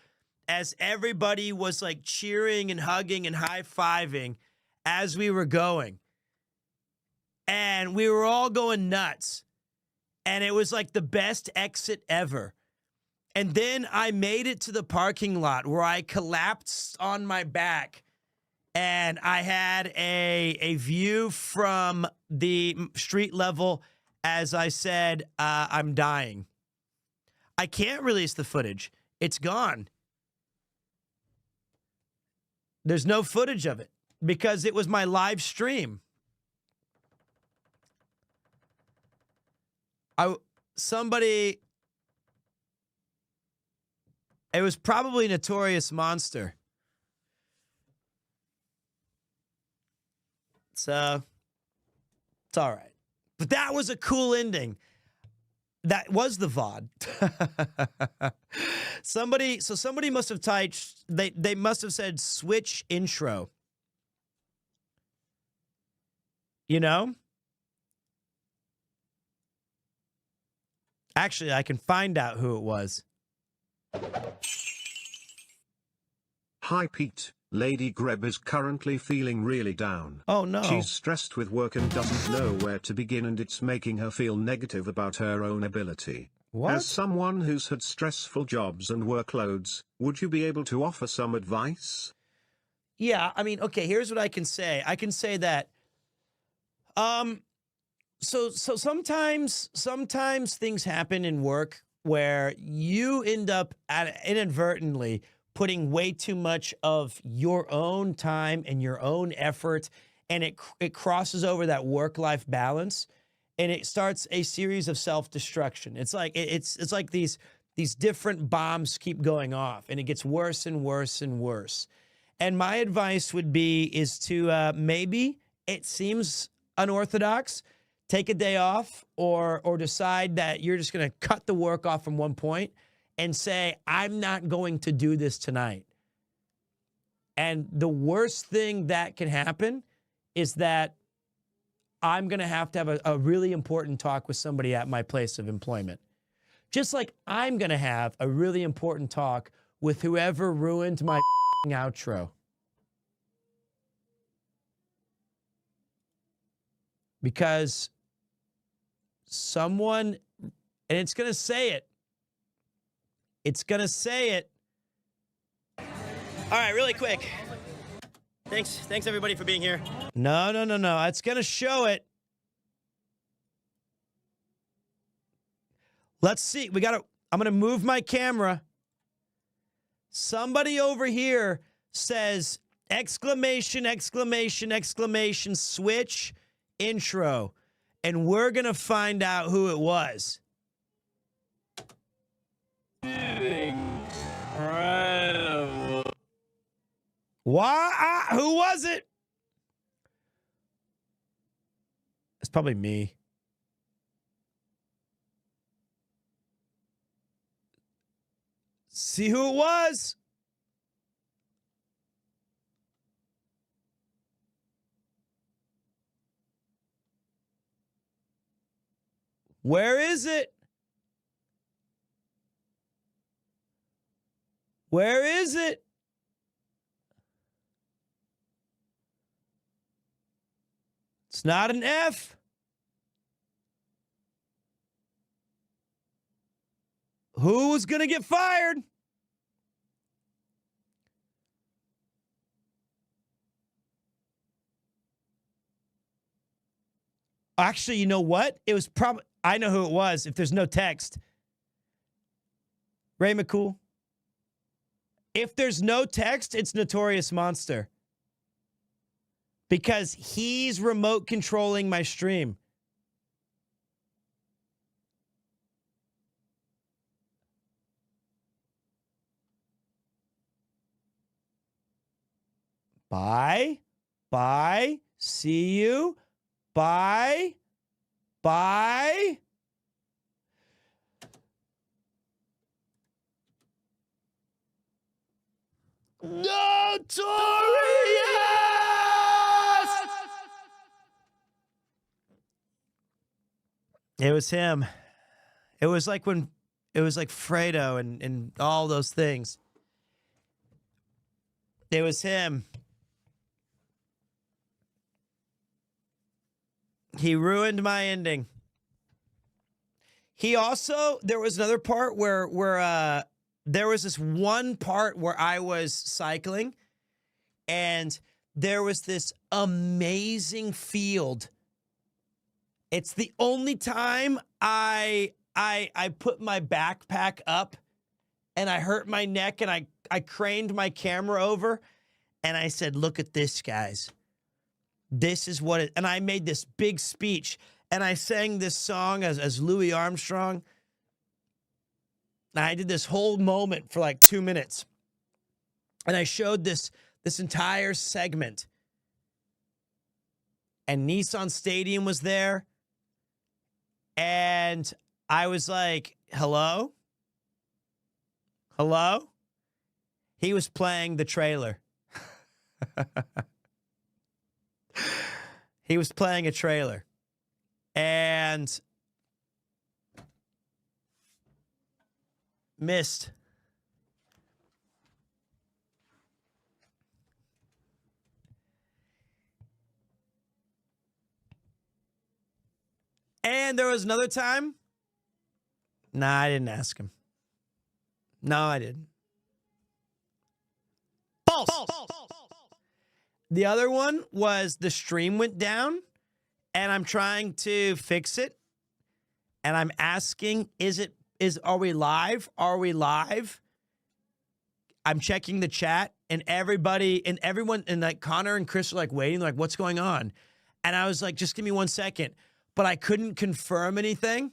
as everybody was like cheering and hugging and high-fiving as we were going. And we were all going nuts. And it was like the best exit ever. And then I made it to the parking lot where I collapsed on my back. And I had a view from the street level as I said, I'm dying. I can't release the footage. It's gone. There's no footage of it because it was my live stream. It was probably Notorious Monster. So, it's all right. But that was a cool ending. That was the VOD. Somebody must have typed, they must have said switch intro. You know? Actually, I can find out who it was. Hi Pete, Lady Greb is currently feeling really down. Oh no. She's stressed with work and doesn't know where to begin, and it's making her feel negative about her own ability. What? As someone who's had stressful jobs and workloads, would you be able to offer some advice? Yeah, I mean, okay, here's what I can say. I can say that so sometimes things happen in work where you end up inadvertently putting way too much of your own time and your own effort, and it crosses over that work-life balance, and it starts a series of self-destruction. It's like it's like these different bombs keep going off, and it gets worse and worse and worse. And my advice would be is to maybe, it seems unorthodox, take a day off or decide that you're just going to cut the work off from one point and say, I'm not going to do this tonight. And the worst thing that can happen is that I'm going to have a really important talk with somebody at my place of employment. Just like I'm going to have a really important talk with whoever ruined my outro. Because someone, and it's going to say it. It's going to say it. All right, really quick. Thanks everybody for being here. No. It's going to show it. Let's see. I'm going to move my camera. Somebody over here says exclamation, exclamation, exclamation, switch intro. And we're going to find out who it was. Incredible. Why? Who was it? It's probably me. See who it was? Where is it? Where is it? It's not an F. Who's going to get fired? Actually, you know what? It was probably, I know who it was if there's no text. Ray McCool. If there's no text, it's Notorious Monster. Because he's remote controlling my stream. Bye. Bye. See you. Bye. Bye. Notorious! It was him. It was like when it was like Fredo and all those things. It was him. He ruined my ending. He also, there was another part where there was this one part where I was cycling and there was this amazing field. It's the only time I put my backpack up and I hurt my neck and I craned my camera over and I said, look at this, guys. This is what it, and I made this big speech and I sang this song as Louis Armstrong. And I did this whole moment for like 2 minutes. And I showed this entire segment. And Nissan Stadium was there. And I was like, hello? Hello? He was playing the trailer. He was playing a trailer. And missed. And there was another time. Nah, I didn't ask him. No, I didn't. False. The other one was the stream went down and I'm trying to fix it. And I'm asking, are we live? Are we live? I'm checking the chat and everyone and like Connor and Chris are like waiting, like, what's going on? And I was like, just give me 1 second. But I couldn't confirm anything.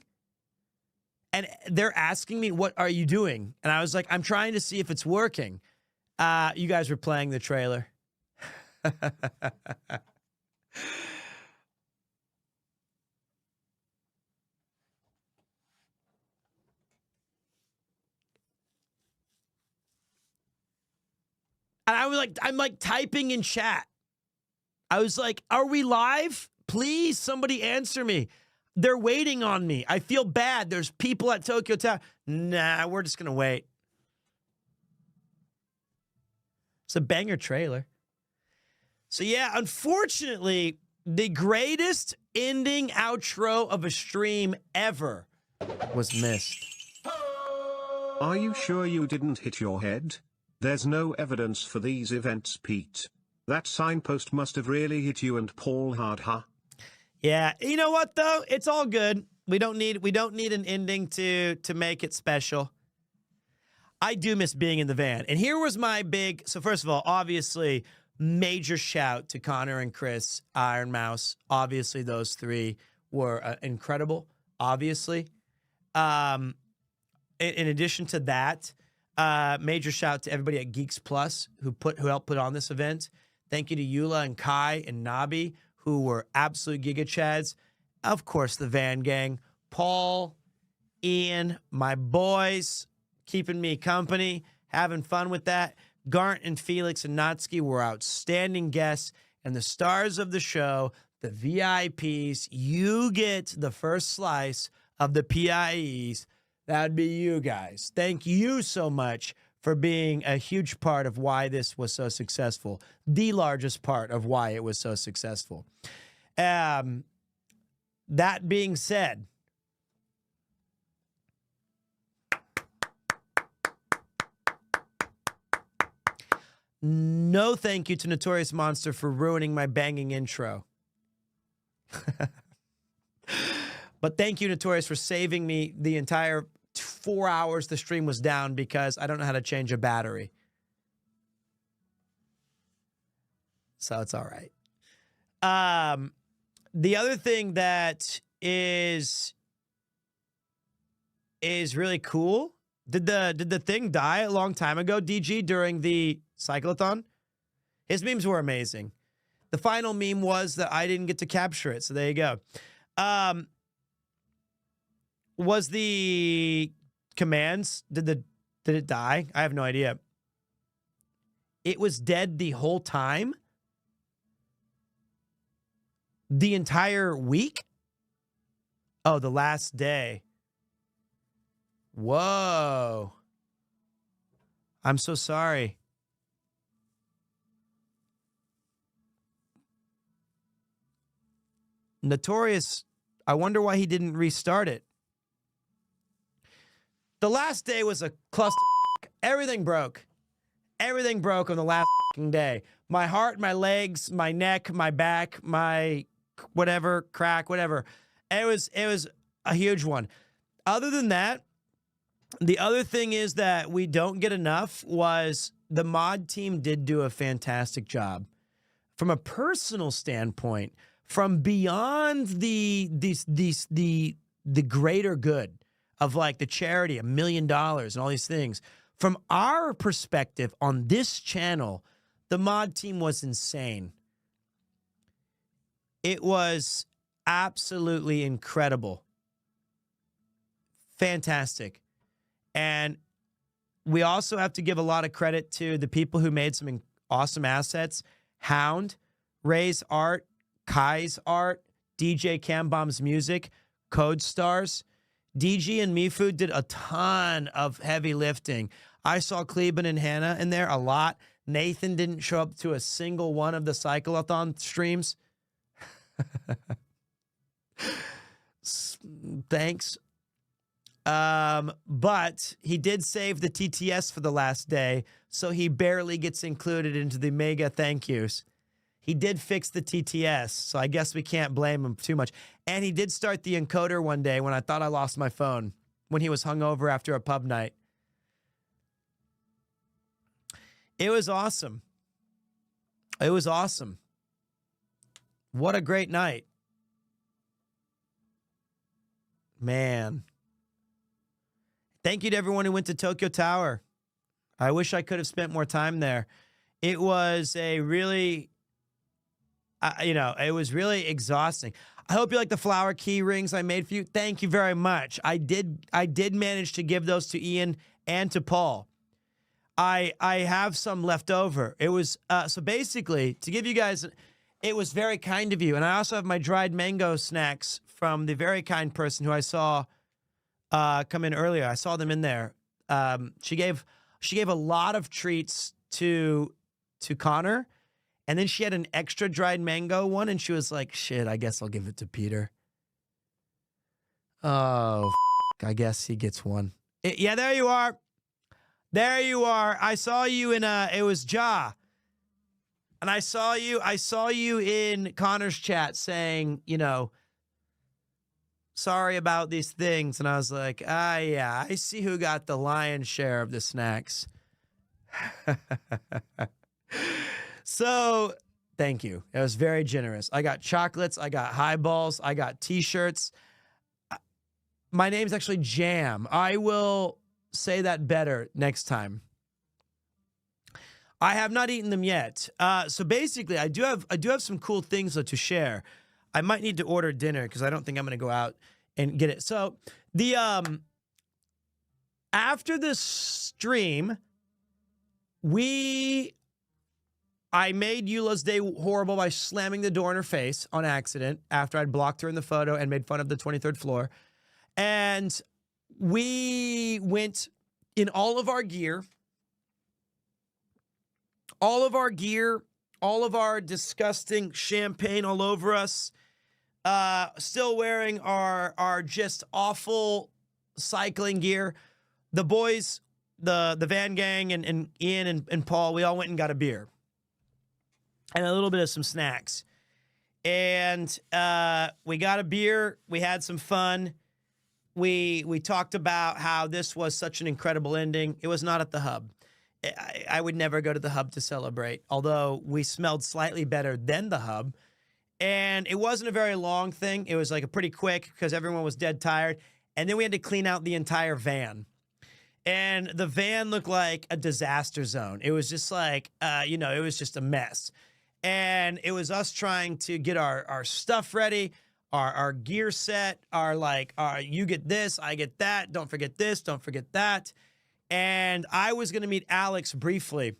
And they're asking me, what are you doing? And I was like, I'm trying to see if it's working. You guys were playing the trailer. And I was like, I'm like typing in chat. I was like, are we live? Please, somebody answer me. They're waiting on me. I feel bad. There's people at Tokyo Tower. Nah, we're just going to wait. It's a banger trailer. So yeah, unfortunately, the greatest ending outro of a stream ever was missed. Are you sure you didn't hit your head? There's no evidence for these events, Pete. That signpost must have really hit you and Paul hard, huh? Yeah, you know what though? It's all good. We don't need an ending to make it special. I do miss being in the van. And here was my big, so first of all, obviously, major shout to Connor and Chris, Iron Mouse. Obviously, those three were incredible, obviously. In addition to that, major shout to everybody at Geeks Plus who helped put on this event. Thank you to Eula and Kai and Nabi, who were absolute Giga Chads. Of course, the Van Gang. Paul, Ian, my boys, keeping me company, having fun with that. Garnt and Felix and Natsuki were outstanding guests. And the stars of the show, the VIPs, you get the first slice of the PIEs. That'd be you guys. Thank you so much for being a huge part of why this was so successful. The largest part of why it was so successful. That being said, no thank you to Notorious Monster for ruining my banging intro. But thank you, Notorious, for saving me the entire 4 hours the stream was down because I don't know how to change a battery. So it's all right. The other thing that is really cool. Did the thing die a long time ago, DG, during the cyclothon? His memes were amazing. The final meme was that I didn't get to capture it, so there you go. Was the commands, did it die? I have no idea. It was dead the whole time? The entire week? Oh, the last day. Whoa. I'm so sorry. Notorious, I wonder why he didn't restart it. The last day was a cluster. Everything broke. Everything broke on the last day. My heart, my legs, my neck, my back, my whatever, crack, whatever. It was a huge one. Other than that, the other thing is that we don't get enough was the mod team did do a fantastic job. From a personal standpoint, from beyond the greater good of like the charity, $1 million and all these things. From our perspective on this channel, the mod team was insane. It was absolutely incredible. Fantastic. And we also have to give a lot of credit to the people who made some awesome assets. Hound, Ray's art, Kai's art, DJ Cambomb's music, Code Stars. DG and Mifu did a ton of heavy lifting. I saw Kleben and Hannah in there a lot. Nathan didn't show up to a single one of the CYCLETHON streams. Thanks. But he did save the TTS for the last day, so he barely gets included into the mega thank yous. He did fix the TTS, so I guess we can't blame him too much. And he did start the encoder one day when I thought I lost my phone, when he was hungover after a pub night. It was awesome. It was awesome. What a great night. Man. Thank you to everyone who went to Tokyo Tower. I wish I could have spent more time there. It was a really, it was really exhausting. I hope you like the flower key rings I made for you. Thank you very much. I did manage to give those to Ian and to Paul. I have some left over. It was, so basically, to give you guys, it was very kind of you. And I also have my dried mango snacks from the very kind person who I saw come in earlier. I saw them in there. She gave a lot of treats to Connor, and then she had an extra dried mango one, and she was like, "Shit, I guess I'll give it to Peter." Oh, I guess he gets one. Yeah, there you are. There you are. I saw you in it was Ja. And I saw you in Connor's chat saying, sorry about these things. And I was like, yeah, I see who got the lion's share of the snacks. So, thank you. It was very generous. I got chocolates. I got highballs. I got t-shirts. My name's actually Jam. I will say that better next time. I have not eaten them yet. So basically, I do have some cool things to share. I might need to order dinner because I don't think I'm going to go out and get it. So the after this stream, I made Eula's day horrible by slamming the door in her face on accident after I'd blocked her in the photo and made fun of the 23rd floor. And we went in all of our gear, all of our disgusting champagne all over us, still wearing our just awful cycling gear. The boys, the Van Gang and Ian and Paul, we all went and got a beer and a little bit of some snacks. And we got a beer. We had some fun. We talked about how this was such an incredible ending. It was not at the Hub. I would never go to the Hub to celebrate, although we smelled slightly better than the Hub. And it wasn't a very long thing. It was like a pretty quick because everyone was dead tired. And then we had to clean out the entire van. And the van looked like a disaster zone. It was just like, it was just a mess. And it was us trying to get our stuff ready, our gear set, you get this, I get that, don't forget this, don't forget that. And I was going to meet Alex briefly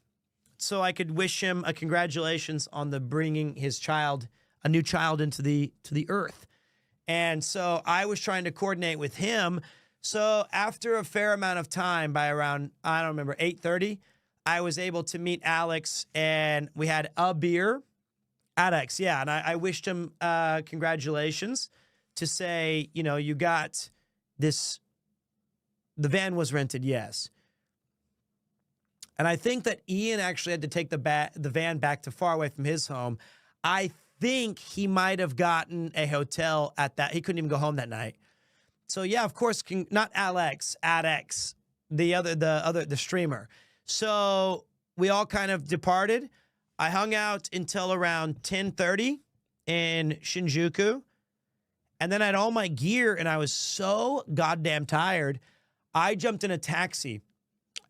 so I could wish him a congratulations on the bringing his child, a new child into the earth. And so I was trying to coordinate with him. So after a fair amount of time, by around, I don't remember, 8:30, I was able to meet Alex, and we had a beer. Alex, yeah, and I wished him congratulations to say, you got this, the van was rented, yes. And I think that Ian actually had to take the van back to far away from his home. I think he might have gotten a hotel at that. He couldn't even go home that night. So yeah, of course, not Alex, Adex, the streamer. So we all kind of departed. I hung out until around 10:30 in Shinjuku. And then I had all my gear and I was so goddamn tired. I jumped in a taxi.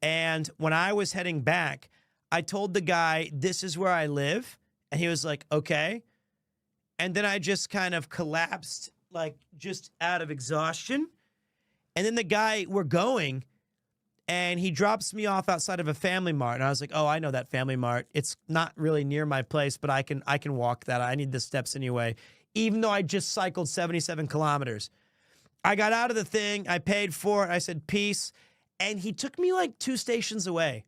And when I was heading back, I told the guy, this is where I live. And he was like, okay. And then I just kind of collapsed, like just out of exhaustion. And then the guy, we're going, and he drops me off outside of a Family Mart. And I was like, oh, I know that Family Mart. It's not really near my place, but I can walk that. I need the steps anyway, even though I just cycled 77 kilometers. I got out of the thing. I paid for it. I said, peace. And he took me like 2 stations away.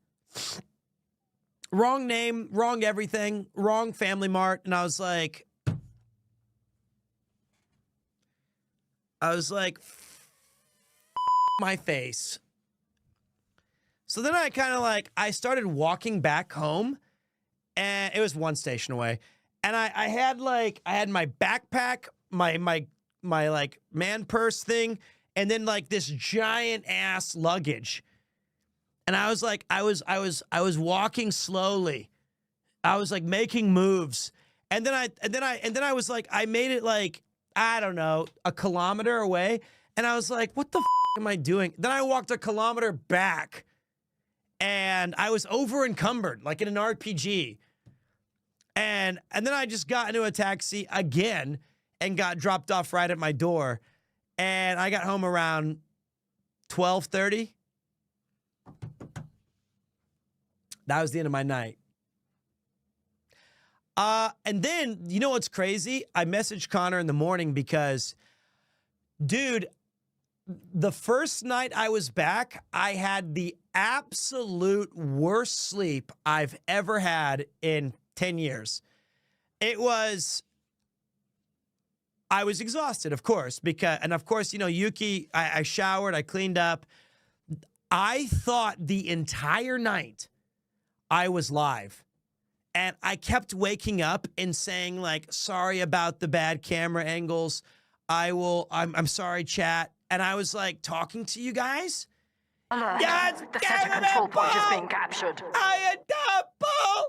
Wrong name, wrong everything, wrong Family Mart. And I was like, my face. So then I kind of I started walking back home, and it was 1 station away. And I had my backpack, my man purse thing, and then this giant ass luggage. And I was I was walking slowly. I was making moves. And then I was I made it I don't know, a kilometer away. And I was like, what the am I doing? Then I walked a kilometer back, and I was over encumbered like in an RPG. And then I just got into a taxi again and got dropped off right at my door. And I got home around 12:30. That was the end of my night. And then, you know what's crazy? I messaged Connor in the morning because, dude, the first night I was back, I had the absolute worst sleep I've ever had in 10 years. I was exhausted, of course, Yuki, I showered, I cleaned up. I thought the entire night I was live. And I kept waking up and saying sorry about the bad camera angles. I'm sorry, chat. And I was talking to you guys. Alert. Yes, the center control point is being captured. I am Paul.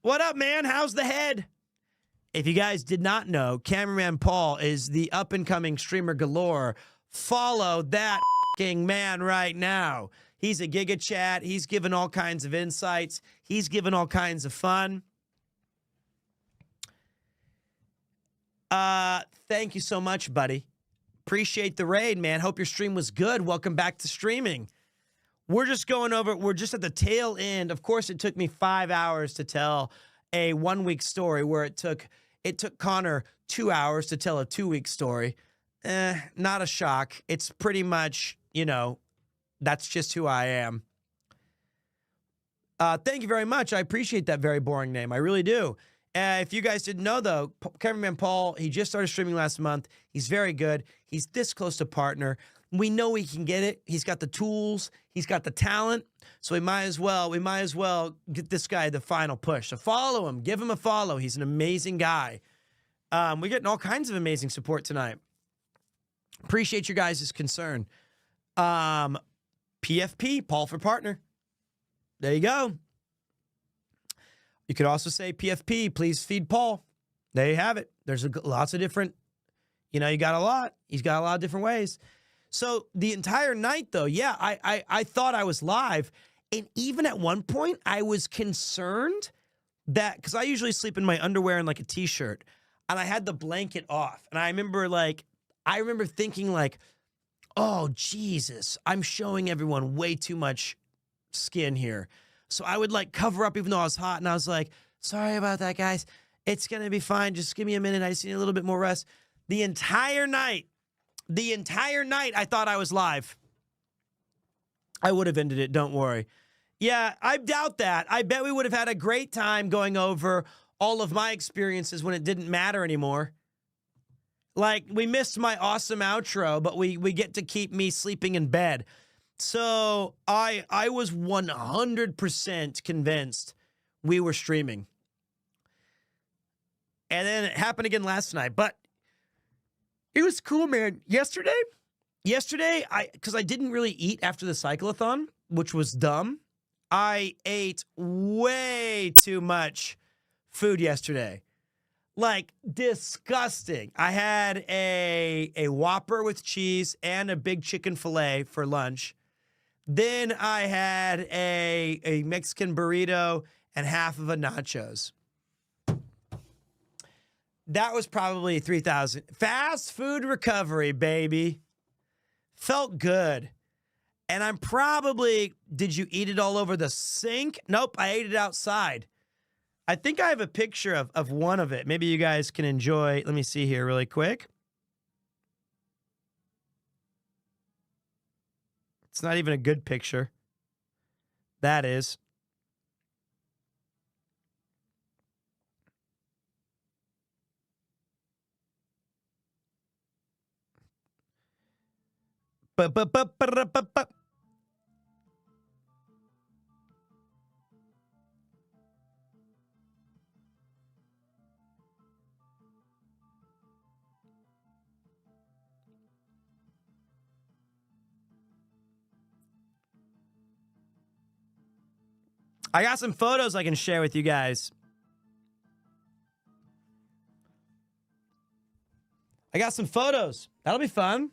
What up, man? How's the head? If you guys did not know, Cameraman Paul is the up-and-coming streamer galore. Follow that man right now. He's a Giga Chat. He's given all kinds of insights. He's given all kinds of fun. Thank you so much, buddy. Appreciate the raid, man. Hope your stream was good. Welcome back to streaming. We're just at the tail end. Of course, it took me 5 hours to tell a 1-week story where it took Connor 2 hours to tell a 2-week story. Not a shock. It's pretty much, that's just who I am. Thank you very much. I appreciate that very boring name. I really do. If you guys didn't know, though, Cameraman Paul, he just started streaming last month. He's very good. He's this close to partner. We know he can get it. He's got the tools. He's got the talent. So we might as well get this guy the final push. So follow him. Give him a follow. He's an amazing guy. We're getting all kinds of amazing support tonight. Appreciate your guys' concern. PFP, Paul for partner. There you go. You could also say PFP, please feed Paul. There you have it. There's lots of different, you got a lot. He's got a lot of different ways. So the entire night, though, yeah, I thought I was live. And even at one point, I was concerned that, because I usually sleep in my underwear and like a t-shirt, and I had the blanket off. And I remember thinking like, oh, Jesus, I'm showing everyone way too much skin here. So I would like cover up even though I was hot. And I was like, sorry about that, guys. It's going to be fine. Just give me a minute. I just need a little bit more rest. The entire night, I thought I was live. I would have ended it. Don't worry. Yeah, I doubt that. I bet we would have had a great time going over all of my experiences when it didn't matter anymore. Like, we missed my awesome outro, but we get to keep me sleeping in bed. So I was 100% convinced we were streaming. And then it happened again last night. But it was cool, man. Yesterday, because I didn't really eat after the cycleathon, which was dumb. I ate way too much food yesterday. Like, disgusting. I had a Whopper with cheese and a big chicken fillet for lunch. Then I had a Mexican burrito and half of a nachos. That was probably 3,000. Fast food recovery, baby. Felt good. And I'm probably, did you eat it all over the sink? Nope, I ate it outside. I think I have a picture of one of it. Maybe you guys can enjoy. Let me see here really quick. It's not even a good picture. That is. I got some photos I can share with you guys. I got some photos. That'll be fun.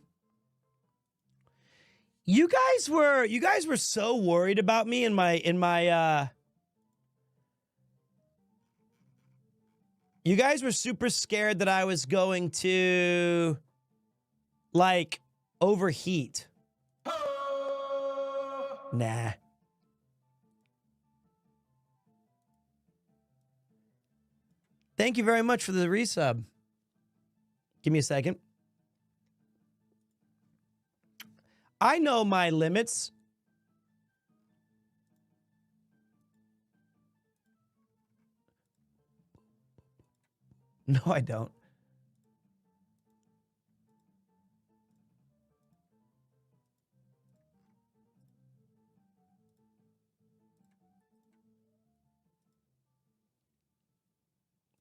You guys were so worried about me in my you guys were super scared that I was going to like overheat. Nah. Thank you very much for the resub. Give me a second. I know my limits. No, I don't.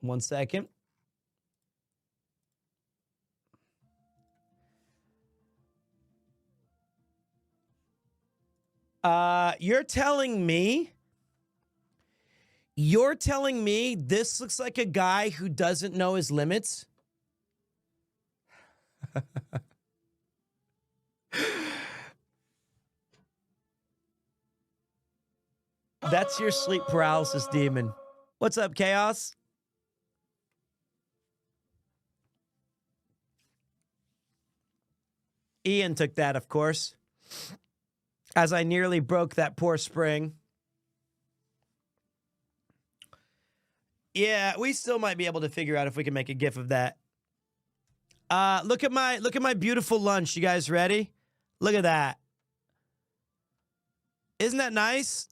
One second. You're telling me this looks like a guy who doesn't know his limits? That's your sleep paralysis demon. What's up, Chaos? Ian took that, of course, as I nearly broke that poor spring. Yeah, we still might be able to figure out if we can make a GIF of that. Look at my beautiful lunch. You guys ready? Look at that. Isn't that nice?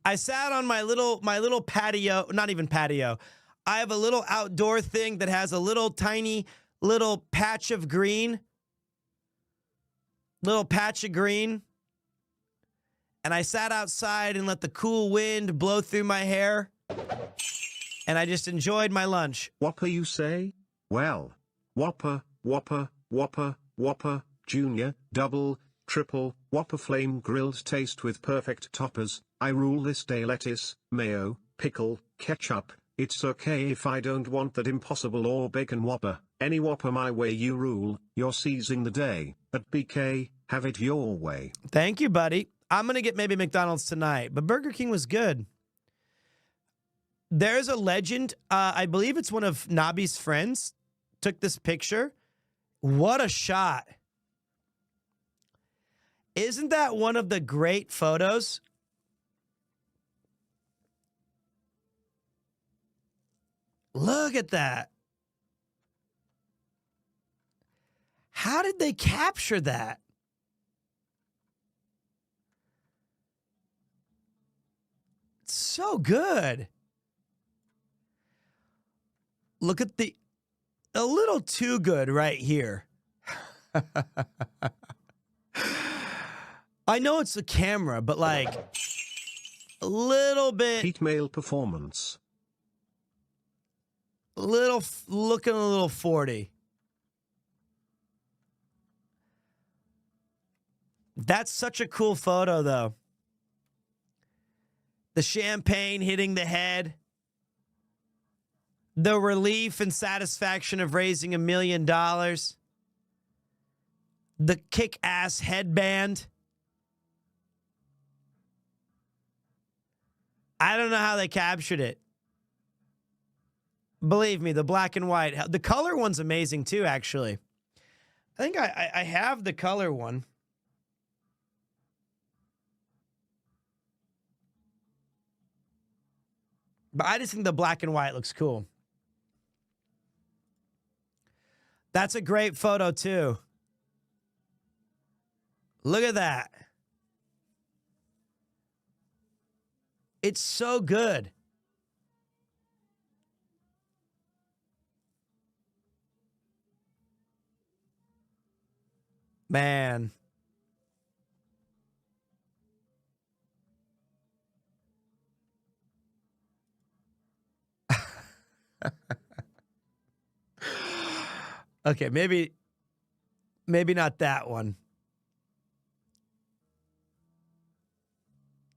I sat on my little patio, not even patio. I have a little outdoor thing that has a little tiny little patch of green. Little patch of green. And I sat outside and let the cool wind blow through my hair. And I just enjoyed my lunch. Whopper, you say? Well, Whopper, Whopper, Whopper, Whopper, Junior, Double, Triple, Whopper flame grilled taste with perfect toppers. I rule this day: lettuce, mayo, pickle, ketchup, It's okay if I don't want that Impossible or Bacon Whopper. Any Whopper my way you rule, you're seizing the day. At BK, have it your way. Thank you, buddy. I'm going to get maybe McDonald's tonight, but Burger King was good. There's a legend, I believe it's one of Nabi's friends, took this picture. What a shot. Isn't that one of the great photos? Look at that. How did they capture that? It's so good. Look at a little too good right here. I know it's the camera, but like a little bit. Heat male performance. Looking a little 40. That's such a cool photo, though. The champagne hitting the head. The relief and satisfaction of raising $1 million. The kick-ass headband. I don't know how they captured it. Believe me, the black and white. The color one's amazing, too, actually. I think I have the color one. But I just think the black and white looks cool. That's a great photo, too. Look at that. It's so good. Man. Okay, maybe not that one.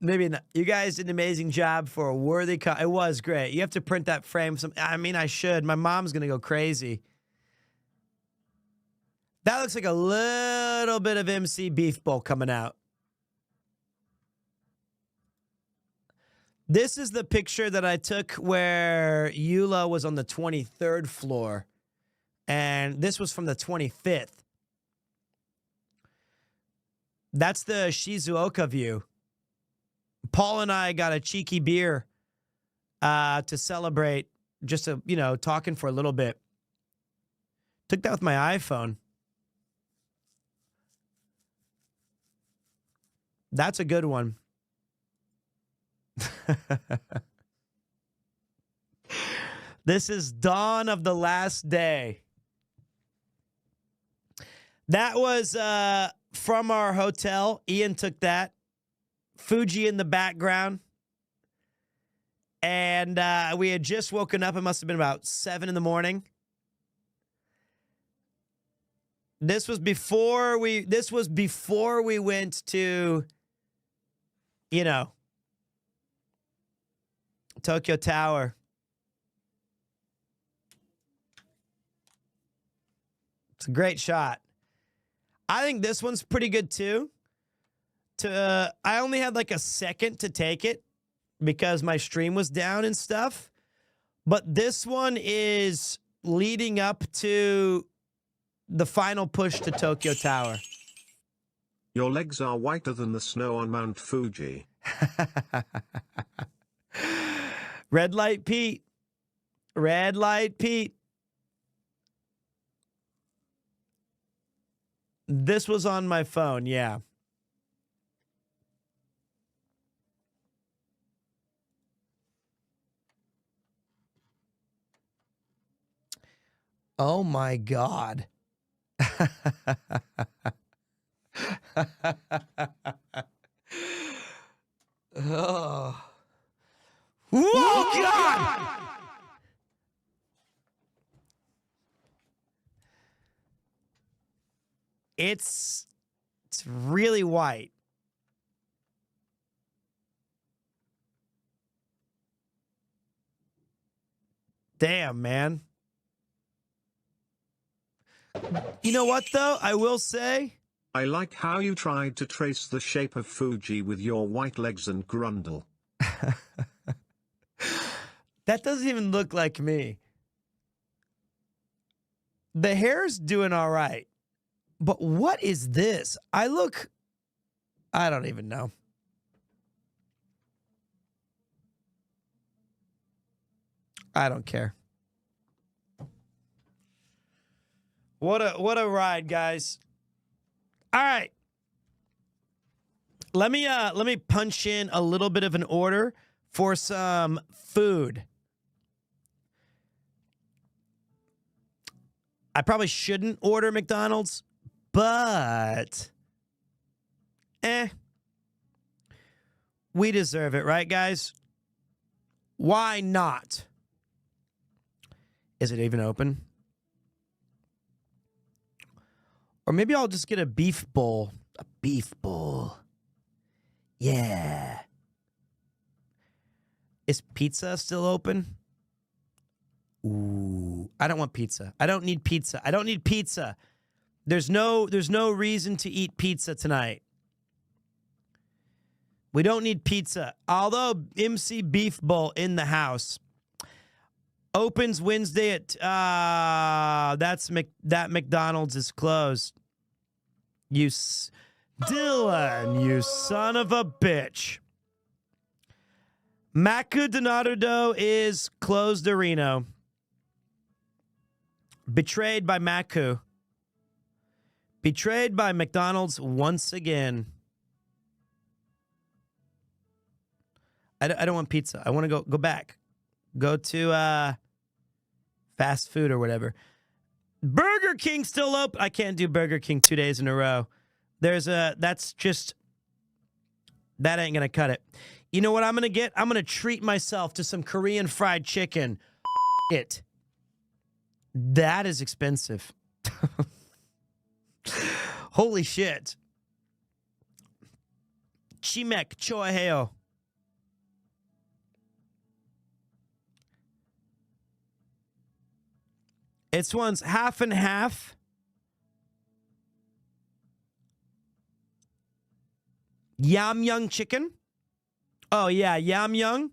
Maybe not. You guys did an amazing job for a worthy it was great. You have to print that frame. I mean, I should. My mom's going to go crazy. That looks like a little bit of MC Beef Bowl coming out. This is the picture that I took where Eula was on the 23rd floor. And this was from the 25th. That's the Shizuoka view. Paul and I got a cheeky beer to celebrate, just to, talking for a little bit. Took that with my iPhone. That's a good one. This is Dawn of the Last Day. That was from our hotel. Ian took that. Fuji in the background. And we had just woken up. It must have been about 7 in the morning. This was before we went to, Tokyo Tower. It's a great shot. I think this one's pretty good too. I only had like a second to take it because my stream was down and stuff. But this one is leading up to the final push to Tokyo Tower. Your legs are whiter than the snow on Mount Fuji. Red Light Pete. Red Light Pete. This was on my phone, yeah. Oh my God. Oh. Whoa, God! It's really white. Damn, man. You know what, though? I will say... I like how you tried to trace the shape of Fuji with your white legs and grundle. That doesn't even look like me. The hair's doing all right. But what is this? I don't even know. I don't care. What a ride, guys. All right. Let me punch in a little bit of an order for some food. I probably shouldn't order McDonald's, but we deserve it, right, guys? Why not? Is it even open? Or maybe I'll just get a beef bowl. A beef bowl. Yeah. Is pizza still open? Ooh, I don't want pizza. I don't need pizza. I don't need pizza. There's no reason to eat pizza tonight. We don't need pizza. Although MC Beef Bowl in the house opens Wednesday at that McDonald's is closed. Dylan, you son of a bitch. Maku Donato is closed arena. Betrayed by Maku. Betrayed by McDonald's once again. I don't want pizza. I want to go back. Go to fast food or whatever. Burger King still open. I can't do Burger King 2 days in a row. That ain't gonna cut it. You know what I'm gonna get? I'm gonna treat myself to some Korean fried chicken. It. That is expensive. Holy shit. Chimek choaheo. It's one's half and half. Yamyung chicken. Oh, yeah, Yamyung.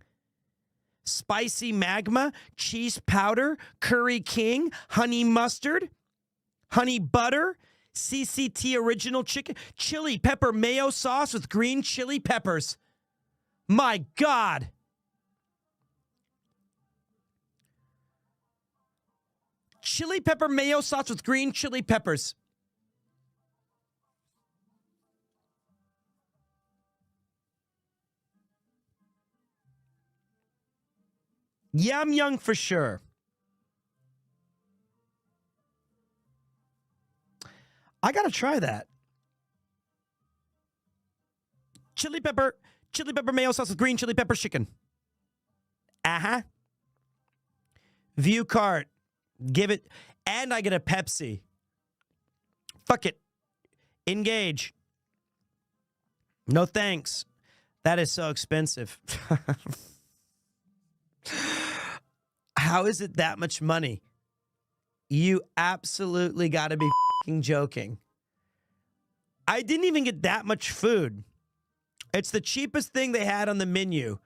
Spicy magma, cheese powder, curry king, honey mustard, honey butter, CCT original chicken, chili pepper mayo sauce with green chili peppers. My God. Chili pepper mayo sauce with green chili peppers. Yamyung for sure. I gotta try that. Chili pepper mayo sauce with green chili pepper chicken. Uh-huh. View cart. Give it. And I get a Pepsi. Fuck it. Engage. No thanks. That is so expensive. How is it that much money? You absolutely got to be f***ing joking. I didn't even get that much food. It's the cheapest thing they had on the menu.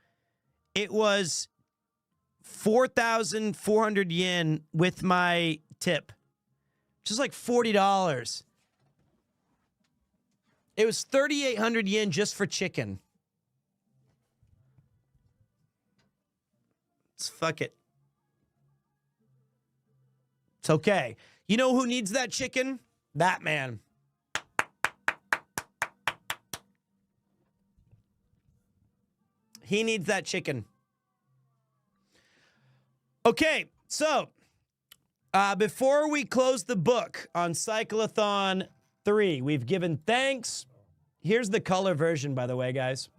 It was 4,400 yen with my tip. Just like $40. It was 3,800 yen just for chicken. Fuck it. It's okay. You know who needs that chicken? That man. He needs that chicken. Okay, so before we close the book on CYCLETHON 3, we've given thanks. Here's the color version, by the way, guys.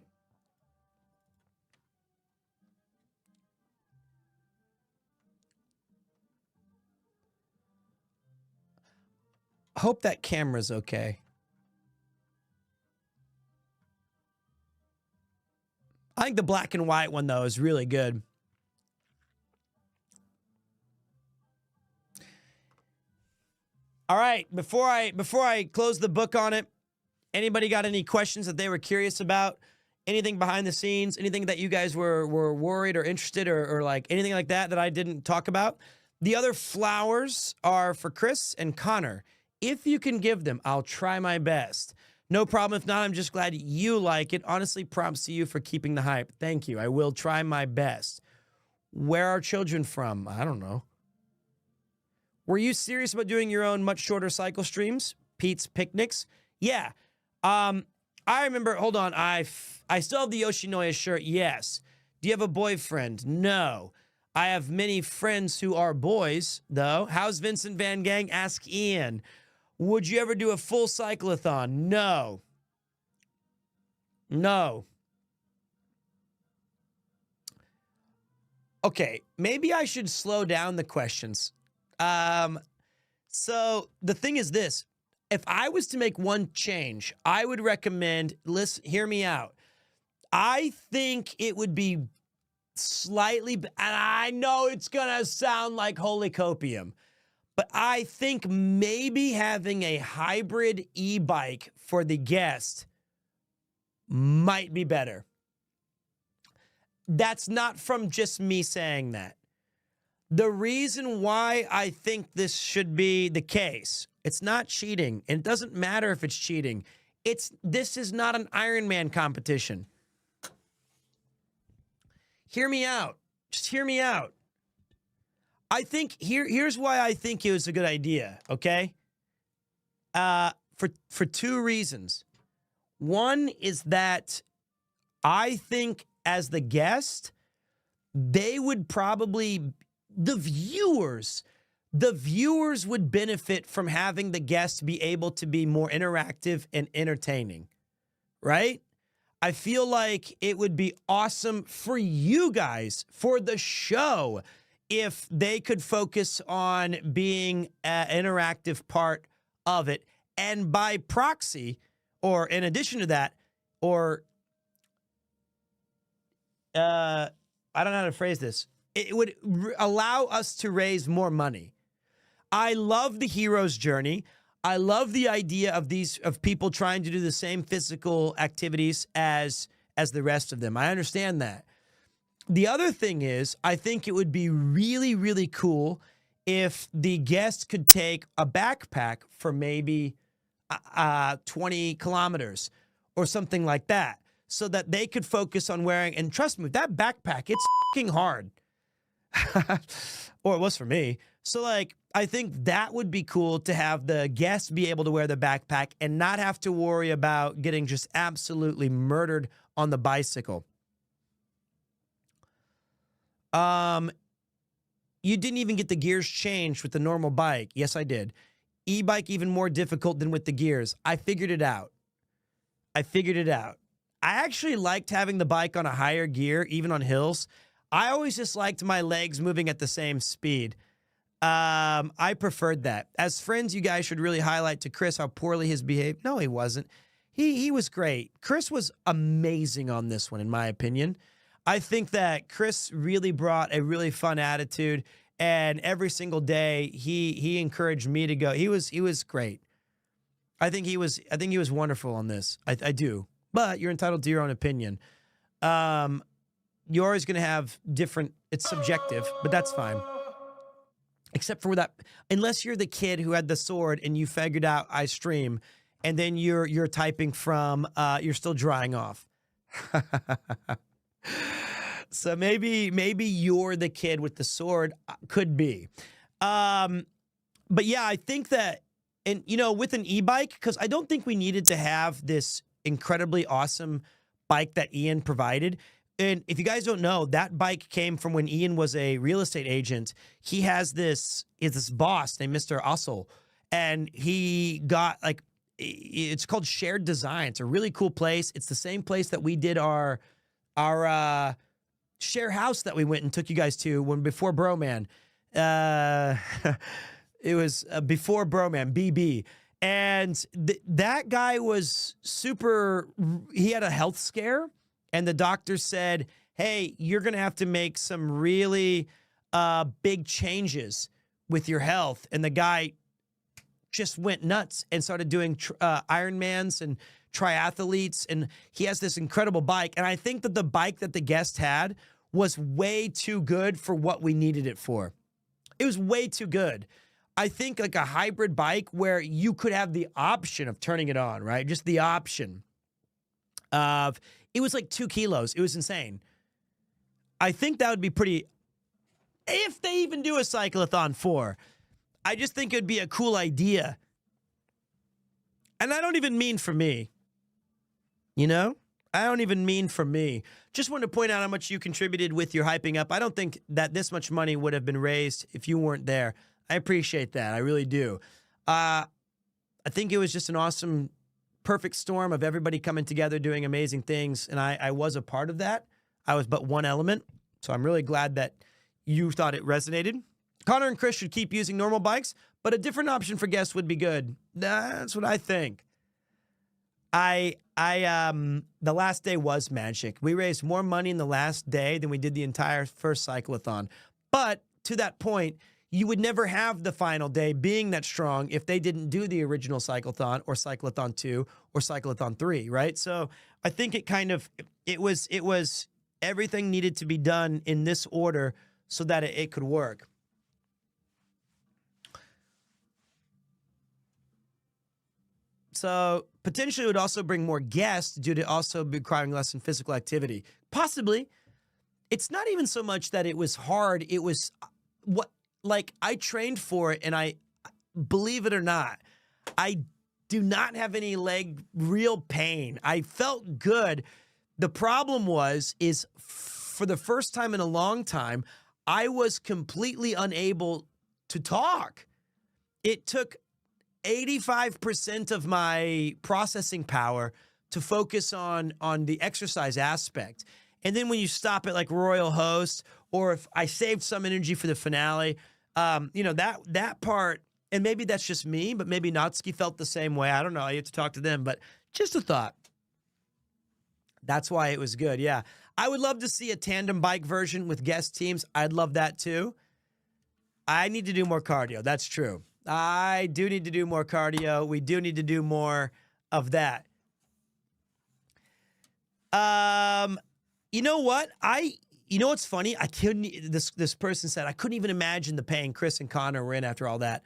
Hope that camera's okay. I think the black and white one, though, is really good. All right, before I close the book on it, anybody got any questions that they were curious about? Anything behind the scenes? Anything that you guys were worried or interested or like anything like that I didn't talk about? The other flowers are for Chris and Connor. If you can give them, I'll try my best. No problem. If not, I'm just glad you like it. Honestly, props to you for keeping the hype. Thank you. I will try my best. Where are children from? I don't know. Were you serious about doing your own much shorter cycle streams? Pete's Picnics? Yeah. I remember, hold on, I still have the Yoshinoya shirt, yes. Do you have a boyfriend? No. I have many friends who are boys, though. How's Vincent Van Gang? Ask Ian. Would you ever do a full cycleathon? No. No. Okay, maybe I should slow down the questions. So the thing is this. If I was to make one change, I would recommend, listen, hear me out. I think it would be slightly, and I know it's going to sound like holy copium, but I think maybe having a hybrid e-bike for the guest might be better. That's not from just me saying that. The reason why I think this should be the case, it's not cheating. And it doesn't matter if it's cheating. This is not an Ironman competition. Hear me out. Just hear me out. I think here's why I think it was a good idea, okay? For two reasons. One is that I think as the guest, they would probably the viewers would benefit from having the guests be able to be more interactive and entertaining, right? I feel like it would be awesome for you guys, for the show, if they could focus on being an interactive part of it. And by proxy, or in addition to that, or I don't know how to phrase this, it would allow us to raise more money. I love the hero's journey. I love the idea of people trying to do the same physical activities as the rest of them. I understand that. The other thing is, I think it would be really, really cool if the guest could take a backpack for maybe 20 kilometers or something like that, so that they could focus on wearing, and trust me, that backpack, it's fucking hard. Or it was for me. So, like, I think that would be cool to have the guests be able to wear the backpack and not have to worry about getting just absolutely murdered on the bicycle. You didn't even get the gears changed with the normal bike. Yes, I did. E-bike even more difficult than with the gears. I figured it out. I actually liked having the bike on a higher gear, even on hills. I always just liked my legs moving at the same speed. I preferred that. As friends, you guys should really highlight to Chris how poorly his behaved. No, he wasn't. He was great. Chris was amazing on this one, in my opinion. I think that Chris really brought a really fun attitude, and every single day he encouraged me to go. He was great. I think he was wonderful on this. I do. But you're entitled to your own opinion. You're always going to have different, it's subjective, but that's fine. Except for that, unless you're the kid who had the sword and you figured out I stream, and then you're typing from, you're still drying off. So maybe you're the kid with the sword, could be. But yeah, I think that, and you know, with an e-bike, because I don't think we needed to have this incredibly awesome bike that Ian provided. And if you guys don't know, that bike came from when Ian was a real estate agent. He has this boss named Mr. Ussel, and he got, like, it's called Shared Design. It's a really cool place. It's the same place that we did our share house that we went and took you guys to before Broman. It was before Broman, BB. And that guy was super, he had a health scare. And the doctor said, hey, you're going to have to make some really big changes with your health. And the guy just went nuts and started doing Ironmans and triathletes, and he has this incredible bike. And I think that the bike that the guest had was way too good for what we needed it for. It was way too good. I think like a hybrid bike where you could have the option of turning it on, right? Just the option of, it was like 2 kilos. It was insane. I think that would be pretty, if they even do a cyclothon 4, I just think it'd be a cool idea. And I don't even mean for me. You know? I don't even mean for me. Just wanted to point out how much you contributed with your hyping up. I don't think that this much money would have been raised if you weren't there. I appreciate that. I really do. I think it was just an awesome, perfect storm of everybody coming together, doing amazing things. And I was a part of that. I was but one element. So I'm really glad that you thought it resonated. Connor and Chris should keep using normal bikes, but a different option for guests would be good. That's what I think. The last day was magic. We raised more money in the last day than we did the entire first cyclothon. But to that point, you would never have the final day being that strong if they didn't do the original cyclothon or cyclothon 2 or cyclothon 3, right? So I think it was everything needed to be done in this order so that it could work. So potentially it would also bring more guests due to also requiring less in physical activity. Possibly. It's not even so much that it was hard. It was I trained for it, and I, believe it or not, I do not have any real pain. I felt good. The problem is for the first time in a long time, I was completely unable to talk. It took 85% of my processing power to focus on the exercise aspect. And then when you stop at like Royal Host, or if I saved some energy for the finale, that part, and maybe that's just me, but maybe Natsuki felt the same way. I don't know. I have to talk to them, but just a thought. That's why it was good. Yeah. I would love to see a tandem bike version with guest teams. I'd love that too. I need to do more cardio. That's true. I do need to do more cardio. We do need to do more of that. You know what? You know what's funny? I couldn't. This person said I couldn't even imagine the pain Chris and Connor were in after all that.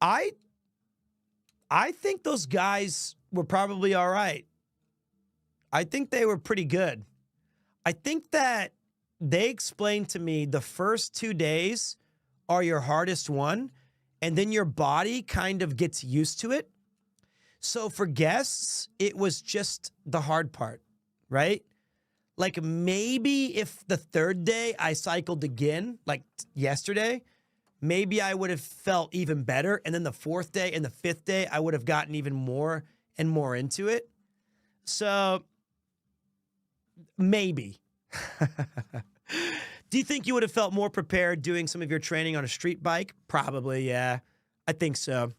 I think those guys were probably all right. I think they were pretty good. I think that they explained to me the first 2 days are your hardest one, and then your body kind of gets used to it. So for guests, it was just the hard part, right? Like maybe if the 3rd day I cycled again, like yesterday, maybe I would have felt even better. And then the 4th day and the 5th day, I would have gotten even more and more into it. So maybe. Do you think you would have felt more prepared doing some of your training on a street bike? Probably, yeah. I think so.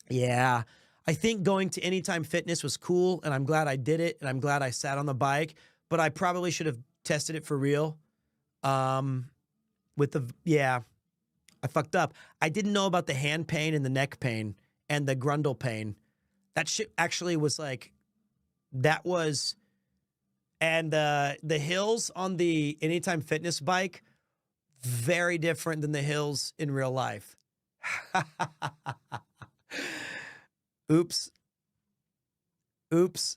Yeah. I think going to Anytime Fitness was cool, and I'm glad I did it, and I'm glad I sat on the bike, but I probably should have tested it for real. I fucked up. I didn't know about the hand pain and the neck pain and the grundle pain. That shit actually was like, and the hills on the Anytime Fitness bike, very different than the hills in real life. Oops. This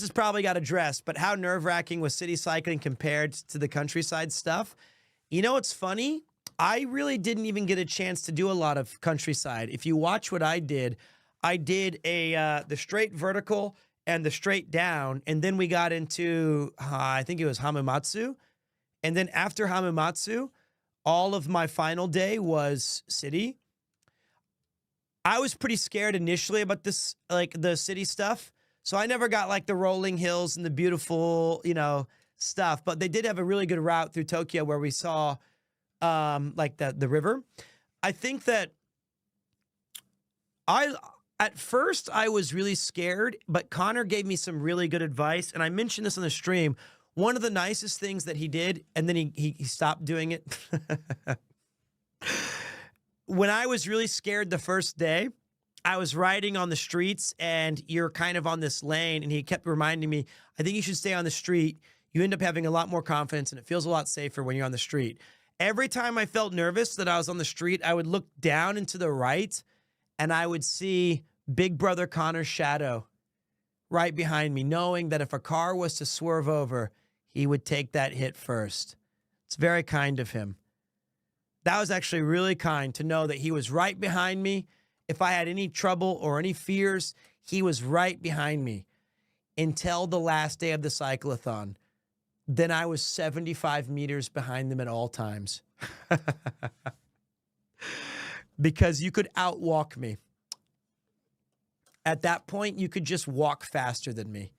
has probably got addressed, but how nerve-wracking was city cycling compared to the countryside stuff? You know what's funny? I really didn't even get a chance to do a lot of countryside. If you watch what I did the straight vertical and the straight down, and then we got into, I think it was Hamamatsu. And then after Hamamatsu, all of my final day was city. I was pretty scared initially about this, like the city stuff. So I never got like the rolling hills and the beautiful, stuff. But they did have a really good route through Tokyo where we saw like the river. I think that at first I was really scared, but Connor gave me some really good advice. And I mentioned this on the stream. one of the nicest things that he did, and then he stopped doing it. When I was really scared the first day, I was riding on the streets, and you're kind of on this lane, and he kept reminding me, I think you should stay on the street. You end up having a lot more confidence, and it feels a lot safer when you're on the street. Every time I felt nervous that I was on the street, I would look down and to the right, and I would see Big Brother Connor's shadow right behind me, knowing that if a car was to swerve over, he would take that hit first. It's very kind of him. That was actually really kind to know that he was right behind me. If I had any trouble or any fears, he was right behind me until the last day of the cyclothon. Then I was 75 meters behind them at all times. Because you could outwalk me. At that point, you could just walk faster than me.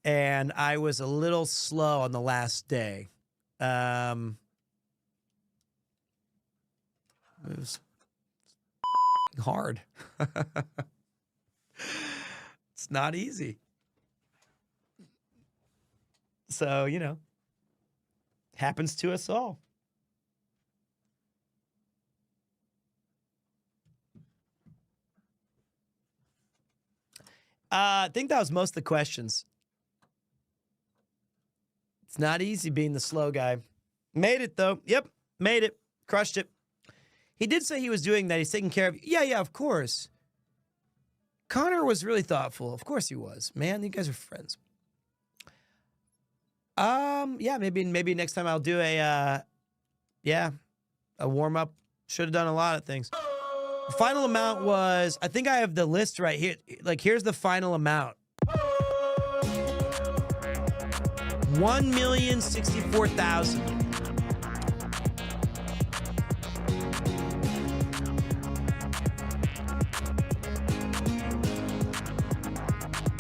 And I was a little slow on the last day. It was hard. It's not easy. So, you know, happens to us all. I think that was most of the questions. It's not easy being the slow guy. Made it, though. Yep, made it. Crushed it. He did say he was doing that. He's taking care of you. Yeah, of course. Connor was really thoughtful. Of course he was. Man, you guys are friends. Yeah, maybe next time I'll do a warm-up. Should have done a lot of things. The final amount was, I think I have the list right here. Like, here's the final amount. 1,064,000.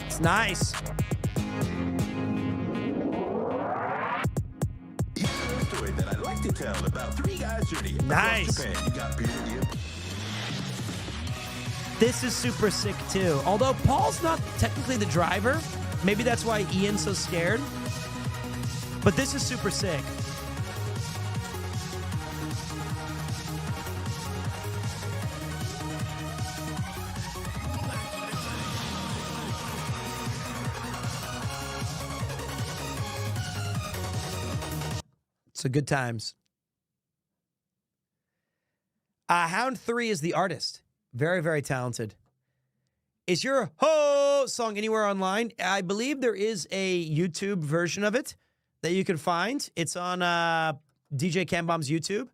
It's nice. Story that I like to tell about three guys' journey Nice. across Japan. You got Peter. This is super sick, too. Although Paul's not technically the driver. Maybe that's why Ian's so scared. But this is super sick. So good times. Hound 3 is the artist. Very, very talented. Is your ho song anywhere online? I believe there is a YouTube version of it that you can find. It's on DJ Cambomb's YouTube.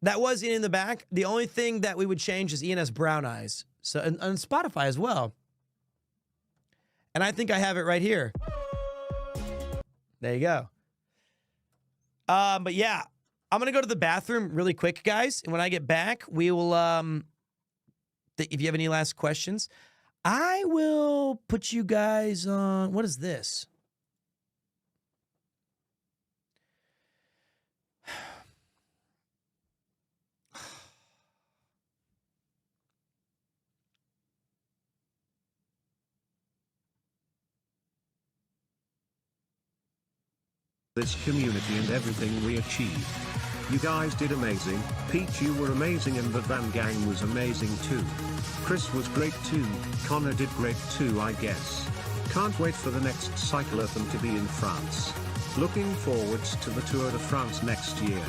That was in the back. The only thing that we would change is Ian has brown eyes. So and on Spotify as well. And I think I have it right here. There you go. But yeah, I'm going to go to the bathroom really quick, guys. And when I get back, we will, if you have any last questions, I will put you guys on, what is this? This community and everything we achieved. You guys did amazing. Pete, you were amazing, and the Van Gang was amazing too. Chris was great too. Connor did great too, I guess. Can't wait for the next cyclethon to be in France. Looking forwards to the Tour de France next year.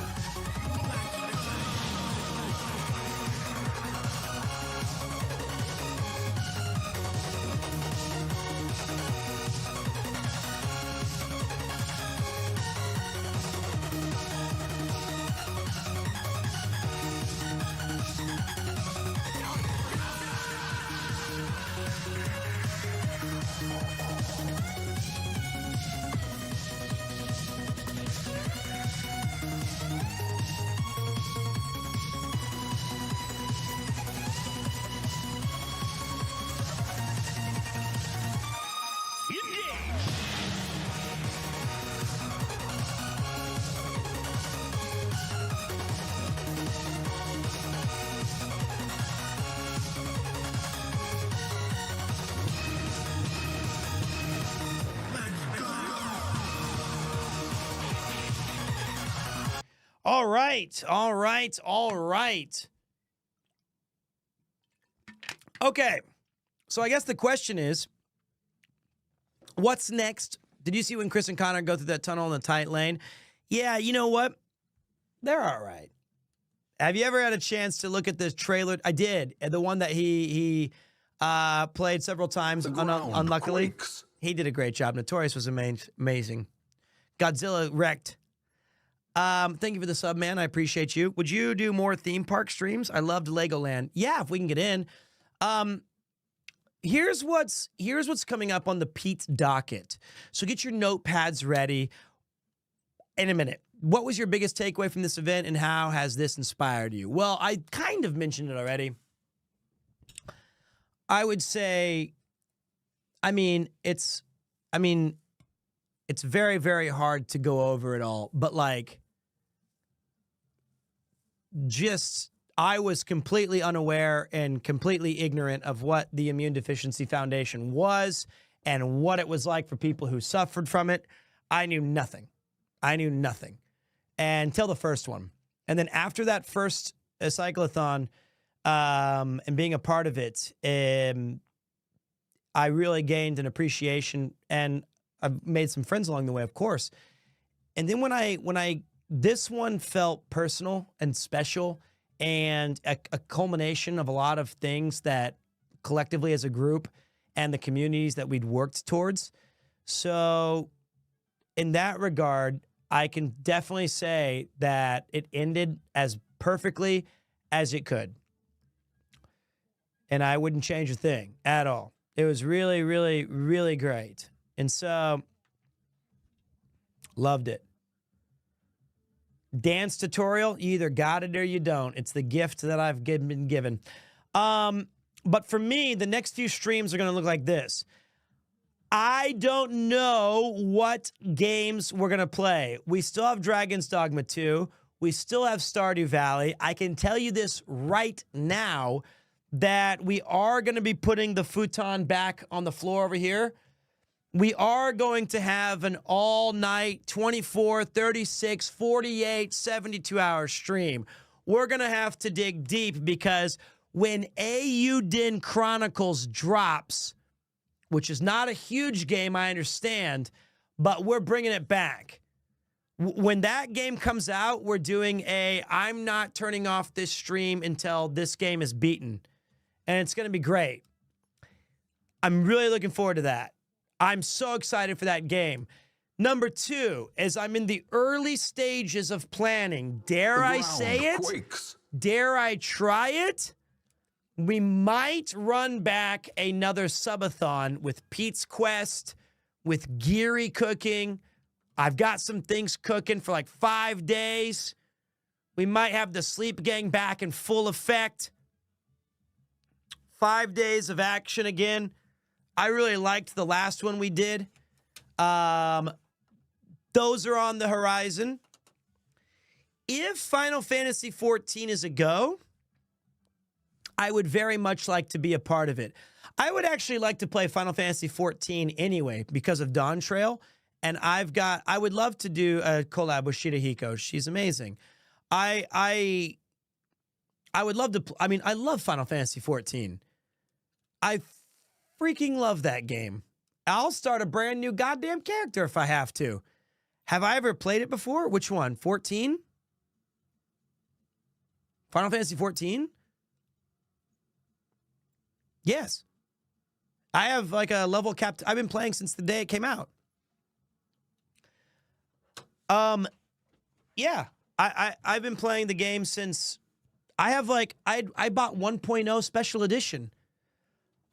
All right, all right, all right. Okay, so I guess the question is, what's next? Did you see when Chris and Connor go through that tunnel in the tight lane? Yeah, you know what? They're all right. Have you ever had a chance to look at this trailer? I did. The one that he played several times, unluckily. Quakes. He did a great job. Notorious was amazing. Godzilla wrecked. Thank you for the sub, man. I appreciate you. Would you do more theme park streams? I loved Legoland. Yeah, if we can get in. Here's what's coming up on the Pete's docket. So get your notepads ready. In a minute, what was your biggest takeaway from this event, and how has this inspired you? Well, I kind of mentioned it already. I would say, it's very, very hard to go over it all, but like, I was completely unaware and completely ignorant of what the Immune Deficiency Foundation was and what it was like for people who suffered from it. I knew nothing. Until the first one. And then after that first cyclothon, and being a part of it, I really gained an appreciation, and I've made some friends along the way, of course. And then when this one felt personal and special, and a culmination of a lot of things that collectively as a group and the communities that we'd worked towards. So in that regard, I can definitely say that it ended as perfectly as it could. And I wouldn't change a thing at all. It was really, really, really great. And so, loved it. Dance tutorial, you either got it or you don't. It's the gift that I've been given. But for me, the next few streams are going to look like this. I don't know what games we're going to play. We still have Dragon's Dogma 2. We still have Stardew Valley. I can tell you this right now that we are going to be putting the futon back on the floor over here. We are going to have an all-night 24, 36, 48, 72-hour stream. We're going to have to dig deep because when Eiyuden Chronicles drops, which is not a huge game, I understand, but we're bringing it back. When that game comes out, we're doing I'm not turning off this stream until this game is beaten. And it's going to be great. I'm really looking forward to that. I'm so excited for that game. Number 2 is I'm in the early stages of planning. Dare I say it? Quakes. Dare I try it? We might run back another subathon with Pete's Quest, with Geary cooking. I've got some things cooking for like 5 days. We might have the Sleep Gang back in full effect. 5 days of action again. I really liked the last one we did. Those are on the horizon. If Final Fantasy XIV is a go, I would very much like to be a part of it. I would actually like to play Final Fantasy XIV anyway because of Dawn Trail. And I would love to do a collab with Shirahiko. She's amazing. I would love to, I love Final Fantasy XIV. I freaking love that game. I'll start a brand new goddamn character if I have to. Have I ever played it before? Which one? 14? Final Fantasy 14? Yes. I have like a level capped. I've been playing since the day it came out. Yeah. I've been playing the game since I have like I bought 1.0 special edition.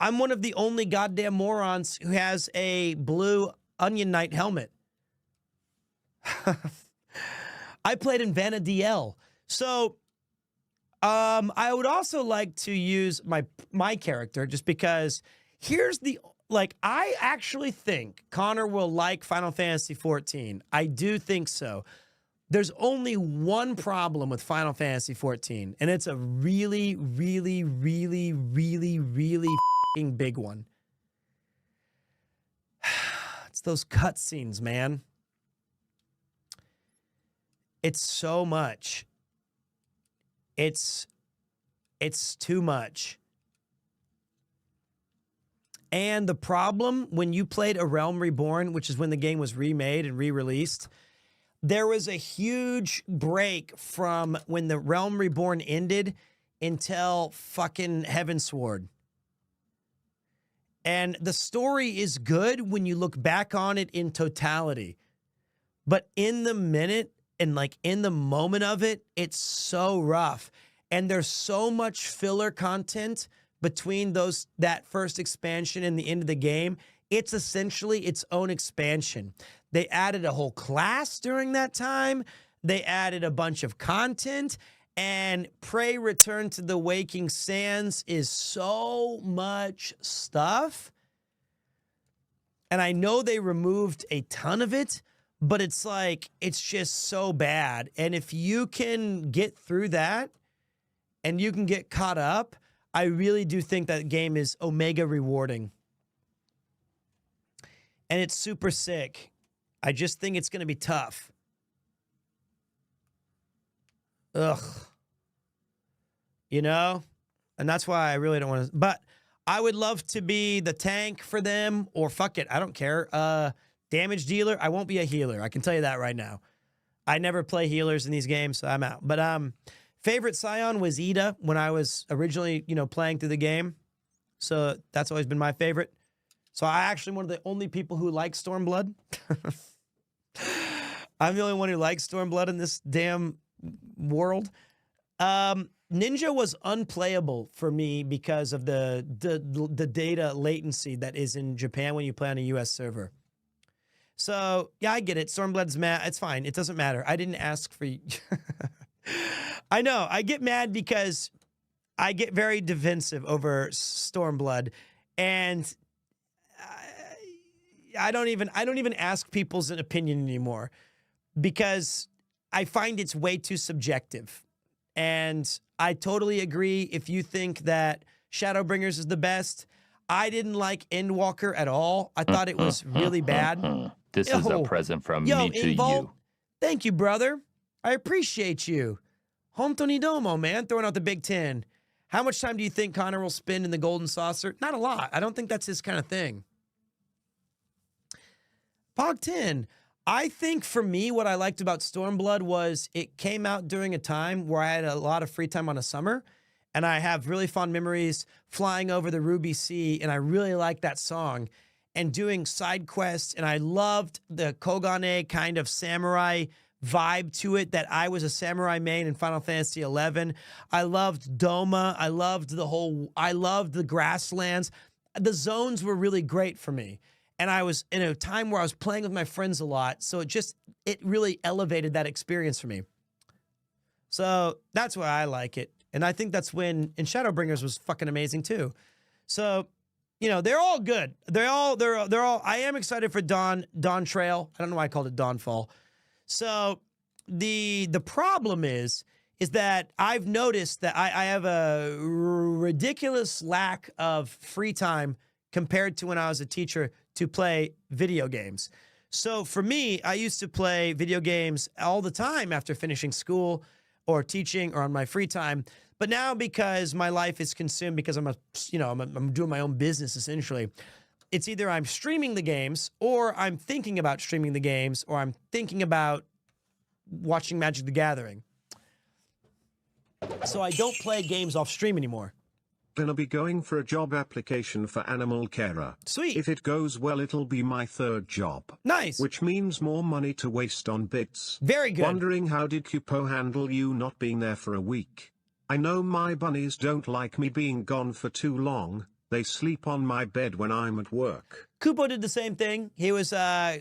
I'm one of the only goddamn morons who has a blue Onion Knight helmet. I played in Vanna DL. So I would also like to use my character just because here's the, like, I actually think Connor will like Final Fantasy XIV. I do think so. There's only one problem with Final Fantasy XIV, and it's a really, really, really, really, really f***ing big one. It's those cutscenes, man. It's so much. It's too much. And the problem when you played A Realm Reborn, which is when the game was remade and re-released, there was a huge break from when the Realm Reborn ended until fucking Heavensward. And the story is good when you look back on it in totality. But in the minute and like in the moment of it, it's so rough. And there's so much filler content between that first expansion and the end of the game. It's essentially its own expansion. They added a whole class during that time. They added a bunch of content. And Prey Return to the Waking Sands is so much stuff. And I know they removed a ton of it, but it's like, it's just so bad. And if you can get through that and you can get caught up, I really do think that game is omega rewarding. And it's super sick. I just think it's going to be tough. Ugh. You know? And that's why I really don't want to. But I would love to be the tank for them, or fuck it, I don't care. Damage dealer. I won't be a healer. I can tell you that right now. I never play healers in these games, so I'm out. But favorite Scion was Ida when I was originally, playing through the game. So that's always been my favorite. So I actually one of the only people who like Stormblood. I'm the only one who likes Stormblood in this damn world. Ninja was unplayable for me because of the data latency that is in Japan when you play on a US server. So, yeah, I get it. Stormblood's mad. It's fine. It doesn't matter. I didn't ask for you. I know. I get mad because I get very defensive over Stormblood, and I don't even ask people's opinion anymore because I find it's way too subjective. And I totally agree if you think that Shadowbringers is the best. I didn't like Endwalker at all. I thought it was really bad. This is a present from me to you. Thank you, brother. I appreciate you. Hontoni domo, man. Throwing out the Big Ten. How much time do you think Connor will spend in the Golden Saucer? Not a lot. I don't think that's his kind of thing. Pog 10. I think for me, what I liked about Stormblood was it came out during a time where I had a lot of free time on a summer, and I have really fond memories flying over the Ruby Sea, and I really like that song, and doing side quests, and I loved the Kogane kind of samurai vibe to it, that I was a samurai main in Final Fantasy XI. I loved Doma. I loved the grasslands. The zones were really great for me. And I was in a time where I was playing with my friends a lot, so it really elevated that experience for me. So that's why I like it. And I think that's when, and Shadowbringers was fucking amazing too. So, they're all good. They're all, I am excited for Dawn Trail. I don't know why I called it Dawnfall. So the problem is that I've noticed that I have a ridiculous lack of free time compared to when I was a teacher to play video games. So for me, I used to play video games all the time after finishing school or teaching or on my free time. But now, because my life is consumed because I'm doing my own business essentially, it's either I'm streaming the games or I'm thinking about streaming the games or I'm thinking about watching Magic the Gathering. So I don't play games off stream anymore. Gonna be going for a job application for animal carer. Sweet. If it goes well, it'll be my third job. Nice. Which means more money to waste on bits. Very good. Wondering how did Kupo handle you not being there for a week? I know my bunnies don't like me being gone for too long. They sleep on my bed when I'm at work. Kupo did the same thing. He was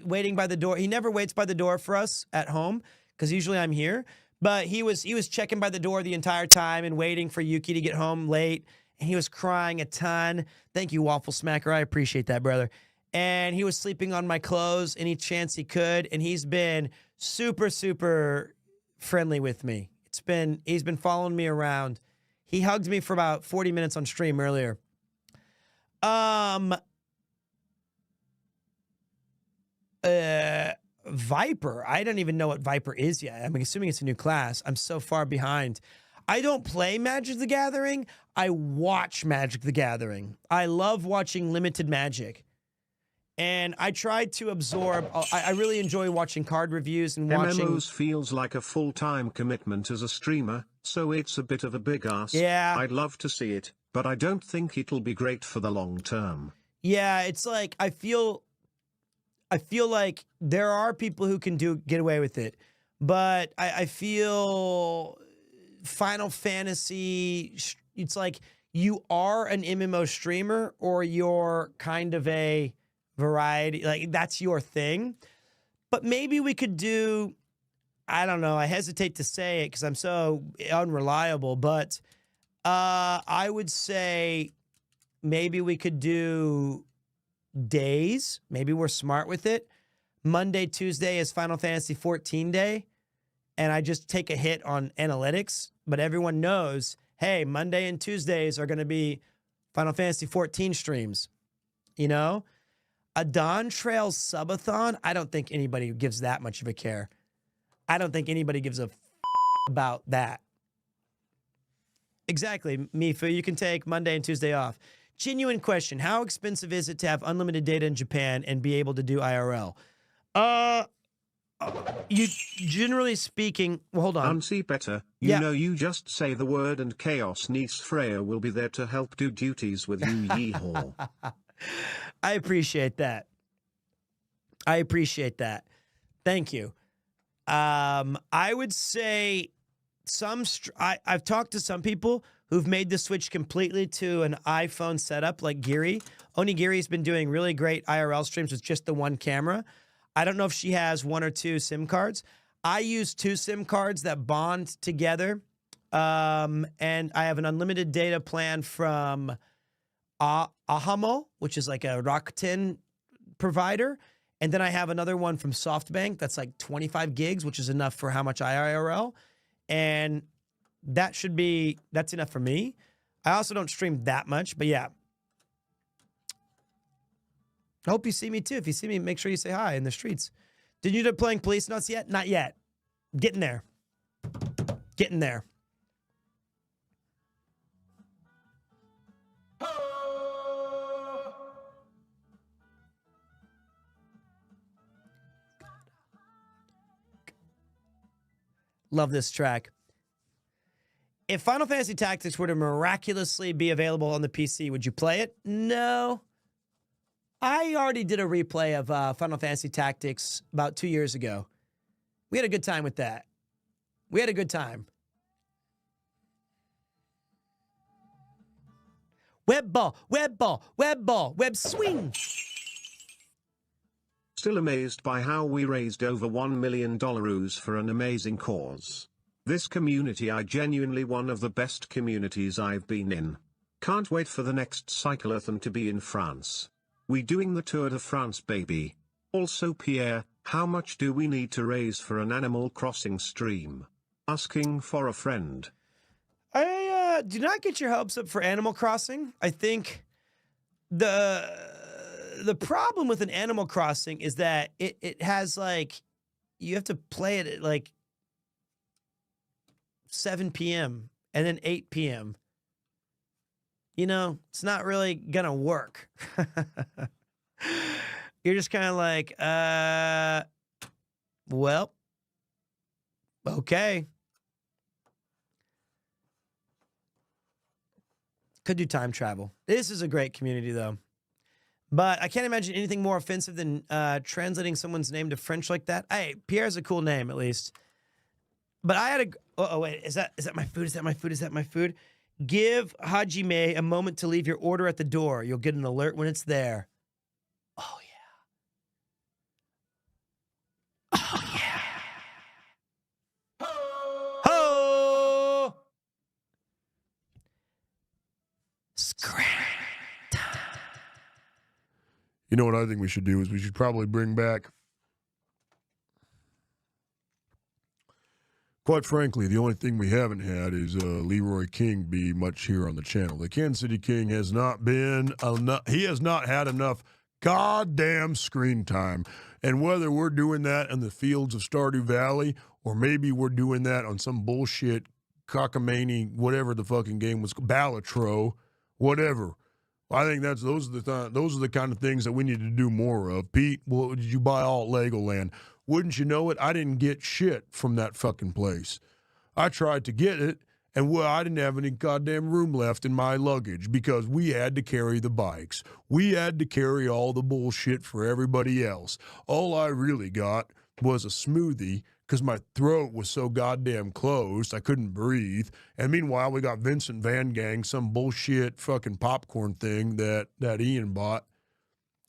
waiting by the door. He never waits by the door for us at home because usually I'm here. But he was checking by the door the entire time and waiting for Yuki to get home late. And he was crying a ton. Thank you, Waffle Smacker. I appreciate that, brother. And he was sleeping on my clothes any chance he could. And he's been super, super friendly with me. He's been following me around. He hugged me for about 40 minutes on stream earlier. Viper. I don't even know what Viper is yet. I'm assuming it's a new class. I'm so far behind. I don't play Magic the Gathering. I watch Magic the Gathering. I love watching Limited Magic. And I try to absorb, I really enjoy watching card reviews and watching. MMOs feels like a full-time commitment as a streamer, so it's a bit of a big ask. Yeah. I'd love to see it, but I don't think it'll be great for the long term. Yeah, it's like, I feel like there are people who can get away with it, but I feel Final Fantasy, it's like you are an MMO streamer or you're kind of a variety, like that's your thing. But maybe we could do, I don't know, I hesitate to say it because I'm so unreliable, but I would say maybe we could do days. Maybe we're smart with it. Monday, Tuesday is Final Fantasy 14 day, and I just take a hit on analytics, but everyone knows, hey, Monday and Tuesdays are going to be Final Fantasy 14 streams, you know? A Dawn Trail subathon, I don't think anybody gives that much of a care. I don't think anybody gives a about that. Exactly, Mifu, you can take Monday and Tuesday off. Genuine question, how expensive is it to have unlimited data in Japan and be able to do IRL? You generally speaking, well, hold on. See better. You know, you just say the word and Chaos Niece Freya will be there to help do duties with you, yeehaw. I appreciate that. I appreciate that. Thank you. I would say I've talked to some people who've made the switch completely to an iPhone setup like Giri. Onigiri's been doing really great IRL streams with just the one camera. I don't know if she has 1 or 2 SIM cards. I use 2 SIM cards that bond together. And I have an unlimited data plan from Ahamo, which is like a Rakuten provider. And then I have another one from SoftBank that's like 25 gigs, which is enough for how much IRL. And that's enough for me. I also don't stream that much, but yeah. I hope you see me too. If you see me, make sure you say hi in the streets. Did you end up playing Police Nuts yet? Not yet. Getting there. Getting there. Love this track. If Final Fantasy Tactics were to miraculously be available on the PC, would you play it? No. I already did a replay of Final Fantasy Tactics about 2 years ago. We had a good time with that. We had a good time. Web ball, web ball, web ball, web swing. Still amazed by how we raised over $1 million for an amazing cause. This community I genuinely one of the best communities I've been in. Can't wait for the next CYCLETHON to be in France. We doing the Tour de France, baby. Also Pierre, how much do we need to raise for an Animal Crossing stream? Asking for a friend. I do not get your hopes up for Animal Crossing. I think the problem with an Animal Crossing is that it has like, you have to play it at like 7 p.m. and then 8 p.m. You know, it's not really gonna work. You're just kind of like, well, okay. Could do time travel. This is a great community, though. But I can't imagine anything more offensive than translating someone's name to French like that. Hey, Pierre's a cool name, at least. But I had a... Oh, wait. Is that my food? Is that my food? Is that my food? Give Hajime a moment to leave your order at the door. You'll get an alert when it's there. Oh, yeah. Oh, yeah. Ho! Scram. You know what I think we should do is we should probably bring back, quite frankly, the only thing we haven't had is Leroy King be much here on the channel. The Kansas City King has not been enough. He has not had enough Goddamn screen time. And whether we're doing that in the fields of Stardew Valley or maybe we're doing that on some bullshit cockamamie, whatever the fucking game was, Balatro, whatever. I think those are the kind of things that we need to do more of. Pete, well, did you buy all Legoland? Wouldn't you know it? I didn't get shit from that fucking place. I tried to get it, and I didn't have any goddamn room left in my luggage because we had to carry the bikes. We had to carry all the bullshit for everybody else. All I really got was a smoothie because my throat was so goddamn closed, I couldn't breathe. And meanwhile, we got Vincent Van Gang, some bullshit fucking popcorn thing that Ian bought.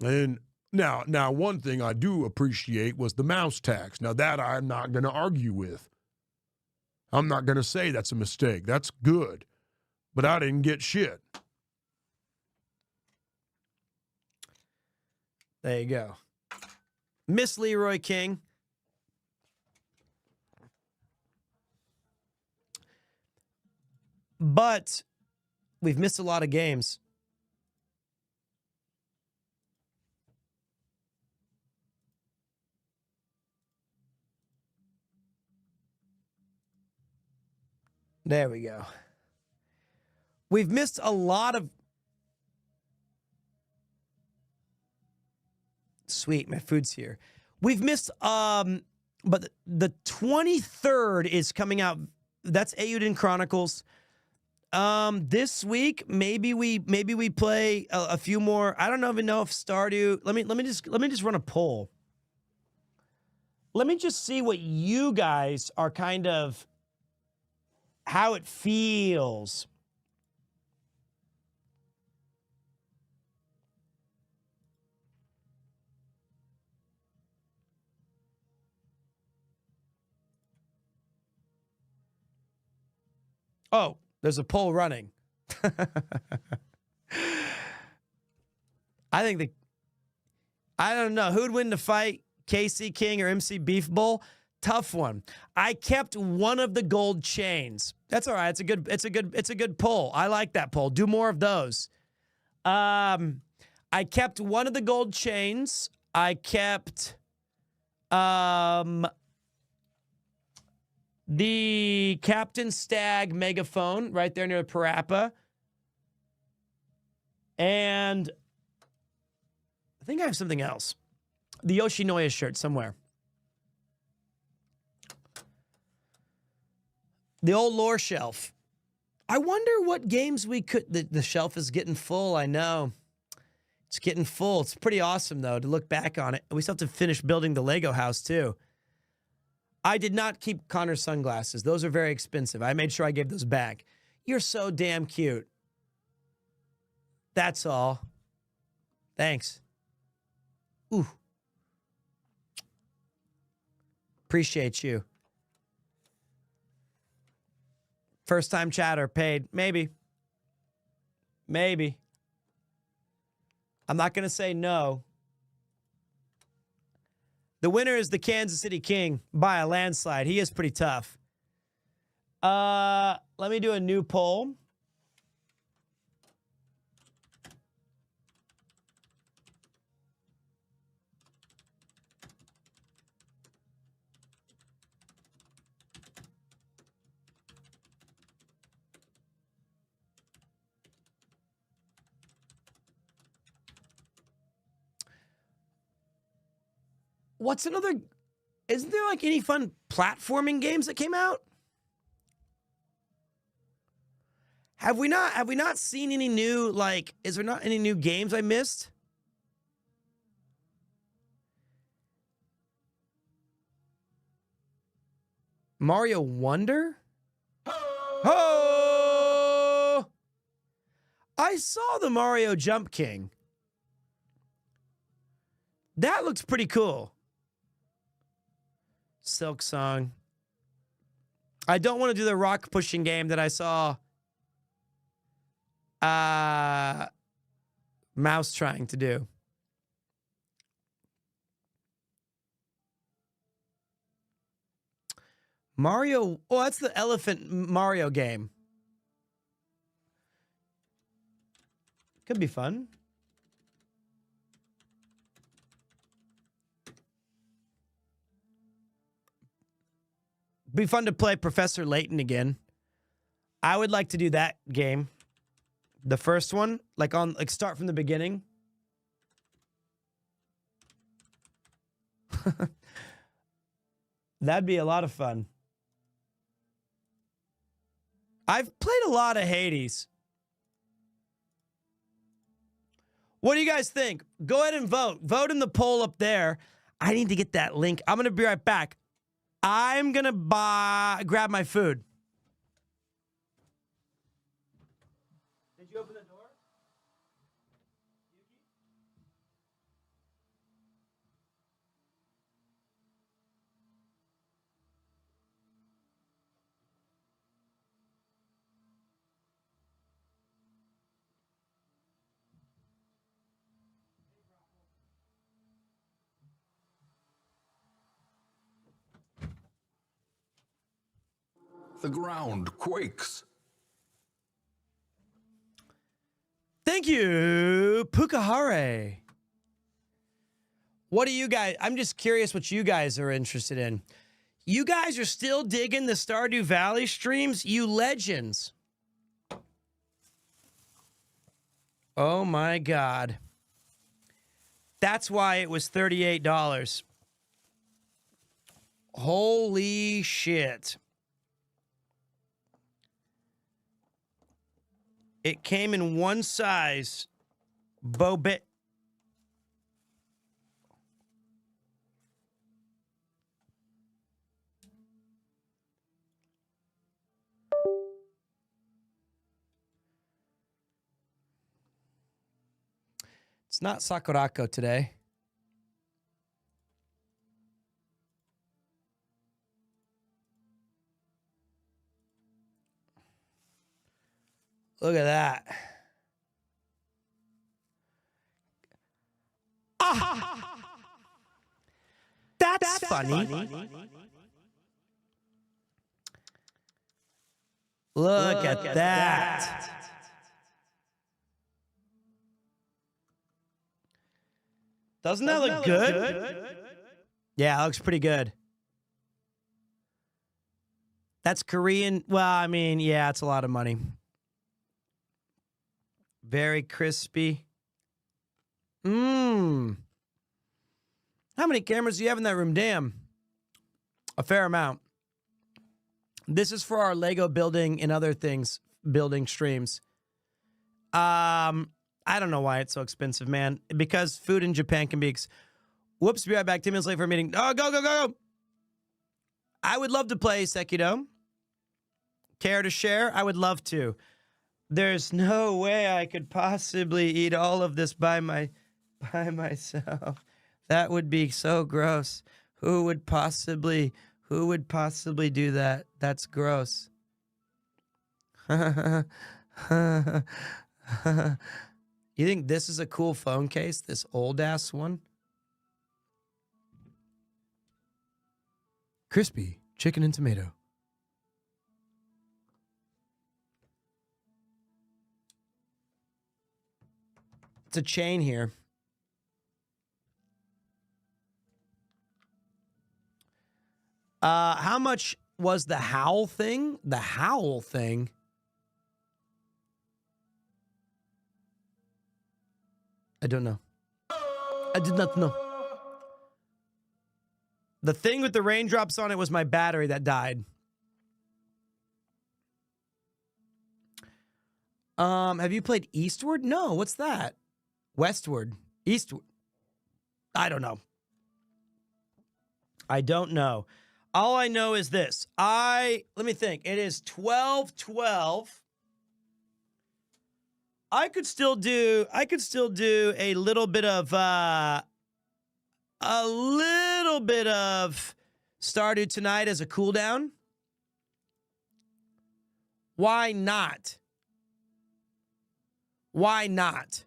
And now, one thing I do appreciate was the mouse tax. Now, that I'm not going to argue with. I'm not going to say that's a mistake. That's good. But I didn't get shit. There you go. Miss Leroy King. But we've missed a lot of games. There we go. We've missed a lot of... Sweet, my food's here. We've missed, but the 23rd is coming out. That's Eiyuden Chronicles. This week, maybe we play a few more. I don't even know if Stardew. Let me just run a poll. Let me just see what you guys are kind of, how it feels. Oh, there's a poll running. I don't know. Who'd win the fight? KC King or MC Beef Bowl? Tough one. I kept one of the gold chains. That's all right. It's a good poll. I like that poll. Do more of those. I kept one of the gold chains. I kept the Captain Stag megaphone right there near Parappa. And I think I have something else. The Yoshinoya shirt somewhere. The old lore shelf. I wonder what games we could... The shelf is getting full, I know. It's getting full. It's pretty awesome, though, to look back on it. We still have to finish building the Lego house, too. I did not keep Connor's sunglasses. Those are very expensive. I made sure I gave those back. You're so damn cute. That's all. Thanks. Ooh. Appreciate you. First time chatter paid. Maybe. Maybe. I'm not going to say no. The winner is the Kansas City King by a landslide. He is pretty tough. Let me do a new poll. What's another... Isn't there, like, any fun platforming games that came out? Have we not seen any new, like... Is there not any new games I missed? Mario Wonder? Oh! I saw the Mario Jump King. That looks pretty cool. Silk Song. I don't want to do the rock pushing game that I saw Mouse trying to do. Mario, oh, that's the Elephant Mario game. Could be fun. be fun to play Professor Layton again. I would like to do that game. The first one, like start from the beginning. That'd be a lot of fun. I've played a lot of Hades. What do you guys think? Go ahead and vote. Vote in the poll up there. I need to get that link. I'm going to be right back. I'm going to grab my food. Did you open the door? The ground quakes. Thank you, Pukahare. What do you guys... I'm just curious what you guys are interested in. You guys are still digging the Stardew Valley streams? You legends. Oh, my God. That's why it was $38. Holy shit. It came in one size. Bobit. It's not Sakurako today. Look at that. Ah! That's funny. Look at that. Doesn't that look good? Yeah, it looks pretty good. That's Korean. Well, I mean, yeah, it's a lot of money. Very crispy. Mmm. How many cameras do you have in that room? Damn. A fair amount. This is for our Lego building and other things, building streams. I don't know why it's so expensive, man. Because food in Japan can be... Whoops, be right back. 10 minutes late for a meeting. Oh, go. I would love to play Sekiro. Care to share? I would love to. There's no way I could possibly eat all of this by myself. That would be so gross. Who would possibly do that? That's gross. You think this is a cool phone case? This old ass one? Crispy chicken and tomato. It's a chain here. How much was the Howl thing? The Howl thing? I don't know. I did not know. The thing with the raindrops on it was my battery that died. Have you played Eastward? No, what's that? Westward. Eastward. I don't know. I don't know. All I know is this. Let me think. It is 12:12. I could still do a little bit of Stardew tonight as a cool down. Why not? Why not?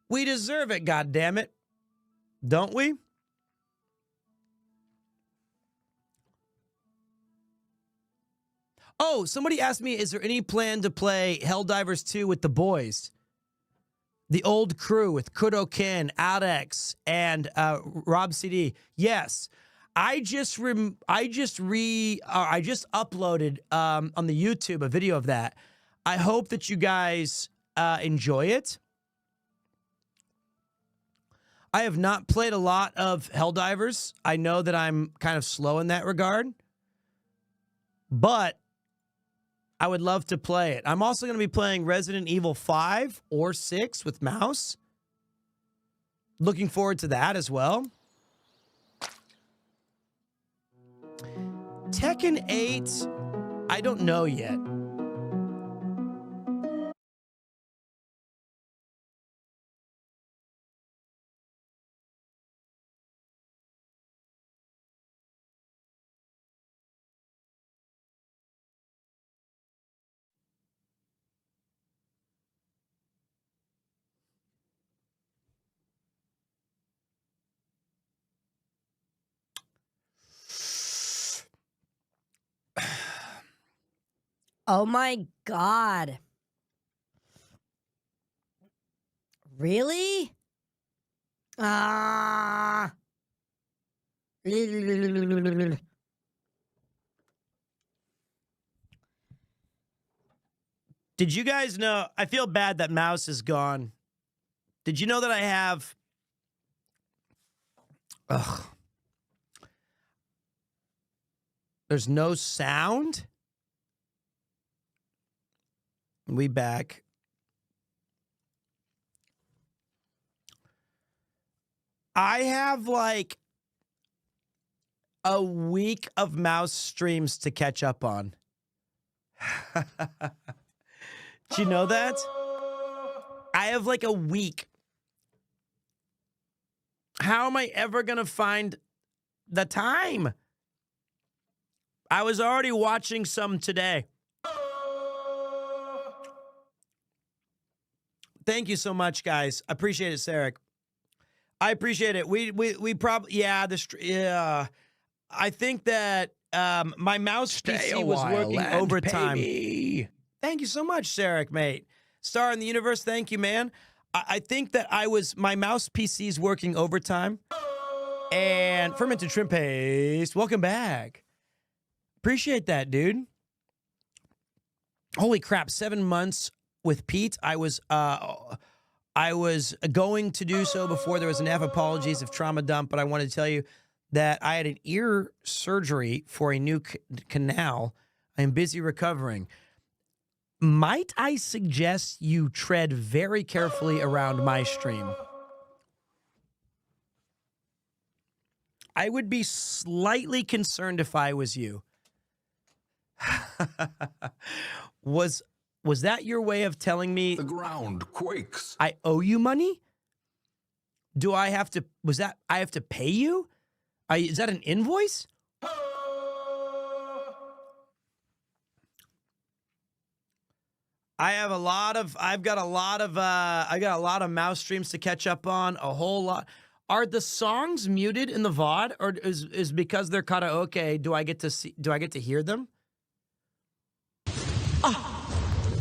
We deserve it, goddammit. Don't we? Oh, somebody asked me, is there any plan to play Helldivers 2 with the boys? The old crew with Kudo Ken, Alex, and Rob CD. Yes. I just uploaded on the YouTube a video of that. I hope that you guys enjoy it. I have not played a lot of Helldivers. I know that I'm kind of slow in that regard, but I would love to play it. I'm also going to be playing Resident Evil 5 or 6 with mouse. Looking forward to that as well. Tekken 8, I don't know yet. Oh my God. Really? Ah. Did you guys know? I feel bad that mouse is gone. Did you know that I have... Ugh. There's no sound? We back. I have like a week of mouse streams to catch up on. Do you know that? I have like a week. How am I ever going to find the time? I was already watching some today. Thank you so much, guys. I appreciate it, Sarek. I appreciate it. We probably, yeah. I think that my mouse PC was working overtime. Thank you so much, Sarek, mate. Star in the universe, thank you, man. I think that my mouse PC is working overtime. And Fermented Shrimp Paste, welcome back. Appreciate that, dude. Holy crap, 7 months with Pete. I was going to do so before there was enough apologies of trauma dump, but I wanted to tell you that I had an ear surgery for a new canal. I am busy recovering. Might I suggest you tread very carefully around my stream? I would be slightly concerned if I was you. Was that your way of telling me the ground quakes? I owe you money? Do I have to, I have to pay you? Is that an invoice? I got a lot of mouse streams to catch up on, a whole lot. Are the songs muted in the VOD, or is because they're karaoke, do I get to hear them?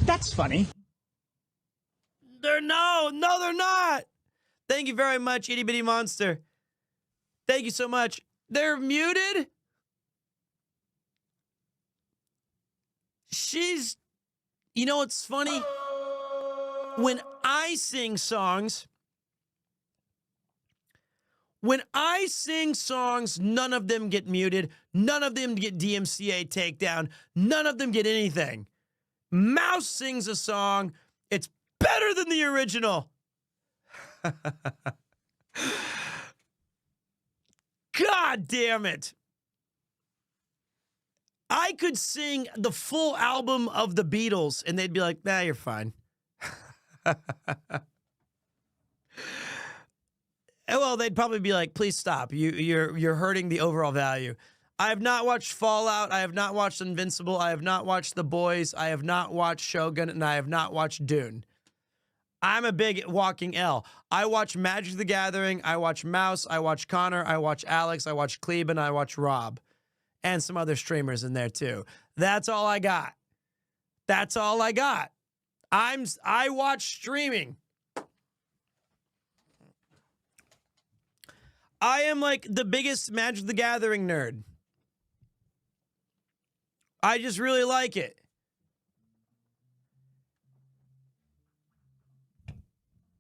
That's funny. They're no, they're not. Thank you very much, Itty Bitty Monster. Thank you so much. They're muted? You know what's funny? When I sing songs, none of them get muted. None of them get DMCA takedown. None of them get anything. Mouse sings a song. It's better than the original. God damn it. I could sing the full album of the Beatles and they'd be like, nah, you're fine. Well, they'd probably be like, please stop. You're hurting the overall value. I have not watched Fallout. I have not watched Invincible. I have not watched The Boys. I have not watched Shogun. And I have not watched Dune. I'm a big walking L. I watch Magic the Gathering. I watch Mouse. I watch Connor. I watch Alex. I watch Kleben. I watch Rob. And some other streamers in there too. That's all I got. That's all I got. I watch streaming. I am like the biggest Magic the Gathering nerd. I just really like it.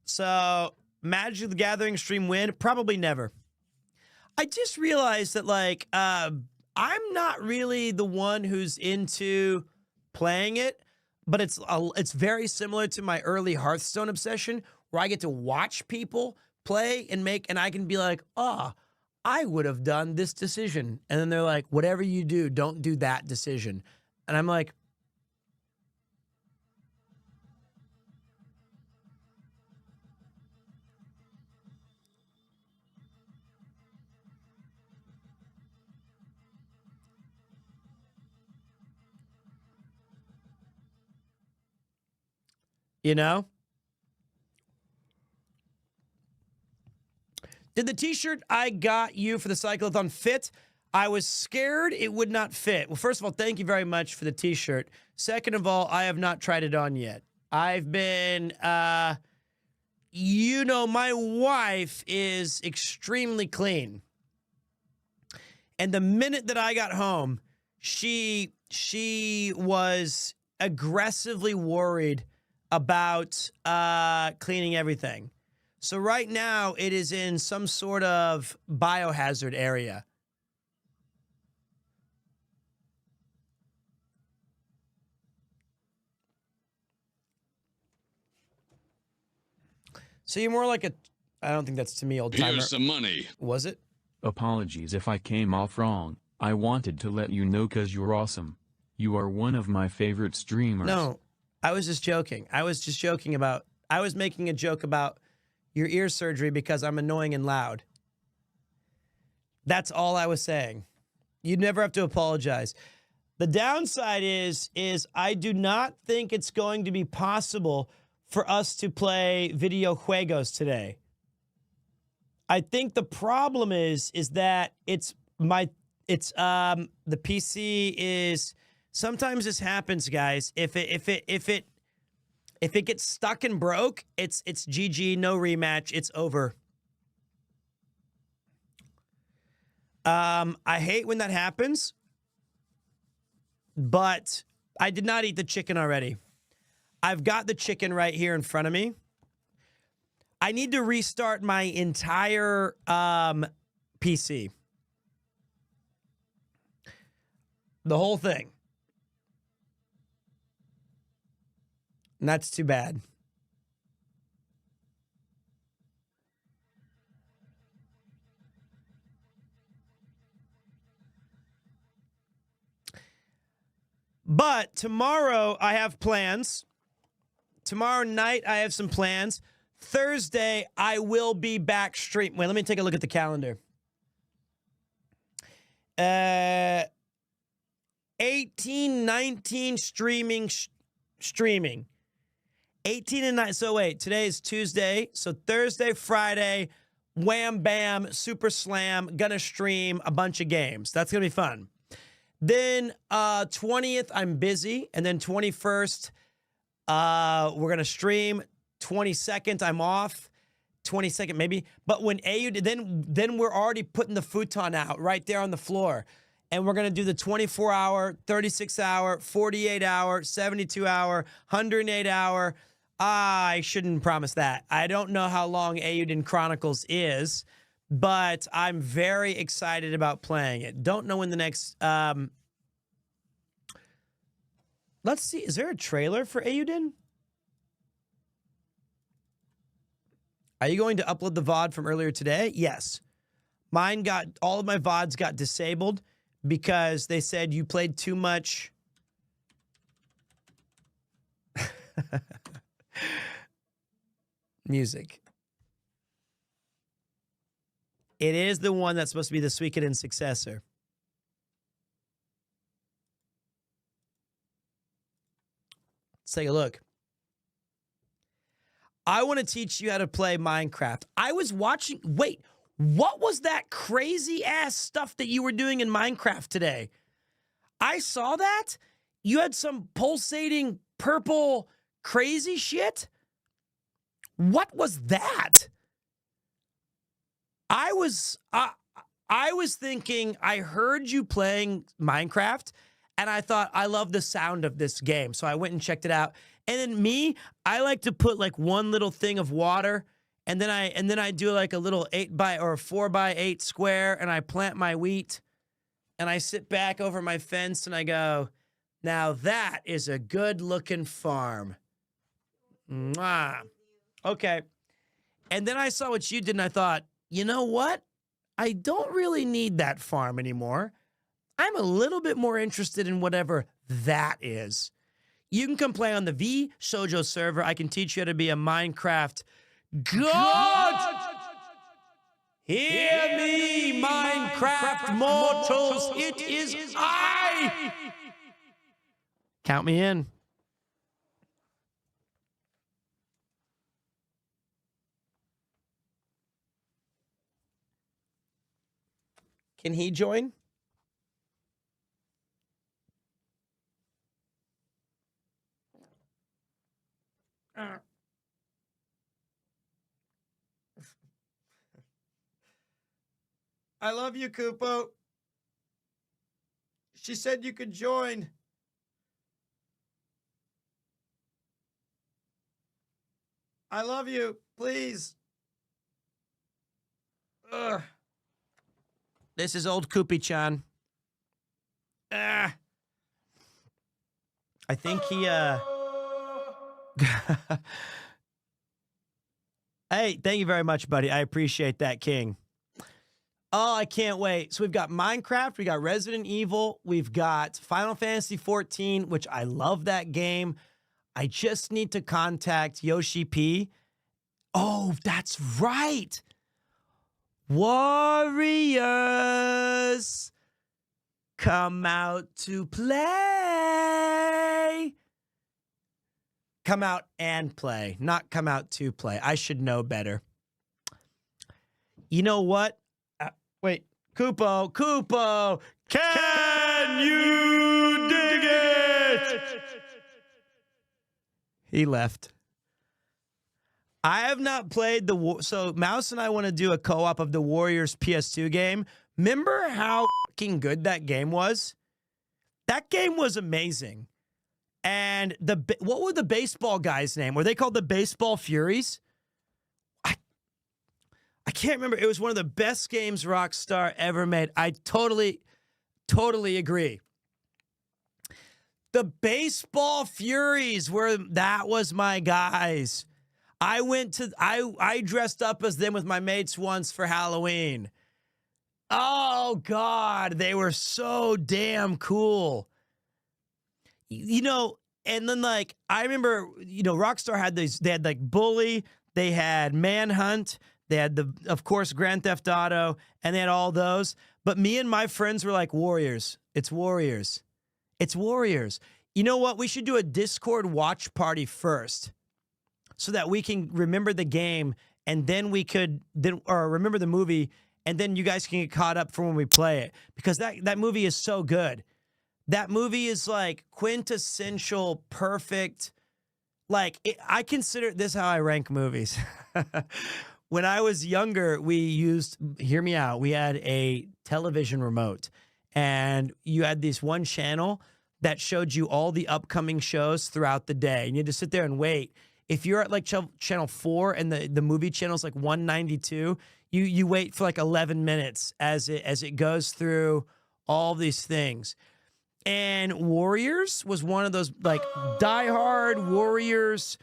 So, Magic the Gathering stream win? Probably never. I just realized that, like, I'm not really the one who's into playing it, but it's very similar to my early Hearthstone obsession, where I get to watch people play and I can be like, oh, I would have done this decision. And then they're like, whatever you do, don't do that decision. And I'm like, you know? Did the t-shirt I got you for the cycleathon fit? I was scared it would not fit. Well, first of all, thank you very much for the t-shirt. Second of all, I have not tried it on yet. I've been, you know, my wife is extremely clean. And the minute that I got home, she was aggressively worried about cleaning everything. So right now, it is in some sort of biohazard area. So you're more like a, I don't think that's to me, old timer. Here's some money. Was it? Apologies if I came off wrong. I wanted to let you know because you're awesome. You are one of my favorite streamers. No, I was just joking. I was making a joke about your ear surgery because I'm annoying and loud. That's all I was saying. You'd never have to apologize. The downside is I do not think it's going to be possible for us to play video juegos today. I think the problem is that the PC is, sometimes this happens, guys. If it gets stuck and broke, it's GG, no rematch, it's over. I hate when that happens, but I did not eat the chicken already. I've got the chicken right here in front of me. I need to restart my entire PC. The whole thing. And that's too bad. But tomorrow I have plans. Tomorrow night I have some plans. Thursday I will be back stream. Wait, let me take a look at the calendar. 18, 19 streaming. 18 and 9. So wait, today is Tuesday. So Thursday, Friday, wham bam, super slam, gonna stream a bunch of games. That's gonna be fun. Then 20th, I'm busy. And then 21st, we're gonna stream. 22nd, I'm off. 22nd, maybe. But when then we're already putting the futon out right there on the floor. And we're going to do the 24-hour, 36-hour, 48-hour, 72-hour, 108-hour. I shouldn't promise that. I don't know how long Eiyuden Chronicles is, but I'm very excited about playing it. Don't know when the next... let's see. Is there a trailer for Eiyuden? Are you going to upload the VOD from earlier today? Yes. All of my VODs got disabled because they said you played too much. Music. It is the one that's supposed to be the Suikoden successor. Let's take a look. I want to teach you how to play Minecraft. I was watching... Wait, what was that crazy-ass stuff that you were doing in Minecraft today? I saw that. You had some pulsating purple crazy shit? What was that? I was thinking, I heard you playing Minecraft, and I thought, I love the sound of this game. So I went and checked it out. And then me, I like to put like one little thing of water, and then I do like a little 4x8 square, and I plant my wheat, and I sit back over my fence, and I go, now that is a good looking farm. Mwah. Okay. And then I saw what you did, and I thought, you know what? I don't really need that farm anymore. I'm a little bit more interested in whatever that is. You can come play on the V Shoujo server. I can teach you how to be a Minecraft god. Hear me, Minecraft mortals. It is I. Count me in. Can he join? I love you, Kupo. She said you could join. I love you. Please. Ugh. This is old Koopy-chan. I think he, Hey, thank you very much, buddy. I appreciate that, King. Oh, I can't wait. So we've got Minecraft, we got Resident Evil, we've got Final Fantasy 14, which I love that game. I just need to contact Yoshi P. Oh, that's right. Warriors, come out to play. Come out and play, not come out to play. I should know better. You know what? Wait, Kupo, can you dig it? He left. I have not played so Mouse and I want to do a co-op of the Warriors PS2 game. Remember how fucking good that game was? That game was amazing. And what were the baseball guys' name? Were they called the Baseball Furies? I can't remember. It was one of the best games Rockstar ever made. I totally agree. The Baseball Furies that was my guys. I dressed up as them with my mates once for Halloween. Oh God, they were so damn cool. You know, and then like I remember, you know, Rockstar had they had like Bully, they had Manhunt, they had of course Grand Theft Auto, and they had all those. But me and my friends were like, Warriors. It's Warriors. It's Warriors. You know what? We should do a Discord watch party first, so that we can remember the game, and then we could remember the movie, and then you guys can get caught up for when we play it, because that movie is so good. That movie is like quintessential, perfect. Like I consider this how I rank movies. When I was younger, we used, hear me out, we had a television remote, and you had this one channel that showed you all the upcoming shows throughout the day, and you had to sit there and wait. If you're at like channel 4 and the movie channel's like 192, you wait for like 11 minutes as it goes through all these things. And Warriors was one of those, like Die Hard, Warriors,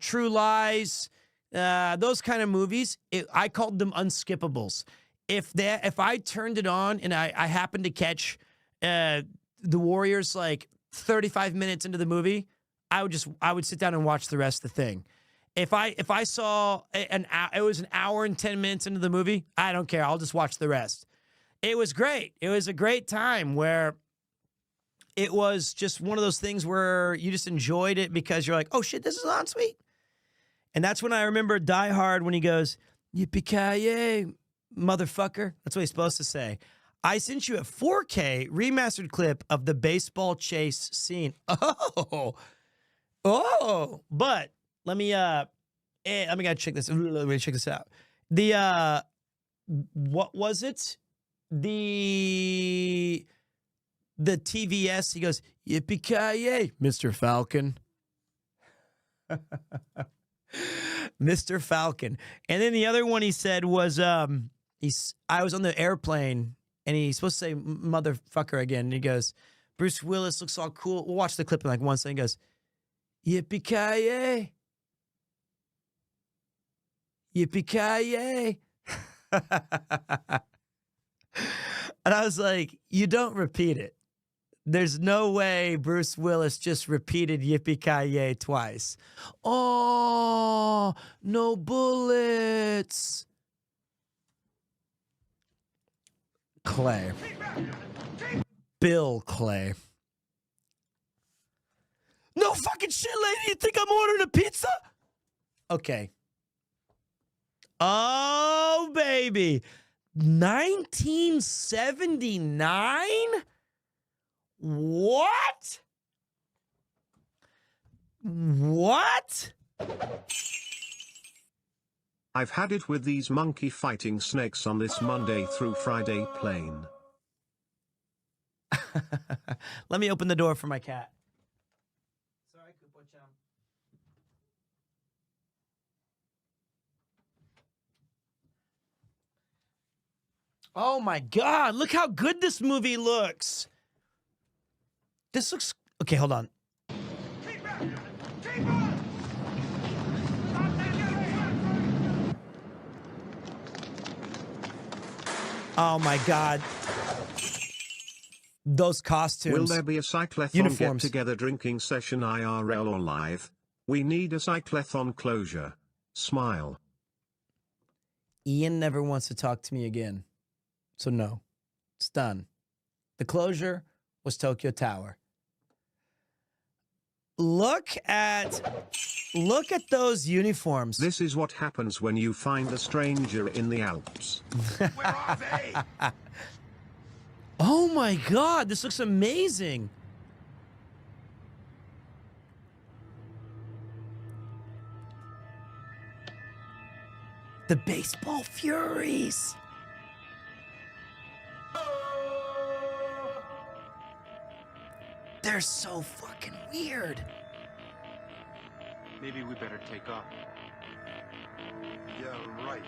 True Lies, those kind of movies. I called them unskippables. If I turned it on and I happened to catch the Warriors like 35 minutes into the movie, I would sit down and watch the rest of the thing. If I saw it was an hour and 10 minutes into the movie, I don't care. I'll just watch the rest. It was great. It was a great time where it was just one of those things where you just enjoyed it because you're like, oh shit, this is on, sweet. And that's when I remember Die Hard when he goes, yippee-ki-yay, motherfucker. That's what he's supposed to say. I sent you a 4K remastered clip of the baseball chase scene. Oh, but let me gotta check this. Let me check this out. what was it? The TVS. He goes, yippee-ki-yay, Mr. Falcon. Mr. Falcon. And then the other one he said was, I was on the airplane, and he's supposed to say motherfucker again. And he goes, Bruce Willis looks all cool. We'll watch the clip in like one second. He goes, yippee-ki-yay. Yippee-ki-yay. And I was like, you don't repeat it. There's no way Bruce Willis just repeated yippee-ki-yay twice. Oh, no bullets. Clay. Bill Clay. No fucking shit, lady. You think I'm ordering a pizza? Okay. Oh, baby. 1979? What? What? I've had it with these monkey fighting snakes on this Monday through Friday plane. Let me open the door for my cat. Sorry, Kupo-chan. Oh my God, look how good this movie looks. This looks... Okay, hold on. Oh my God. Those costumes. Will there be a cyclethon get-together drinking session IRL or live? We need a cyclethon closure. Smile. Ian never wants to talk to me again. So no, it's done. The closure was Tokyo Tower. Look at those uniforms. This is what happens when you find a stranger in the Alps. Where are they? Oh my God, this looks amazing. The Baseball Furies. They're so fucking weird. Maybe we better take off. Yeah, right.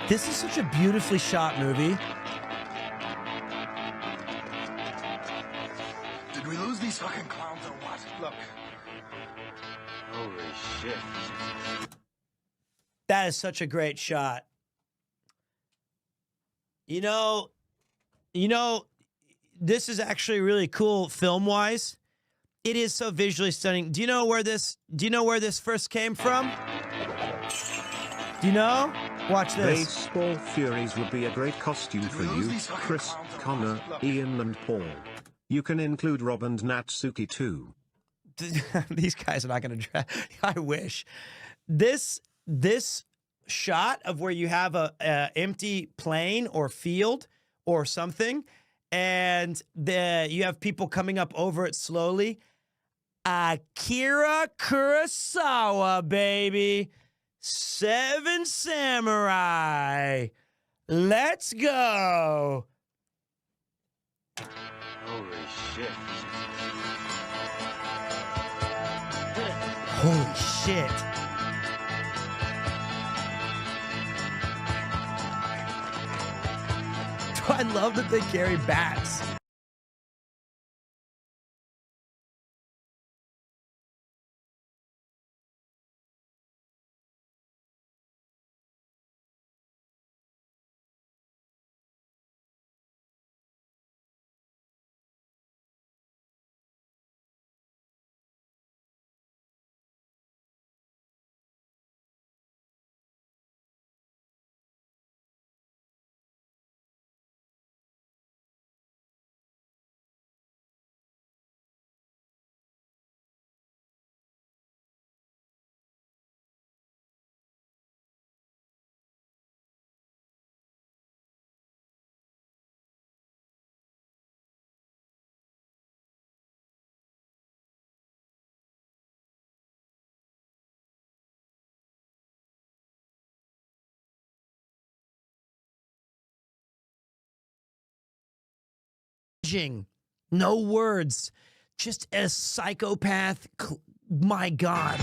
This is such a beautifully shot movie. Did we lose these fucking clowns or what? Look. Holy shit. That is such a great shot. You know, this is actually really cool film-wise. It is so visually stunning. Do you know where this first came from? Do you know? Watch this. Baseball Furies would be a great costume for you, Chris, Connor, Ian and Paul. You can include Rob and Natsuki too. These guys are not going to try. I wish. This shot of where you have a empty plain or field or something, and you have people coming up over it slowly. Akira Kurosawa, baby. 7 Samurai. Let's go. Holy shit. Holy shit. I love that they carry bats. No words. Just a psychopath. My God.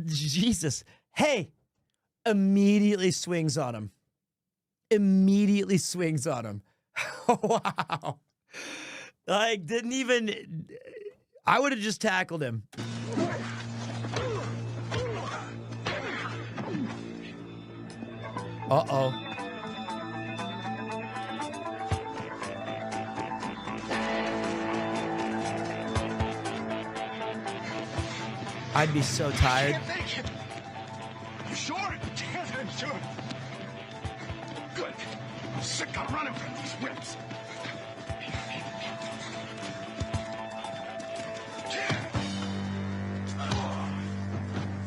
Jesus. Hey, immediately swings on him. Immediately swings on him. Wow. Like, didn't even... I would have just tackled him. Uh-oh. I'd be so tired. You sure? I'm sure. Good. I'm sick of running from these whips.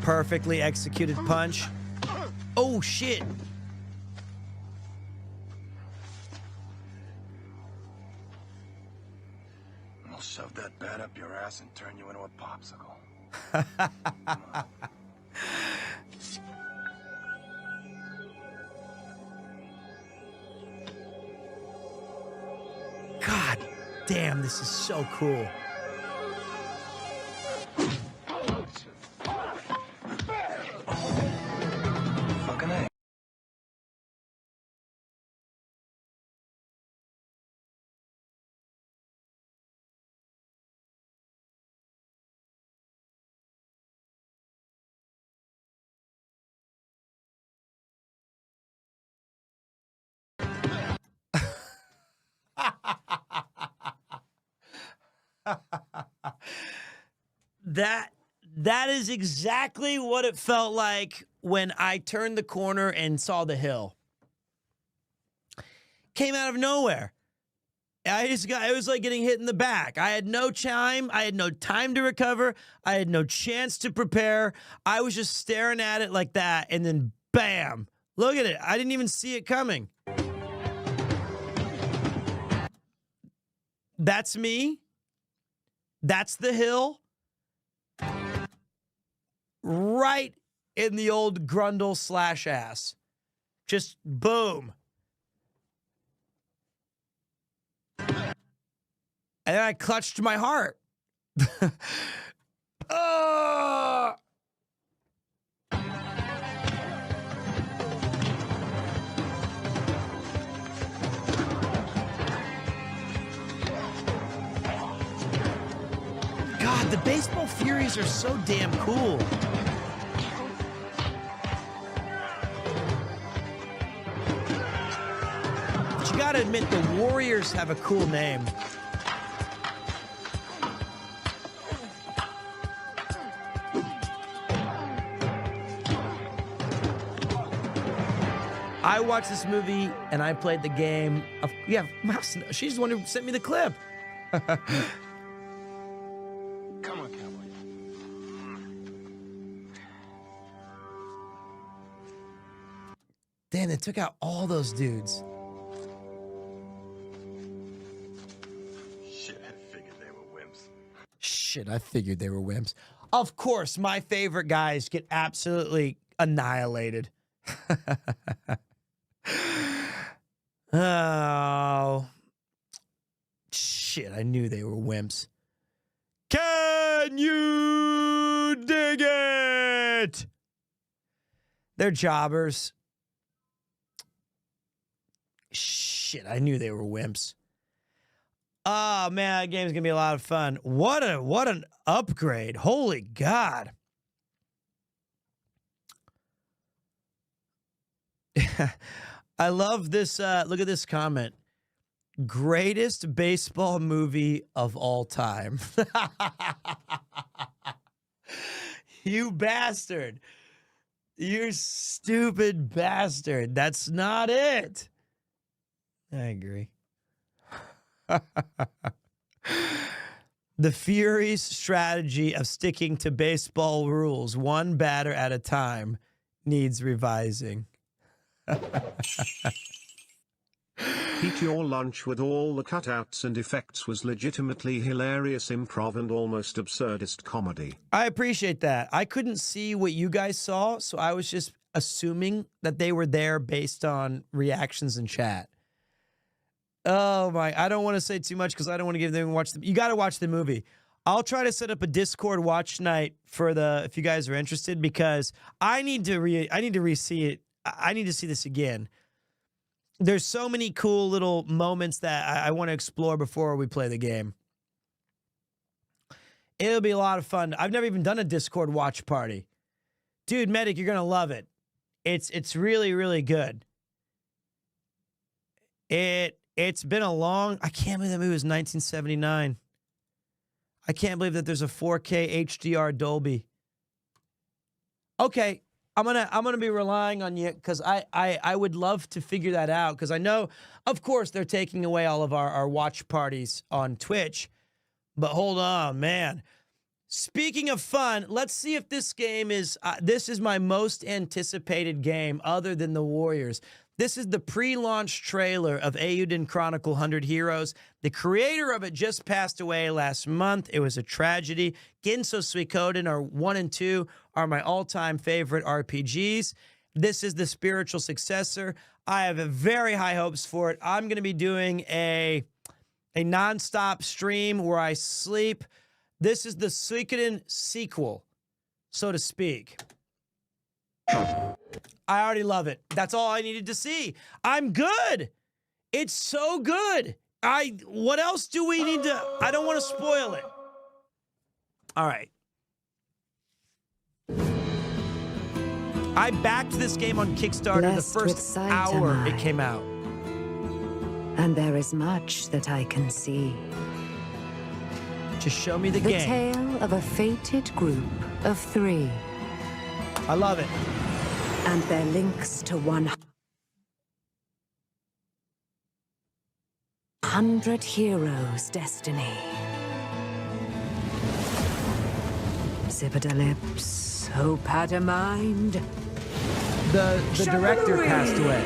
Perfectly executed punch. Oh, shit. I'll shove that bat up your ass and turn you into a popsicle. God damn, this is so cool. Fucking A. That is exactly what it felt like when I turned the corner and saw the hill. Came out of nowhere. It was like getting hit in the back. I had no time. I had no time to recover. I had no chance to prepare. I was just staring at it like that, and then bam. Look at it. I didn't even see it coming. That's me. That's the hill. Right in the old grundle slash ass. Just boom. And then I clutched my heart. Oh! God, the baseball Furies are so damn cool. But you gotta admit, the Warriors have a cool name. I watched this movie and I played the game. She's the one who sent me the clip. Come on, cowboy. Damn, they took out all those dudes. Shit, I figured they were wimps. Shit, I figured they were wimps. Of course, my favorite guys get absolutely annihilated. Oh. Shit, I knew they were wimps. Can you dig it? They're jobbers. Shit, I knew they were wimps. Oh, man, that game's gonna be a lot of fun. What an upgrade. Holy God. I love this. Look at this comment. Greatest baseball movie of all time. You bastard. You stupid bastard. That's not it. I agree. The Furies' strategy of sticking to baseball rules, one batter at a time, needs revising. Eat your lunch with all the cutouts and effects was legitimately hilarious improv and almost absurdist comedy. I appreciate that. I couldn't see what you guys saw, so I was just assuming that they were there based on reactions in chat. Oh my, I don't want to say too much because I don't want to give them watch the. You got to watch the movie. I'll try to set up a Discord watch night for if you guys are interested, because I need to re-see it. I need to see this again. There's so many cool little moments that I want to explore before we play the game. It'll be a lot of fun. I've never even done a Discord watch party. Dude, Medic, you're going to love it. It's really, really good. It's been a long... I can't believe that movie was 1979. I can't believe that there's a 4K HDR Dolby. Okay, I'm gonna be relying on you because I would love to figure that out, because I know, of course, they're taking away all of our watch parties on Twitch. But hold on, man. Speaking of fun, let's see if this game is... this is my most anticipated game other than the Warriors. This is the pre-launch trailer of Eiyuden Chronicle 100 Heroes. The creator of it just passed away last month. It was a tragedy. Ginso Suikoden are 1 and 2 are my all-time favorite RPGs. This is the spiritual successor. I have very high hopes for it. I'm going to be doing a non-stop stream where I sleep. This is the Suikoden sequel, so to speak. I already love it. That's all I needed to see. I'm good. It's so good. What else do we need to... I don't want to spoil it. All right. I backed this game on Kickstarter the first hour it came out. And there is much that I can see. Just show me the game. The tale of a fated group of 3. I love it. And their links to 100 heroes' destiny. Zipper lips, hope had a mind. The director passed away.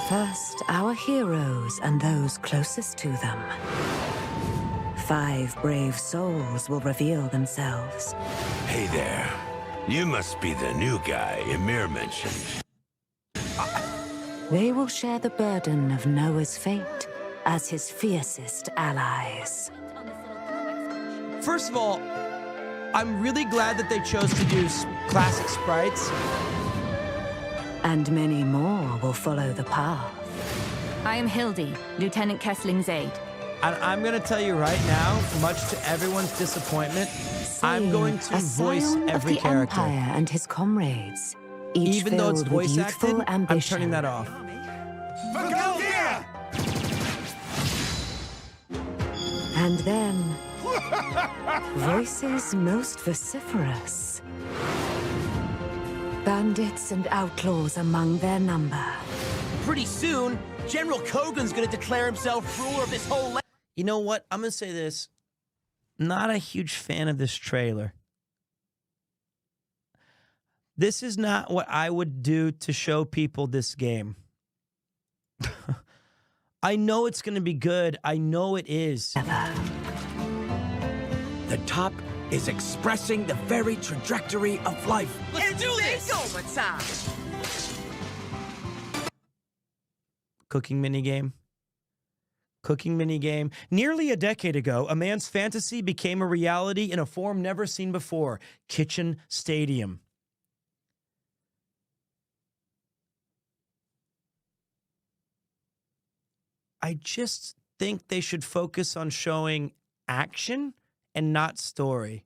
First, our heroes and those closest to them. 5 brave souls will reveal themselves. Hey there. You must be the new guy Emir mentioned. They will share the burden of Noah's fate as his fiercest allies. First of all, I'm really glad that they chose to do classic sprites. And many more will follow the path. I am Hildy, Lieutenant Kessling's aide. And I'm going to tell you right now, much to everyone's disappointment, I'm going to voice every character. Empire and his comrades, each even though it's voice acted, ambition. I'm turning that off. And then, voices most vociferous. Bandits and outlaws among their number. Pretty soon, General Kogan's gonna declare himself ruler of this whole land. You know what? I'm gonna say this. Not a huge fan of this trailer. This is not what I would do to show people this game. I know it's gonna be good. I know it is. The top is expressing the very trajectory of life. Let's do this! Cooking minigame. Cooking minigame. Nearly a decade ago, a man's fantasy became a reality in a form never seen before. Kitchen Stadium. I just think they should focus on showing action and not story.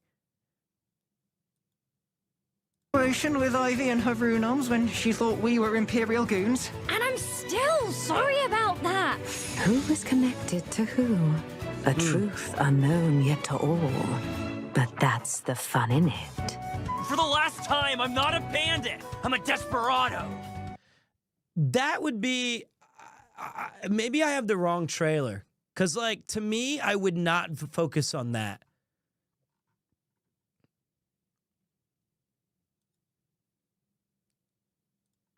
With Ivy and her Runums when she thought we were Imperial goons. And I'm still sorry about that. Who is connected to who? A truth unknown yet to all. But that's the fun in it. For the last time, I'm not a bandit. I'm a desperado. That would be... maybe I have the wrong trailer. Because, like, to me, I would not focus on that.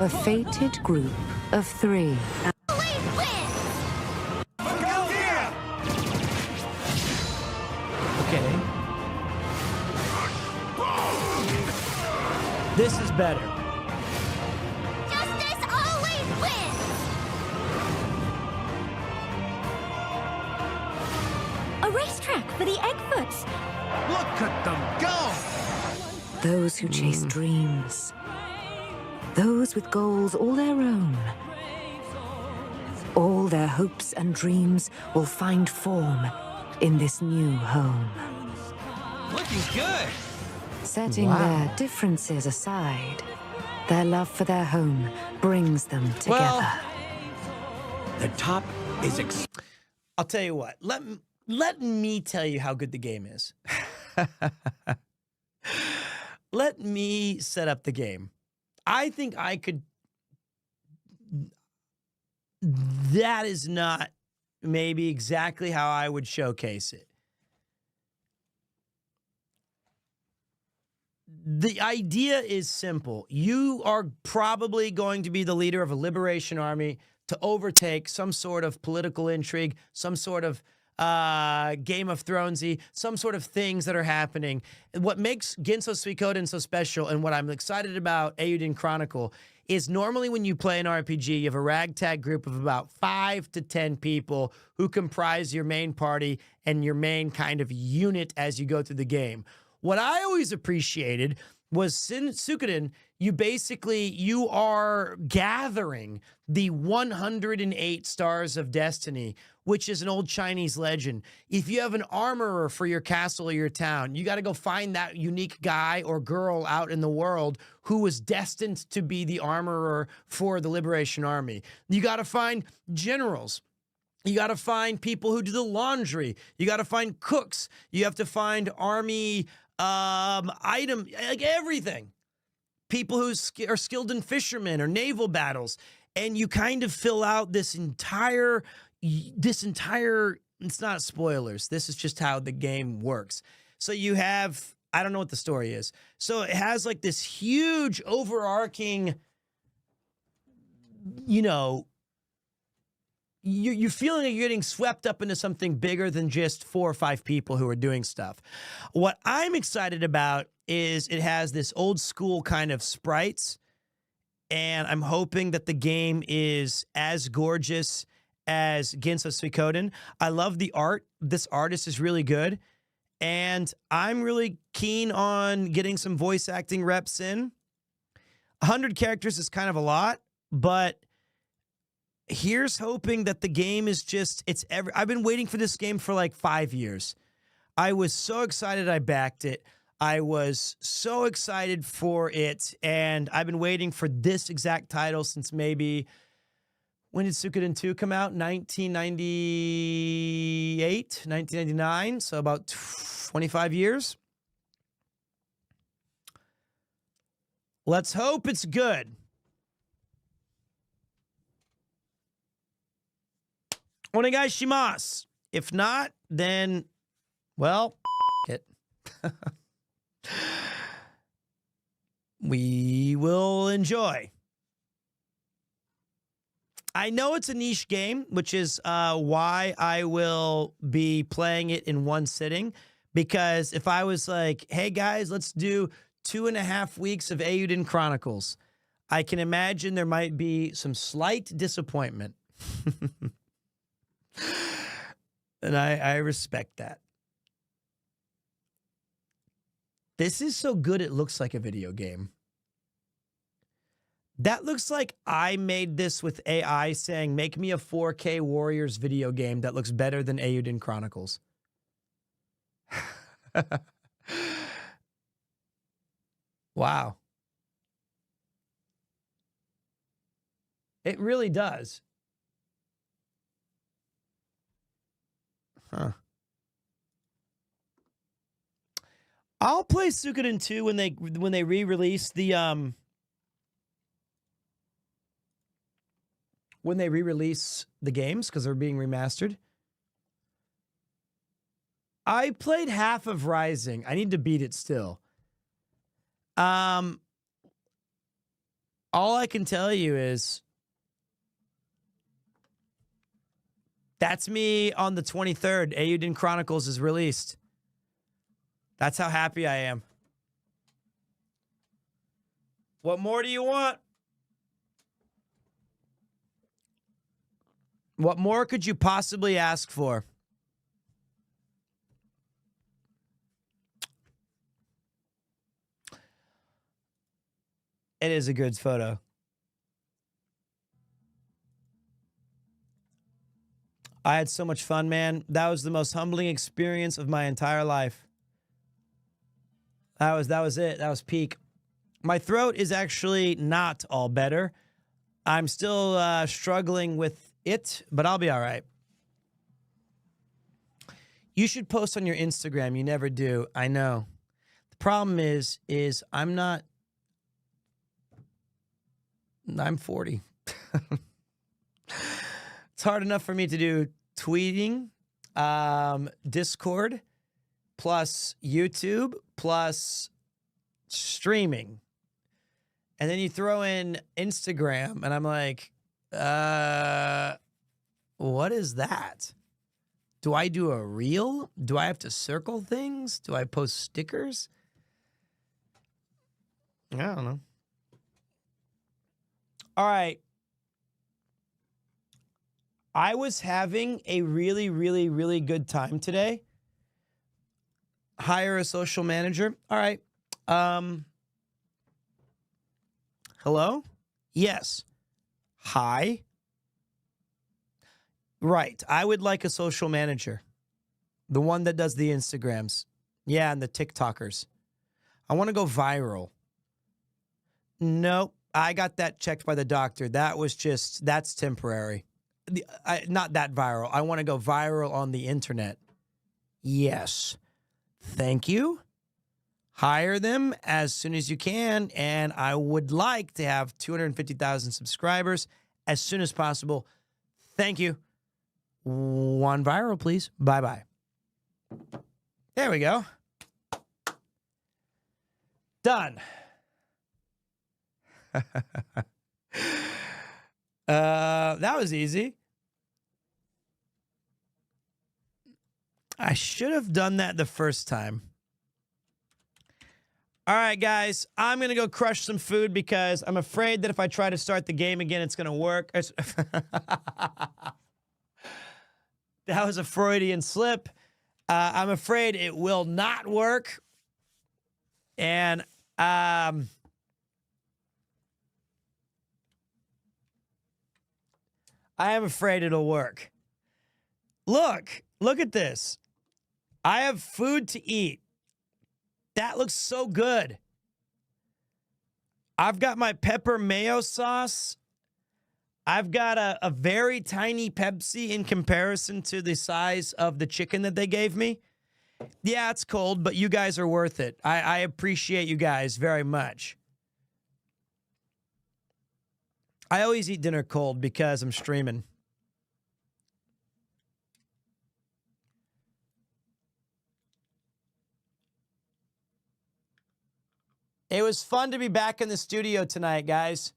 A fated group of 3. Okay. This is better. Justice always wins! A racetrack for the Eggfoots! Look at them go! Those who chase dreams. Those with goals all their own. All their hopes and dreams will find form in this new home. Looking good! Setting their differences aside, their love for their home brings them together. Well, the top is I'll tell you what. Let me tell you how good the game is. Let me set up the game. I think I could... That is not maybe exactly how I would showcase it. The idea is simple. You are probably going to be the leader of a liberation army to overtake some sort of political intrigue, some sort of Game of Thronesy, some sort of things that are happening. What makes Ginso Suikoden so special, and what I'm excited about Eiyuden Chronicle, is normally when you play an RPG, you have a ragtag group of about 5 to 10 people who comprise your main party and your main kind of unit as you go through the game. What I always appreciated was Suikoden, you are gathering the 108 stars of destiny, which is an old Chinese legend. If you have an armorer for your castle or your town, you got to go find that unique guy or girl out in the world who was destined to be the armorer for the Liberation Army. You got to find generals. You got to find people who do the laundry. You got to find cooks. You have to find army item, like everything. People who are skilled in fishermen or naval battles. And you kind of fill out this entire, it's not spoilers. This is just how the game works. So you have, I don't know what the story is. So it has like this huge overarching, you know, you're feeling like you're getting swept up into something bigger than just 4 or 5 people who are doing stuff. What I'm excited about is it has this old school kind of sprites, and I'm hoping that the game is as gorgeous as Ginso Suikoden. I love the art. This artist is really good, and I'm really keen on getting some voice acting reps in. 100 characters is kind of a lot, but here's hoping that the game is just, I've been waiting for this game for like 5 years. I was so excited I backed it. I was so excited for it, and I've been waiting for this exact title since maybe, when did Suikoden 2 come out? 1998, 1999, so about 25 years. Let's hope it's good. Onegaishimasu. If not, then, well, it. We will enjoy. I know it's a niche game, which is why I will be playing it in one sitting. Because if I was like, hey guys, let's do 2.5 weeks of Eiyuden Chronicles, I can imagine there might be some slight disappointment. And I respect that. This is so good it looks like a video game. That looks like I made this with AI saying, make me a 4K Warriors video game that looks better than Eiyuden Chronicles. Wow. It really does. Huh. I'll play Suikoden 2 when they re-release the games because they're being remastered. I played half of Rising. I need to beat it still. All I can tell you is that's me on the 23rd. Eiyuden Chronicles is released. That's how happy I am. What more do you want? What more could you possibly ask for? It is a good photo. I had so much fun, man. That was the most humbling experience of my entire life. That was it. That was peak. My throat is actually not all better. I'm still struggling with it, but I'll be all right. You should post on your Instagram. You never do. I know. The problem is I'm 40. It's hard enough for me to do tweeting, Discord, plus YouTube, plus streaming. And then you throw in Instagram, and I'm like, what is that? Do I do a reel? Do I have to circle things? Do I post stickers? I don't know. All right. I was having a really, really, really good time today. Hire a social manager. All right. Hello? Yes. Hi. Right. I would like a social manager. The one that does the Instagrams. Yeah, and the TikTokers. I want to go viral. Nope. I got that checked by the doctor. That's temporary. Not that viral. I want to go viral on the internet. Yes. Thank you. Hire them as soon as you can. And I would like to have 250,000 subscribers as soon as possible. Thank you. One viral, please. Bye-bye. There we go. Done. That was easy. I should have done that the first time. All right, guys. I'm going to go crush some food because I'm afraid that if I try to start the game again, it's going to work. That was a Freudian slip. I'm afraid it will not work. And I am afraid it'll work. Look at this. I have food to eat. That looks so good. I've got my pepper mayo sauce. I've got a very tiny Pepsi in comparison to the size of the chicken that they gave me. Yeah, it's cold, but you guys are worth it. I appreciate you guys very much. I always eat dinner cold because I'm streaming. It was fun to be back in the studio tonight, guys.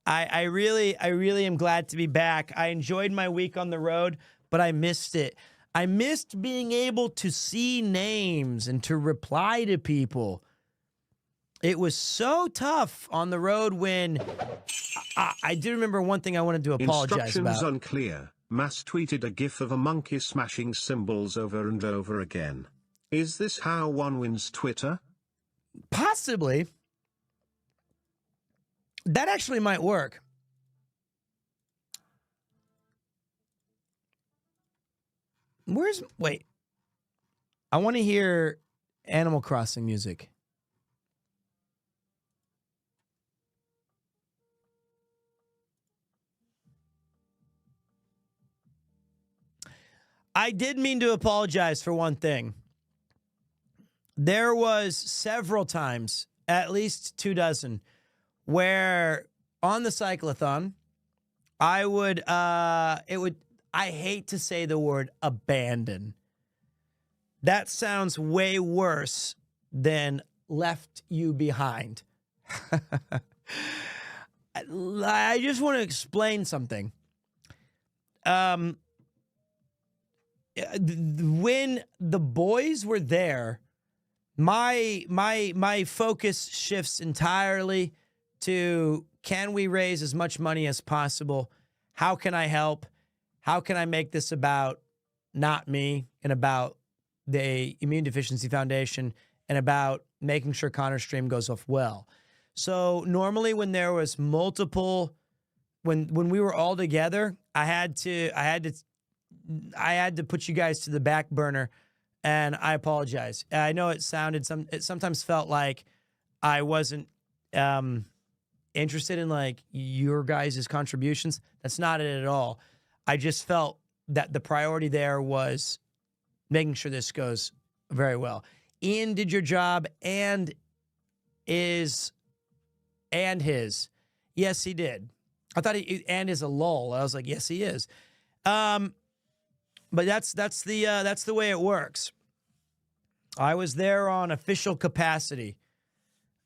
I really am glad to be back. I enjoyed my week on the road, but I missed it. I missed being able to see names and to reply to people. It was so tough on the road when I do remember one thing I wanted to apologize about. Instructions unclear. Mass tweeted a gif of a monkey smashing symbols over and over again. Is this how one wins Twitter? Possibly. That actually might work. Wait. I want to hear Animal Crossing music. I did mean to apologize for one thing. there was several times, at least 24, where on the cycleathon, I would, I hate to say the word abandon. That sounds way worse than left you behind. I just want to explain something. When the boys were there, my focus shifts entirely to, can we raise as much money as possible? How can I help? How can I make this about not me and about the Immune Deficiency Foundation and about making sure Connor's stream goes off well? So normally when there was multiple, when we were all together, I had to put you guys to the back burner, and I apologize. I know it sometimes felt like I wasn't interested in like your guys' contributions. That's not it at all. I just felt that the priority there was making sure this goes very well. Ian did your job and his. Yes, he did. I thought and is a lull. I was like, yes, he is. But that's the way it works. I was there on official capacity.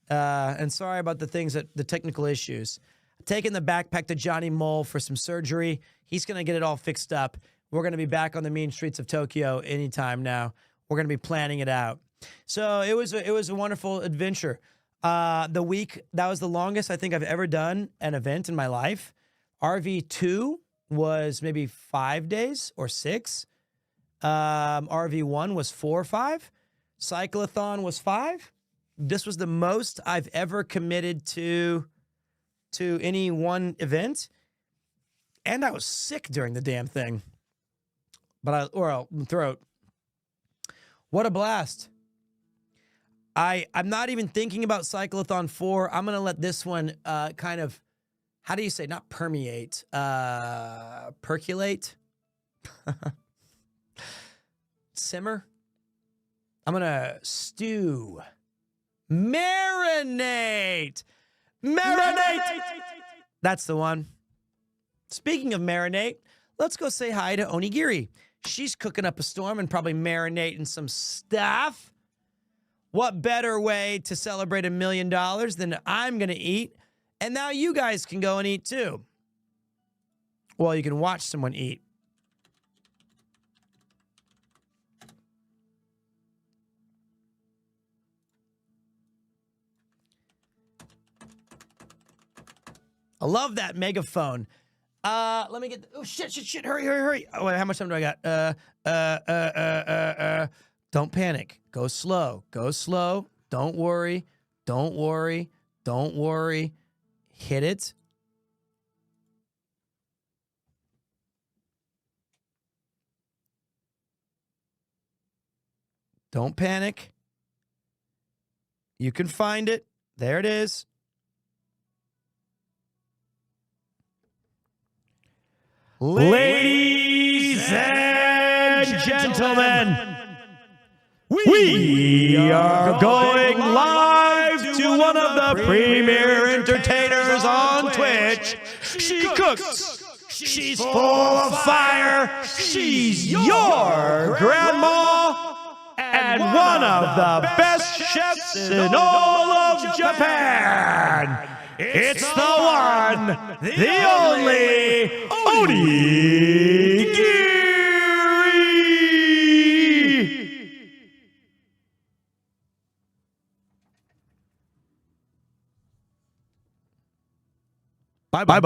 And sorry about the technical issues. Taking the backpack to Johnny Mole for some surgery. He's going to get it all fixed up. We're going to be back on the mean streets of Tokyo anytime now. We're going to be planning it out. So it was a wonderful adventure. The week, that was the longest I think I've ever done an event in my life. RV2 was maybe 5 days or 6. RV1 was 4 or 5. CYCLETHON was 5. This was the most I've ever committed to any one event. And I was sick during the damn thing. Throat. What a blast. I'm not even thinking about CYCLETHON 4. I'm going to let this one kind of, how do you say, not permeate, percolate, simmer. I'm going to stew, marinate. That's the one. Speaking of marinate, let's go say hi to Onigiri. She's cooking up a storm and probably marinating some stuff. What better way to celebrate $1 million than I'm going to eat? And now you guys can go and eat too. Well, you can watch someone eat. I love that megaphone. Let me get, oh shit, hurry. Oh, wait, how much time do I got? Don't panic. Go slow. Don't worry. Hit it. Don't panic. You can find it. There it is. Ladies and gentlemen, we are going live to one of the premier entertainers on Twitch. She cooks. She's full of fire. She's your grandma and one of the best chefs in all of Japan. It's the one, the only Onigiri. Bye.